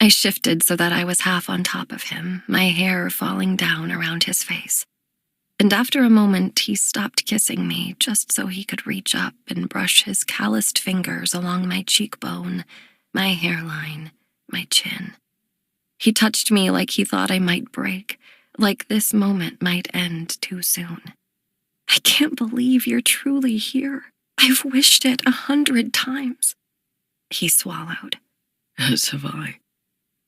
I shifted so that I was half on top of him, my hair falling down around his face. And after a moment, he stopped kissing me just so he could reach up and brush his calloused fingers along my cheekbone, my hairline, my chin. He touched me like he thought I might break, like this moment might end too soon. I can't believe you're truly here. I've wished it 100 times. He swallowed. As have I.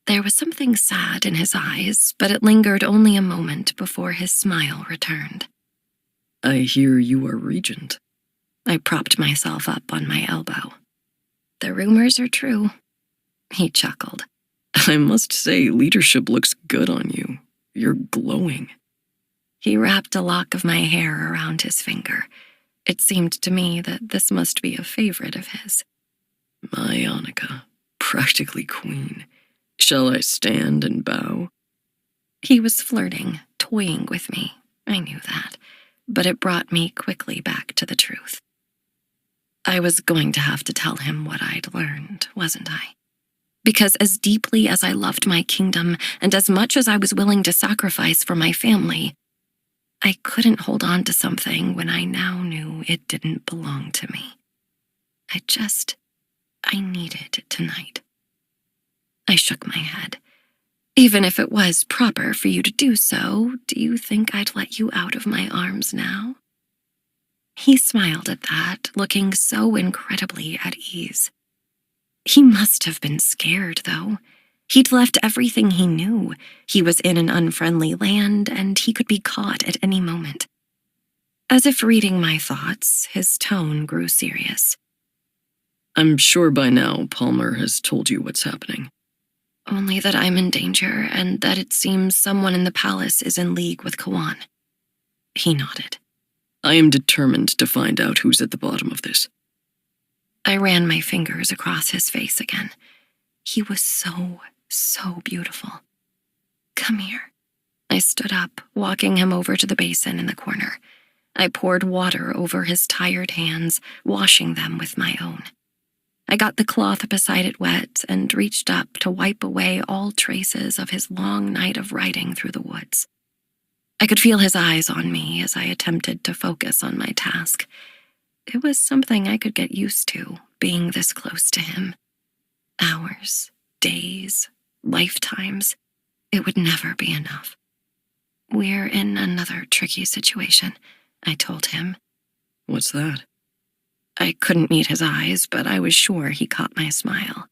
There was something sad in his eyes, but it lingered only a moment before his smile returned. I hear you are regent. I propped myself up on my elbow. The rumors are true. He chuckled. I must say, leadership looks good on you. You're glowing. He wrapped a lock of my hair around his finger. It seemed to me that this must be a favorite of his. My Annika, practically queen. Shall I stand and bow? He was flirting, toying with me. I knew that, but it brought me quickly back to the truth. I was going to have to tell him what I'd learned, wasn't I? Because as deeply as I loved my kingdom and as much as I was willing to sacrifice for my family, I couldn't hold on to something when I now knew it didn't belong to me. I needed it tonight. I shook my head. Even if it was proper for you to do so, do you think I'd let you out of my arms now? He smiled at that, looking so incredibly at ease. He must have been scared, though. He'd left everything he knew. He was in an unfriendly land, and he could be caught at any moment. As if reading my thoughts, his tone grew serious. I'm sure by now Palmer has told you what's happening. Only that I'm in danger, and that it seems someone in the palace is in league with Kawan. He nodded. I am determined to find out who's at the bottom of this. I ran my fingers across his face again. He was so beautiful. Come here. I stood up, walking him over to the basin in the corner. I poured water over his tired hands, washing them with my own. I got the cloth beside it wet and reached up to wipe away all traces of his long night of riding through the woods. I could feel his eyes on me as I attempted to focus on my task. It was something I could get used to, being this close to him. Hours, days, lifetimes. It would never be enough. We're in another tricky situation, I told him. What's that? I couldn't meet his eyes, but I was sure he caught my smile.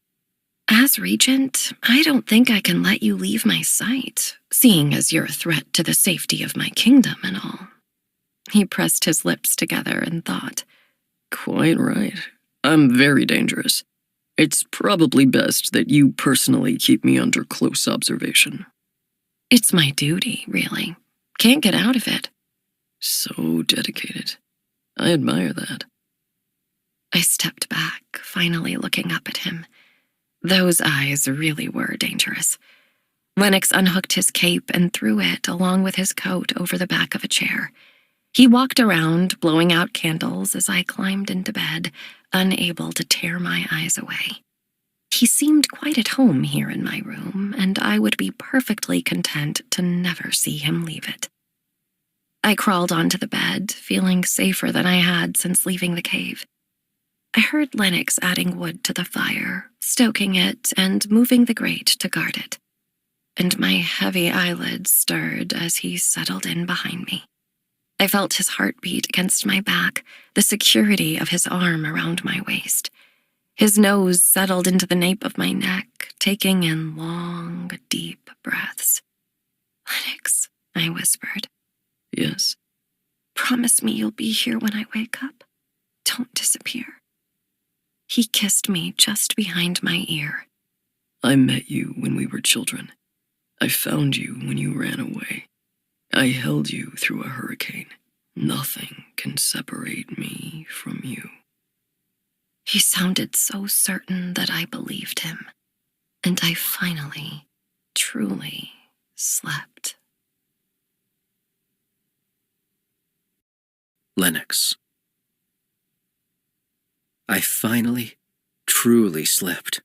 As regent, I don't think I can let you leave my sight, seeing as you're a threat to the safety of my kingdom and all. He pressed his lips together and thought. Quite right. I'm very dangerous. It's probably best that you personally keep me under close observation. It's my duty, really. Can't get out of it. So dedicated. I admire that. I stepped back, finally looking up at him. Those eyes really were dangerous. Lennox unhooked his cape and threw it, along with his coat, over the back of a chair. He walked around, blowing out candles as I climbed into bed, unable to tear my eyes away. He seemed quite at home here in my room, and I would be perfectly content to never see him leave it. I crawled onto the bed, feeling safer than I had since leaving the cave. I heard Lennox adding wood to the fire, stoking it, and moving the grate to guard it. And my heavy eyelids stirred as he settled in behind me. I felt his heartbeat against my back, the security of his arm around my waist. His nose settled into the nape of my neck, taking in long, deep breaths. "Lennox," I whispered. Yes. "Promise me you'll be here when I wake up. Don't disappear." He kissed me just behind my ear. I met you when we were children. I found you when you ran away. I held you through a hurricane. Nothing can separate me from you. He sounded so certain that I believed him, and I finally, truly slept. Lennox. I finally, truly slept.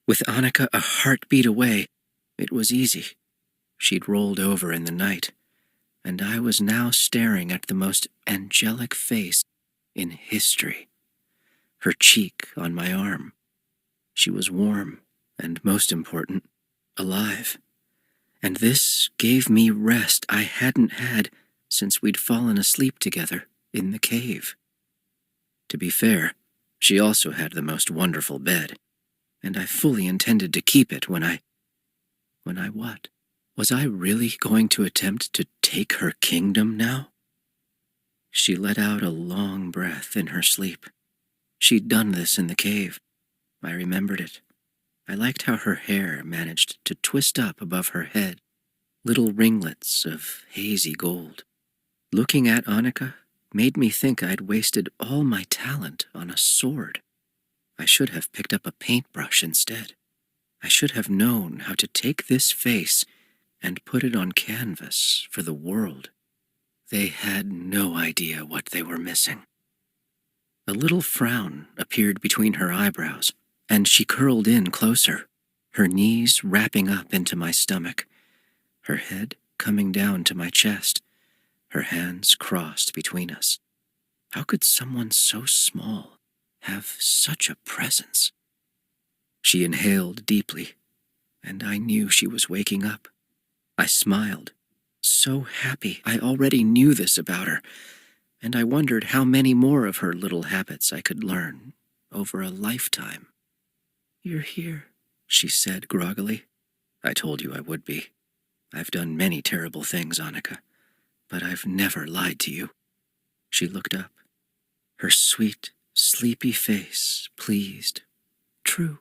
With Annika a heartbeat away, it was easy. She'd rolled over in the night, and I was now staring at the most angelic face in history. Her cheek on my arm. She was warm, and most important, alive. And this gave me rest I hadn't had since we'd fallen asleep together in the cave. To be fair, she also had the most wonderful bed, and I fully intended to keep it when I what? Was I really going to attempt to take her kingdom now? She let out a long breath in her sleep. She'd done this in the cave. I remembered it. I liked how her hair managed to twist up above her head, little ringlets of hazy gold. Looking at Annika made me think I'd wasted all my talent on a sword. I should have picked up a paintbrush instead. I should have known how to take this face and put it on canvas for the world. They had no idea what they were missing. A little frown appeared between her eyebrows, and she curled in closer, her knees wrapping up into my stomach, her head coming down to my chest, her hands crossed between us. How could someone so small have such a presence? She inhaled deeply, and I knew she was waking up. I smiled, so happy I already knew this about her, and I wondered how many more of her little habits I could learn over a lifetime. "You're here," she said groggily. "I told you I would be. I've done many terrible things, Annika, but I've never lied to you." She looked up, her sweet, sleepy face pleased. "True.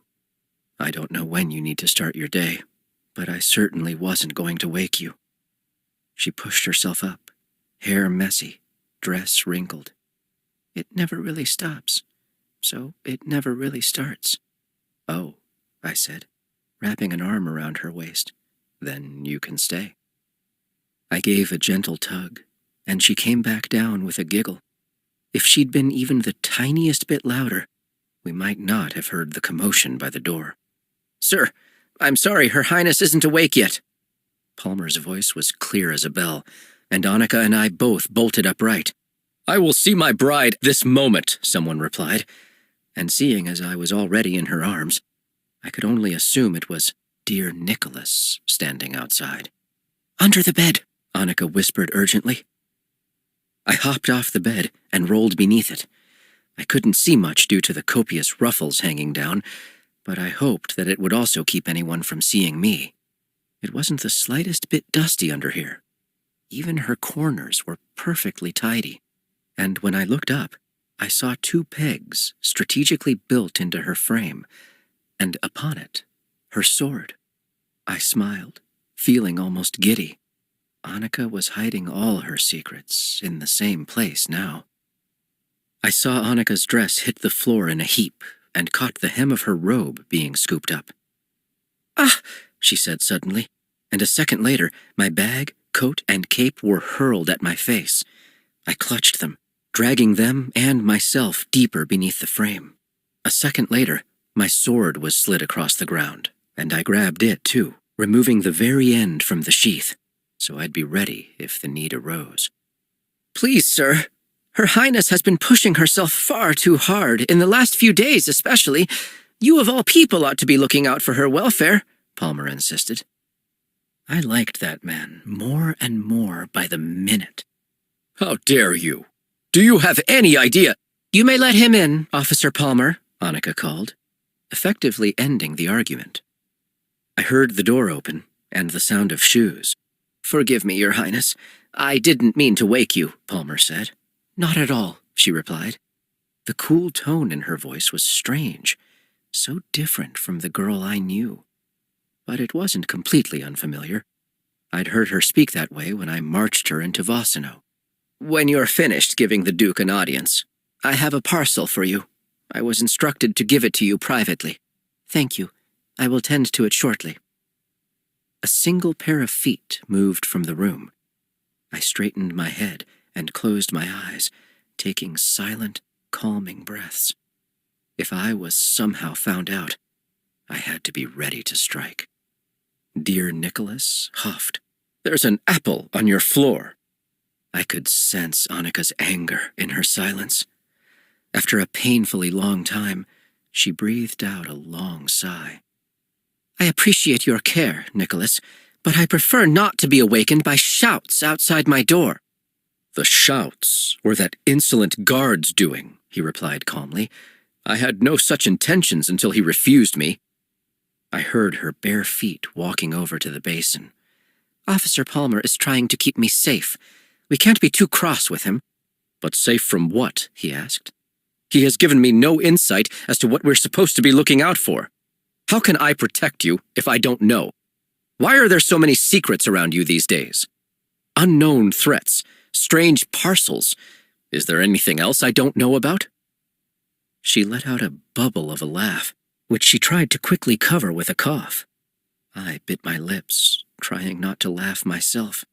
I don't know when you need to start your day, but I certainly wasn't going to wake you." She pushed herself up, hair messy, dress wrinkled. "It never really stops, so it never really starts." "Oh," I said, wrapping an arm around her waist. "Then you can stay." I gave a gentle tug, and she came back down with a giggle. If she'd been even the tiniest bit louder, we might not have heard the commotion by the door. "Sir, I'm sorry Her Highness isn't awake yet." Palmer's voice was clear as a bell, and Annika and I both bolted upright. "I will see my bride this moment," someone replied, and seeing as I was already in her arms, I could only assume it was dear Nicholas standing outside. "Under the bed," Annika whispered urgently. I hopped off the bed and rolled beneath it. I couldn't see much due to the copious ruffles hanging down, but I hoped that it would also keep anyone from seeing me. It wasn't the slightest bit dusty under here. Even her corners were perfectly tidy, and when I looked up, I saw 2 pegs strategically built into her frame, and upon it, her sword. I smiled, feeling almost giddy. Annika was hiding all her secrets in the same place now. I saw Annika's dress hit the floor in a heap and caught the hem of her robe being scooped up. "Ah!" she said suddenly. and a second later, my bag, coat, and cape were hurled at my face. I clutched them, dragging them and myself deeper beneath the frame. A second later, my sword was slid across the ground, and I grabbed it too, removing the very end from the sheath, so I'd be ready if the need arose. "Please, sir, Her Highness has been pushing herself far too hard, in the last few days especially. You of all people ought to be looking out for her welfare," Palmer insisted. I liked that man more and more by the minute. "How dare you? Do you have any idea?" "You may let him in, Officer Palmer," Annika called, effectively ending the argument. I heard the door open and the sound of shoes. "Forgive me, Your Highness. I didn't mean to wake you," Palmer said. "Not at all," she replied. The cool tone in her voice was strange, so different from the girl I knew. But it wasn't completely unfamiliar. I'd heard her speak that way when I marched her into Vossino. "When you're finished giving the Duke an audience, I have a parcel for you. I was instructed to give it to you privately." "Thank you. I will tend to it shortly." A single pair of feet moved from the room. I straightened my head and closed my eyes, taking silent, calming breaths. If I was somehow found out, I had to be ready to strike. Dear Nicholas huffed. "There's an apple on your floor." I could sense Annika's anger in her silence. After a painfully long time, she breathed out a long sigh. "I appreciate your care, Nicholas, but I prefer not to be awakened by shouts outside my door." "The shouts were that insolent guard's doing," he replied calmly. "I had no such intentions until he refused me." I heard her bare feet walking over to the basin. "Officer Palmer is trying to keep me safe. We can't be too cross with him." "But safe from what?" he asked. "He has given me no insight as to what we're supposed to be looking out for. How can I protect you if I don't know? Why are there so many secrets around you these days? Unknown threats, strange parcels. Is there anything else I don't know about?" She let out a bubble of a laugh, which she tried to quickly cover with a cough. I bit my lips, trying not to laugh myself.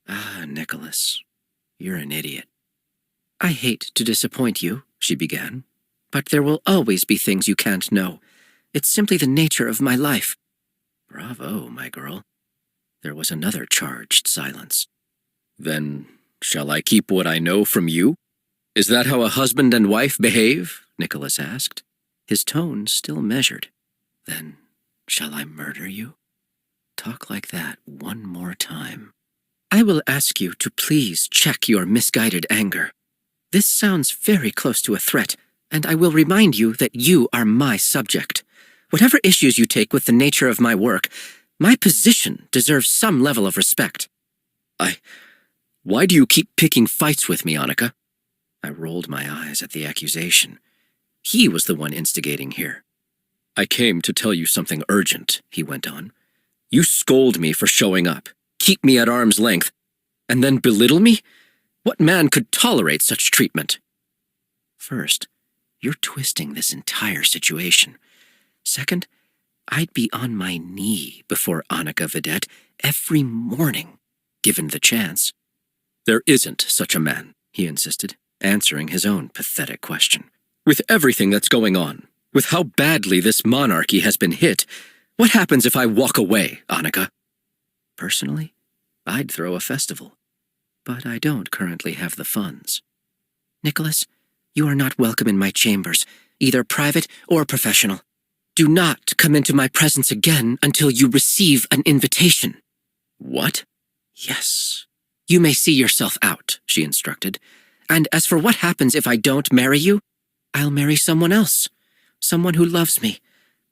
"Ah, Nicholas, you're an idiot." "I hate to disappoint you," she began, "but there will always be things you can't know. It's simply the nature of my life." "Bravo, my girl." There was another charged silence. "Then, shall I keep what I know from you? Is that how a husband and wife behave?" Nicholas asked, his tone still measured. "Then, shall I murder you? Talk like that one more time." "I will ask you to please check your misguided anger. This sounds very close to a threat, and I will remind you that you are my subject. Whatever issues you take with the nature of my work, my position deserves some level of respect." Why do you keep picking fights with me, Annika?" I rolled my eyes at the accusation. He was the one instigating here. "I came to tell you something urgent," he went on. "You scold me for showing up, keep me at arm's length, and then belittle me? What man could tolerate such treatment?" "First, you're twisting this entire situation. Second, I'd be on my knee before Annika Vedette every morning, given the chance." "There isn't such a man," he insisted, answering his own pathetic question. "With everything that's going on, with how badly this monarchy has been hit, what happens if I walk away, Annika?" Personally, I'd throw a festival, but I don't currently have the funds. "Nicholas, you are not welcome in my chambers, either private or professional. Do not come into my presence again until you receive an invitation." "What?" "Yes. You may see yourself out," she instructed. "And as for what happens if I don't marry you, I'll marry someone else. Someone who loves me.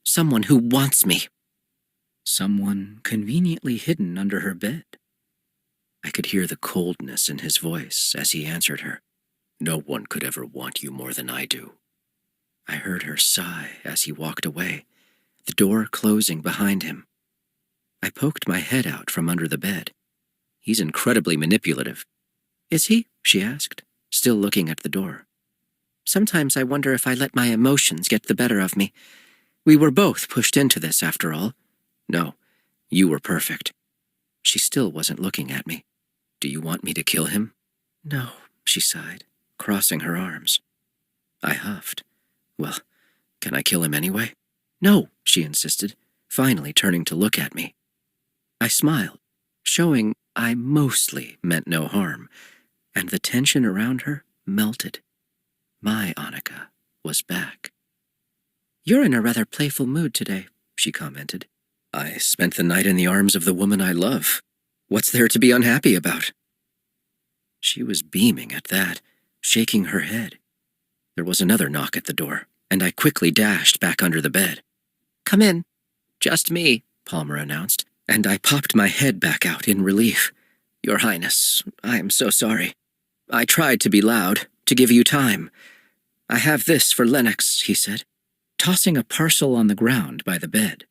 Someone who wants me." Someone conveniently hidden under her bed. I could hear the coldness in his voice as he answered her. "No one could ever want you more than I do." I heard her sigh as he walked away, the door closing behind him. I poked my head out from under the bed. "He's incredibly manipulative." "Is he?" she asked, still looking at the door. "Sometimes I wonder if I let my emotions get the better of me. We were both pushed into this, after all. No, You were perfect. She still wasn't looking at me. Do you want me to kill him? No, she sighed, crossing her arms. I huffed. Well, can I kill him anyway? No, she insisted, finally turning to look at me. I smiled, showing I mostly meant no harm, and the tension around her melted. My Annika was back. You're in a rather playful mood today, she commented. I spent the night in the arms of the woman I love. What's there to be unhappy about? She was beaming at that, shaking her head. There was another knock at the door, and I quickly dashed back under the bed. Come in. Just me, Palmer announced, and I popped my head back out in relief. Your Highness, I am so sorry. I tried to be loud, to give you time. I have this for Lennox, he said, tossing a parcel on the ground by the bed.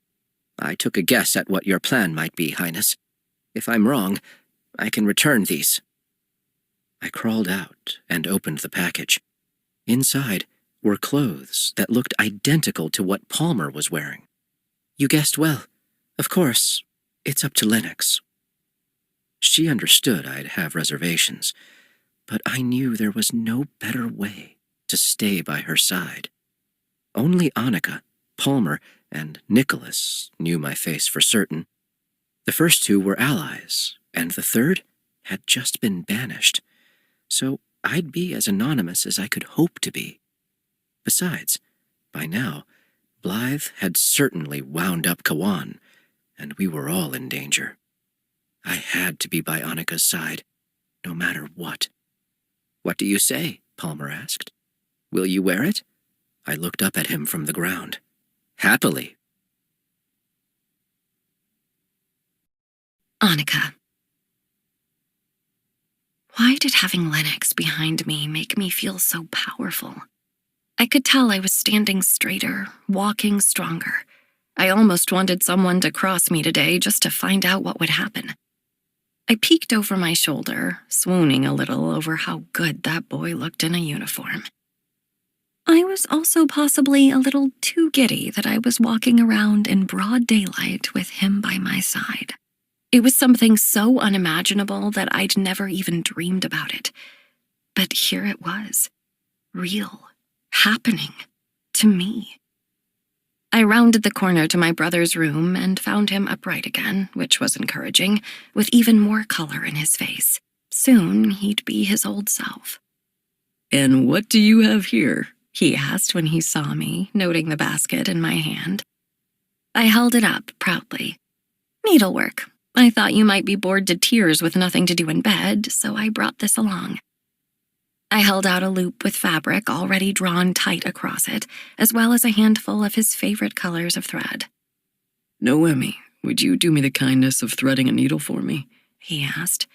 I took a guess at what your plan might be, Highness. If I'm wrong, I can return these. I crawled out and opened the package. Inside were clothes that looked identical to what Palmer was wearing. You guessed well. Of course, it's up to Lennox. She understood I'd have reservations, but I knew there was no better way to stay by her side. Only Annika, Palmer, and Nicholas knew my face for certain. The first two were allies, and the third had just been banished, so I'd be as anonymous as I could hope to be. Besides, by now, Blythe had certainly wound up Kawan, and we were all in danger. I had to be by Annika's side, no matter what. What do you say? Palmer asked. Will you wear it? I looked up at him from the ground. Happily. Annika. Why did having Lennox behind me make me feel so powerful? I could tell I was standing straighter, walking stronger. I almost wanted someone to cross me today just to find out what would happen. I peeked over my shoulder, swooning a little over how good that boy looked in a uniform. I was also possibly a little too giddy that I was walking around in broad daylight with him by my side. It was something so unimaginable that I'd never even dreamed about it. But here it was, real, happening, to me. I rounded the corner to my brother's room and found him upright again, which was encouraging, with even more color in his face. Soon he'd be his old self. And what do you have here? He asked when he saw me, noting the basket in my hand. I held it up proudly. Needlework. I thought you might be bored to tears with nothing to do in bed, so I brought this along. I held out a loop with fabric already drawn tight across it, as well as a handful of his favorite colors of thread. Noemi, would you do me the kindness of threading a needle for me? He asked.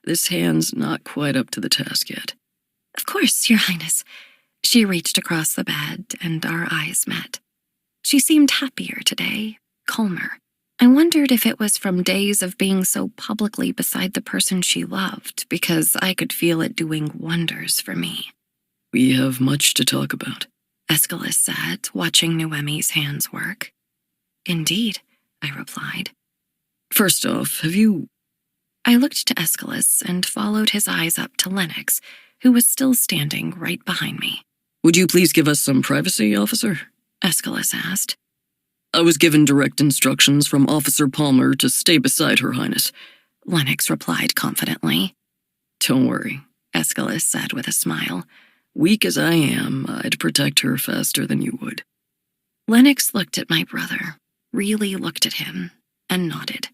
This hand's not quite up to the task yet. Of course, Your Highness. She reached across the bed, and our eyes met. She seemed happier today, calmer. I wondered if it was from days of being so publicly beside the person she loved, because I could feel it doing wonders for me. We have much to talk about, Aeschylus said, watching Noemi's hands work. Indeed, I replied. First off, have you... I looked to Aeschylus and followed his eyes up to Lennox, who was still standing right behind me. Would you please give us some privacy, officer? Aeschylus asked. I was given direct instructions from Officer Palmer to stay beside Her Highness, Lennox replied confidently. Don't worry, Aeschylus said with a smile. Weak as I am, I'd protect her faster than you would. Lennox looked at my brother, really looked at him, and nodded.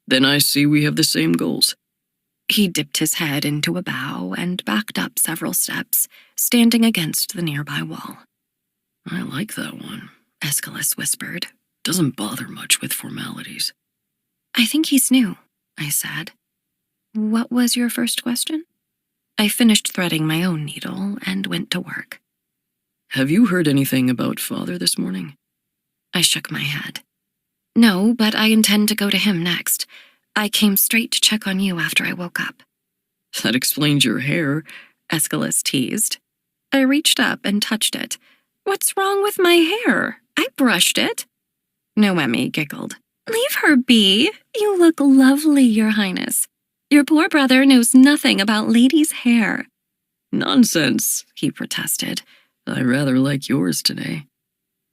Then I see we have the same goals. He dipped his head into a bow and backed up several steps, standing against the nearby wall. I like that one, Aeschylus whispered. Doesn't bother much with formalities. I think he's new, I said. What was your first question? I finished threading my own needle and went to work. Have you heard anything about Father this morning? I shook my head. No, but I intend to go to him next. I came straight to check on you after I woke up. That explains your hair, Aeschylus teased. I reached up and touched it. What's wrong with my hair? I brushed it. Noemi giggled. Leave her be. You look lovely, Your Highness. Your poor brother knows nothing about ladies' hair. Nonsense, he protested. I rather like yours today.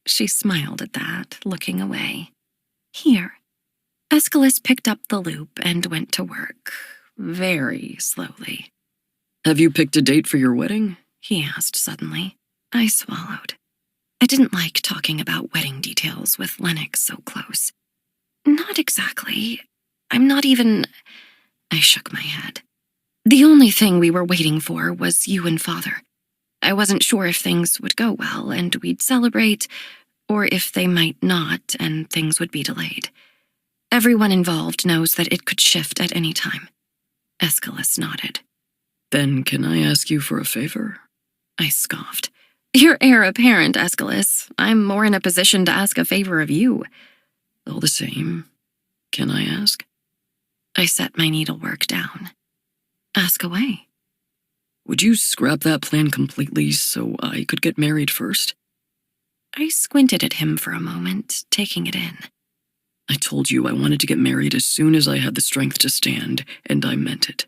She smiled at that, looking away. Here. Aeschylus picked up the loop and went to work, very slowly. Have you picked a date for your wedding? He asked suddenly. I swallowed. I didn't like talking about wedding details with Lennox so close. Not exactly. I'm not even... I shook my head. The only thing we were waiting for was you and Father. I wasn't sure if things would go well and we'd celebrate, or if they might not and things would be delayed. Everyone involved knows that it could shift at any time. Aeschylus nodded. Then can I ask you for a favor? I scoffed. You're heir apparent, Aeschylus. I'm more in a position to ask a favor of you. All the same, can I ask? I set my needlework down. Ask away. Would you scrap that plan completely so I could get married first? I squinted at him for a moment, taking it in. I told you I wanted to get married as soon as I had the strength to stand, and I meant it.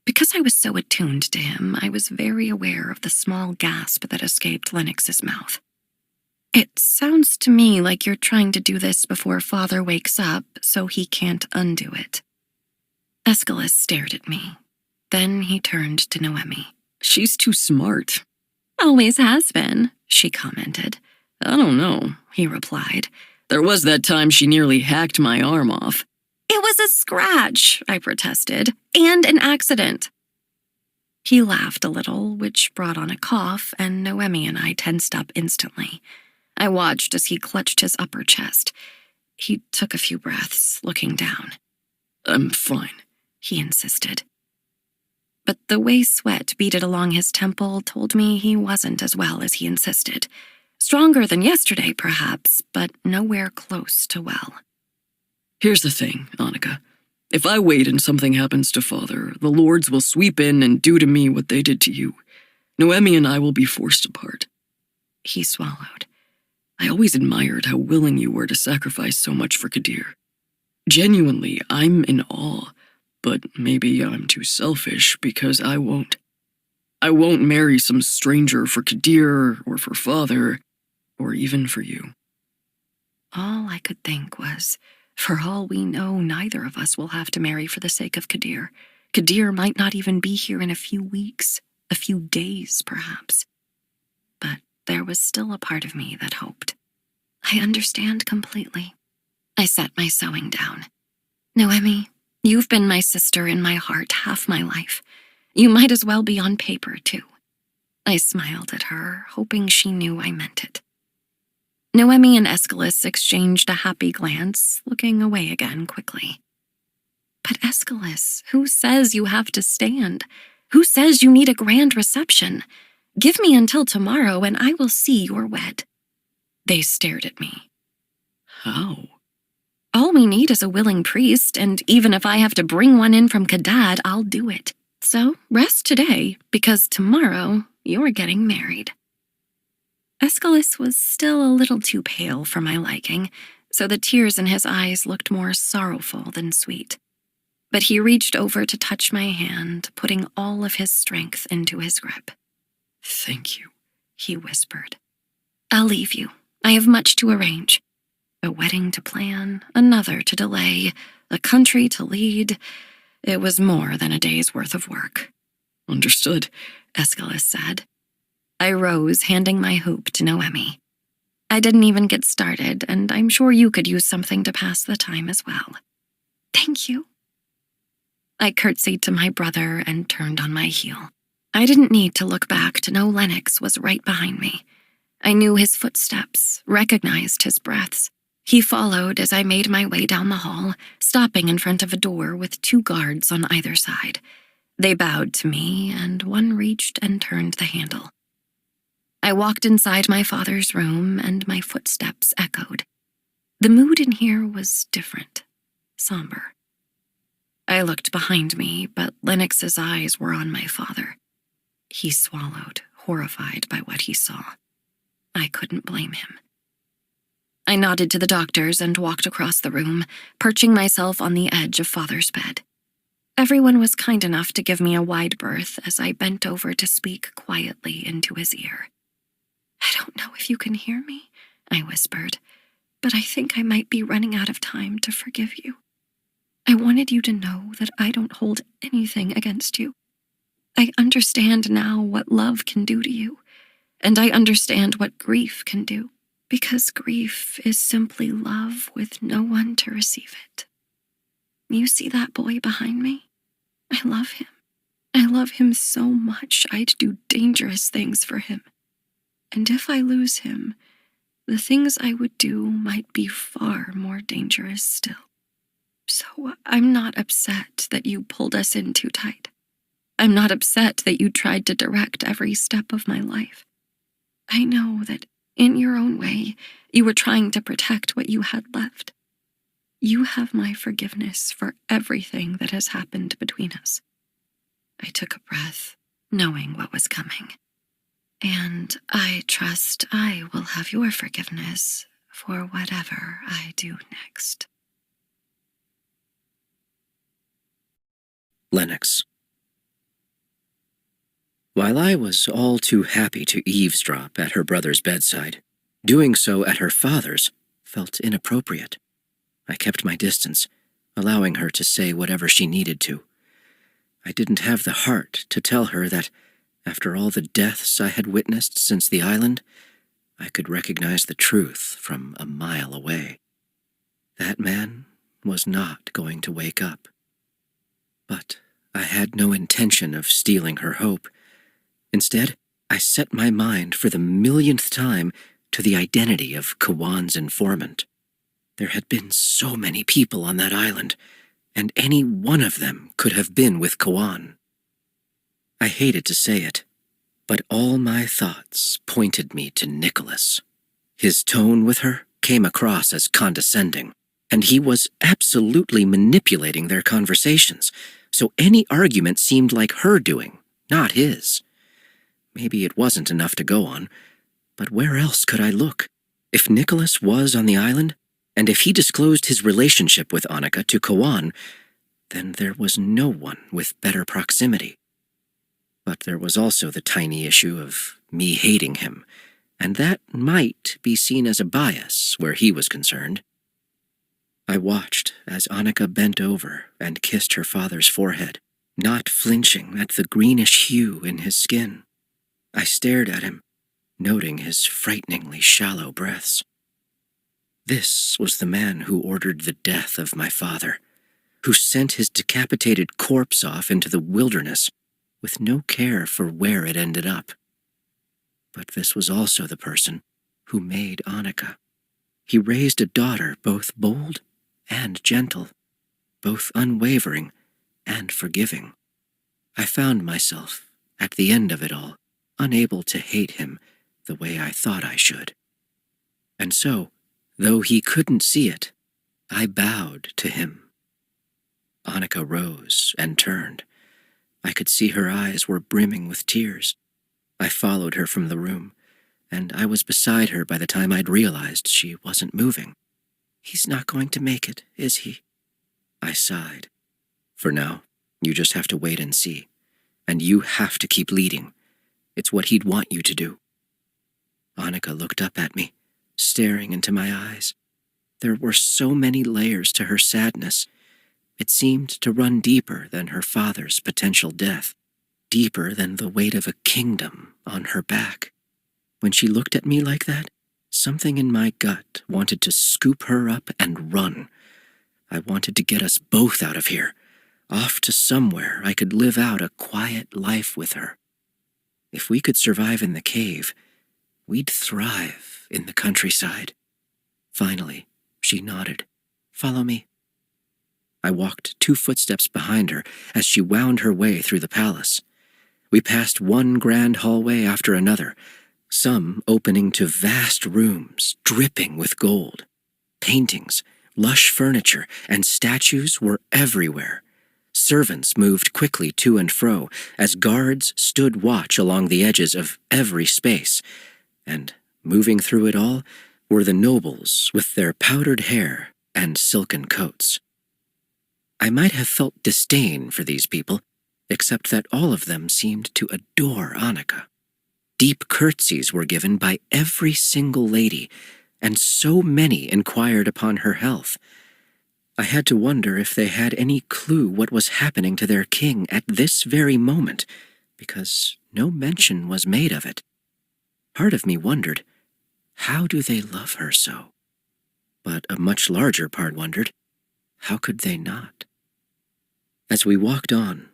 Because I was so attuned to him, I was very aware of the small gasp that escaped Lennox's mouth. It sounds to me like you're trying to do this before Father wakes up so he can't undo it. Aeschylus stared at me. Then he turned to Noemi. She's too smart. Always has been, she commented. I don't know, he replied. There was that time she nearly hacked my arm off. It was a scratch, I protested, and an accident. He laughed a little, which brought on a cough, and Noemi and I tensed up instantly. I watched as he clutched his upper chest. He took a few breaths, looking down. I'm fine, he insisted. But the way sweat beaded along his temple told me he wasn't as well as he insisted. Stronger than yesterday, perhaps, but nowhere close to well. Here's the thing, Annika. If I wait and something happens to Father, the lords will sweep in and do to me what they did to you. Noemi and I will be forced apart. He swallowed. I always admired how willing you were to sacrifice so much for Kadir. Genuinely, I'm in awe, but maybe I'm too selfish because I won't. I won't marry some stranger for Kadir or for Father, or even for you. All I could think was, for all we know, neither of us will have to marry for the sake of Kadir. Kadir might not even be here in a few weeks, a few days, perhaps. But there was still a part of me that hoped. I understand completely. I set my sewing down. Noemi, you've been my sister in my heart half my life. You might as well be on paper, too. I smiled at her, hoping she knew I meant it. Noemi and Aeschylus exchanged a happy glance, looking away again quickly. But Aeschylus, who says you have to stand? Who says you need a grand reception? Give me until tomorrow and I will see you're wed. They stared at me. How? All we need is a willing priest, and even if I have to bring one in from Kadad, I'll do it. So rest today, because tomorrow you're getting married. Aeschylus was still a little too pale for my liking, so the tears in his eyes looked more sorrowful than sweet. But he reached over to touch my hand, putting all of his strength into his grip. Thank you, he whispered. I'll leave you. I have much to arrange. A wedding to plan, another to delay, a country to lead. It was more than a day's worth of work. Understood, Aeschylus said. I rose, handing my hoop to Noemi. I didn't even get started, and I'm sure you could use something to pass the time as well. Thank you. I curtsied to my brother and turned on my heel. I didn't need to look back to know Lennox was right behind me. I knew his footsteps, recognized his breaths. He followed as I made my way down the hall, stopping in front of a door with 2 guards on either side. They bowed to me, and one reached and turned the handle. I walked inside my father's room, and my footsteps echoed. The mood in here was different, somber. I looked behind me, but Lennox's eyes were on my father. He swallowed, horrified by what he saw. I couldn't blame him. I nodded to the doctors and walked across the room, perching myself on the edge of Father's bed. Everyone was kind enough to give me a wide berth as I bent over to speak quietly into his ear. "I don't know if you can hear me," I whispered, "but I think I might be running out of time to forgive you. I wanted you to know that I don't hold anything against you. I understand now what love can do to you, and I understand what grief can do, because grief is simply love with no one to receive it. You see that boy behind me? I love him. I love him so much I'd do dangerous things for him. And if I lose him, the things I would do might be far more dangerous still. So I'm not upset that you pulled us in too tight. I'm not upset that you tried to direct every step of my life. I know that in your own way, you were trying to protect what you had left. You have my forgiveness for everything that has happened between us." I took a breath, knowing what was coming. "And I trust I will have your forgiveness for whatever I do next." Lennox. While I was all too happy to eavesdrop at her brother's bedside, doing so at her father's felt inappropriate. I kept my distance, allowing her to say whatever she needed to. I didn't have the heart to tell her that, after all the deaths I had witnessed since the island, I could recognize the truth from a mile away. That man was not going to wake up. But I had no intention of stealing her hope. Instead, I set my mind for the millionth time to the identity of Kawan's informant. There had been so many people on that island, and any one of them could have been with Kawan. I hated to say it, but all my thoughts pointed me to Nicholas. His tone with her came across as condescending, and he was absolutely manipulating their conversations, so any argument seemed like her doing, not his. Maybe it wasn't enough to go on, but where else could I look? If Nicholas was on the island, and if he disclosed his relationship with Annika to Kawan, then there was no one with better proximity. But there was also the tiny issue of me hating him, and that might be seen as a bias where he was concerned. I watched as Annika bent over and kissed her father's forehead, not flinching at the greenish hue in his skin. I stared at him, noting his frighteningly shallow breaths. This was the man who ordered the death of my father, who sent his decapitated corpse off into the wilderness with no care for where it ended up. But this was also the person who made Annika. He raised a daughter both bold and gentle, both unwavering and forgiving. I found myself, at the end of it all, unable to hate him the way I thought I should. And so, though he couldn't see it, I bowed to him. Annika rose and turned. I could see her eyes were brimming with tears. I followed her from the room, and I was beside her by the time I'd realized she wasn't moving. "He's not going to make it, is he?" I sighed. "For now, you just have to wait and see. And you have to keep leading. It's what he'd want you to do." Annika looked up at me, staring into my eyes. There were so many layers to her sadness. It seemed to run deeper than her father's potential death, deeper than the weight of a kingdom on her back. When she looked at me like that, something in my gut wanted to scoop her up and run. I wanted to get us both out of here, off to somewhere I could live out a quiet life with her. If we could survive in the cave, we'd thrive in the countryside. Finally, she nodded. "Follow me." I walked 2 footsteps behind her as she wound her way through the palace. We passed one grand hallway after another, some opening to vast rooms dripping with gold. Paintings, lush furniture, and statues were everywhere. Servants moved quickly to and fro as guards stood watch along the edges of every space, and, moving through it all, were the nobles with their powdered hair and silken coats. I might have felt disdain for these people, except that all of them seemed to adore Annika. Deep curtsies were given by every single lady, and so many inquired upon her health. I had to wonder if they had any clue what was happening to their king at this very moment, because no mention was made of it. Part of me wondered, how do they love her so? But a much larger part wondered, how could they not? As we walked on,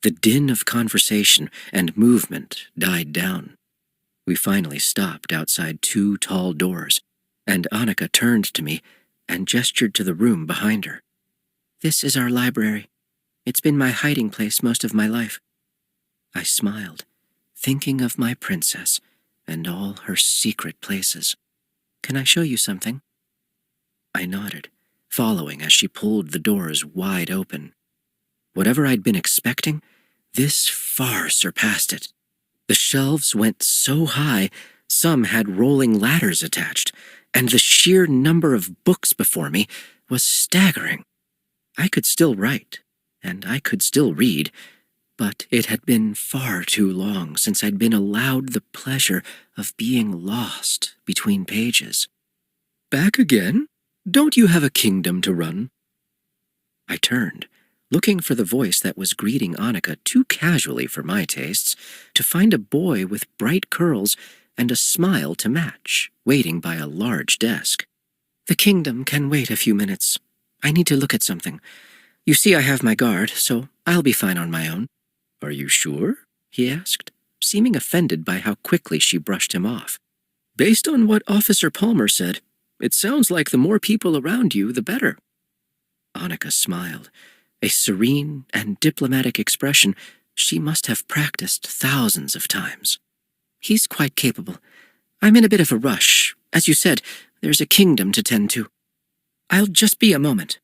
the din of conversation and movement died down. We finally stopped outside 2 tall doors, and Annika turned to me and gestured to the room behind her. "This is our library. It's been my hiding place most of my life." I smiled, thinking of my princess and all her secret places. "Can I show you something?" I nodded, following as she pulled the doors wide open. Whatever I'd been expecting, this far surpassed it. The shelves went so high, some had rolling ladders attached, and the sheer number of books before me was staggering. I could still write, and I could still read, but it had been far too long since I'd been allowed the pleasure of being lost between pages. "Back again? Don't you have a kingdom to run?" I turned, looking for the voice that was greeting Annika too casually for my tastes, to find a boy with bright curls and a smile to match, waiting by a large desk. "The kingdom can wait a few minutes. I need to look at something. You see I have my guard, so I'll be fine on my own." "Are you sure?" he asked, seeming offended by how quickly she brushed him off. "Based on what Officer Palmer said, it sounds like the more people around you, the better." Annika smiled, a serene and diplomatic expression she must have practiced thousands of times. "He's quite capable. I'm in a bit of a rush. As you said, there's a kingdom to tend to. I'll just be a moment."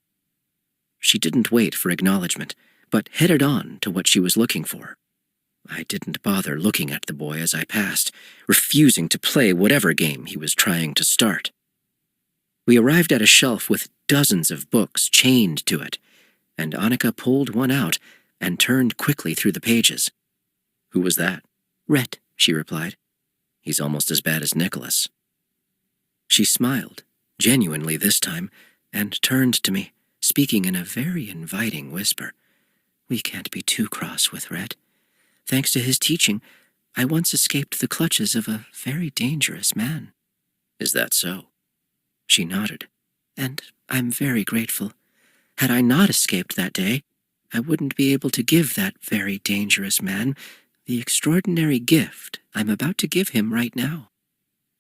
She didn't wait for acknowledgement, but headed on to what she was looking for. I didn't bother looking at the boy as I passed, refusing to play whatever game he was trying to start. We arrived at a shelf with dozens of books chained to it, and Annika pulled one out and turned quickly through the pages. "Who was that?" "Rhett," she replied. "He's almost as bad as Nicholas." She smiled, genuinely this time, and turned to me, speaking in a very inviting whisper. "We can't be too cross with Rhett. Thanks to his teaching, I once escaped the clutches of a very dangerous man." "Is that so?" She nodded, "And I'm very grateful. Had I not escaped that day, I wouldn't be able to give that very dangerous man the extraordinary gift I'm about to give him right now."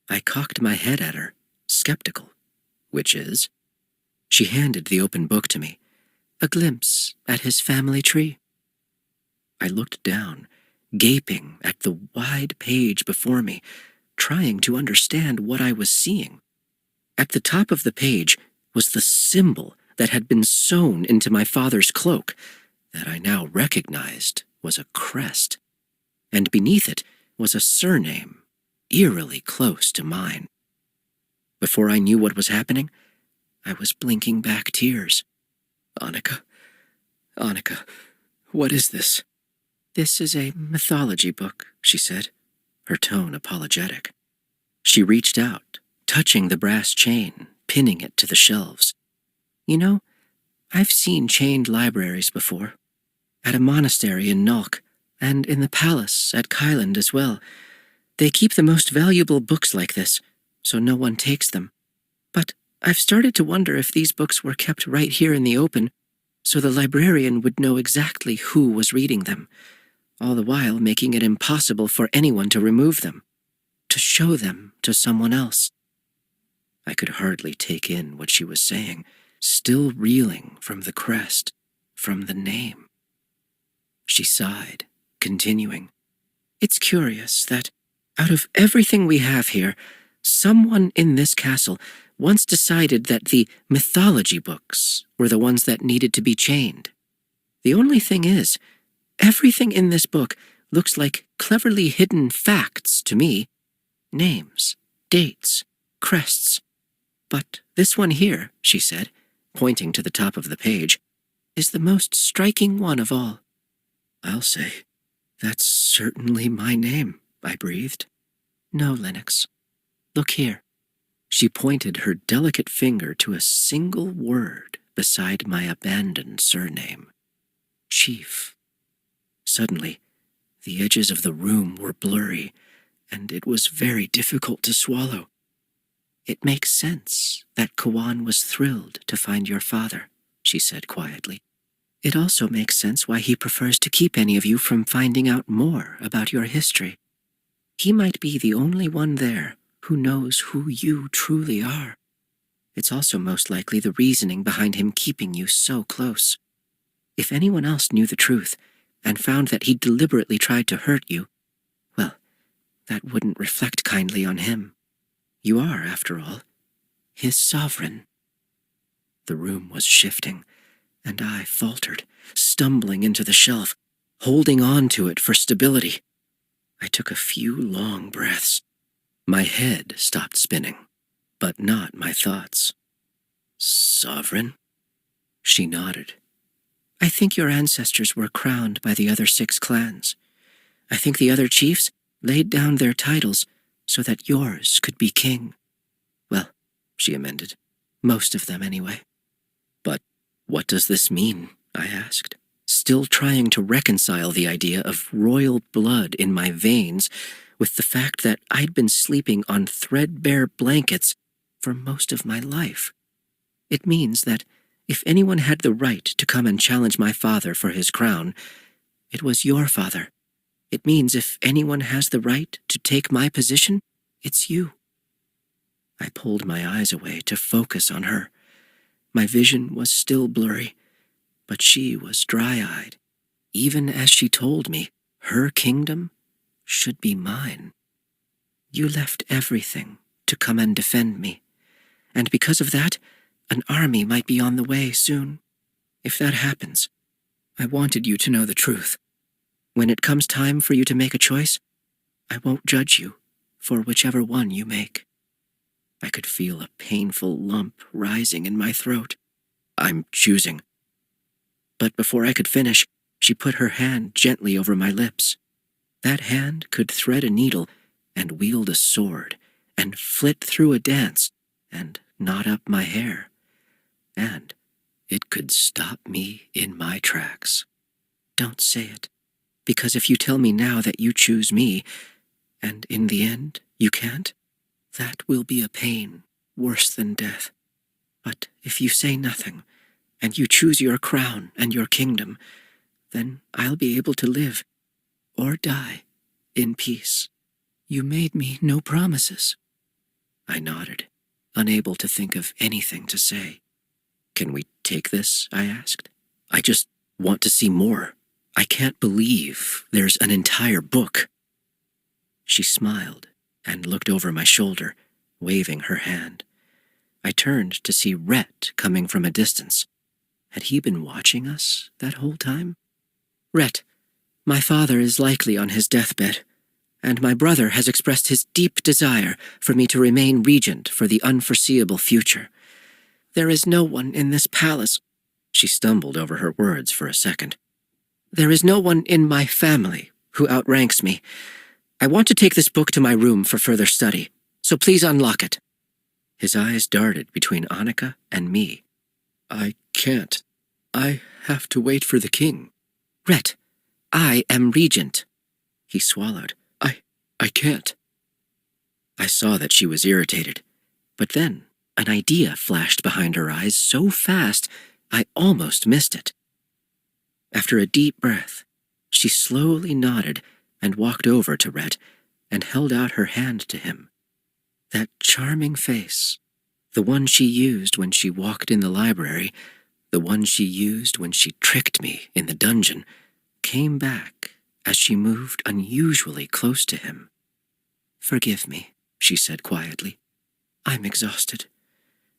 I cocked my head at her, skeptical. "Which is?" She handed the open book to me. "A glimpse at his family tree." I looked down, gaping at the wide page before me, trying to understand what I was seeing. At the top of the page was the symbol that had been sewn into my father's cloak, that I now recognized was a crest, and beneath it was a surname, eerily close to mine. Before I knew what was happening, I was blinking back tears. Annika, what is this?" "This is a mythology book," she said, her tone apologetic. She reached out, touching the brass chain, pinning it to the shelves. "You know, I've seen chained libraries before. At a monastery in Nulk, and in the palace at Kyland as well. They keep the most valuable books like this, so no one takes them. But I've started to wonder if these books were kept right here in the open, so the librarian would know exactly who was reading them, all the while making it impossible for anyone to remove them, to show them to someone else." I could hardly take in what she was saying, still reeling from the crest, from the name. She sighed, continuing, "It's curious that, out of everything we have here, someone in this castle once decided that the mythology books were the ones that needed to be chained. The only thing is, everything in this book looks like cleverly hidden facts to me. Names, dates, crests, But this one here, she said, pointing to the top of the page, is the most striking one of all. I'll say, that's certainly my name, I breathed. No, Lennox. Look here. She pointed her delicate finger to a single word beside my abandoned surname. Chief. Suddenly, the edges of the room were blurry, and it was very difficult to swallow. It makes sense that Kawan was thrilled to find your father, she said quietly. It also makes sense why he prefers to keep any of you from finding out more about your history. He might be the only one there who knows who you truly are. It's also most likely the reasoning behind him keeping you so close. If anyone else knew the truth and found that he deliberately tried to hurt you, well, that wouldn't reflect kindly on him. You are, after all, his sovereign. The room was shifting, and I faltered, stumbling into the shelf, holding on to it for stability. I took a few long breaths. My head stopped spinning, but not my thoughts. Sovereign? She nodded. I think your ancestors were crowned by the other 6 clans. I think the other chiefs laid down their titles so that yours could be king. Well, she amended, most of them anyway. But what does this mean? I asked, still trying to reconcile the idea of royal blood in my veins with the fact that I'd been sleeping on threadbare blankets for most of my life. It means that if anyone had the right to come and challenge my father for his crown, it was your father. It means if anyone has the right to take my position, it's you. I pulled my eyes away to focus on her. My vision was still blurry, but she was dry-eyed, even as she told me her kingdom should be mine. You left everything to come and defend me, and because of that, an army might be on the way soon. If that happens, I wanted you to know the truth. When it comes time for you to make a choice, I won't judge you for whichever one you make. I could feel a painful lump rising in my throat. I'm choosing. But before I could finish, she put her hand gently over my lips. That hand could thread a needle and wield a sword and flit through a dance and knot up my hair. And it could stop me in my tracks. Don't say it, because if you tell me now that you choose me, and in the end you can't, that will be a pain worse than death. But if you say nothing, and you choose your crown and your kingdom, then I'll be able to live, or die, in peace. You made me no promises. I nodded, unable to think of anything to say. Can we take this? I asked. I just want to see more. I can't believe there's an entire book. She smiled and looked over my shoulder, waving her hand. I turned to see Rhett coming from a distance. Had he been watching us that whole time? Rhett, my father is likely on his deathbed, and my brother has expressed his deep desire for me to remain regent for the unforeseeable future. There is no one in this palace. She stumbled over her words for a second. There is no one in my family who outranks me. I want to take this book to my room for further study, so please unlock it. His eyes darted between Annika and me. I can't. I have to wait for the king. Rhett, I am regent. He swallowed. I can't. I saw that she was irritated, but then an idea flashed behind her eyes so fast I almost missed it. After a deep breath, she slowly nodded and walked over to Rhett and held out her hand to him. That charming face, the one she used when she walked in the library, the one she used when she tricked me in the dungeon, came back as she moved unusually close to him. Forgive me, she said quietly. I'm exhausted.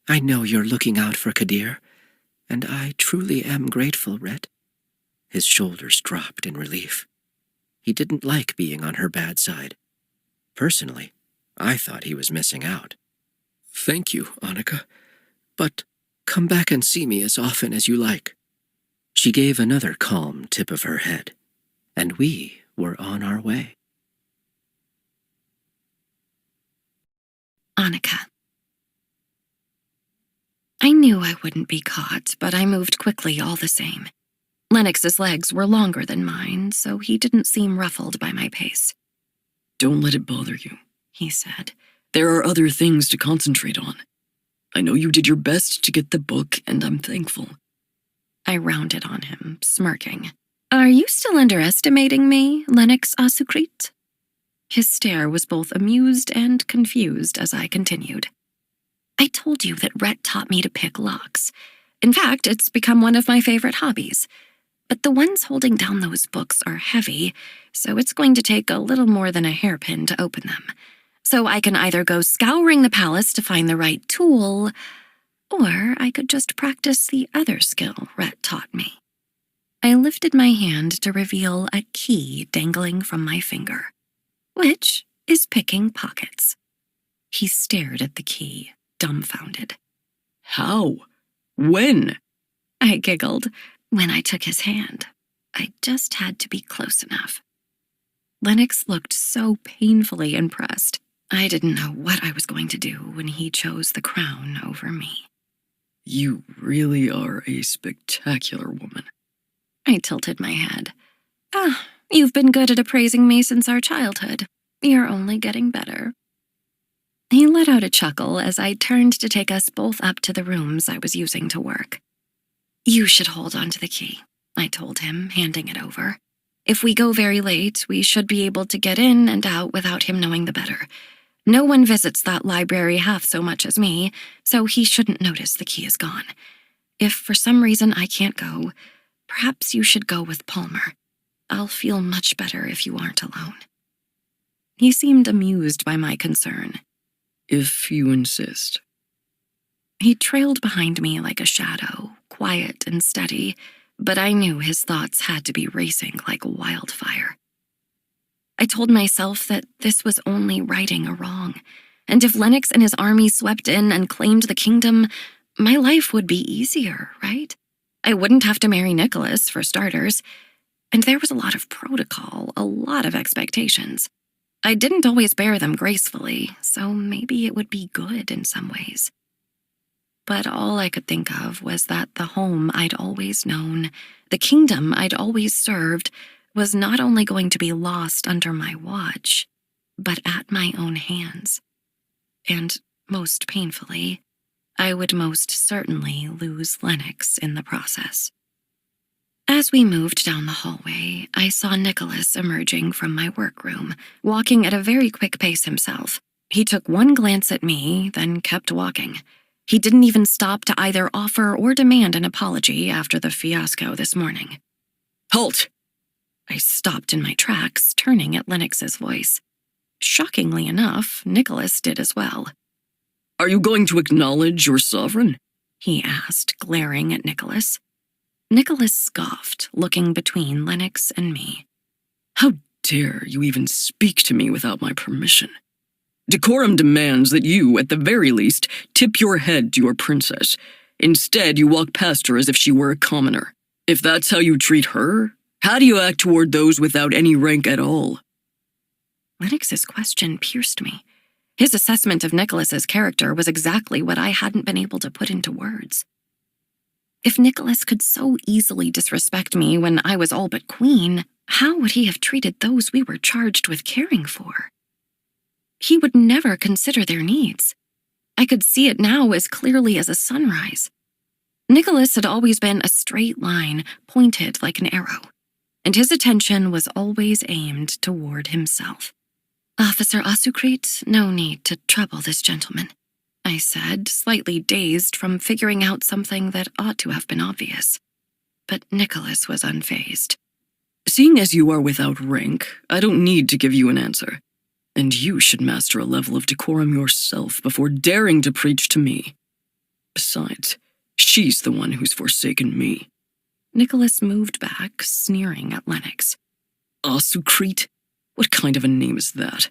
I know you're looking out for Kadir, and I truly am grateful, Rhett. His shoulders dropped in relief. He didn't like being on her bad side. Personally, I thought he was missing out. Thank you, Annika. But come back and see me as often as you like. She gave another calm tip of her head, and we were on our way. Annika. I knew I wouldn't be caught, but I moved quickly all the same. Lennox's legs were longer than mine, so he didn't seem ruffled by my pace. Don't let it bother you, he said. There are other things to concentrate on. I know you did your best to get the book, and I'm thankful. I rounded on him, smirking. Are you still underestimating me, Lennox Asukrit? His stare was both amused and confused as I continued. I told you that Rhett taught me to pick locks. In fact, it's become one of my favorite hobbies. But the ones holding down those books are heavy, so it's going to take a little more than a hairpin to open them. So I can either go scouring the palace to find the right tool, or I could just practice the other skill Rhett taught me. I lifted my hand to reveal a key dangling from my finger, which is picking pockets. He stared at the key, dumbfounded. How? When? I giggled. When I took his hand, I just had to be close enough. Lennox looked so painfully impressed. I didn't know what I was going to do when he chose the crown over me. You really are a spectacular woman. I tilted my head. You've been good at appraising me since our childhood. You're only getting better. He let out a chuckle as I turned to take us both up to the rooms I was using to work. You should hold on to the key, I told him, handing it over. If we go very late, we should be able to get in and out without him knowing the better. No one visits that library half so much as me, so he shouldn't notice the key is gone. If for some reason I can't go, perhaps you should go with Palmer. I'll feel much better if you aren't alone. He seemed amused by my concern. If you insist. He trailed behind me like a shadow, quiet and steady, but I knew his thoughts had to be racing like wildfire. I told myself that this was only righting a wrong, and if Lennox and his army swept in and claimed the kingdom, my life would be easier, right? I wouldn't have to marry Nicholas, for starters, and there was a lot of protocol, a lot of expectations. I didn't always bear them gracefully, so maybe it would be good in some ways. But all I could think of was that the home I'd always known, the kingdom I'd always served, was not only going to be lost under my watch, but at my own hands. And, most painfully, I would most certainly lose Lennox in the process. As we moved down the hallway, I saw Nicholas emerging from my workroom, walking at a very quick pace himself. He took one glance at me, then kept walking. He didn't even stop to either offer or demand an apology after the fiasco this morning. Halt! I stopped in my tracks, turning at Lennox's voice. Shockingly enough, Nicholas did as well. Are you going to acknowledge your sovereign? He asked, glaring at Nicholas. Nicholas scoffed, looking between Lennox and me. How dare you even speak to me without my permission? Decorum demands that you, at the very least, tip your head to your princess. Instead, you walk past her as if she were a commoner. If that's how you treat her, how do you act toward those without any rank at all? Lennox's question pierced me. His assessment of Nicholas's character was exactly what I hadn't been able to put into words. If Nicholas could so easily disrespect me when I was all but queen, how would he have treated those we were charged with caring for? He would never consider their needs. I could see it now as clearly as a sunrise. Nicholas had always been a straight line, pointed like an arrow, and his attention was always aimed toward himself. Officer Asukrit, no need to trouble this gentleman, I said, slightly dazed from figuring out something that ought to have been obvious. But Nicholas was unfazed. Seeing as you are without rank, I don't need to give you an answer. And you should master a level of decorum yourself before daring to preach to me. Besides, she's the one who's forsaken me. Nicholas moved back, sneering at Lennox. Asukrit? What kind of a name is that?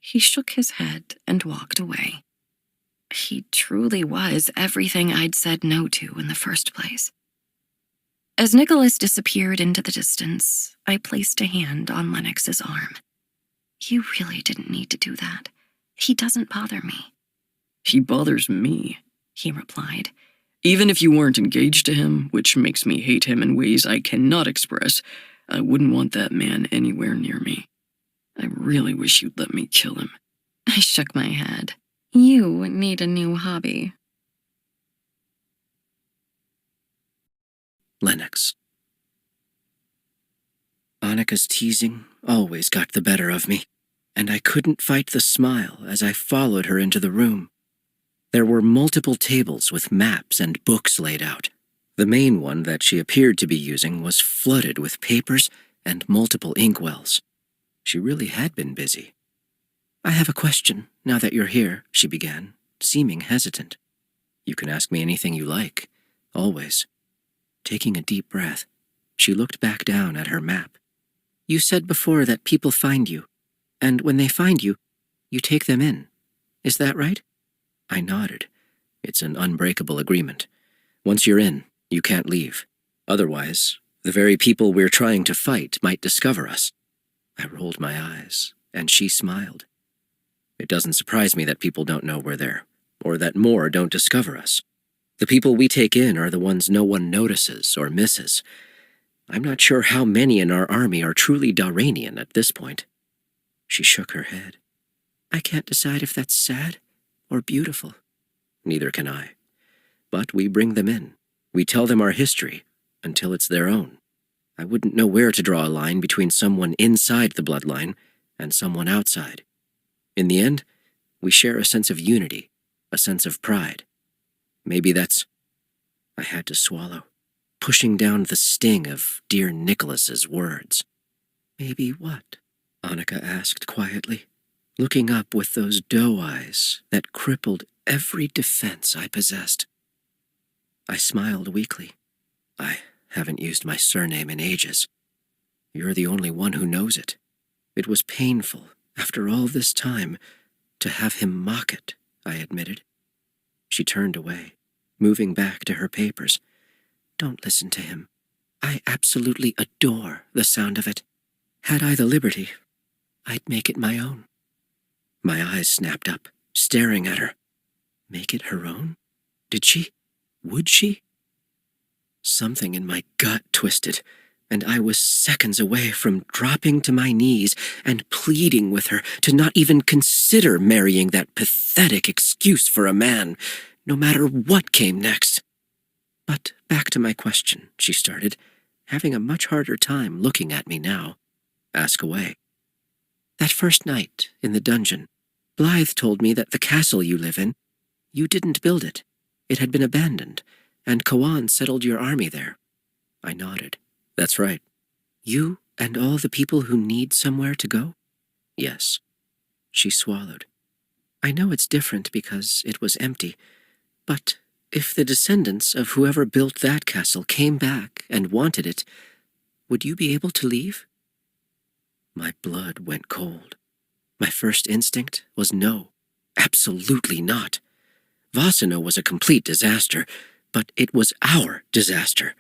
He shook his head and walked away. He truly was everything I'd said no to in the first place. As Nicholas disappeared into the distance, I placed a hand on Lennox's arm. You really didn't need to do that. He doesn't bother me. He bothers me, He replied. even if you weren't engaged to him, which makes me hate him in ways I cannot express. I wouldn't want that man anywhere near me. I really wish you'd let me kill him. I shook my head. You need a new hobby. Lennox. Annika's teasing always got the better of me, and I couldn't fight the smile as I followed her into the room. There were multiple tables with maps and books laid out. The main one that she appeared to be using was flooded with papers and multiple inkwells. She really had been busy. I have a question, now that you're here, she began, seeming hesitant. You can ask me anything you like, always. Taking a deep breath, she looked back down at her map. You said before that people find you, and when they find you, you take them in. Is that right? I nodded. It's an unbreakable agreement. Once you're in, you can't leave. Otherwise, the very people we're trying to fight might discover us. I rolled my eyes, and she smiled. It doesn't surprise me that people don't know we're there, or that more don't discover us. The people we take in are the ones no one notices or misses. I'm not sure how many in our army are truly Daranian at this point. She shook her head. I can't decide if that's sad or beautiful. Neither can I. But we bring them in. We tell them our history until it's their own. I wouldn't know where to draw a line between someone inside the bloodline and someone outside. In the end, we share a sense of unity, a sense of pride. Maybe that's... I had to swallow, pushing down the sting of dear Nicholas's words. Maybe what? Annika asked quietly, looking up with those doe eyes that crippled every defense I possessed. I smiled weakly. I haven't used my surname in ages. You're the only one who knows it. It was painful, after all this time, to have him mock it, I admitted. She turned away, moving back to her papers. Don't listen to him. I absolutely adore the sound of it. Had I the liberty, I'd make it my own. My eyes snapped up, staring at her. Make it her own? Did she? Would she? Something in my gut twisted, and I was seconds away from dropping to my knees and pleading with her to not even consider marrying that pathetic excuse for a man, no matter what came next. But back to my question, she started, having a much harder time looking at me now. Ask away. That first night in the dungeon, Blythe told me that the castle you live in, you didn't build it. It had been abandoned, and Kawan settled your army there. I nodded. That's right. You and all the people who need somewhere to go? Yes. She swallowed. I know it's different because it was empty, but if the descendants of whoever built that castle came back and wanted it, would you be able to leave? My blood went cold. My first instinct was no, absolutely not. Vasano was a complete disaster, but it was our disaster.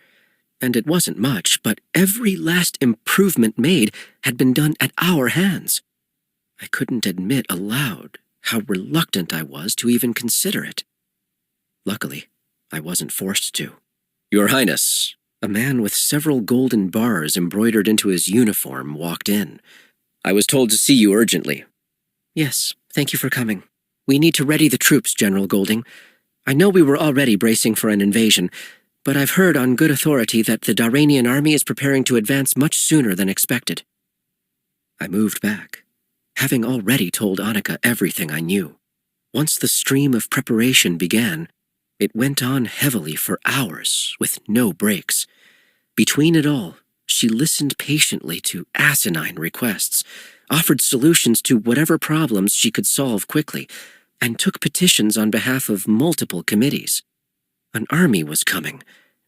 And it wasn't much, but every last improvement made had been done at our hands. I couldn't admit aloud how reluctant I was to even consider it. Luckily, I wasn't forced to. Your Highness, a man with several golden bars embroidered into his uniform walked in. I was told to see you urgently. Yes, thank you for coming. We need to ready the troops, General Golding. I know we were already bracing for an invasion, but I've heard on good authority that the Daranian army is preparing to advance much sooner than expected. I moved back, having already told Annika everything I knew. Once the stream of preparation began, it went on heavily for hours, with no breaks. Between it all, she listened patiently to asinine requests, offered solutions to whatever problems she could solve quickly, and took petitions on behalf of multiple committees. An army was coming,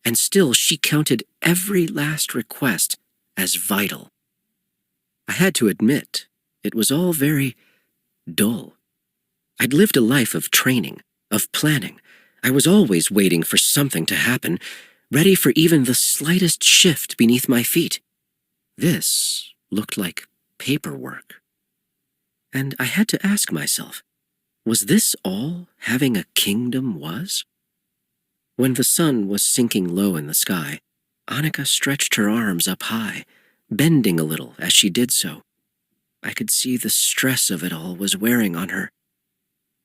and still she counted every last request as vital. I had to admit, it was all very dull. I'd lived a life of training, of planning. I was always waiting for something to happen, ready for even the slightest shift beneath my feet. This looked like paperwork. And I had to ask myself, was this all having a kingdom was? When the sun was sinking low in the sky, Annika stretched her arms up high, bending a little as she did so. I could see the stress of it all was wearing on her.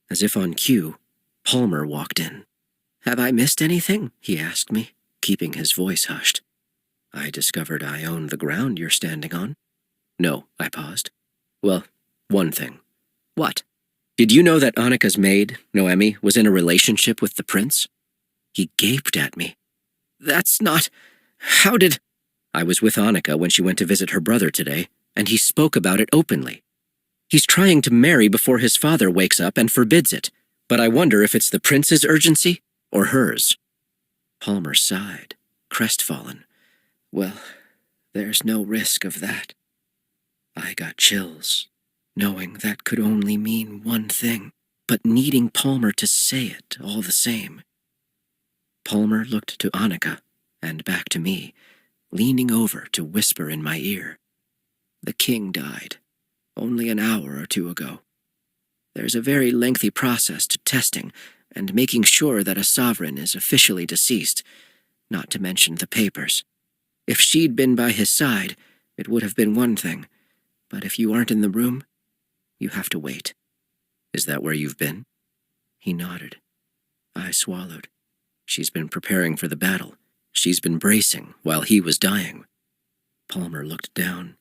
As if on cue, Palmer walked in. "Have I missed anything?" he asked me, keeping his voice hushed. "I discovered I own the ground you're standing on." "No," I paused. "Well, one thing." "What?" "Did you know that Annika's maid, Noemi, was in a relationship with the prince?" He gaped at me. "That's not... How did..." "I was with Annika when she went to visit her brother today, and he spoke about it openly. He's trying to marry before his father wakes up and forbids it, but I wonder if it's the prince's urgency or hers." Palmer sighed, crestfallen. "Well, there's no risk of that." I got chills, knowing that could only mean one thing, but needing Palmer to say it all the same. Palmer looked to Annika and back to me, leaning over to whisper in my ear. "The king died, only an hour or two ago. There's a very lengthy process to testing and making sure that a sovereign is officially deceased, not to mention the papers. If she'd been by his side, it would have been one thing, but if you aren't in the room, you have to wait." "Is that where you've been?" He nodded. I swallowed. She's been preparing for the battle. She's been bracing while he was dying. Palmer looked down.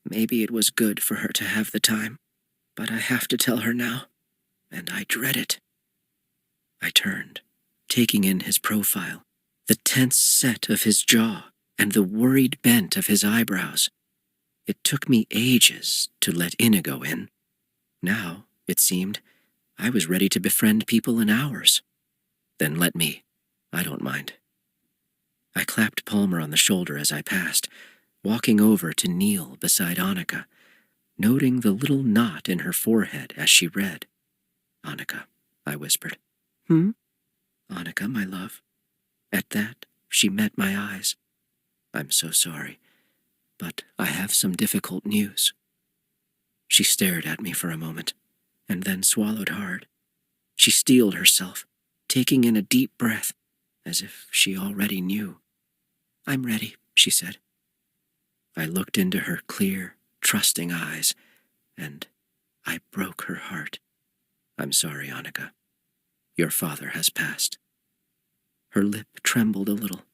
"Maybe it was good for her to have the time, but I have to tell her now, and I dread it." I turned, taking in his profile, the tense set of his jaw and the worried bent of his eyebrows. It took me ages to let Inigo in. Now, it seemed, I was ready to befriend people in hours. "Then let me. I don't mind." I clapped Palmer on the shoulder as I passed, walking over to kneel beside Annika, noting the little knot in her forehead as she read. "Annika," I whispered. "Hmm?" "Annika, my love." At that, she met my eyes. "I'm so sorry, but I have some difficult news." She stared at me for a moment, and then swallowed hard. She steeled herself, taking in a deep breath, as if she already knew. "I'm ready," she said. I looked into her clear, trusting eyes, and I broke her heart. "I'm sorry, Annika. Your father has passed." Her lip trembled a little,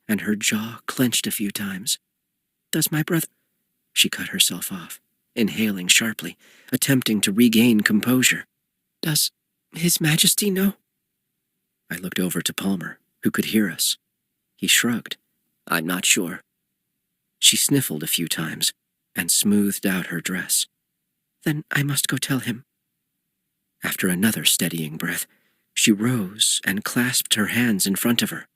and her jaw clenched a few times. "Does my brother..." She cut herself off, inhaling sharply, attempting to regain composure. "Does His Majesty know?" I looked over to Palmer, who could hear us. He shrugged. "I'm not sure." She sniffled a few times and smoothed out her dress. "Then I must go tell him." After another steadying breath, she rose and clasped her hands in front of her.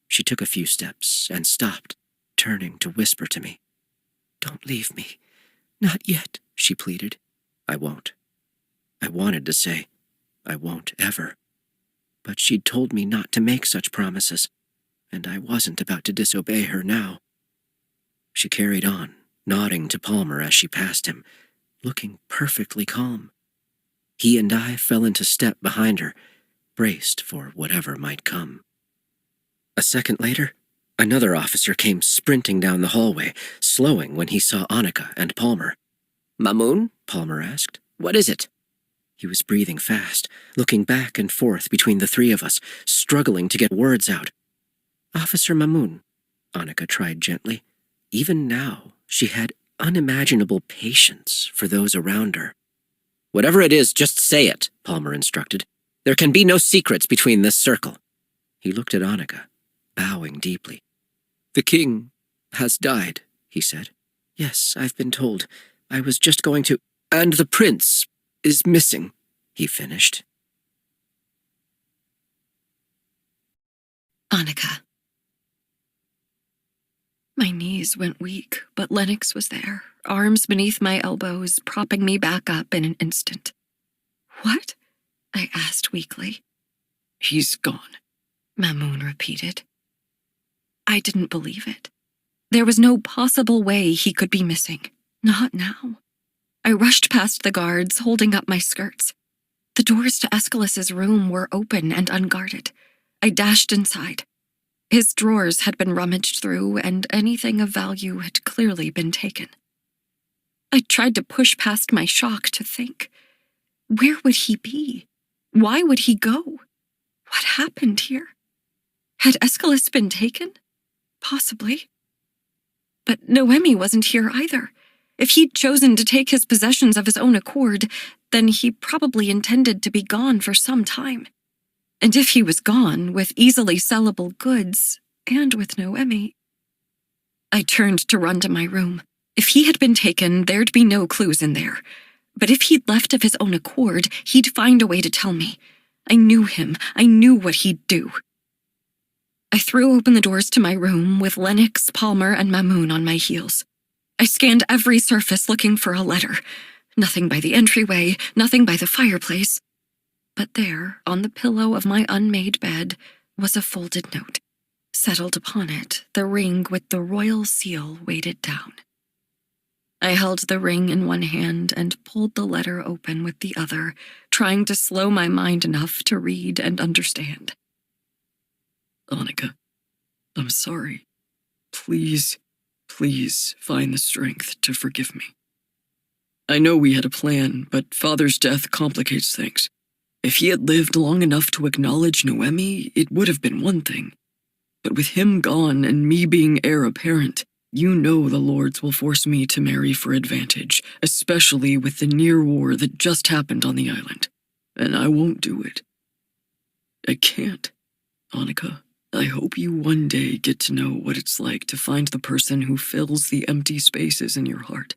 She took a few steps and stopped, turning to whisper to me. "Don't leave me. Not yet," she pleaded. "I won't." I wanted to say, "I won't ever." But she'd told me not to make such promises, and I wasn't about to disobey her now. She carried on, nodding to Palmer as she passed him, looking perfectly calm. He and I fell into step behind her, braced for whatever might come. A second later, another officer came sprinting down the hallway, slowing when he saw Annika and Palmer. "Mamoun?" Palmer asked. "What is it?" He was breathing fast, looking back and forth between the three of us, struggling to get words out. "Officer Mamoun," Annika tried gently. Even now, she had unimaginable patience for those around her. "Whatever it is, just say it," Palmer instructed. "There can be no secrets between this circle." He looked at Annika, bowing deeply. "The king has died," he said. "Yes, I've been told. I was just going to..." "And the prince is missing," he finished. Annika. My knees went weak, but Lennox was there, arms beneath my elbows, propping me back up in an instant. "What?" I asked weakly. He's gone, Mamoon repeated. I didn't believe it. There was no possible way he could be missing. Not now. I rushed past the guards, holding up my skirts. The doors to Aeschylus's room were open and unguarded. I dashed inside. His drawers had been rummaged through, and anything of value had clearly been taken. I tried to push past my shock to think. Where would he be? Why would he go? What happened here? Had Aeschylus been taken? Possibly. But Noemi wasn't here either. If he'd chosen to take his possessions of his own accord, then he probably intended to be gone for some time. And if he was gone, with easily sellable goods, and with Noemi... I turned to run to my room. If he had been taken, there'd be no clues in there. But if he'd left of his own accord, he'd find a way to tell me. I knew him. I knew what he'd do. I threw open the doors to my room with Lennox, Palmer, and Mamoon on my heels. I scanned every surface looking for a letter. Nothing by the entryway, nothing by the fireplace. But there, on the pillow of my unmade bed, was a folded note. Settled upon it, the ring with the royal seal weighted down. I held the ring in one hand and pulled the letter open with the other, trying to slow my mind enough to read and understand. Annika, I'm sorry. Please find the strength to forgive me. I know we had a plan, but Father's death complicates things. If he had lived long enough to acknowledge Noemi, it would have been one thing. But with him gone and me being heir apparent, you know the lords will force me to marry for advantage, especially with the near war that just happened on the island. And I won't do it. I can't. Annika, I hope you one day get to know what it's like to find the person who fills the empty spaces in your heart.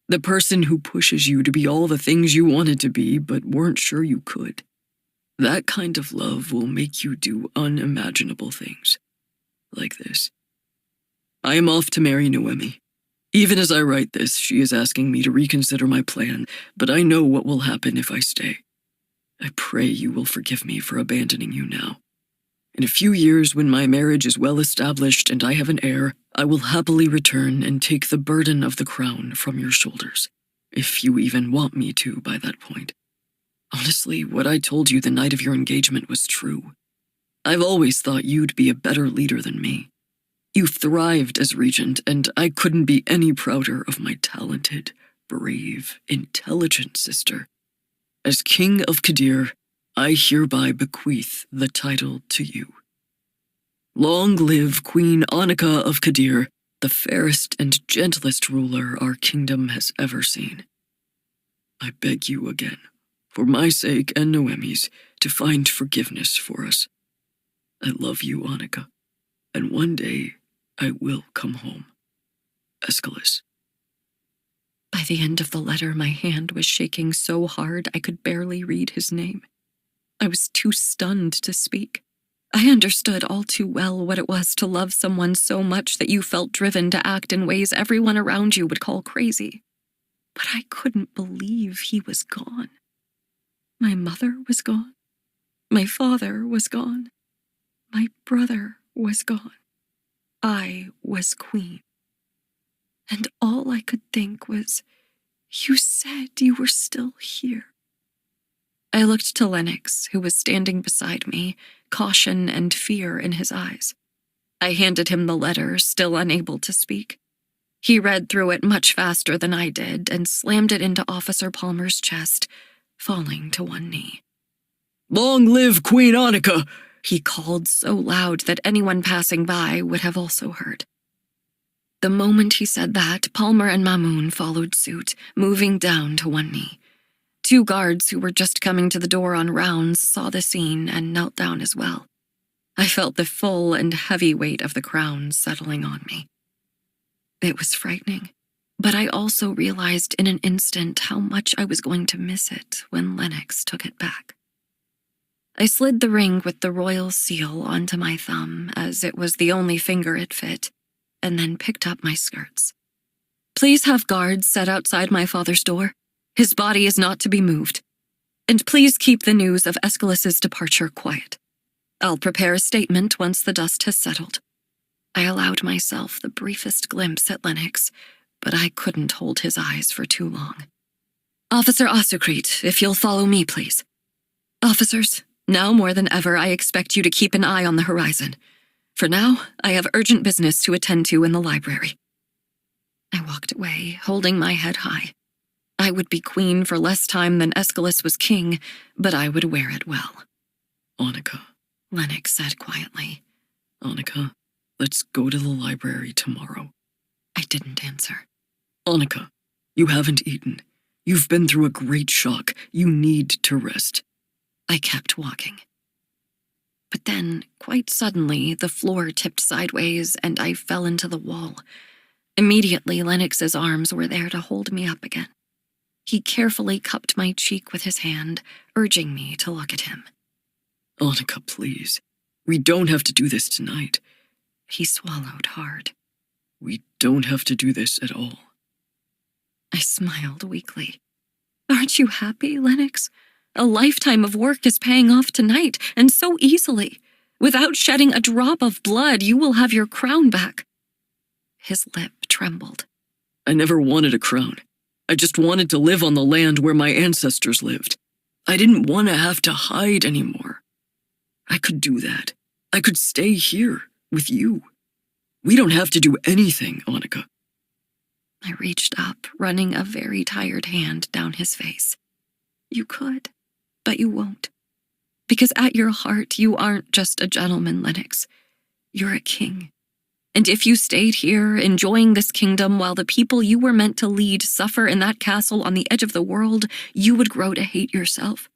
The person who pushes you to be all the things you wanted to be but weren't sure you could. That kind of love will make you do unimaginable things. Like this. I am off to marry Noemi. Even as I write this, she is asking me to reconsider my plan, but I know what will happen if I stay. I pray you will forgive me for abandoning you now. In a few years, when my marriage is well established and I have an heir, I will happily return and take the burden of the crown from your shoulders, if you even want me to by that point. Honestly, what I told you the night of your engagement was true. I've always thought you'd be a better leader than me. You thrived as regent, and I couldn't be any prouder of my talented, brave, intelligent sister. As King of Kadir, I hereby bequeath the title to you. Long live Queen Annika of Kadir, the fairest and gentlest ruler our kingdom has ever seen. I beg you again, for my sake and Noemi's, to find forgiveness for us. I love you, Annika, and one day I will come home. Aeschylus. By the end of the letter, my hand was shaking so hard I could barely read his name. I was too stunned to speak. I understood all too well what it was to love someone so much that you felt driven to act in ways everyone around you would call crazy. But I couldn't believe he was gone. My mother was gone. My father was gone. My brother was gone. I was queen. And all I could think was, you said you were still here. I looked to Lennox, who was standing beside me, caution and fear in his eyes. I handed him the letter, still unable to speak. He read through it much faster than I did and slammed it into Officer Palmer's chest, falling to one knee. Long live Queen Annika! He called so loud that anyone passing by would have also heard. The moment he said that, Palmer and Mamoon followed suit, moving down to one knee. 2 guards who were just coming to the door on rounds saw the scene and knelt down as well. I felt the full and heavy weight of the crown settling on me. It was frightening, but I also realized in an instant how much I was going to miss it when Lennox took it back. I slid the ring with the royal seal onto my thumb, as it was the only finger it fit, and then picked up my skirts. Please have guards set outside my father's door. His body is not to be moved. And please keep the news of Aeschylus's departure quiet. I'll prepare a statement once the dust has settled. I allowed myself the briefest glimpse at Lennox, but I couldn't hold his eyes for too long. Officer Osocrete, if you'll follow me, please. Officers, now more than ever, I expect you to keep an eye on the horizon. For now, I have urgent business to attend to in the library. I walked away, holding my head high. I would be queen for less time than Aeschylus was king, but I would wear it well. Annika, Lennox said quietly. Annika, let's go to the library tomorrow. I didn't answer. Annika, you haven't eaten. You've been through a great shock. You need to rest. I kept walking. But then, quite suddenly, the floor tipped sideways and I fell into the wall. Immediately, Lennox's arms were there to hold me up again. He carefully cupped my cheek with his hand, urging me to look at him. Annika, please. We don't have to do this tonight. He swallowed hard. We don't have to do this at all. I smiled weakly. Aren't you happy, Lennox? A lifetime of work is paying off tonight, and so easily. Without shedding a drop of blood, you will have your crown back. His lip trembled. I never wanted a crown. I just wanted to live on the land where my ancestors lived. I didn't want to have to hide anymore. I could do that. I could stay here with you. We don't have to do anything, Annika. I reached up, running a very tired hand down his face. You could, but you won't. Because at your heart, you aren't just a gentleman, Lennox. You're a king. And if you stayed here, enjoying this kingdom while the people you were meant to lead suffer in that castle on the edge of the world, you would grow to hate yourself.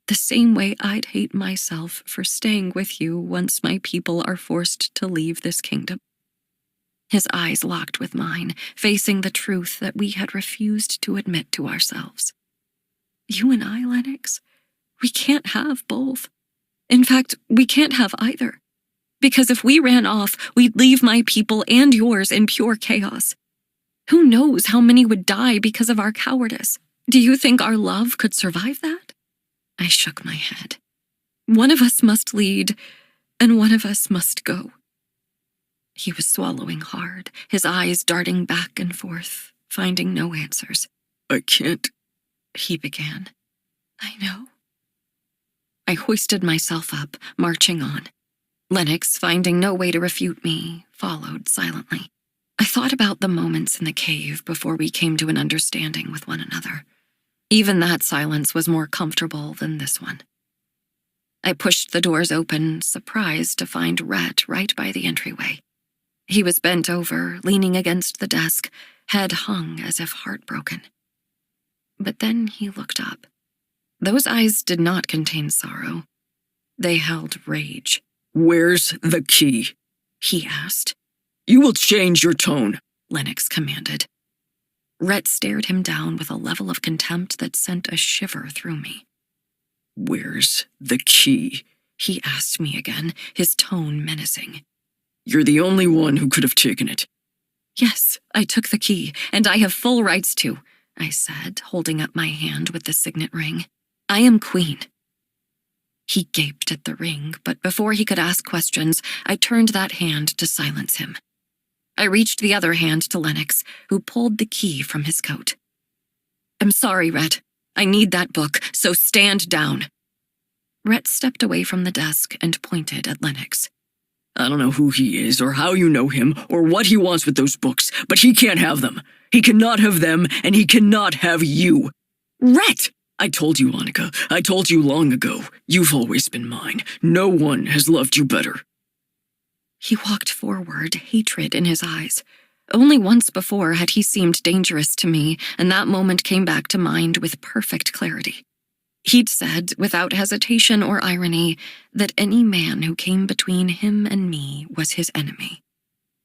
The same way I'd hate myself for staying with you once my people are forced to leave this kingdom. His eyes locked with mine, facing the truth that we had refused to admit to ourselves. You and I, Lennox, we can't have both. In fact, we can't have either. Because if we ran off, we'd leave my people and yours in pure chaos. Who knows how many would die because of our cowardice? Do you think our love could survive that? I shook my head. One of us must lead, and one of us must go. He was swallowing hard, his eyes darting back and forth, finding no answers. I can't, he began. I know. I hoisted myself up, marching on. Lennox, finding no way to refute me, followed silently. I thought about the moments in the cave before we came to an understanding with one another. Even that silence was more comfortable than this one. I pushed the doors open, surprised to find Rhett right by the entryway. He was bent over, leaning against the desk, head hung as if heartbroken. But then he looked up. Those eyes did not contain sorrow. They held rage. Where's the key? He asked. You will change your tone, Lennox commanded. Rhett stared him down with a level of contempt that sent a shiver through me. Where's the key? He asked me again, his tone menacing. You're the only one who could have taken it. Yes, I took the key, and I have full rights to, I said, holding up my hand with the signet ring. I am queen. He gaped at the ring, but before he could ask questions, I turned that hand to silence him. I reached the other hand to Lennox, who pulled the key from his coat. I'm sorry, Rhett. I need that book, so stand down. Rhett stepped away from the desk and pointed at Lennox. I don't know who he is or how you know him or what he wants with those books, but he can't have them. He cannot have them, and he cannot have you. Rhett! I told you, Annika. I told you long ago. You've always been mine. No one has loved you better. He walked forward, hatred in his eyes. Only once before had he seemed dangerous to me, and that moment came back to mind with perfect clarity. He'd said, without hesitation or irony, that any man who came between him and me was his enemy.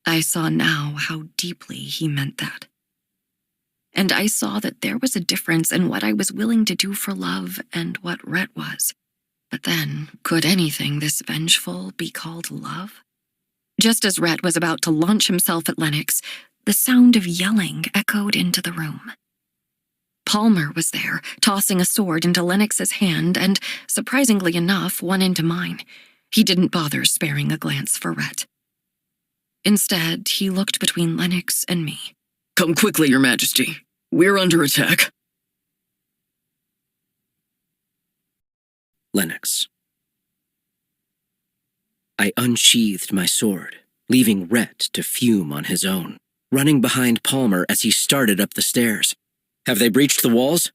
I saw now how deeply he meant that. And I saw that there was a difference in what I was willing to do for love and what Rhett was. But then, could anything this vengeful be called love? Just as Rhett was about to launch himself at Lennox, the sound of yelling echoed into the room. Palmer was there, tossing a sword into Lennox's hand and, surprisingly enough, one into mine. He didn't bother sparing a glance for Rhett. Instead, he looked between Lennox and me. Come quickly, Your Majesty. We're under attack. Lennox. I unsheathed my sword, leaving Rhett to fume on his own, running behind Palmer as he started up the stairs. Have they breached the walls?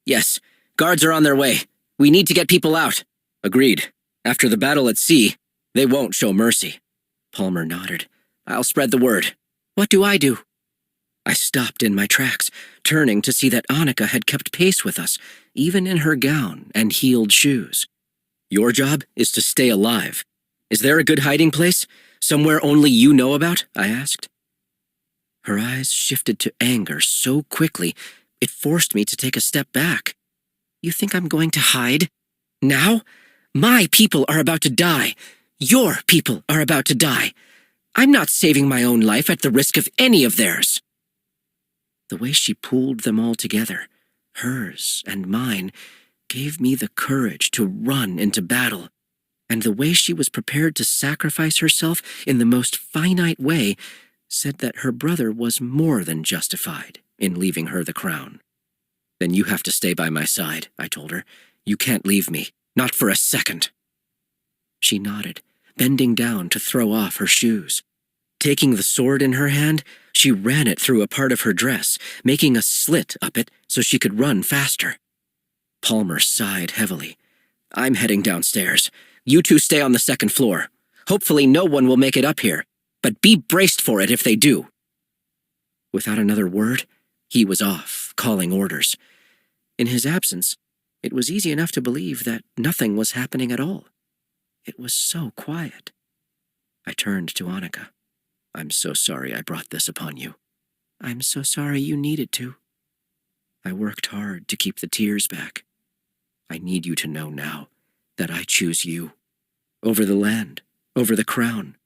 Yes. Guards are on their way. We need to get people out. Agreed. After the battle at sea, they won't show mercy. Palmer nodded. I'll spread the word. What do I do? I stopped in my tracks, turning to see that Annika had kept pace with us, even in her gown and heeled shoes. Your job is to stay alive. Is there a good hiding place? Somewhere only you know about? I asked. Her eyes shifted to anger so quickly, it forced me to take a step back. You think I'm going to hide? Now? My people are about to die. Your people are about to die. I'm not saving my own life at the risk of any of theirs. The way she pulled them all together, hers and mine, gave me the courage to run into battle. And the way she was prepared to sacrifice herself in the most finite way said that her brother was more than justified in leaving her the crown. Then you have to stay by my side, I told her. You can't leave me, not for a second. She nodded, bending down to throw off her shoes. Taking the sword in her hand, she ran it through a part of her dress, making a slit up it so she could run faster. Palmer sighed heavily. I'm heading downstairs. You two stay on the second floor. Hopefully no one will make it up here, but be braced for it if they do. Without another word, he was off, calling orders. In his absence, it was easy enough to believe that nothing was happening at all. It was so quiet. I turned to Annika. I'm so sorry I brought this upon you. I'm so sorry you needed to. I worked hard to keep the tears back. I need you to know now that I choose you. Over the land, over the crown.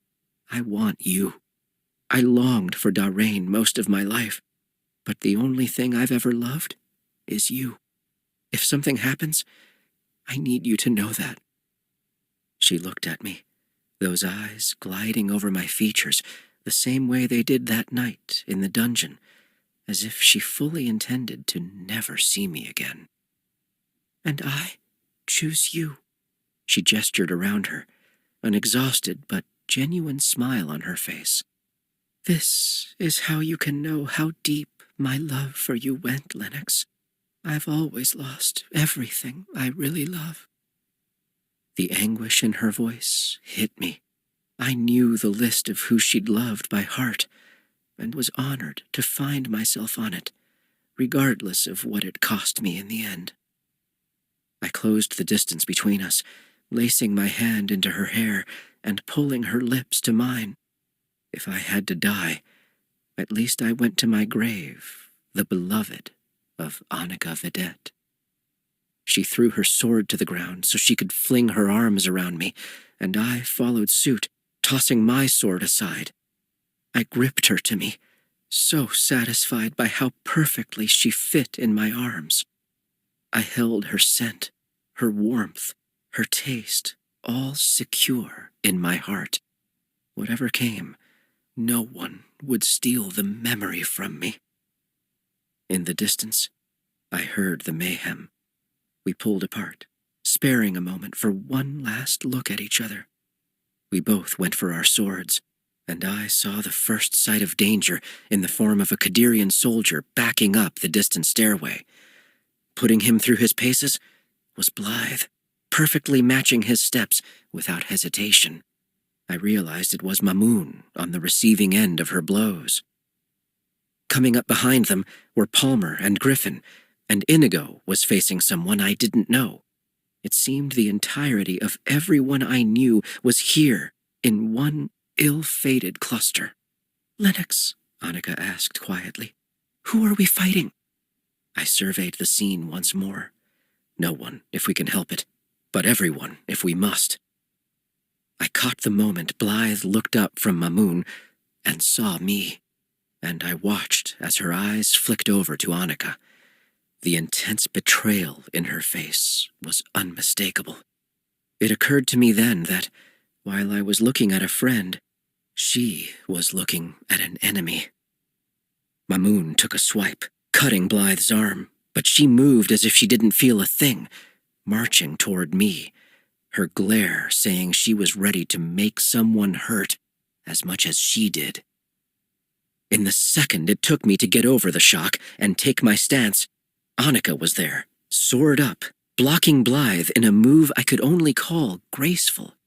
I want you. I longed for Darrain most of my life, but the only thing I've ever loved is you. If something happens, I need you to know that. She looked at me, those eyes gliding over my features the same way they did that night in the dungeon, as if she fully intended to never see me again. And I choose you. She gestured around her, an exhausted but genuine smile on her face. This is how you can know how deep my love for you went, Lennox. I've always lost everything I really love. The anguish in her voice hit me. I knew the list of who she'd loved by heart, and was honored to find myself on it, regardless of what it cost me in the end. I closed the distance between us, lacing my hand into her hair and pulling her lips to mine. If I had to die, at least I went to my grave, the beloved of Annika Vedette. She threw her sword to the ground so she could fling her arms around me, and I followed suit, tossing my sword aside. I gripped her to me, so satisfied by how perfectly she fit in my arms. I held her scent, her warmth, her taste, all secure in my heart. Whatever came, no one would steal the memory from me. In the distance, I heard the mayhem. We pulled apart, sparing a moment for one last look at each other. We both went for our swords, and I saw the first sight of danger in the form of a Kadirian soldier backing up the distant stairway. Putting him through his paces was Blythe, perfectly matching his steps without hesitation. I realized it was Mamoon on the receiving end of her blows. Coming up behind them were Palmer and Griffin, and Inigo was facing someone I didn't know. It seemed the entirety of everyone I knew was here in one ill-fated cluster. Lennox, Annika asked quietly, who are we fighting? I surveyed the scene once more. No one, if we can help it, but everyone, if we must. I caught the moment Blythe looked up from Mamoon and saw me, and I watched as her eyes flicked over to Annika. The intense betrayal in her face was unmistakable. It occurred to me then that, while I was looking at a friend, she was looking at an enemy. Mamoon took a swipe, cutting Blythe's arm, but she moved as if she didn't feel a thing, marching toward me, her glare saying she was ready to make someone hurt as much as she did. In the second it took me to get over the shock and take my stance, Annika was there, sword up, blocking Blythe in a move I could only call graceful.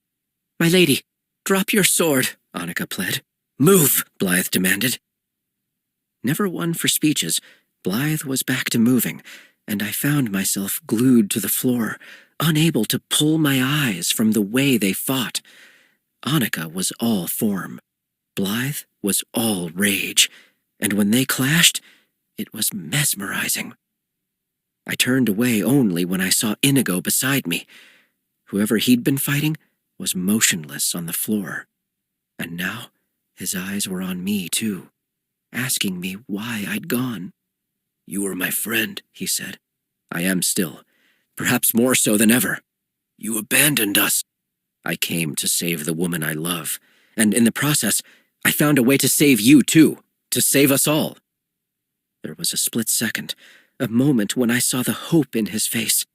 "My lady, drop your sword," Annika pled. "Move," Blythe demanded. Never one for speeches, Blythe was back to moving, and I found myself glued to the floor, unable to pull my eyes from the way they fought. Annika was all form. Blythe was all rage, and when they clashed, it was mesmerizing. I turned away only when I saw Inigo beside me. Whoever he'd been fighting was motionless on the floor. And now his eyes were on me, too, asking me why I'd gone. "You were my friend," he said. "I am still, perhaps more so than ever. You abandoned us. I came to save the woman I love, and in the process, I found a way to save you, too, to save us all." There was a split second, a moment when I saw the hope in his face,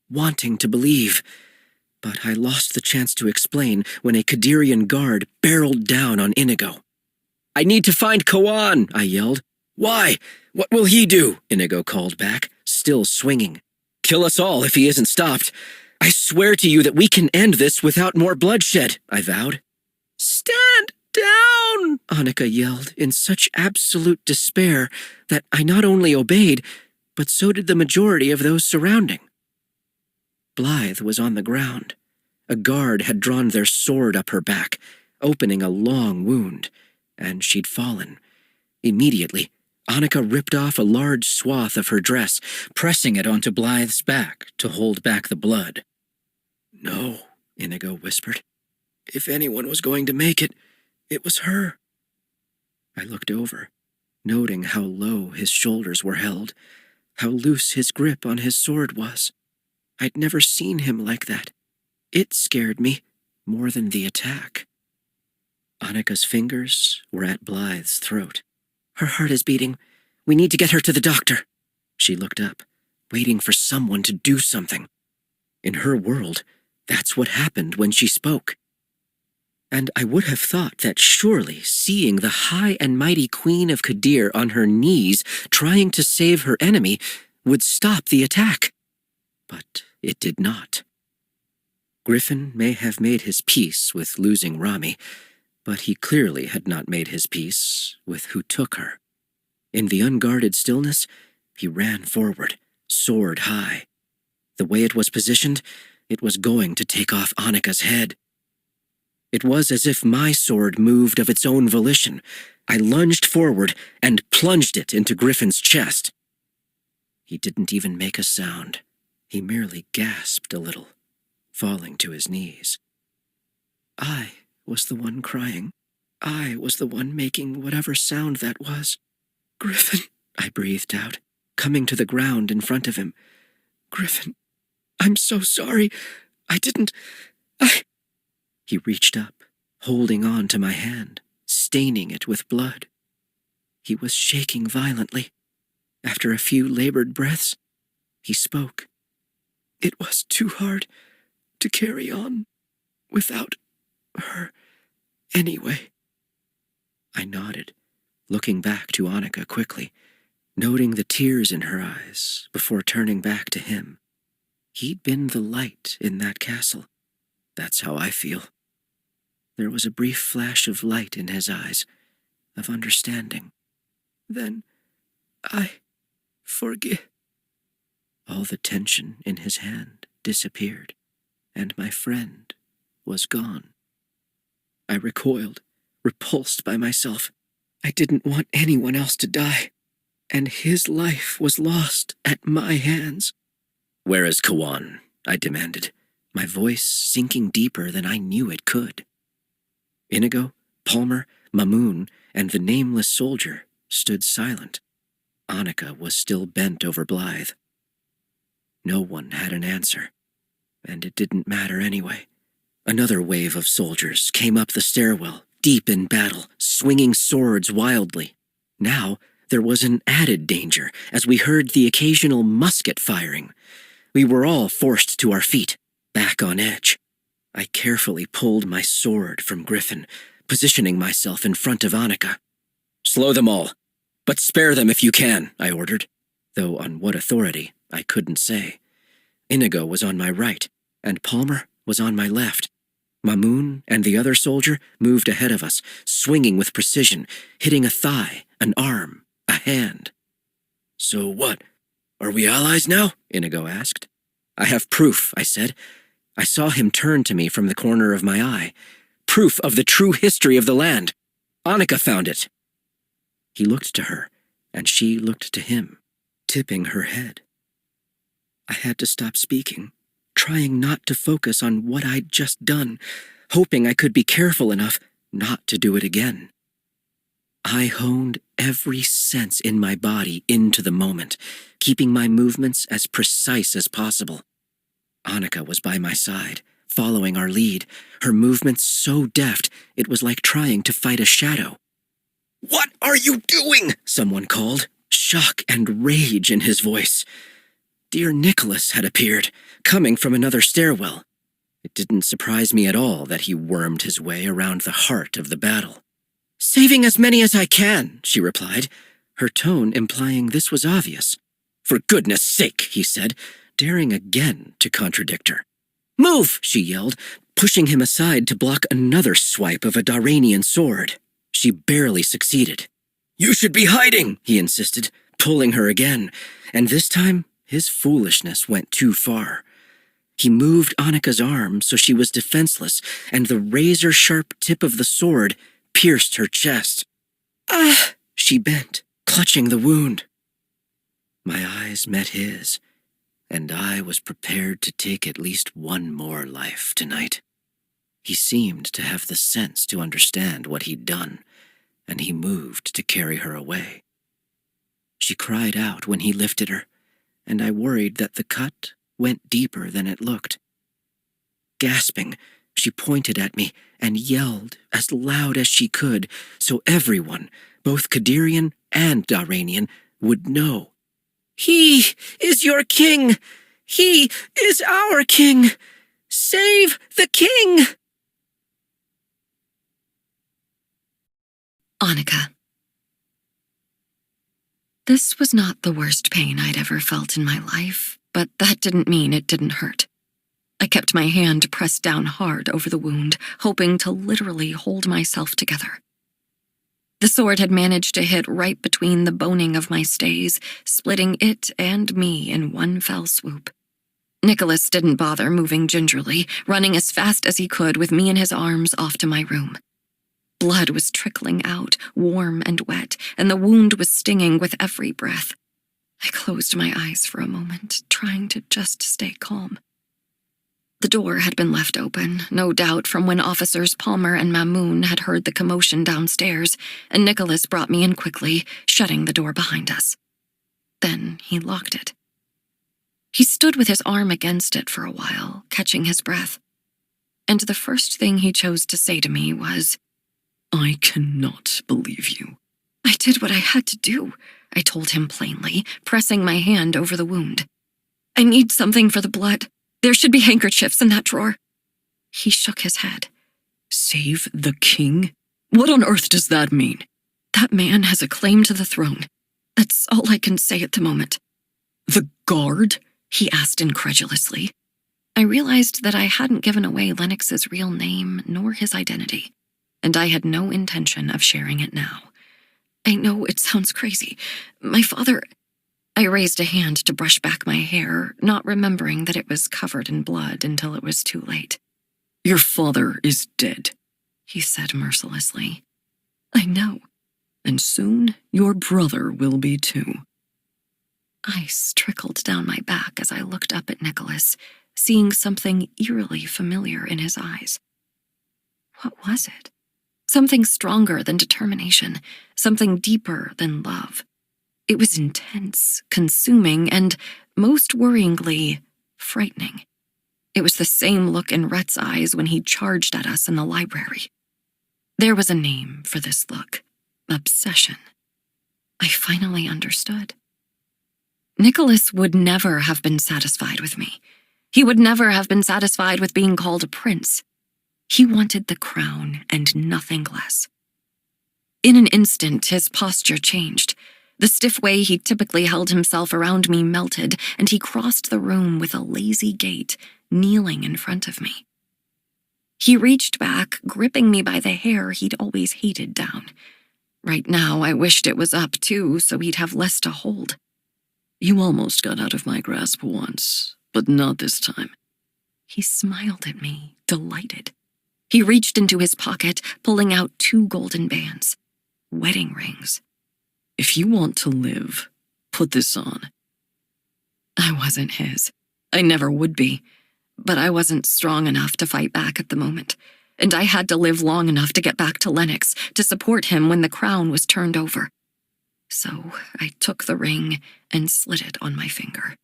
wanting to believe. But I lost the chance to explain when a Kadirian guard barreled down on Inigo. "I need to find Kawan," I yelled. "Why? What will he do?" Inigo called back, still swinging. "Kill us all if he isn't stopped. I swear to you that we can end this without more bloodshed," I vowed. "Stand down!" Annika yelled in such absolute despair that I not only obeyed, but so did the majority of those surrounding. Blythe was on the ground. A guard had drawn their sword up her back, opening a long wound, and she'd fallen. Immediately, Annika ripped off a large swath of her dress, pressing it onto Blythe's back to hold back the blood. "No," Inigo whispered. "If anyone was going to make it, it was her." I looked over, noting how low his shoulders were held, how loose his grip on his sword was. I'd never seen him like that. It scared me more than the attack. Annika's fingers were at Blythe's throat. "Her heart is beating. We need to get her to the doctor." She looked up, waiting for someone to do something. In her world, that's what happened when she spoke. And I would have thought that surely seeing the high and mighty Queen of Kadir on her knees trying to save her enemy would stop the attack. But it did not. Griffin may have made his peace with losing Rami, but he clearly had not made his peace with who took her. In the unguarded stillness, he ran forward, sword high. The way it was positioned, it was going to take off Annika's head. It was as if my sword moved of its own volition. I lunged forward and plunged it into Griffin's chest. He didn't even make a sound. He merely gasped a little, falling to his knees. I was the one crying. I was the one making whatever sound that was. "Griffin," I breathed out, coming to the ground in front of him. "Griffin, I'm so sorry. I didn't... He reached up, holding on to my hand, staining it with blood. He was shaking violently. After a few labored breaths, he spoke. "It was too hard to carry on without her anyway." I nodded, looking back to Annika quickly, noting the tears in her eyes before turning back to him. He'd been the light in that castle. That's how I feel. There was a brief flash of light in his eyes, of understanding. "Then I forgive." All the tension in his hand disappeared, and my friend was gone. I recoiled, repulsed by myself. I didn't want anyone else to die, and his life was lost at my hands. "Where is Kawan?" I demanded, my voice sinking deeper than I knew it could. Inigo, Palmer, Mamoon, and the nameless soldier stood silent. Annika was still bent over Blythe. No one had an answer, and it didn't matter anyway. Another wave of soldiers came up the stairwell, deep in battle, swinging swords wildly. Now, there was an added danger as we heard the occasional musket firing. We were all forced to our feet, back on edge. I carefully pulled my sword from Griffin, positioning myself in front of Annika. "Slow them all, but spare them if you can," I ordered, though on what authority, I couldn't say. Inigo was on my right, and Palmer was on my left. Mamoun and the other soldier moved ahead of us, swinging with precision, hitting a thigh, an arm, a hand. "So what? Are we allies now?" Inigo asked. "I have proof," I said. I saw him turn to me from the corner of my eye. Proof of the true history of the land. Annika found it. He looked to her, and she looked to him, tipping her head. I had to stop speaking, trying not to focus on what I'd just done, hoping I could be careful enough not to do it again. I honed every sense in my body into the moment, keeping my movements as precise as possible. Annika was by my side, following our lead, her movements so deft it was like trying to fight a shadow. "What are you doing?" someone called, shock and rage in his voice. Dear Nicholas had appeared, coming from another stairwell. It didn't surprise me at all that he wormed his way around the heart of the battle. "Saving as many as I can," she replied, her tone implying this was obvious. "For goodness sake," he said, daring again to contradict her. "Move," she yelled, pushing him aside to block another swipe of a Daranian sword. She barely succeeded. "You should be hiding," he insisted, pulling her again, and this time his foolishness went too far. He moved Annika's arm so she was defenseless, and the razor-sharp tip of the sword pierced her chest. "Ah!" she bent, clutching the wound. My eyes met his, and I was prepared to take at least one more life tonight. He seemed to have the sense to understand what he'd done, and he moved to carry her away. She cried out when he lifted her, and I worried that the cut went deeper than it looked. Gasping, she pointed at me and yelled as loud as she could so everyone, both Kadirian and Daranian, would know. "He is your king! He is our king! Save the king!" Annika. This was not the worst pain I'd ever felt in my life, but that didn't mean it didn't hurt. I kept my hand pressed down hard over the wound, hoping to literally hold myself together. The sword had managed to hit right between the boning of my stays, splitting it and me in one fell swoop. Nicholas didn't bother moving gingerly, running as fast as he could with me in his arms off to my room. Blood was trickling out, warm and wet, and the wound was stinging with every breath. I closed my eyes for a moment, trying to just stay calm. The door had been left open, no doubt from when Officers Palmer and Mamoun had heard the commotion downstairs, and Nicholas brought me in quickly, shutting the door behind us. Then he locked it. He stood with his arm against it for a while, catching his breath. And the first thing he chose to say to me was, "I cannot believe you." "I did what I had to do," I told him plainly, pressing my hand over the wound. "I need something for the blood. There should be handkerchiefs in that drawer." He shook his head. "Save the king? What on earth does that mean?" "That man has a claim to the throne. That's all I can say at the moment." "The guard?" he asked incredulously. I realized that I hadn't given away Lennox's real name nor his identity, and I had no intention of sharing it now. "I know it sounds crazy. My father—" I raised a hand to brush back my hair, not remembering that it was covered in blood until it was too late. "Your father is dead," he said mercilessly. "I know." "And soon your brother will be too." Ice trickled down my back as I looked up at Nicholas, seeing something eerily familiar in his eyes. What was it? Something stronger than determination, something deeper than love. It was intense, consuming, and, most worryingly, frightening. It was the same look in Rhett's eyes when he charged at us in the library. There was a name for this look: obsession. I finally understood. Nicholas would never have been satisfied with me. He would never have been satisfied with being called a prince. He wanted the crown and nothing less. In an instant, his posture changed. The stiff way he typically held himself around me melted, and he crossed the room with a lazy gait, kneeling in front of me. He reached back, gripping me by the hair he'd always hated down. Right now, I wished it was up, too, so he'd have less to hold. You almost got out of my grasp once, but not this time. He smiled at me, delighted. He reached into his pocket, pulling out 2 golden bands. Wedding rings. If you want to live, put this on. I wasn't his. I never would be. But I wasn't strong enough to fight back at the moment, and I had to live long enough to get back to Lennox to support him when the crown was turned over. So I took the ring and slid it on my finger.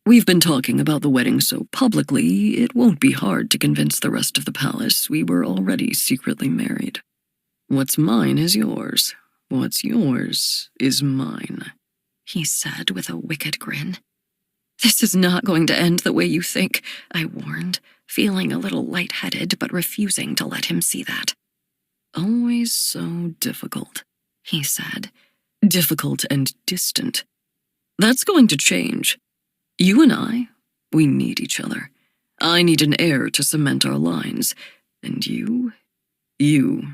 We've been talking about the wedding so publicly, it won't be hard to convince the rest of the palace we were already secretly married. What's mine is yours. What's yours is mine, he said with a wicked grin. This is not going to end the way you think, I warned, feeling a little lightheaded but refusing to let him see that. Always so difficult, he said. Difficult and distant. That's going to change. You and I, we need each other. I need an heir to cement our lines. And you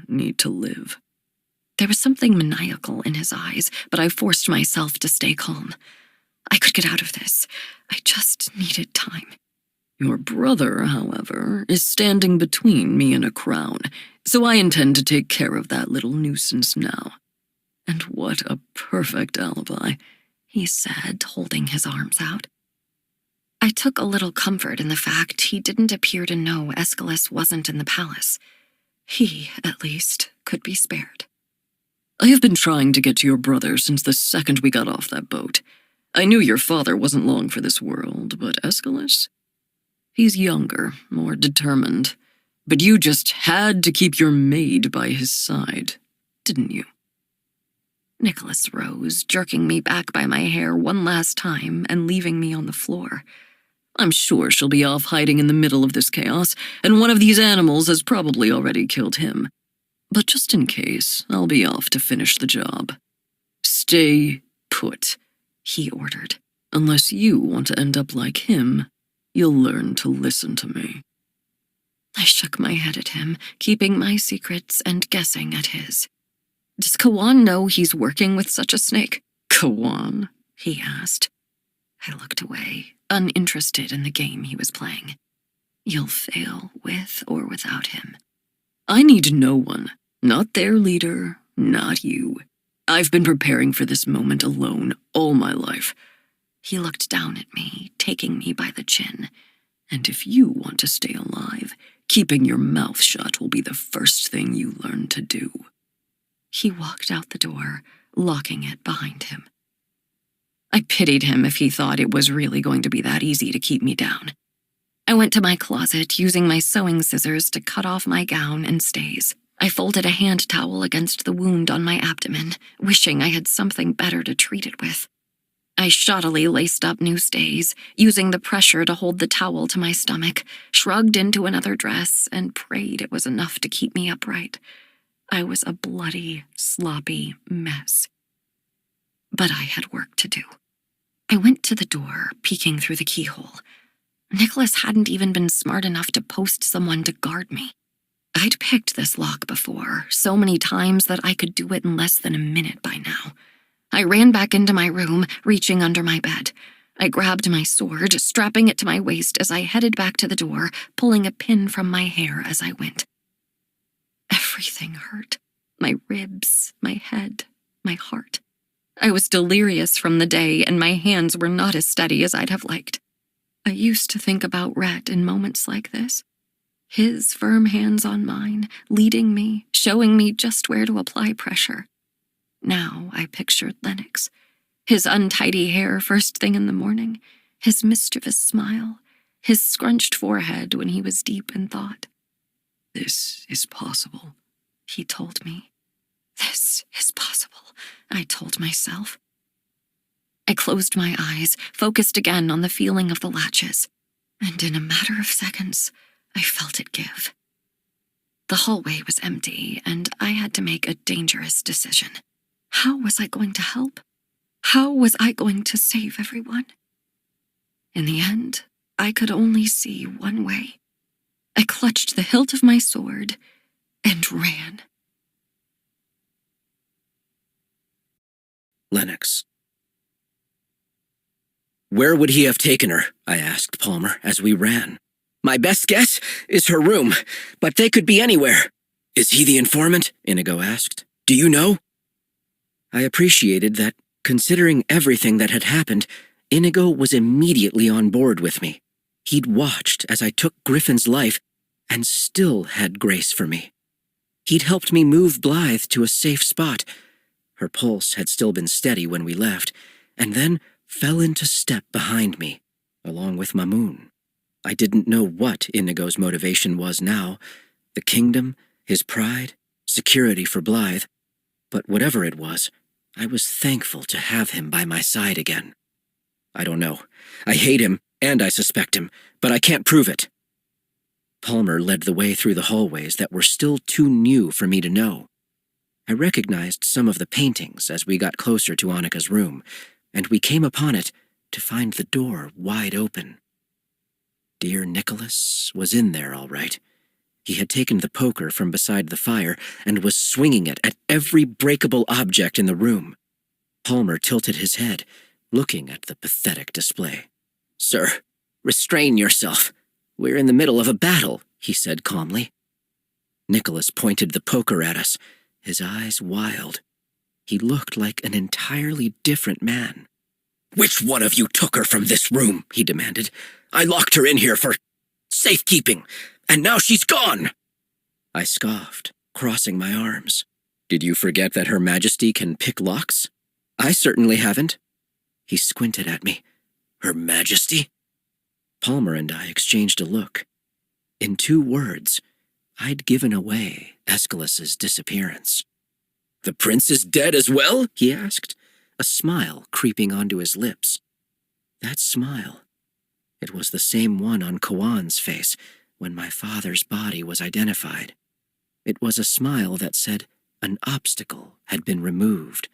need to live. There was something maniacal in his eyes, but I forced myself to stay calm. I could get out of this. I just needed time. Your brother, however, is standing between me and a crown, so I intend to take care of that little nuisance now. And what a perfect alibi, he said, holding his arms out. I took a little comfort in the fact he didn't appear to know Aeschylus wasn't in the palace. He, at least, could be spared. I have been trying to get to your brother since the second we got off that boat. I knew your father wasn't long for this world, but Aeschylus? He's younger, more determined. But you just had to keep your maid by his side, didn't you? Nicholas rose, jerking me back by my hair one last time and leaving me on the floor. I'm sure she'll be off hiding in the middle of this chaos, and one of these animals has probably already killed him. But just in case, I'll be off to finish the job. Stay put, he ordered. Unless you want to end up like him, you'll learn to listen to me. I shook my head at him, keeping my secrets and guessing at his. Does Kawan know he's working with such a snake? Kawan? He asked. I looked away, uninterested in the game he was playing. You'll fail with or without him. I need no one. Not their leader, not you. I've been preparing for this moment alone all my life. He looked down at me, taking me by the chin. And if you want to stay alive, keeping your mouth shut will be the first thing you learn to do. He walked out the door, locking it behind him. I pitied him if he thought it was really going to be that easy to keep me down. I went to my closet, using my sewing scissors to cut off my gown and stays. I folded a hand towel against the wound on my abdomen, wishing I had something better to treat it with. I shoddily laced up new stays, using the pressure to hold the towel to my stomach, shrugged into another dress, and prayed it was enough to keep me upright. I was a bloody, sloppy mess. But I had work to do. I went to the door, peeking through the keyhole. Nicholas hadn't even been smart enough to post someone to guard me. I'd picked this lock before, so many times that I could do it in less than a minute by now. I ran back into my room, reaching under my bed. I grabbed my sword, strapping it to my waist as I headed back to the door, pulling a pin from my hair as I went. Everything hurt. My ribs, my head, my heart. I was delirious from the day, and my hands were not as steady as I'd have liked. I used to think about Rhett in moments like this. His firm hands on mine, leading me, showing me just where to apply pressure. Now I pictured Lennox, his untidy hair first thing in the morning, his mischievous smile, his scrunched forehead when he was deep in thought. This is possible, he told me. This is possible, I told myself. I closed my eyes, focused again on the feeling of the latches, and in a matter of seconds, I felt it give. The hallway was empty, and I had to make a dangerous decision. How was I going to help? How was I going to save everyone? In the end, I could only see one way. I clutched the hilt of my sword and ran. Lennox. Where would he have taken her? I asked Palmer as we ran. My best guess is her room, but they could be anywhere. Is he the informant? Inigo asked. Do you know? I appreciated that, considering everything that had happened, Inigo was immediately on board with me. He'd watched as I took Griffin's life and still had grace for me. He'd helped me move Blythe to a safe spot. Her pulse had still been steady when we left, and then fell into step behind me, along with Mamoon. I didn't know what Inigo's motivation was now, the kingdom, his pride, security for Blythe, but whatever it was, I was thankful to have him by my side again. I don't know. I hate him, and I suspect him, but I can't prove it. Palmer led the way through the hallways that were still too new for me to know. I recognized some of the paintings as we got closer to Annika's room, and we came upon it to find the door wide open. Dear Nicholas was in there all right. He had taken the poker from beside the fire and was swinging it at every breakable object in the room. Palmer tilted his head, looking at the pathetic display. Sir, restrain yourself. We're in the middle of a battle, he said calmly. Nicholas pointed the poker at us, his eyes wild. He looked like an entirely different man. Which one of you took her from this room? He demanded. I locked her in here for safekeeping, and now she's gone. I scoffed, crossing my arms. Did you forget that Her Majesty can pick locks? I certainly haven't. He squinted at me. Her Majesty? Palmer and I exchanged a look. In 2 words, I'd given away Aeschylus's disappearance. The prince is dead as well? He asked, a smile creeping onto his lips. That smile. It was the same one on Kawan's face when my father's body was identified. It was a smile that said an obstacle had been removed,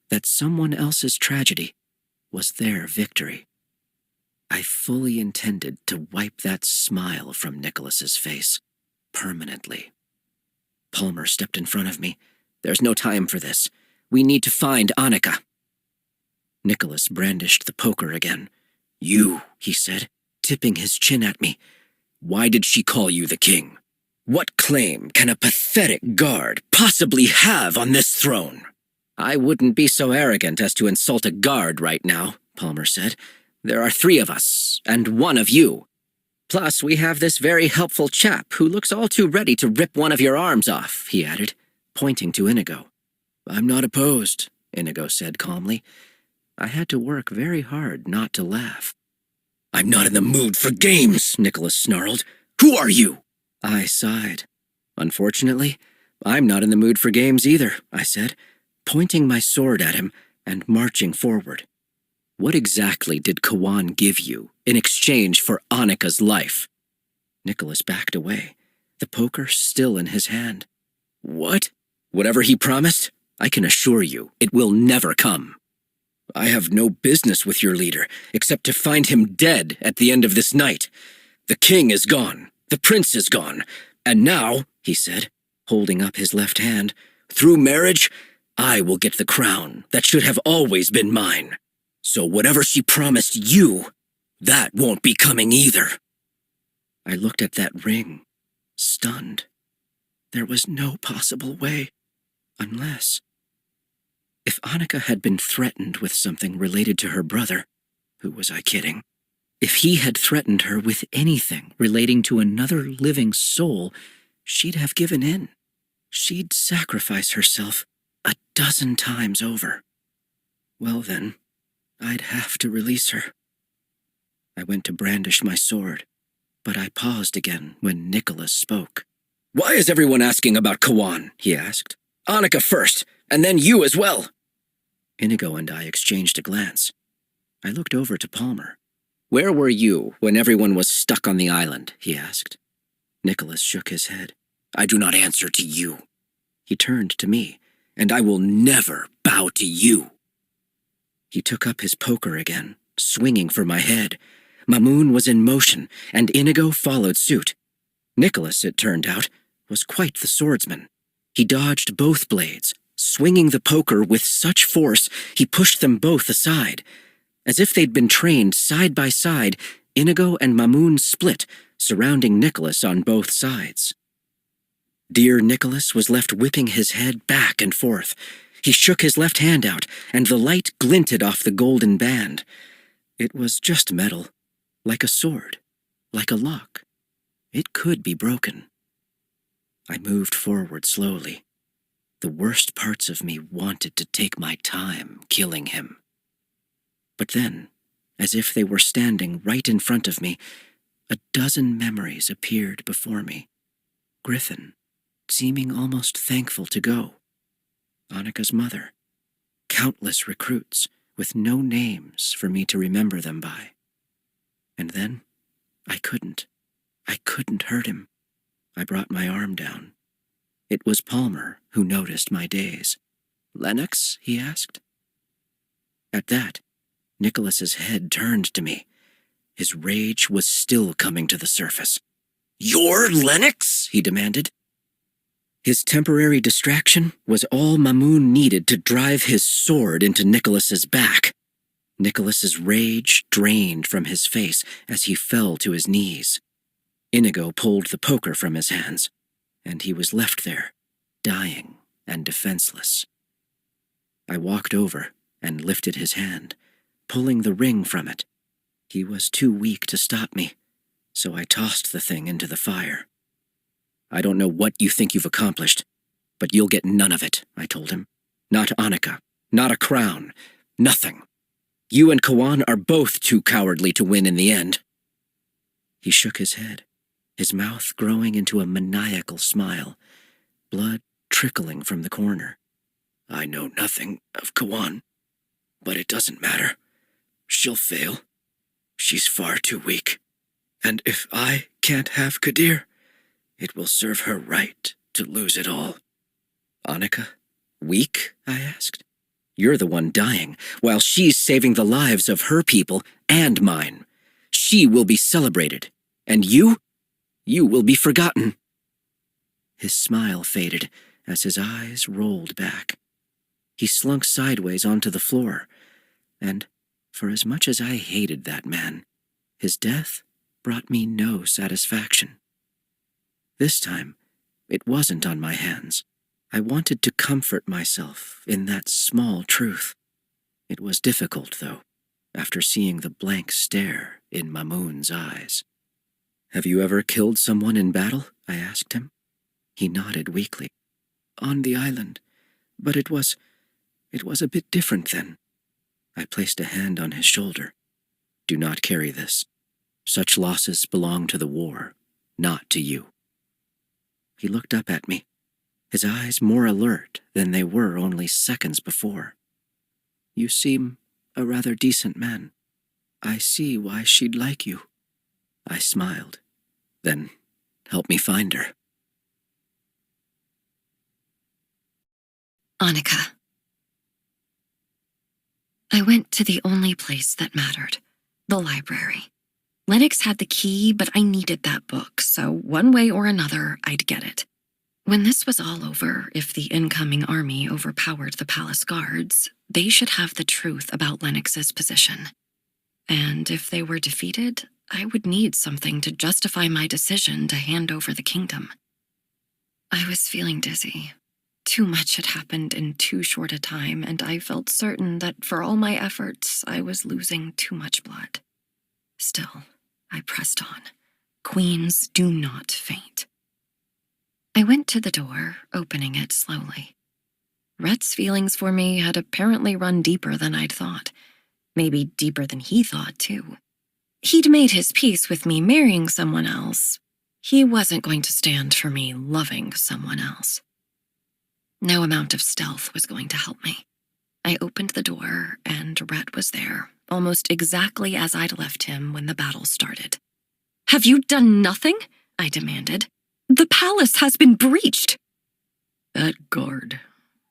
that someone else's tragedy was their victory. I fully intended to wipe that smile from Nicholas's face, permanently. Palmer stepped in front of me. There's no time for this. We need to find Annika. Nicholas brandished the poker again. You, he said, tipping his chin at me. Why did she call you the king? What claim can a pathetic guard possibly have on this throne? I wouldn't be so arrogant as to insult a guard right now, Palmer said. There are 3 of us, and 1 of you. Plus, we have this very helpful chap who looks all too ready to rip one of your arms off, he added, pointing to Inigo. I'm not opposed, Inigo said calmly. I had to work very hard not to laugh. I'm not in the mood for games, Nicholas snarled. Who are you? I sighed. Unfortunately, I'm not in the mood for games either, I said, pointing my sword at him and marching forward. What exactly did Kawan give you in exchange for Annika's life? Nicholas backed away, the poker still in his hand. What? Whatever he promised, I can assure you it will never come. I have no business with your leader, except to find him dead at the end of this night. The king is gone, the prince is gone, and now, he said, holding up his left hand, through marriage, I will get the crown that should have always been mine. So whatever she promised you, that won't be coming either. I looked at that ring, stunned. There was no possible way, unless... If Annika had been threatened with something related to her brother, who was I kidding? If he had threatened her with anything relating to another living soul, she'd have given in. She'd sacrifice herself 12 times over. Well then, I'd have to release her. I went to brandish my sword, But I paused again when Nicholas spoke. "Why is everyone asking about Kawan?" he asked. "Annika first, and then you as well." Inigo and I exchanged a glance. I looked over to Palmer. "Where were you when everyone was stuck on the island?" he asked. Nicholas shook his head. "I do not answer to you." He turned to me. "And I will never bow to you." He took up his poker again, swinging for my head. Mamoon was in motion, and Inigo followed suit. Nicholas, it turned out, was quite the swordsman. He dodged both blades, swinging the poker with such force he pushed them both aside. As if they'd been trained side by side, Inigo and Mamoon split, surrounding Nicholas on both sides. Dear Nicholas was left whipping his head back and forth. He shook his left hand out, and the light glinted off the golden band. It was just metal, like a sword, like a lock. It could be broken. I moved forward slowly. The worst parts of me wanted to take my time killing him. But then, as if they were standing right in front of me, a dozen memories appeared before me. Griffin, seeming almost thankful to go. Annika's mother. Countless recruits, with no names for me to remember them by. And then, I couldn't hurt him. I brought my arm down. It was Palmer who noticed my daze. "Lennox?" he asked. At that, Nicholas's head turned to me. His rage was still coming to the surface. "You're Lennox?" he demanded. His temporary distraction was all Mamoon needed to drive his sword into Nicholas's back. Nicholas's rage drained from his face as he fell to his knees. Inigo pulled the poker from his hands, and he was left there, dying and defenseless. I walked over and lifted his hand, pulling the ring from it. He was too weak to stop me, so I tossed the thing into the fire. "I don't know what you think you've accomplished, but you'll get none of it," I told him. "Not Annika, not a crown, nothing. You and Kawan are both too cowardly to win in the end." He shook his head, his mouth growing into a maniacal smile, blood trickling from the corner. "I know nothing of Kawan, but it doesn't matter. She'll fail. She's far too weak. And if I can't have Kadir, it will serve her right to lose it all." "Annika, weak?" I asked. "You're the one dying, while she's saving the lives of her people and mine. She will be celebrated, and you will be forgotten." His smile faded as his eyes rolled back. He slunk sideways onto the floor, and for as much as I hated that man, his death brought me no satisfaction. This time, it wasn't on my hands. I wanted to comfort myself in that small truth. It was difficult, though, after seeing the blank stare in Mamoon's eyes. "Have you ever killed someone in battle?" I asked him. He nodded weakly. "On the island, but it was a bit different then." I placed a hand on his shoulder. "Do not carry this. Such losses belong to the war, not to you." He looked up at me, his eyes more alert than they were only seconds before. "You seem a rather decent man. I see why she'd like you." I smiled. "Then help me find her." Annika. I went to the only place that mattered, the library. Lennox had the key, but I needed that book, so one way or another, I'd get it. When this was all over, if the incoming army overpowered the palace guards, they should have the truth about Lennox's position. And if they were defeated, I would need something to justify my decision to hand over the kingdom. I was feeling dizzy. Too much had happened in too short a time, and I felt certain that for all my efforts, I was losing too much blood. Still, I pressed on. Queens do not faint. I went to the door, opening it slowly. Rhett's feelings for me had apparently run deeper than I'd thought. Maybe deeper than he thought, too. He'd made his peace with me marrying someone else. He wasn't going to stand for me loving someone else. No amount of stealth was going to help me. I opened the door, and Rhett was there, almost exactly as I'd left him when the battle started. "Have you done nothing?" I demanded. "The palace has been breached." That guard,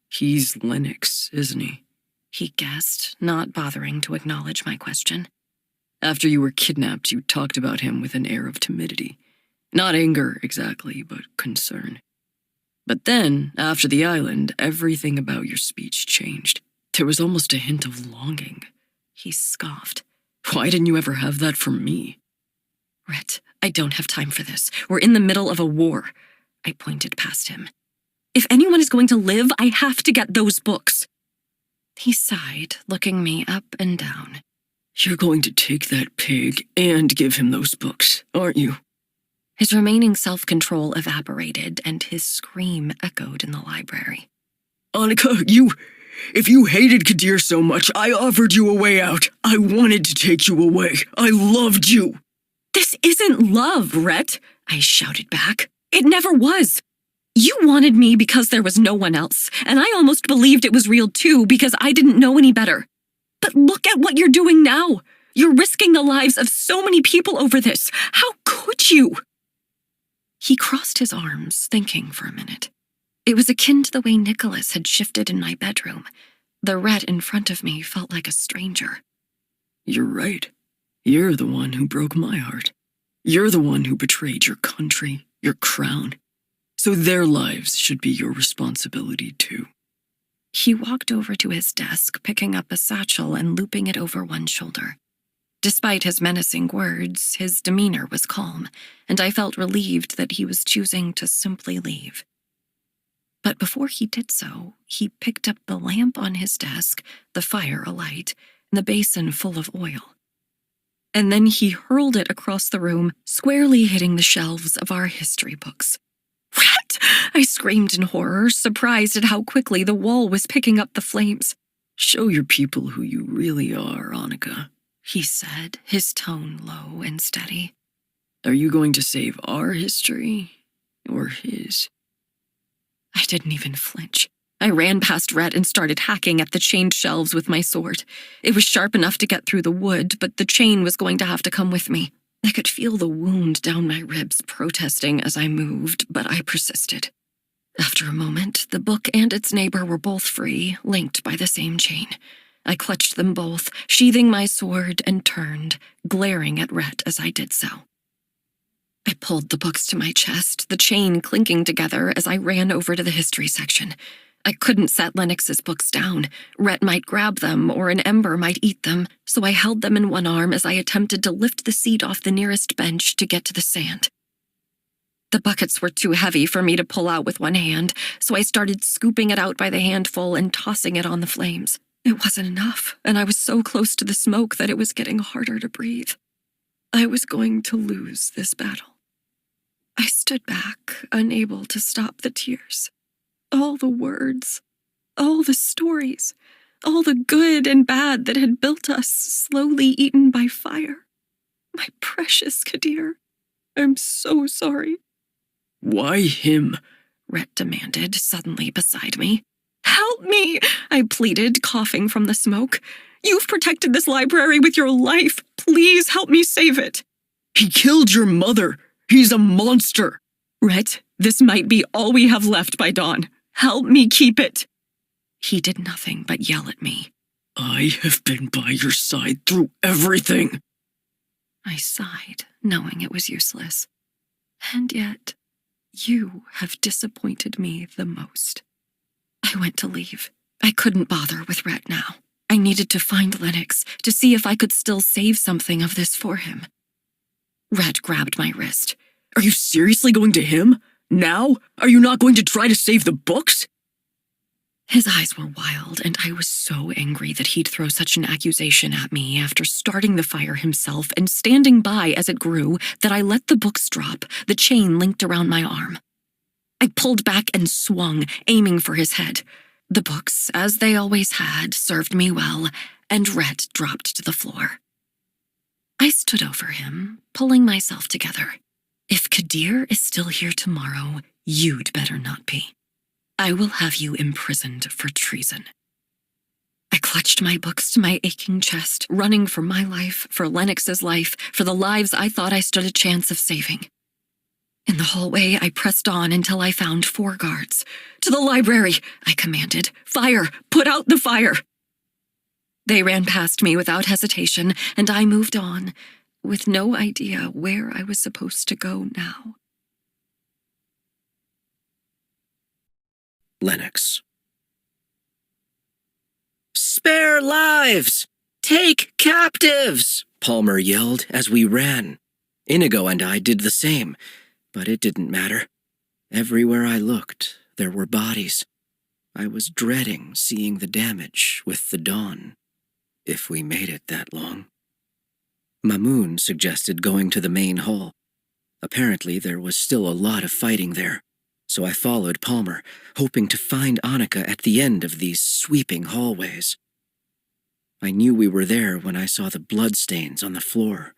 he's Lennox, isn't he? He guessed, not bothering to acknowledge my question. After you were kidnapped, you talked about him with an air of timidity. Not anger, exactly, but concern. But then, after the island, everything about your speech changed. There was almost a hint of longing. He scoffed. Why didn't you ever have that from me? "Rhett, I don't have time for this. We're in the middle of a war." I pointed past him. "If anyone is going to live, I have to get those books." He sighed, looking me up and down. You're going to take that pig and give him those books, aren't you? His remaining self-control evaporated, and his scream echoed in the library. Annika, if you hated Kadir so much, I offered you a way out. I wanted to take you away. I loved you. "This isn't love, Rhett," I shouted back. "It never was. You wanted me because there was no one else, and I almost believed it was real too because I didn't know any better. But look at what you're doing now. You're risking the lives of so many people over this. How could you?" He crossed his arms, thinking for a minute. It was akin to the way Nicholas had shifted in my bedroom. The Rhett in front of me felt like a stranger. You're right. You're the one who broke my heart. You're the one who betrayed your country, your crown. So their lives should be your responsibility too. He walked over to his desk, picking up a satchel and looping it over one shoulder. Despite his menacing words, his demeanor was calm, and I felt relieved that he was choosing to simply leave. But before he did so, he picked up the lamp on his desk, the fire alight, and the basin full of oil. And then he hurled it across the room, squarely hitting the shelves of our history books. "Rhett!" I screamed in horror, surprised at how quickly the wall was picking up the flames. Show your people who you really are, Annika, he said, his tone low and steady. Are you going to save our history or his? I didn't even flinch. I ran past Rhett and started hacking at the chained shelves with my sword. It was sharp enough to get through the wood, but the chain was going to have to come with me. I could feel the wound down my ribs protesting as I moved, but I persisted. After a moment, the book and its neighbor were both free, linked by the same chain. I clutched them both, sheathing my sword, and turned, glaring at Rhett as I did so. I pulled the books to my chest, the chain clinking together as I ran over to the history section. I couldn't set Lennox's books down. Rhett might grab them, or an ember might eat them, so I held them in one arm as I attempted to lift the seat off the nearest bench to get to the sand. The buckets were too heavy for me to pull out with one hand, so I started scooping it out by the handful and tossing it on the flames. It wasn't enough, and I was so close to the smoke that it was getting harder to breathe. I was going to lose this battle. I stood back, unable to stop the tears. All the words, all the stories, all the good and bad that had built us, slowly eaten by fire. My precious Kadir, I'm so sorry. Why him? Rhett demanded, suddenly beside me. Help me, I pleaded, coughing from the smoke. You've protected this library with your life. Please help me save it. He killed your mother. He's a monster. Rhett, this might be all we have left by dawn. Help me keep it. He did nothing but yell at me. I have been by your side through everything. I sighed, knowing it was useless. And yet, you have disappointed me the most. I went to leave. I couldn't bother with Rhett now. I needed to find Lennox to see if I could still save something of this for him. Rhett grabbed my wrist. Are you seriously going to him? Now? Are you not going to try to save the books? His eyes were wild, and I was so angry that he'd throw such an accusation at me after starting the fire himself and standing by as it grew that I let the books drop, the chain linked around my arm. I pulled back and swung, aiming for his head. The books, as they always had, served me well, and Rhett dropped to the floor. I stood over him, pulling myself together. If Kadir is still here tomorrow, you'd better not be. I will have you imprisoned for treason. I clutched my books to my aching chest, running for my life, for Lennox's life, for the lives I thought I stood a chance of saving. In the hallway, I pressed on until I found 4 guards. To the library, I commanded. Fire! Put out the fire! They ran past me without hesitation, and I moved on, with no idea where I was supposed to go now. Lennox. Spare lives! Take captives! Palmer yelled as we ran. Inigo and I did the same, but it didn't matter. Everywhere I looked, there were bodies. I was dreading seeing the damage with the dawn, if we made it that long. Mamoun suggested going to the main hall. Apparently, there was still a lot of fighting there, so I followed Palmer, hoping to find Annika at the end of these sweeping hallways. I knew we were there when I saw the bloodstains on the floor.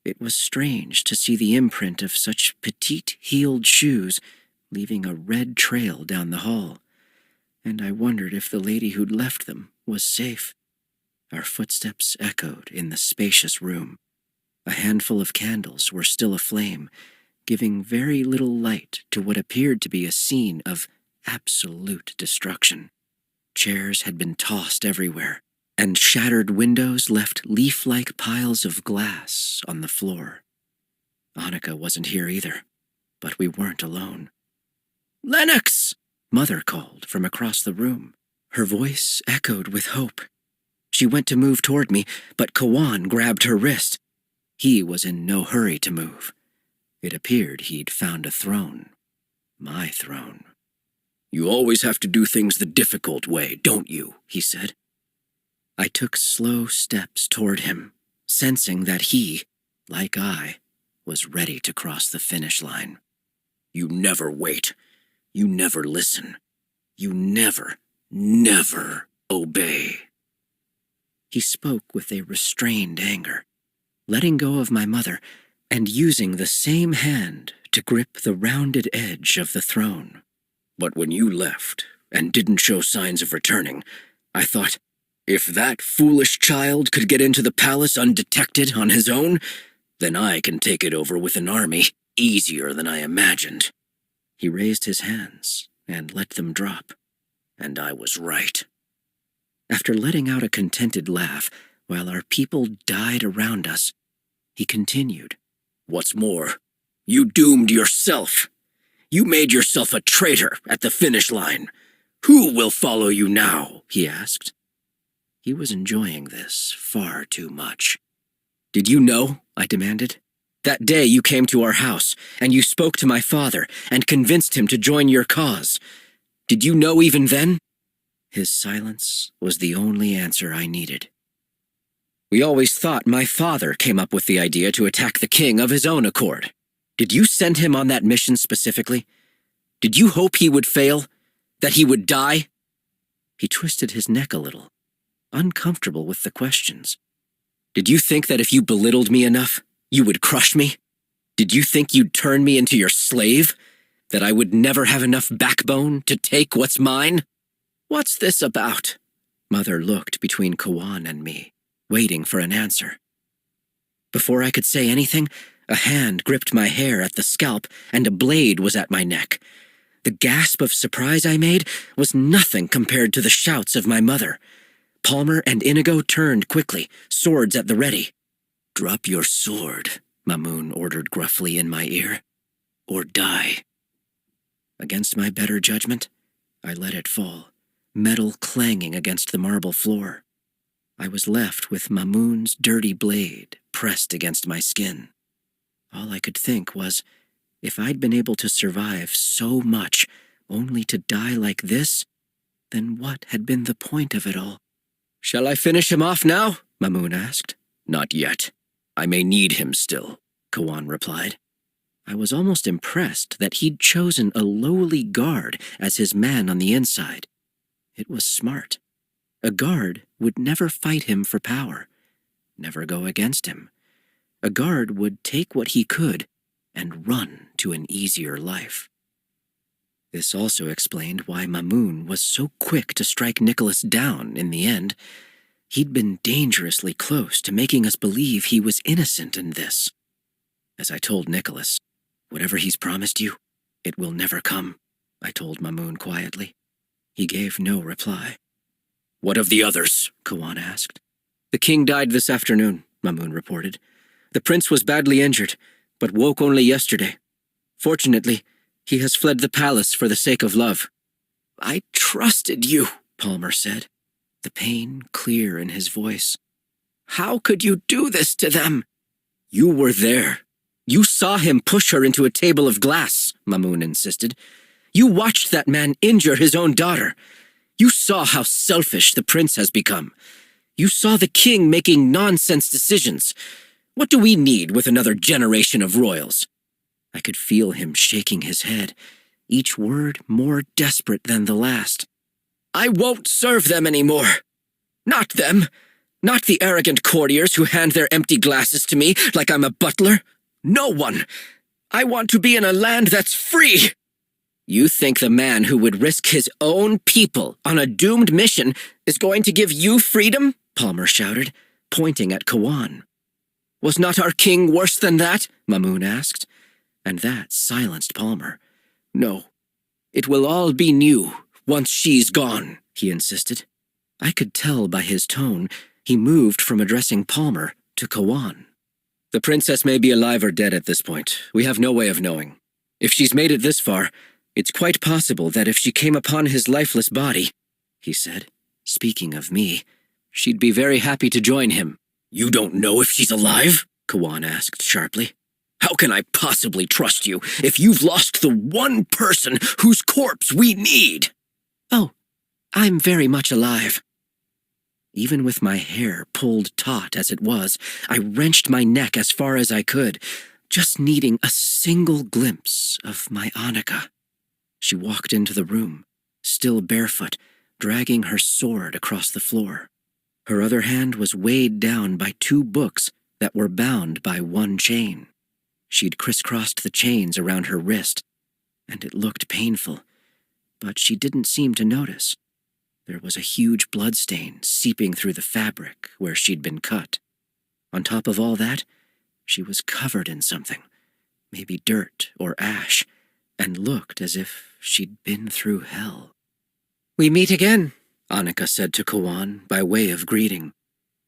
It was strange to see the imprint of such petite-heeled shoes leaving a red trail down the hall, and I wondered if the lady who'd left them was safe. Our footsteps echoed in the spacious room. A handful of candles were still aflame, giving very little light to what appeared to be a scene of absolute destruction. Chairs had been tossed everywhere, and shattered windows left leaf-like piles of glass on the floor. Annika wasn't here either, but we weren't alone. "Lennox!" Mother called from across the room. Her voice echoed with hope. She went to move toward me, but Kawan grabbed her wrist. He was in no hurry to move. It appeared he'd found a throne. My throne. "You always have to do things the difficult way, don't you?" he said. I took slow steps toward him, sensing that he, like I, was ready to cross the finish line. "You never wait. You never listen. You never obey." He spoke with a restrained anger, letting go of my mother and using the same hand to grip the rounded edge of the throne. "But when you left and didn't show signs of returning, I thought, if that foolish child could get into the palace undetected on his own, then I can take it over with an army easier than I imagined." He raised his hands and let them drop, and I was right. After letting out a contented laugh while our people died around us, he continued, "What's more, you doomed yourself. You made yourself a traitor at the finish line. Who will follow you now?" he asked. He was enjoying this far too much. "Did you know?" I demanded. "That day you came to our house, and you spoke to my father and convinced him to join your cause. Did you know even then?" His silence was the only answer I needed. "We always thought my father came up with the idea to attack the king of his own accord. Did you send him on that mission specifically? Did you hope he would fail? That he would die?" He twisted his neck a little, uncomfortable with the questions. "Did you think that if you belittled me enough, you would crush me? Did you think you'd turn me into your slave? That I would never have enough backbone to take what's mine? What's this about?" Mother looked between Kawan and me, waiting for an answer. Before I could say anything, a hand gripped my hair at the scalp and a blade was at my neck. The gasp of surprise I made was nothing compared to the shouts of my mother. Palmer and Inigo turned quickly, swords at the ready. "Drop your sword," Mamoun ordered gruffly in my ear, "or die." Against my better judgment, I let it fall, metal clanging against the marble floor. I was left with Mamoun's dirty blade pressed against my skin. All I could think was, if I'd been able to survive so much only to die like this, then what had been the point of it all? "Shall I finish him off now?" Mamoun asked. "Not yet. I may need him still," Kawan replied. I was almost impressed that he'd chosen a lowly guard as his man on the inside. It was smart. A guard would never fight him for power, never go against him, a guard would take what he could and run to an easier life. This also explained why Mamoon was so quick to strike Nicholas down in the end. He'd been dangerously close to making us believe he was innocent in this. As I told Nicholas, whatever he's promised you, it will never come, I told Mamoon quietly. He gave no reply. What of the others? Kawan asked. The king died this afternoon, Mamoon reported. The prince was badly injured, but woke only yesterday. Fortunately, he has fled the palace for the sake of love. I trusted you, Palmer said, the pain clear in his voice. How could you do this to them? You were there. You saw him push her into a table of glass, Mamoon insisted. You watched that man injure his own daughter. You saw how selfish the prince has become. You saw the king making nonsense decisions. What do we need with another generation of royals? I could feel him shaking his head, each word more desperate than the last. I won't serve them anymore. Not them. Not the arrogant courtiers who hand their empty glasses to me like I'm a butler. No one. I want to be in a land that's free. You think the man who would risk his own people on a doomed mission is going to give you freedom? Palmer shouted, pointing at Kawan. Was not our king worse than that? Mamoon asked, and that silenced Palmer. No, it will all be new once she's gone, he insisted. I could tell by his tone he moved from addressing Palmer to Kawan. The princess may be alive or dead at this point. We have no way of knowing. If she's made it this far, it's quite possible that if she came upon his lifeless body, he said, speaking of me, she'd be very happy to join him. You don't know if she's alive? Kawan asked sharply. How can I possibly trust you if you've lost the one person whose corpse we need? Oh, I'm very much alive. Even with my hair pulled taut as it was, I wrenched my neck as far as I could, just needing a single glimpse of my Annika. She walked into the room, still barefoot, dragging her sword across the floor. Her other hand was weighed down by 2 books that were bound by one chain. She'd crisscrossed the chains around her wrist, and it looked painful, but she didn't seem to notice. There was a huge bloodstain seeping through the fabric where she'd been cut. On top of all that, she was covered in something, maybe dirt or ash, and looked as if she'd been through hell. We meet again, Annika said to Kawan by way of greeting.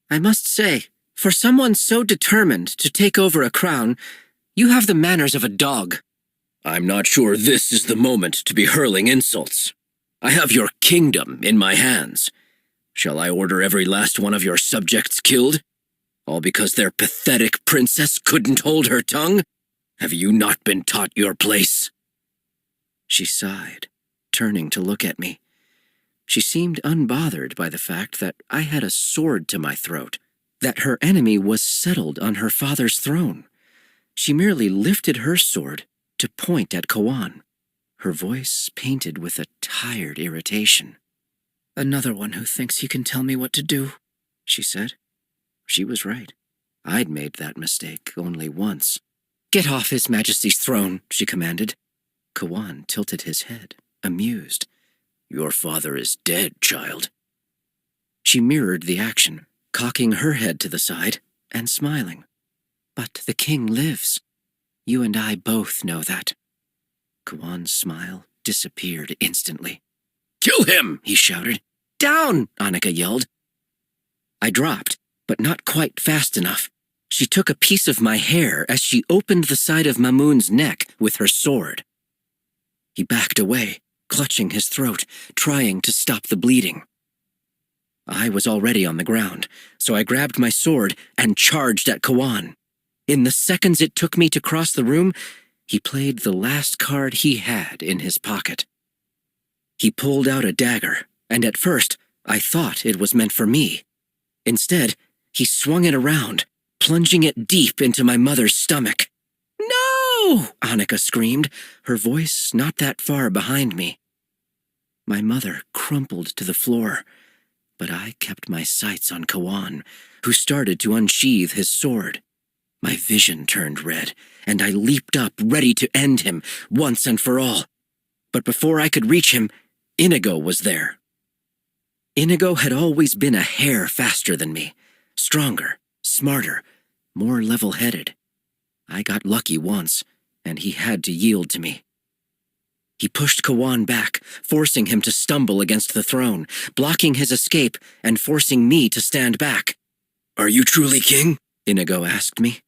I must say, for someone so determined to take over a crown, you have the manners of a dog. I'm not sure this is the moment to be hurling insults. I have your kingdom in my hands. Shall I order every last one of your subjects killed? All because their pathetic princess couldn't hold her tongue? Have you not been taught your place? She sighed, turning to look at me. She seemed unbothered by the fact that I had a sword to my throat, that her enemy was settled on her father's throne. She merely lifted her sword to point at Kawan, her voice painted with a tired irritation. Another one who thinks he can tell me what to do, she said. She was right. I'd made that mistake only once. Get off His Majesty's throne, she commanded. Kawan tilted his head, amused. Your father is dead, child. She mirrored the action, cocking her head to the side and smiling. But the king lives. You and I both know that. Kawan's smile disappeared instantly. Kill him, he shouted. Down, Annika yelled. I dropped, but not quite fast enough. She took a piece of my hair as she opened the side of Mamoon's neck with her sword. He backed away, clutching his throat, trying to stop the bleeding. I was already on the ground, so I grabbed my sword and charged at Kawan. In the seconds it took me to cross the room, he played the last card he had in his pocket. He pulled out a dagger, and at first I thought it was meant for me. Instead, he swung it around, plunging it deep into my mother's stomach. No! Annika screamed, her voice not that far behind me. My mother crumpled to the floor, but I kept my sights on Kawan, who started to unsheathe his sword. My vision turned red, and I leaped up, ready to end him once and for all. But before I could reach him, Inigo was there. Inigo had always been a hair faster than me, stronger, smarter, more level-headed. I got lucky once, and he had to yield to me. He pushed Kawan back, forcing him to stumble against the throne, blocking his escape and forcing me to stand back. "Are you truly king?" Inigo asked me.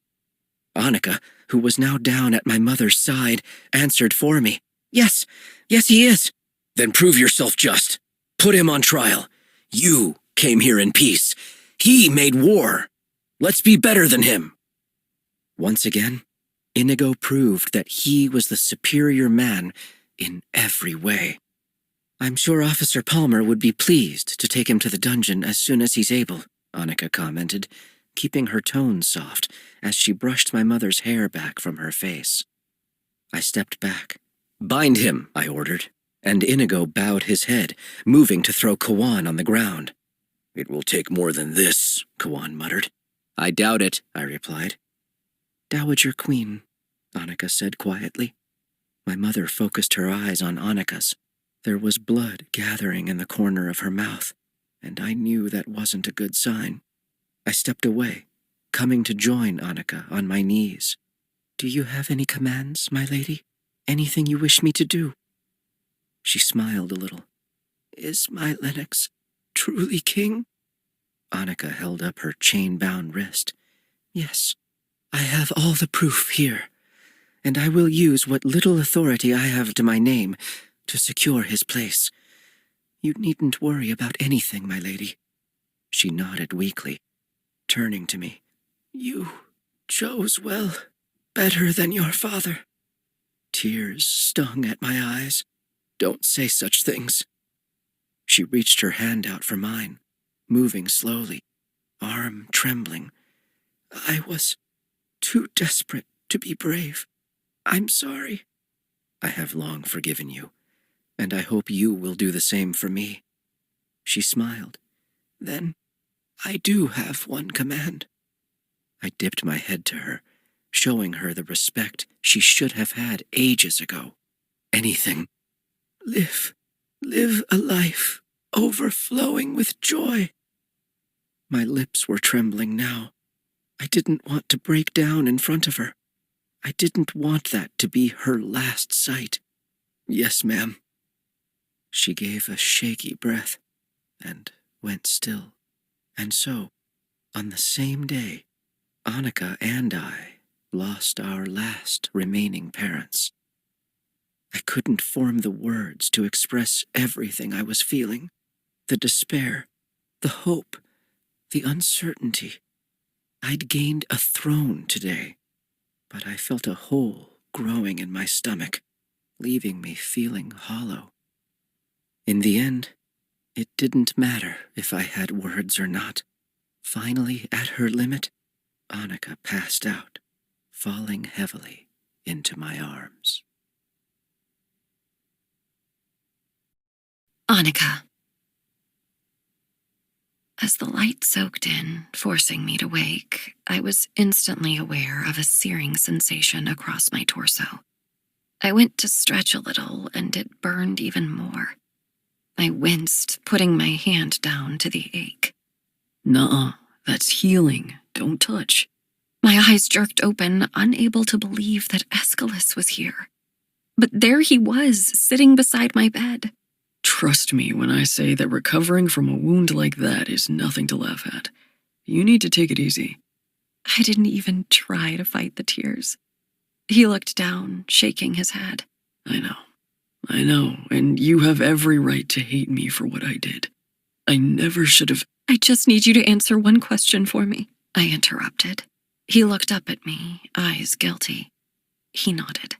Annika, who was now down at my mother's side, answered for me. Yes, he is." "Then prove yourself just. Put him on trial. You came here in peace. He made war. Let's be better than him." Once again, Inigo proved that he was the superior man in every way. "I'm sure Officer Palmer would be pleased to take him to the dungeon as soon as he's able," Annika commented, keeping her tone soft as she brushed my mother's hair back from her face. I stepped back. "Bind him," I ordered, and Inigo bowed his head, moving to throw Kawan on the ground. "It will take more than this," Kawan muttered. "I doubt it," I replied. "Dowager Queen," Annika said quietly. My mother focused her eyes on Annika's. There was blood gathering in the corner of her mouth, and I knew that wasn't a good sign. I stepped away, coming to join Annika on my knees. "Do you have any commands, my lady? Anything you wish me to do?" She smiled a little. "Is my Lennox truly king?" Annika held up her chain-bound wrist. "Yes, I have all the proof here, and I will use what little authority I have to my name to secure his place. You needn't worry about anything, my lady." She nodded weakly, turning to me. "You chose well, better than your father." Tears stung at my eyes. "Don't say such things." She reached her hand out for mine, moving slowly, arm trembling. "I was too desperate to be brave. I'm sorry." "I have long forgiven you, and I hope you will do the same for me." She smiled. "Then I do have one command." I dipped my head to her, showing her the respect she should have had ages ago. "Anything." Live a life overflowing with joy." My lips were trembling now. I didn't want to break down in front of her. I didn't want that to be her last sight. "Yes, ma'am." She gave a shaky breath and went still. And so, on the same day, Annika and I lost our last remaining parents. I couldn't form the words to express everything I was feeling. The despair, the hope, the uncertainty. I'd gained a throne today, but I felt a hole growing in my stomach, leaving me feeling hollow. In the end, it didn't matter if I had words or not. Finally, at her limit, Annika passed out, falling heavily into my arms. Annika. As the light soaked in, forcing me to wake, I was instantly aware of a searing sensation across my torso. I went to stretch a little, and it burned even more. I winced, putting my hand down to the ache. "Nuh-uh, that's healing. Don't touch." My eyes jerked open, unable to believe that Aeschylus was here. But there he was, sitting beside my bed. Trust me when I say that recovering from a wound like that is nothing to laugh at. You need to take it easy. I didn't even try to fight the tears. He looked down, shaking his head. I know, and you have every right to hate me for what I did. I never should have. I just need you to answer one question for me, I interrupted. He looked up at me, eyes guilty. He nodded.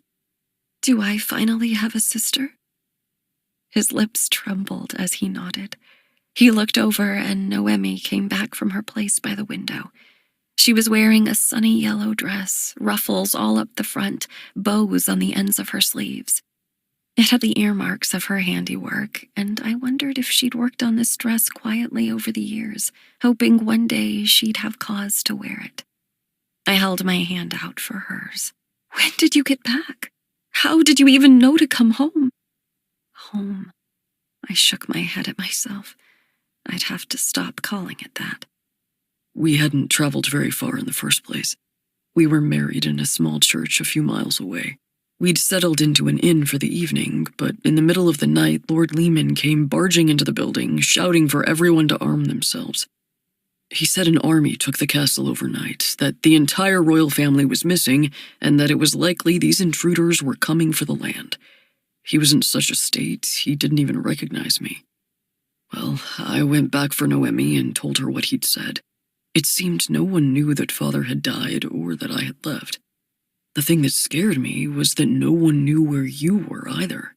Do I finally have a sister? His lips trembled as he nodded. He looked over and Noemi came back from her place by the window. She was wearing a sunny yellow dress, ruffles all up the front, bows on the ends of her sleeves. It had the earmarks of her handiwork, and I wondered if she'd worked on this dress quietly over the years, hoping one day she'd have cause to wear it. I I held my hand out for hers. When did you get back? How did you even know to come home? Home. I shook my head at myself. I'd have to stop calling it that. We hadn't traveled very far in the first place. We were married in a small church a few miles away. We'd settled into an inn for the evening, but in the middle of the night, Lord Lehman came barging into the building, shouting for everyone to arm themselves. He said an army took the castle overnight, that the entire royal family was missing, and that it was likely these intruders were coming for the land. He was in such a state, he didn't even recognize me. Well, I went back for Noemi and told her what he'd said. It seemed no one knew that Father had died or that I had left. The thing that scared me was that no one knew where you were either.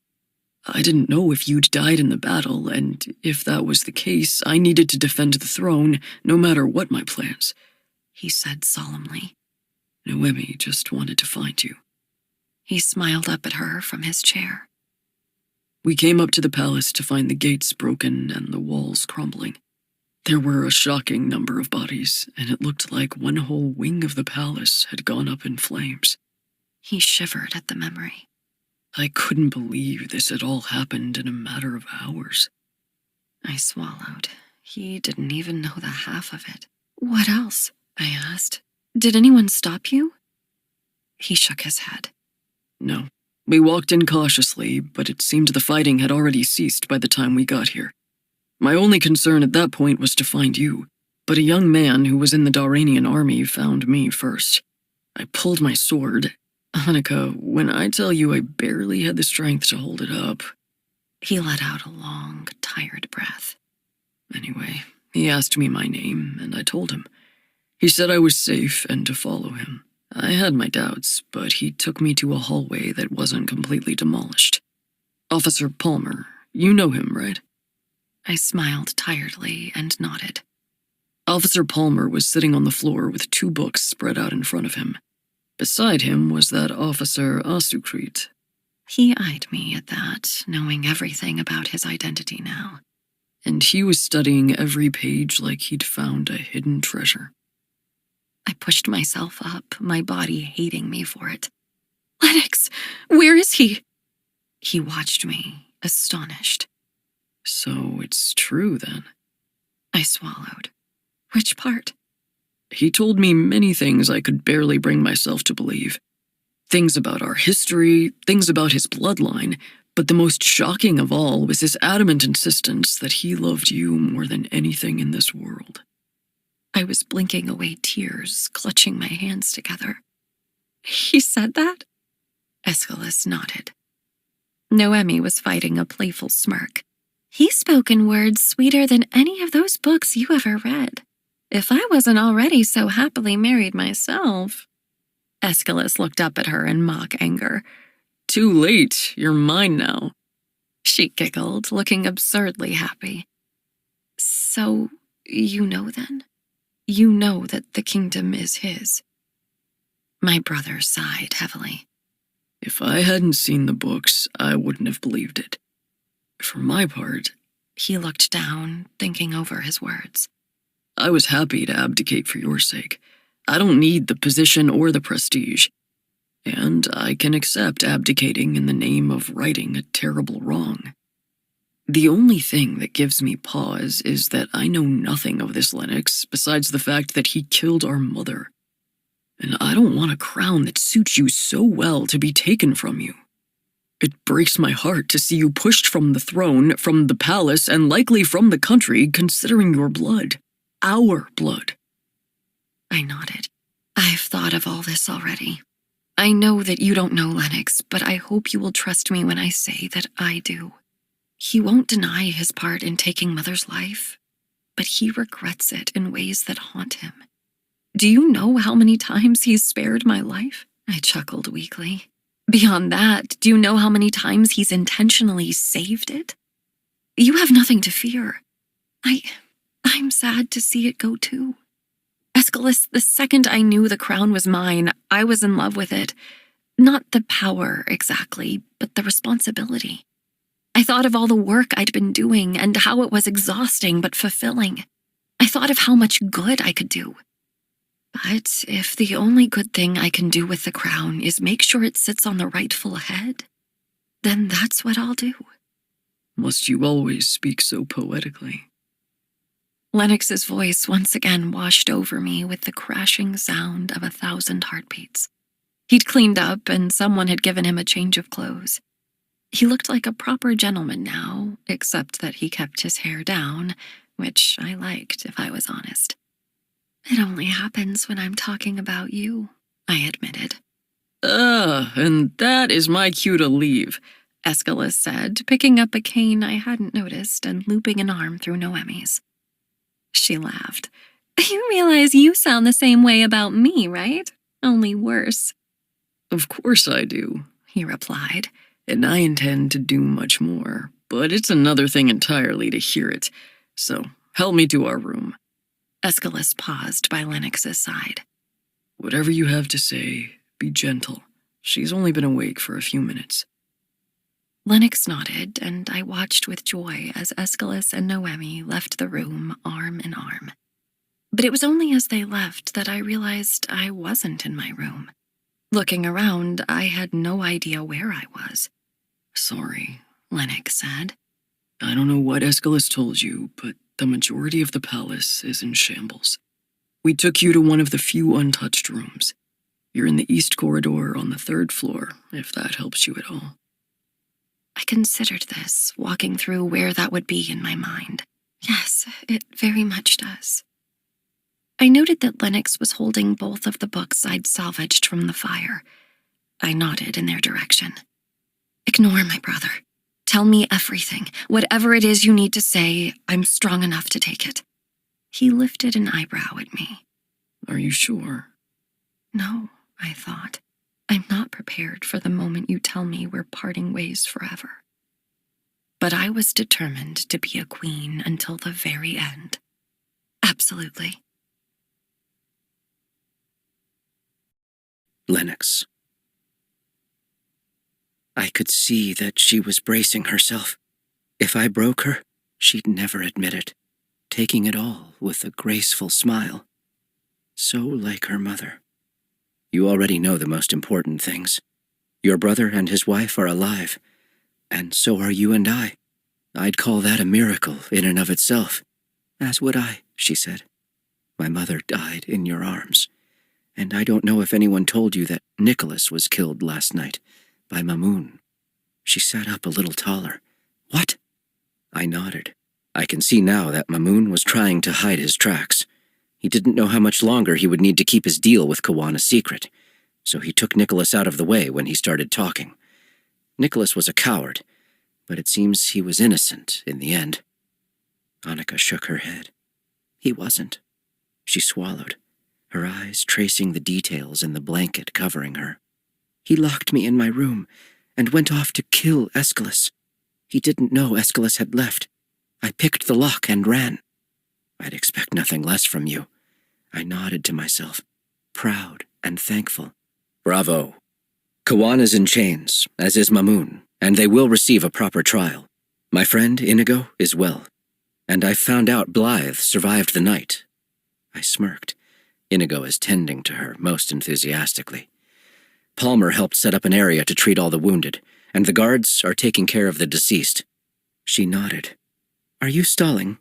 I didn't know if you'd died in the battle, and if that was the case, I needed to defend the throne, no matter what my plans, he said solemnly. Noemi just wanted to find you. He smiled up at her from his chair. We came up to the palace to find the gates broken and the walls crumbling. There were a shocking number of bodies, and it looked like one whole wing of the palace had gone up in flames. He shivered at the memory. I couldn't believe this had all happened in a matter of hours. I swallowed. He didn't even know the half of it. What else? I asked. Did anyone stop you? He shook his head. No. We walked in cautiously, but it seemed the fighting had already ceased by the time we got here. My only concern at that point was to find you, but a young man who was in the Daranian army found me first. I pulled my sword. Hanukkah, when I tell you I barely had the strength to hold it up. He let out a long, tired breath. Anyway, he asked me my name, and I told him. He said I was safe and to follow him. I had my doubts, but he took me to a hallway that wasn't completely demolished. Officer Palmer, you know him, right? I smiled tiredly and nodded. Officer Palmer was sitting on the floor with 2 books spread out in front of him. Beside him was that Officer Asukrit. He eyed me at that, knowing everything about his identity now. And he was studying every page like he'd found a hidden treasure. I pushed myself up, my body hating me for it. Lennox, where is he? He watched me, astonished. So it's true, then? I swallowed. Which part? He told me many things I could barely bring myself to believe. Things about our history, things about his bloodline, but the most shocking of all was his adamant insistence that he loved you more than anything in this world. I was blinking away tears, clutching my hands together. He said that? Aeschylus nodded. Noemi was fighting a playful smirk. He spoke in words sweeter than any of those books you ever read. If I wasn't already so happily married myself. Aeschylus looked up at her in mock anger. Too late, you're mine now. She giggled, looking absurdly happy. So, you know then? You know that the kingdom is his. My brother sighed heavily. If I hadn't seen the books, I wouldn't have believed it. For my part, he looked down, thinking over his words. I was happy to abdicate for your sake. I don't need the position or the prestige. And I can accept abdicating in the name of righting a terrible wrong. The only thing that gives me pause is that I know nothing of this Lennox besides the fact that he killed our mother. And I don't want a crown that suits you so well to be taken from you. It breaks my heart to see you pushed from the throne, from the palace, and likely from the country, considering your blood. Our blood. I nodded. I've thought of all this already. I know that you don't know Lennox, but I hope you will trust me when I say that I do. He won't deny his part in taking Mother's life, but he regrets it in ways that haunt him. Do you know how many times he's spared my life? I chuckled weakly. Beyond that, do you know how many times he's intentionally saved it? You have nothing to fear. I'm sad to see it go too. Aeschylus, the second I knew the crown was mine, I was in love with it. Not the power, exactly, but the responsibility. I thought of all the work I'd been doing and how it was exhausting but fulfilling. I thought of how much good I could do. But if the only good thing I can do with the crown is make sure it sits on the rightful head, then that's what I'll do. Must you always speak so poetically? Lennox's voice once again washed over me with the crashing sound of 1,000 heartbeats. He'd cleaned up and someone had given him a change of clothes. He looked like a proper gentleman now, except that he kept his hair down, which I liked, if I was honest. It only happens when I'm talking about you, I admitted. And that is my cue to leave. Aeschylus said, picking up a cane I hadn't noticed and looping an arm through Noemi's. She laughed. You realize you sound the same way about me, right? Only worse. Of course I do, he replied. And I intend to do much more, but it's another thing entirely to hear it. So, help me to our room. Aeschylus paused by Lennox's side. Whatever you have to say, be gentle. She's only been awake for a few minutes. Lennox nodded, and I watched with joy as Aeschylus and Noemi left the room arm in arm. But it was only as they left that I realized I wasn't in my room. Looking around, I had no idea where I was. Sorry, Lennox said. I don't know what Aeschylus told you, but the majority of the palace is in shambles. We took you to one of the few untouched rooms. You're in the east corridor on the 3rd floor, if that helps you at all. I considered this, walking through where that would be in my mind. Yes, it very much does. I noted that Lennox was holding both of the books I'd salvaged from the fire. I nodded in their direction. Ignore my brother. Tell me everything. Whatever it is you need to say, I'm strong enough to take it. He lifted an eyebrow at me. Are you sure? No, I thought. I'm not prepared for the moment you tell me we're parting ways forever. But I was determined to be a queen until the very end. Absolutely. Lennox. I could see that she was bracing herself. If I broke her, she'd never admit it, taking it all with a graceful smile. So like her mother. You already know the most important things. Your brother and his wife are alive, and so are you and I. I'd call that a miracle in and of itself. As would I, she said. My mother died in your arms, and I don't know if anyone told you that Nicholas was killed last night by Mamoun. She sat up a little taller. What? I nodded. I can see now that Mamoun was trying to hide his tracks. He didn't know how much longer he would need to keep his deal with Kawan a secret, so he took Nicholas out of the way when he started talking. Nicholas was a coward, but it seems he was innocent in the end. Annika shook her head. He wasn't. She swallowed, her eyes tracing the details in the blanket covering her. He locked me in my room and went off to kill Aeschylus. He didn't know Aeschylus had left. I picked the lock and ran. I'd expect nothing less from you. I nodded to myself, proud and thankful. Bravo. Kawan is in chains, as is Mamoun, and they will receive a proper trial. My friend, Inigo, is well, and I found out Blythe survived the night. I smirked. Inigo is tending to her most enthusiastically. Palmer helped set up an area to treat all the wounded, and the guards are taking care of the deceased. She nodded. Are you stalling?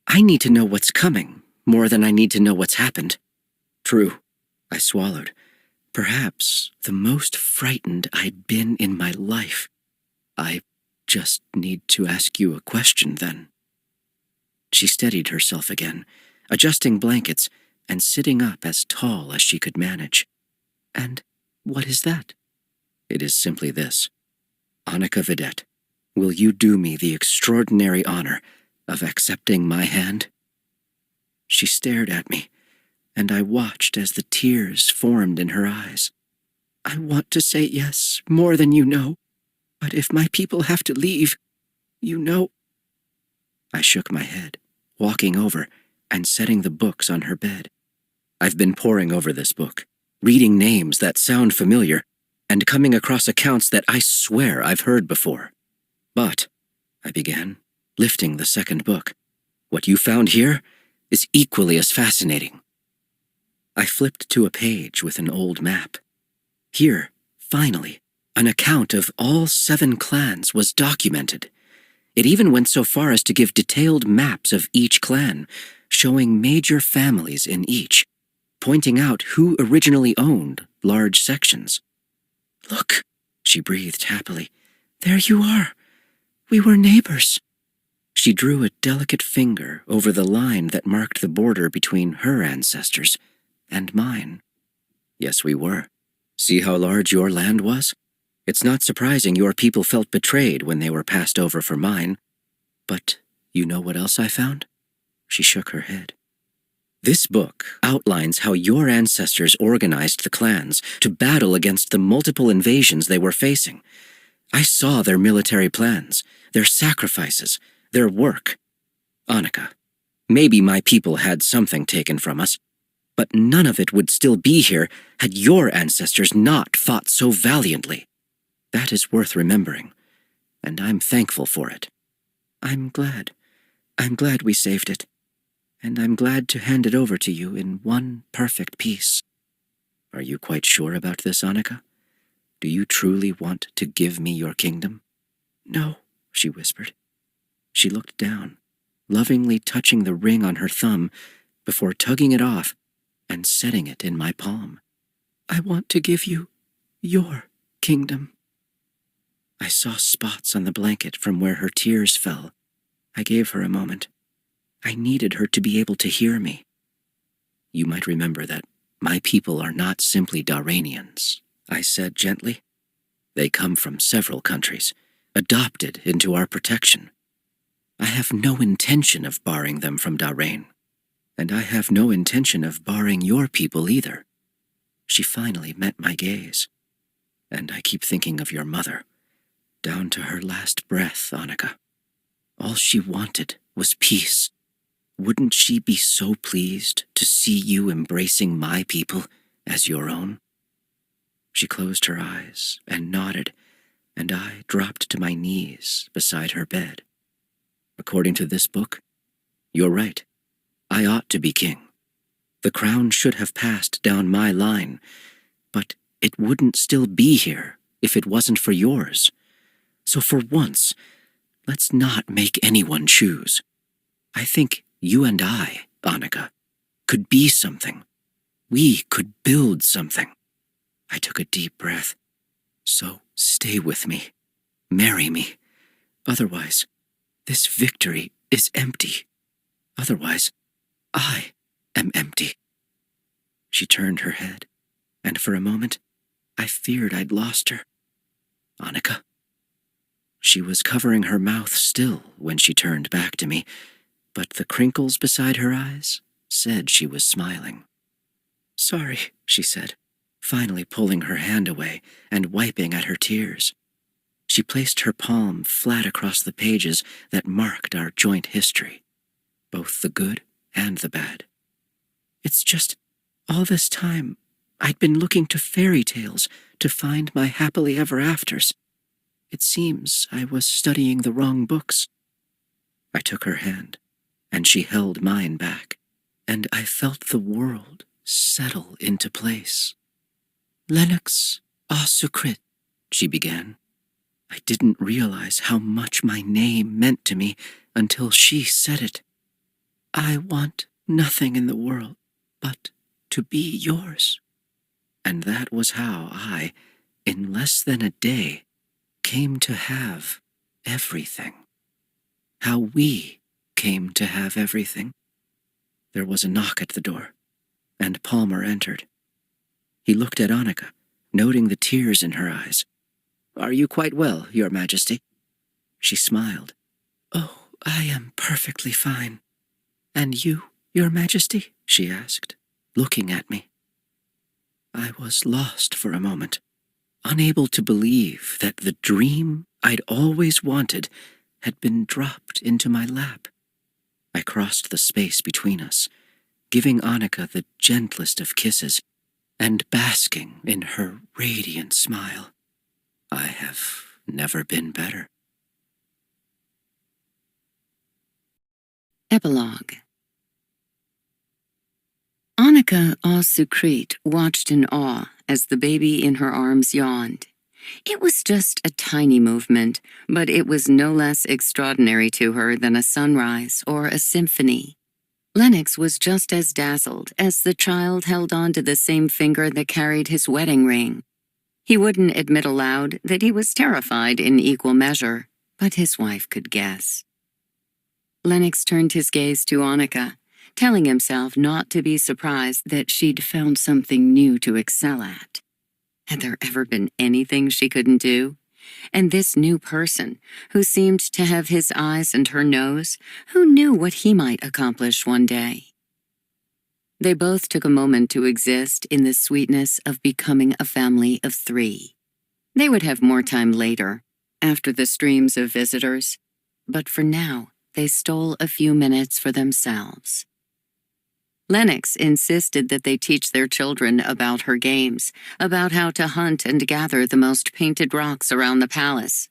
I need to know what's coming, more than I need to know what's happened. True. I swallowed. Perhaps the most frightened I'd been in my life. I just need to ask you a question, then. She steadied herself again, adjusting blankets and sitting up as tall as she could manage. And what is that? It is simply this. Annika Vidette, will you do me the extraordinary honor of accepting my hand? She stared at me, and I watched as the tears formed in her eyes. I want to say yes, more than you know, but if my people have to leave, you know. I shook my head, walking over and setting the books on her bed. I've been poring over this book, reading names that sound familiar, and coming across accounts that I swear I've heard before. But, I began, lifting the second book, what you found here is equally as fascinating. I flipped to a page with an old map. Here, finally, an account of all 7 clans was documented. It even went so far as to give detailed maps of each clan, showing major families in each, pointing out who originally owned large sections. "Look," she breathed happily. "There you are. We were neighbors." She drew a delicate finger over the line that marked the border between her ancestors and mine. "Yes, we were. See how large your land was? It's not surprising your people felt betrayed when they were passed over for mine. But you know what else I found?" She shook her head. "This book outlines how your ancestors organized the clans to battle against the multiple invasions they were facing. I saw their military plans, their sacrifices, their work. Annika, maybe my people had something taken from us, but none of it would still be here had your ancestors not fought so valiantly. That is worth remembering, and I'm thankful for it. I'm glad we saved it, and I'm glad to hand it over to you in one perfect piece." "Are you quite sure about this, Annika? Do you truly want to give me your kingdom?" "No," she whispered. She looked down, lovingly touching the ring on her thumb before tugging it off and setting it in my palm. "I want to give you your kingdom." I saw spots on the blanket from where her tears fell. I gave her a moment. I needed her to be able to hear me. "You might remember that my people are not simply Daranians," I said gently. "They come from several countries, adopted into our protection. I have no intention of barring them from Darane, and I have no intention of barring your people either." She finally met my gaze. "And I keep thinking of your mother, down to her last breath, Annika. All she wanted was peace. Wouldn't she be so pleased to see you embracing my people as your own?" She closed her eyes and nodded, and I dropped to my knees beside her bed. "According to this book, you're right. I ought to be king. The crown should have passed down my line, but it wouldn't still be here if it wasn't for yours. So for once, let's not make anyone choose. I think you and I, Annika, could be something. We could build something." I took a deep breath. "So stay with me. Marry me. Otherwise, this victory is empty. Otherwise, I am empty." She turned her head, and for a moment, I feared I'd lost her. "Annika?" She was covering her mouth still when she turned back to me, but the crinkles beside her eyes said she was smiling. "Sorry," she said, finally pulling her hand away and wiping at her tears. She placed her palm flat across the pages that marked our joint history, both the good and the bad. "It's just, all this time, I'd been looking to fairy tales to find my happily ever afters. It seems I was studying the wrong books." I took her hand, and she held mine back, and I felt the world settle into place. "Lennox Osukrit," she began. I didn't realize how much my name meant to me until she said it. "I want nothing in the world but to be yours." And that was how I, in less than a day, came to have everything. How we came to have everything. There was a knock at the door, and Palmer entered. He looked at Annika, noting the tears in her eyes. "Are you quite well, Your Majesty?" She smiled. "Oh, I am perfectly fine. And you, Your Majesty?" she asked, looking at me. I was lost for a moment, unable to believe that the dream I'd always wanted had been dropped into my lap. I crossed the space between us, giving Annika the gentlest of kisses and basking in her radiant smile. I have never been better. Epilogue. Annika Annika au secret watched in awe as the baby in her arms yawned. It was just a tiny movement, but it was no less extraordinary to her than a sunrise or a symphony. Lennox was just as dazzled as the child held on to the same finger that carried his wedding ring. He wouldn't admit aloud that he was terrified in equal measure, but his wife could guess. Lennox turned his gaze to Annika, telling himself not to be surprised that she'd found something new to excel at. Had there ever been anything she couldn't do? And this new person, who seemed to have his eyes and her nose, who knew what he might accomplish one day? They both took a moment to exist in the sweetness of becoming a family of 3. They would have more time later, after the streams of visitors, but for now, they stole a few minutes for themselves. Lennox insisted that they teach their children about her games, about how to hunt and gather the most painted rocks around the palace.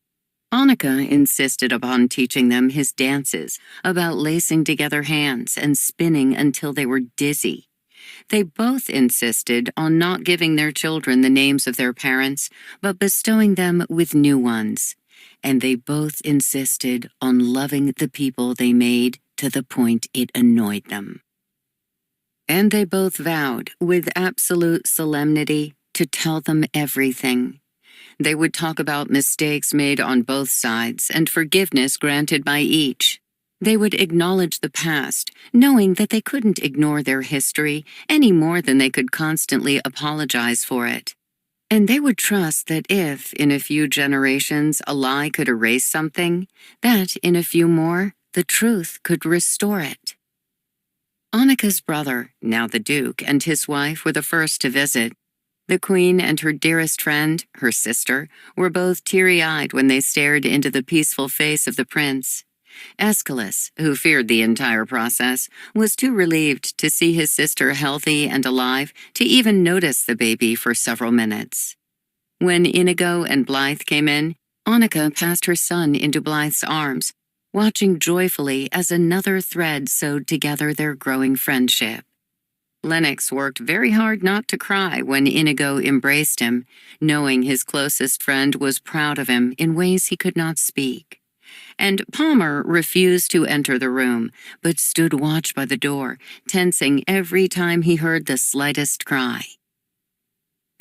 Annika insisted upon teaching them his dances, about lacing together hands and spinning until they were dizzy. They both insisted on not giving their children the names of their parents, but bestowing them with new ones. And they both insisted on loving the people they made to the point it annoyed them. And they both vowed, with absolute solemnity, to tell them everything. They would talk about mistakes made on both sides and forgiveness granted by each. They would acknowledge the past, knowing that they couldn't ignore their history any more than they could constantly apologize for it. And they would trust that if, in a few generations, a lie could erase something, that, in a few more, the truth could restore it. Annika's brother, now the Duke, and his wife were the first to visit. The Queen and her dearest friend, her sister, were both teary-eyed when they stared into the peaceful face of the prince. Aeschylus, who feared the entire process, was too relieved to see his sister healthy and alive to even notice the baby for several minutes. When Inigo and Blythe came in, Annika passed her son into Blythe's arms, watching joyfully as another thread sewed together their growing friendship. Lennox worked very hard not to cry when Inigo embraced him, knowing his closest friend was proud of him in ways he could not speak. And Palmer refused to enter the room, but stood watch by the door, tensing every time he heard the slightest cry.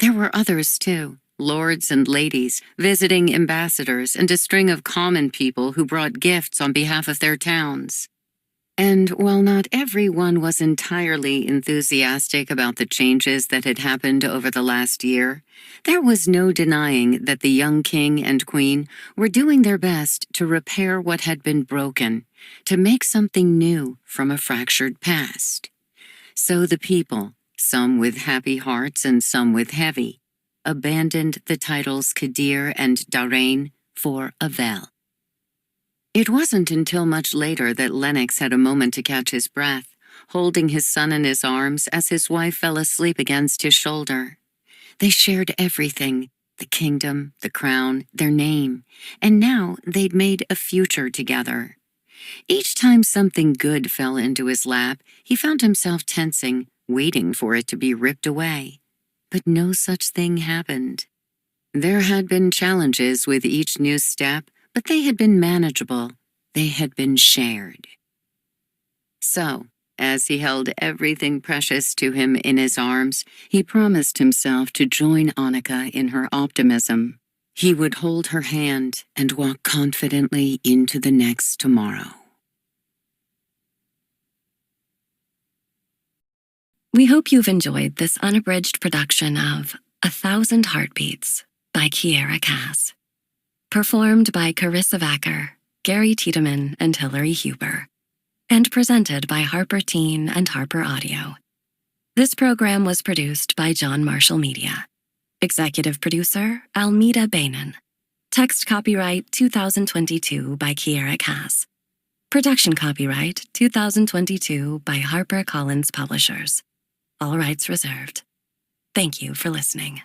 There were others, too. Lords and ladies, visiting ambassadors, and a string of common people who brought gifts on behalf of their towns. And while not everyone was entirely enthusiastic about the changes that had happened over the last year, there was no denying that the young king and queen were doing their best to repair what had been broken, to make something new from a fractured past. So the people, some with happy hearts and some with heavy, abandoned the titles Kadir and Darain for Avel. It wasn't until much later that Lennox had a moment to catch his breath, holding his son in his arms as his wife fell asleep against his shoulder. They shared everything, the kingdom, the crown, their name, and now they'd made a future together. Each time something good fell into his lap, he found himself tensing, waiting for it to be ripped away. But no such thing happened. There had been challenges with each new step, but they had been manageable. They had been shared. So, as he held everything precious to him in his arms, he promised himself to join Annika in her optimism. He would hold her hand and walk confidently into the next tomorrow. We hope you've enjoyed this unabridged production of 1,000 Heartbeats by Kiera Cass. Performed by Carissa Vacker, Gary Tiedemann, and Hillary Huber. And presented by Harper Teen and Harper Audio. This program was produced by John Marshall Media. Executive producer, Almeda Bainan. Text copyright 2022 by Kiera Cass. Production copyright 2022 by HarperCollins Publishers. All rights reserved. Thank you for listening.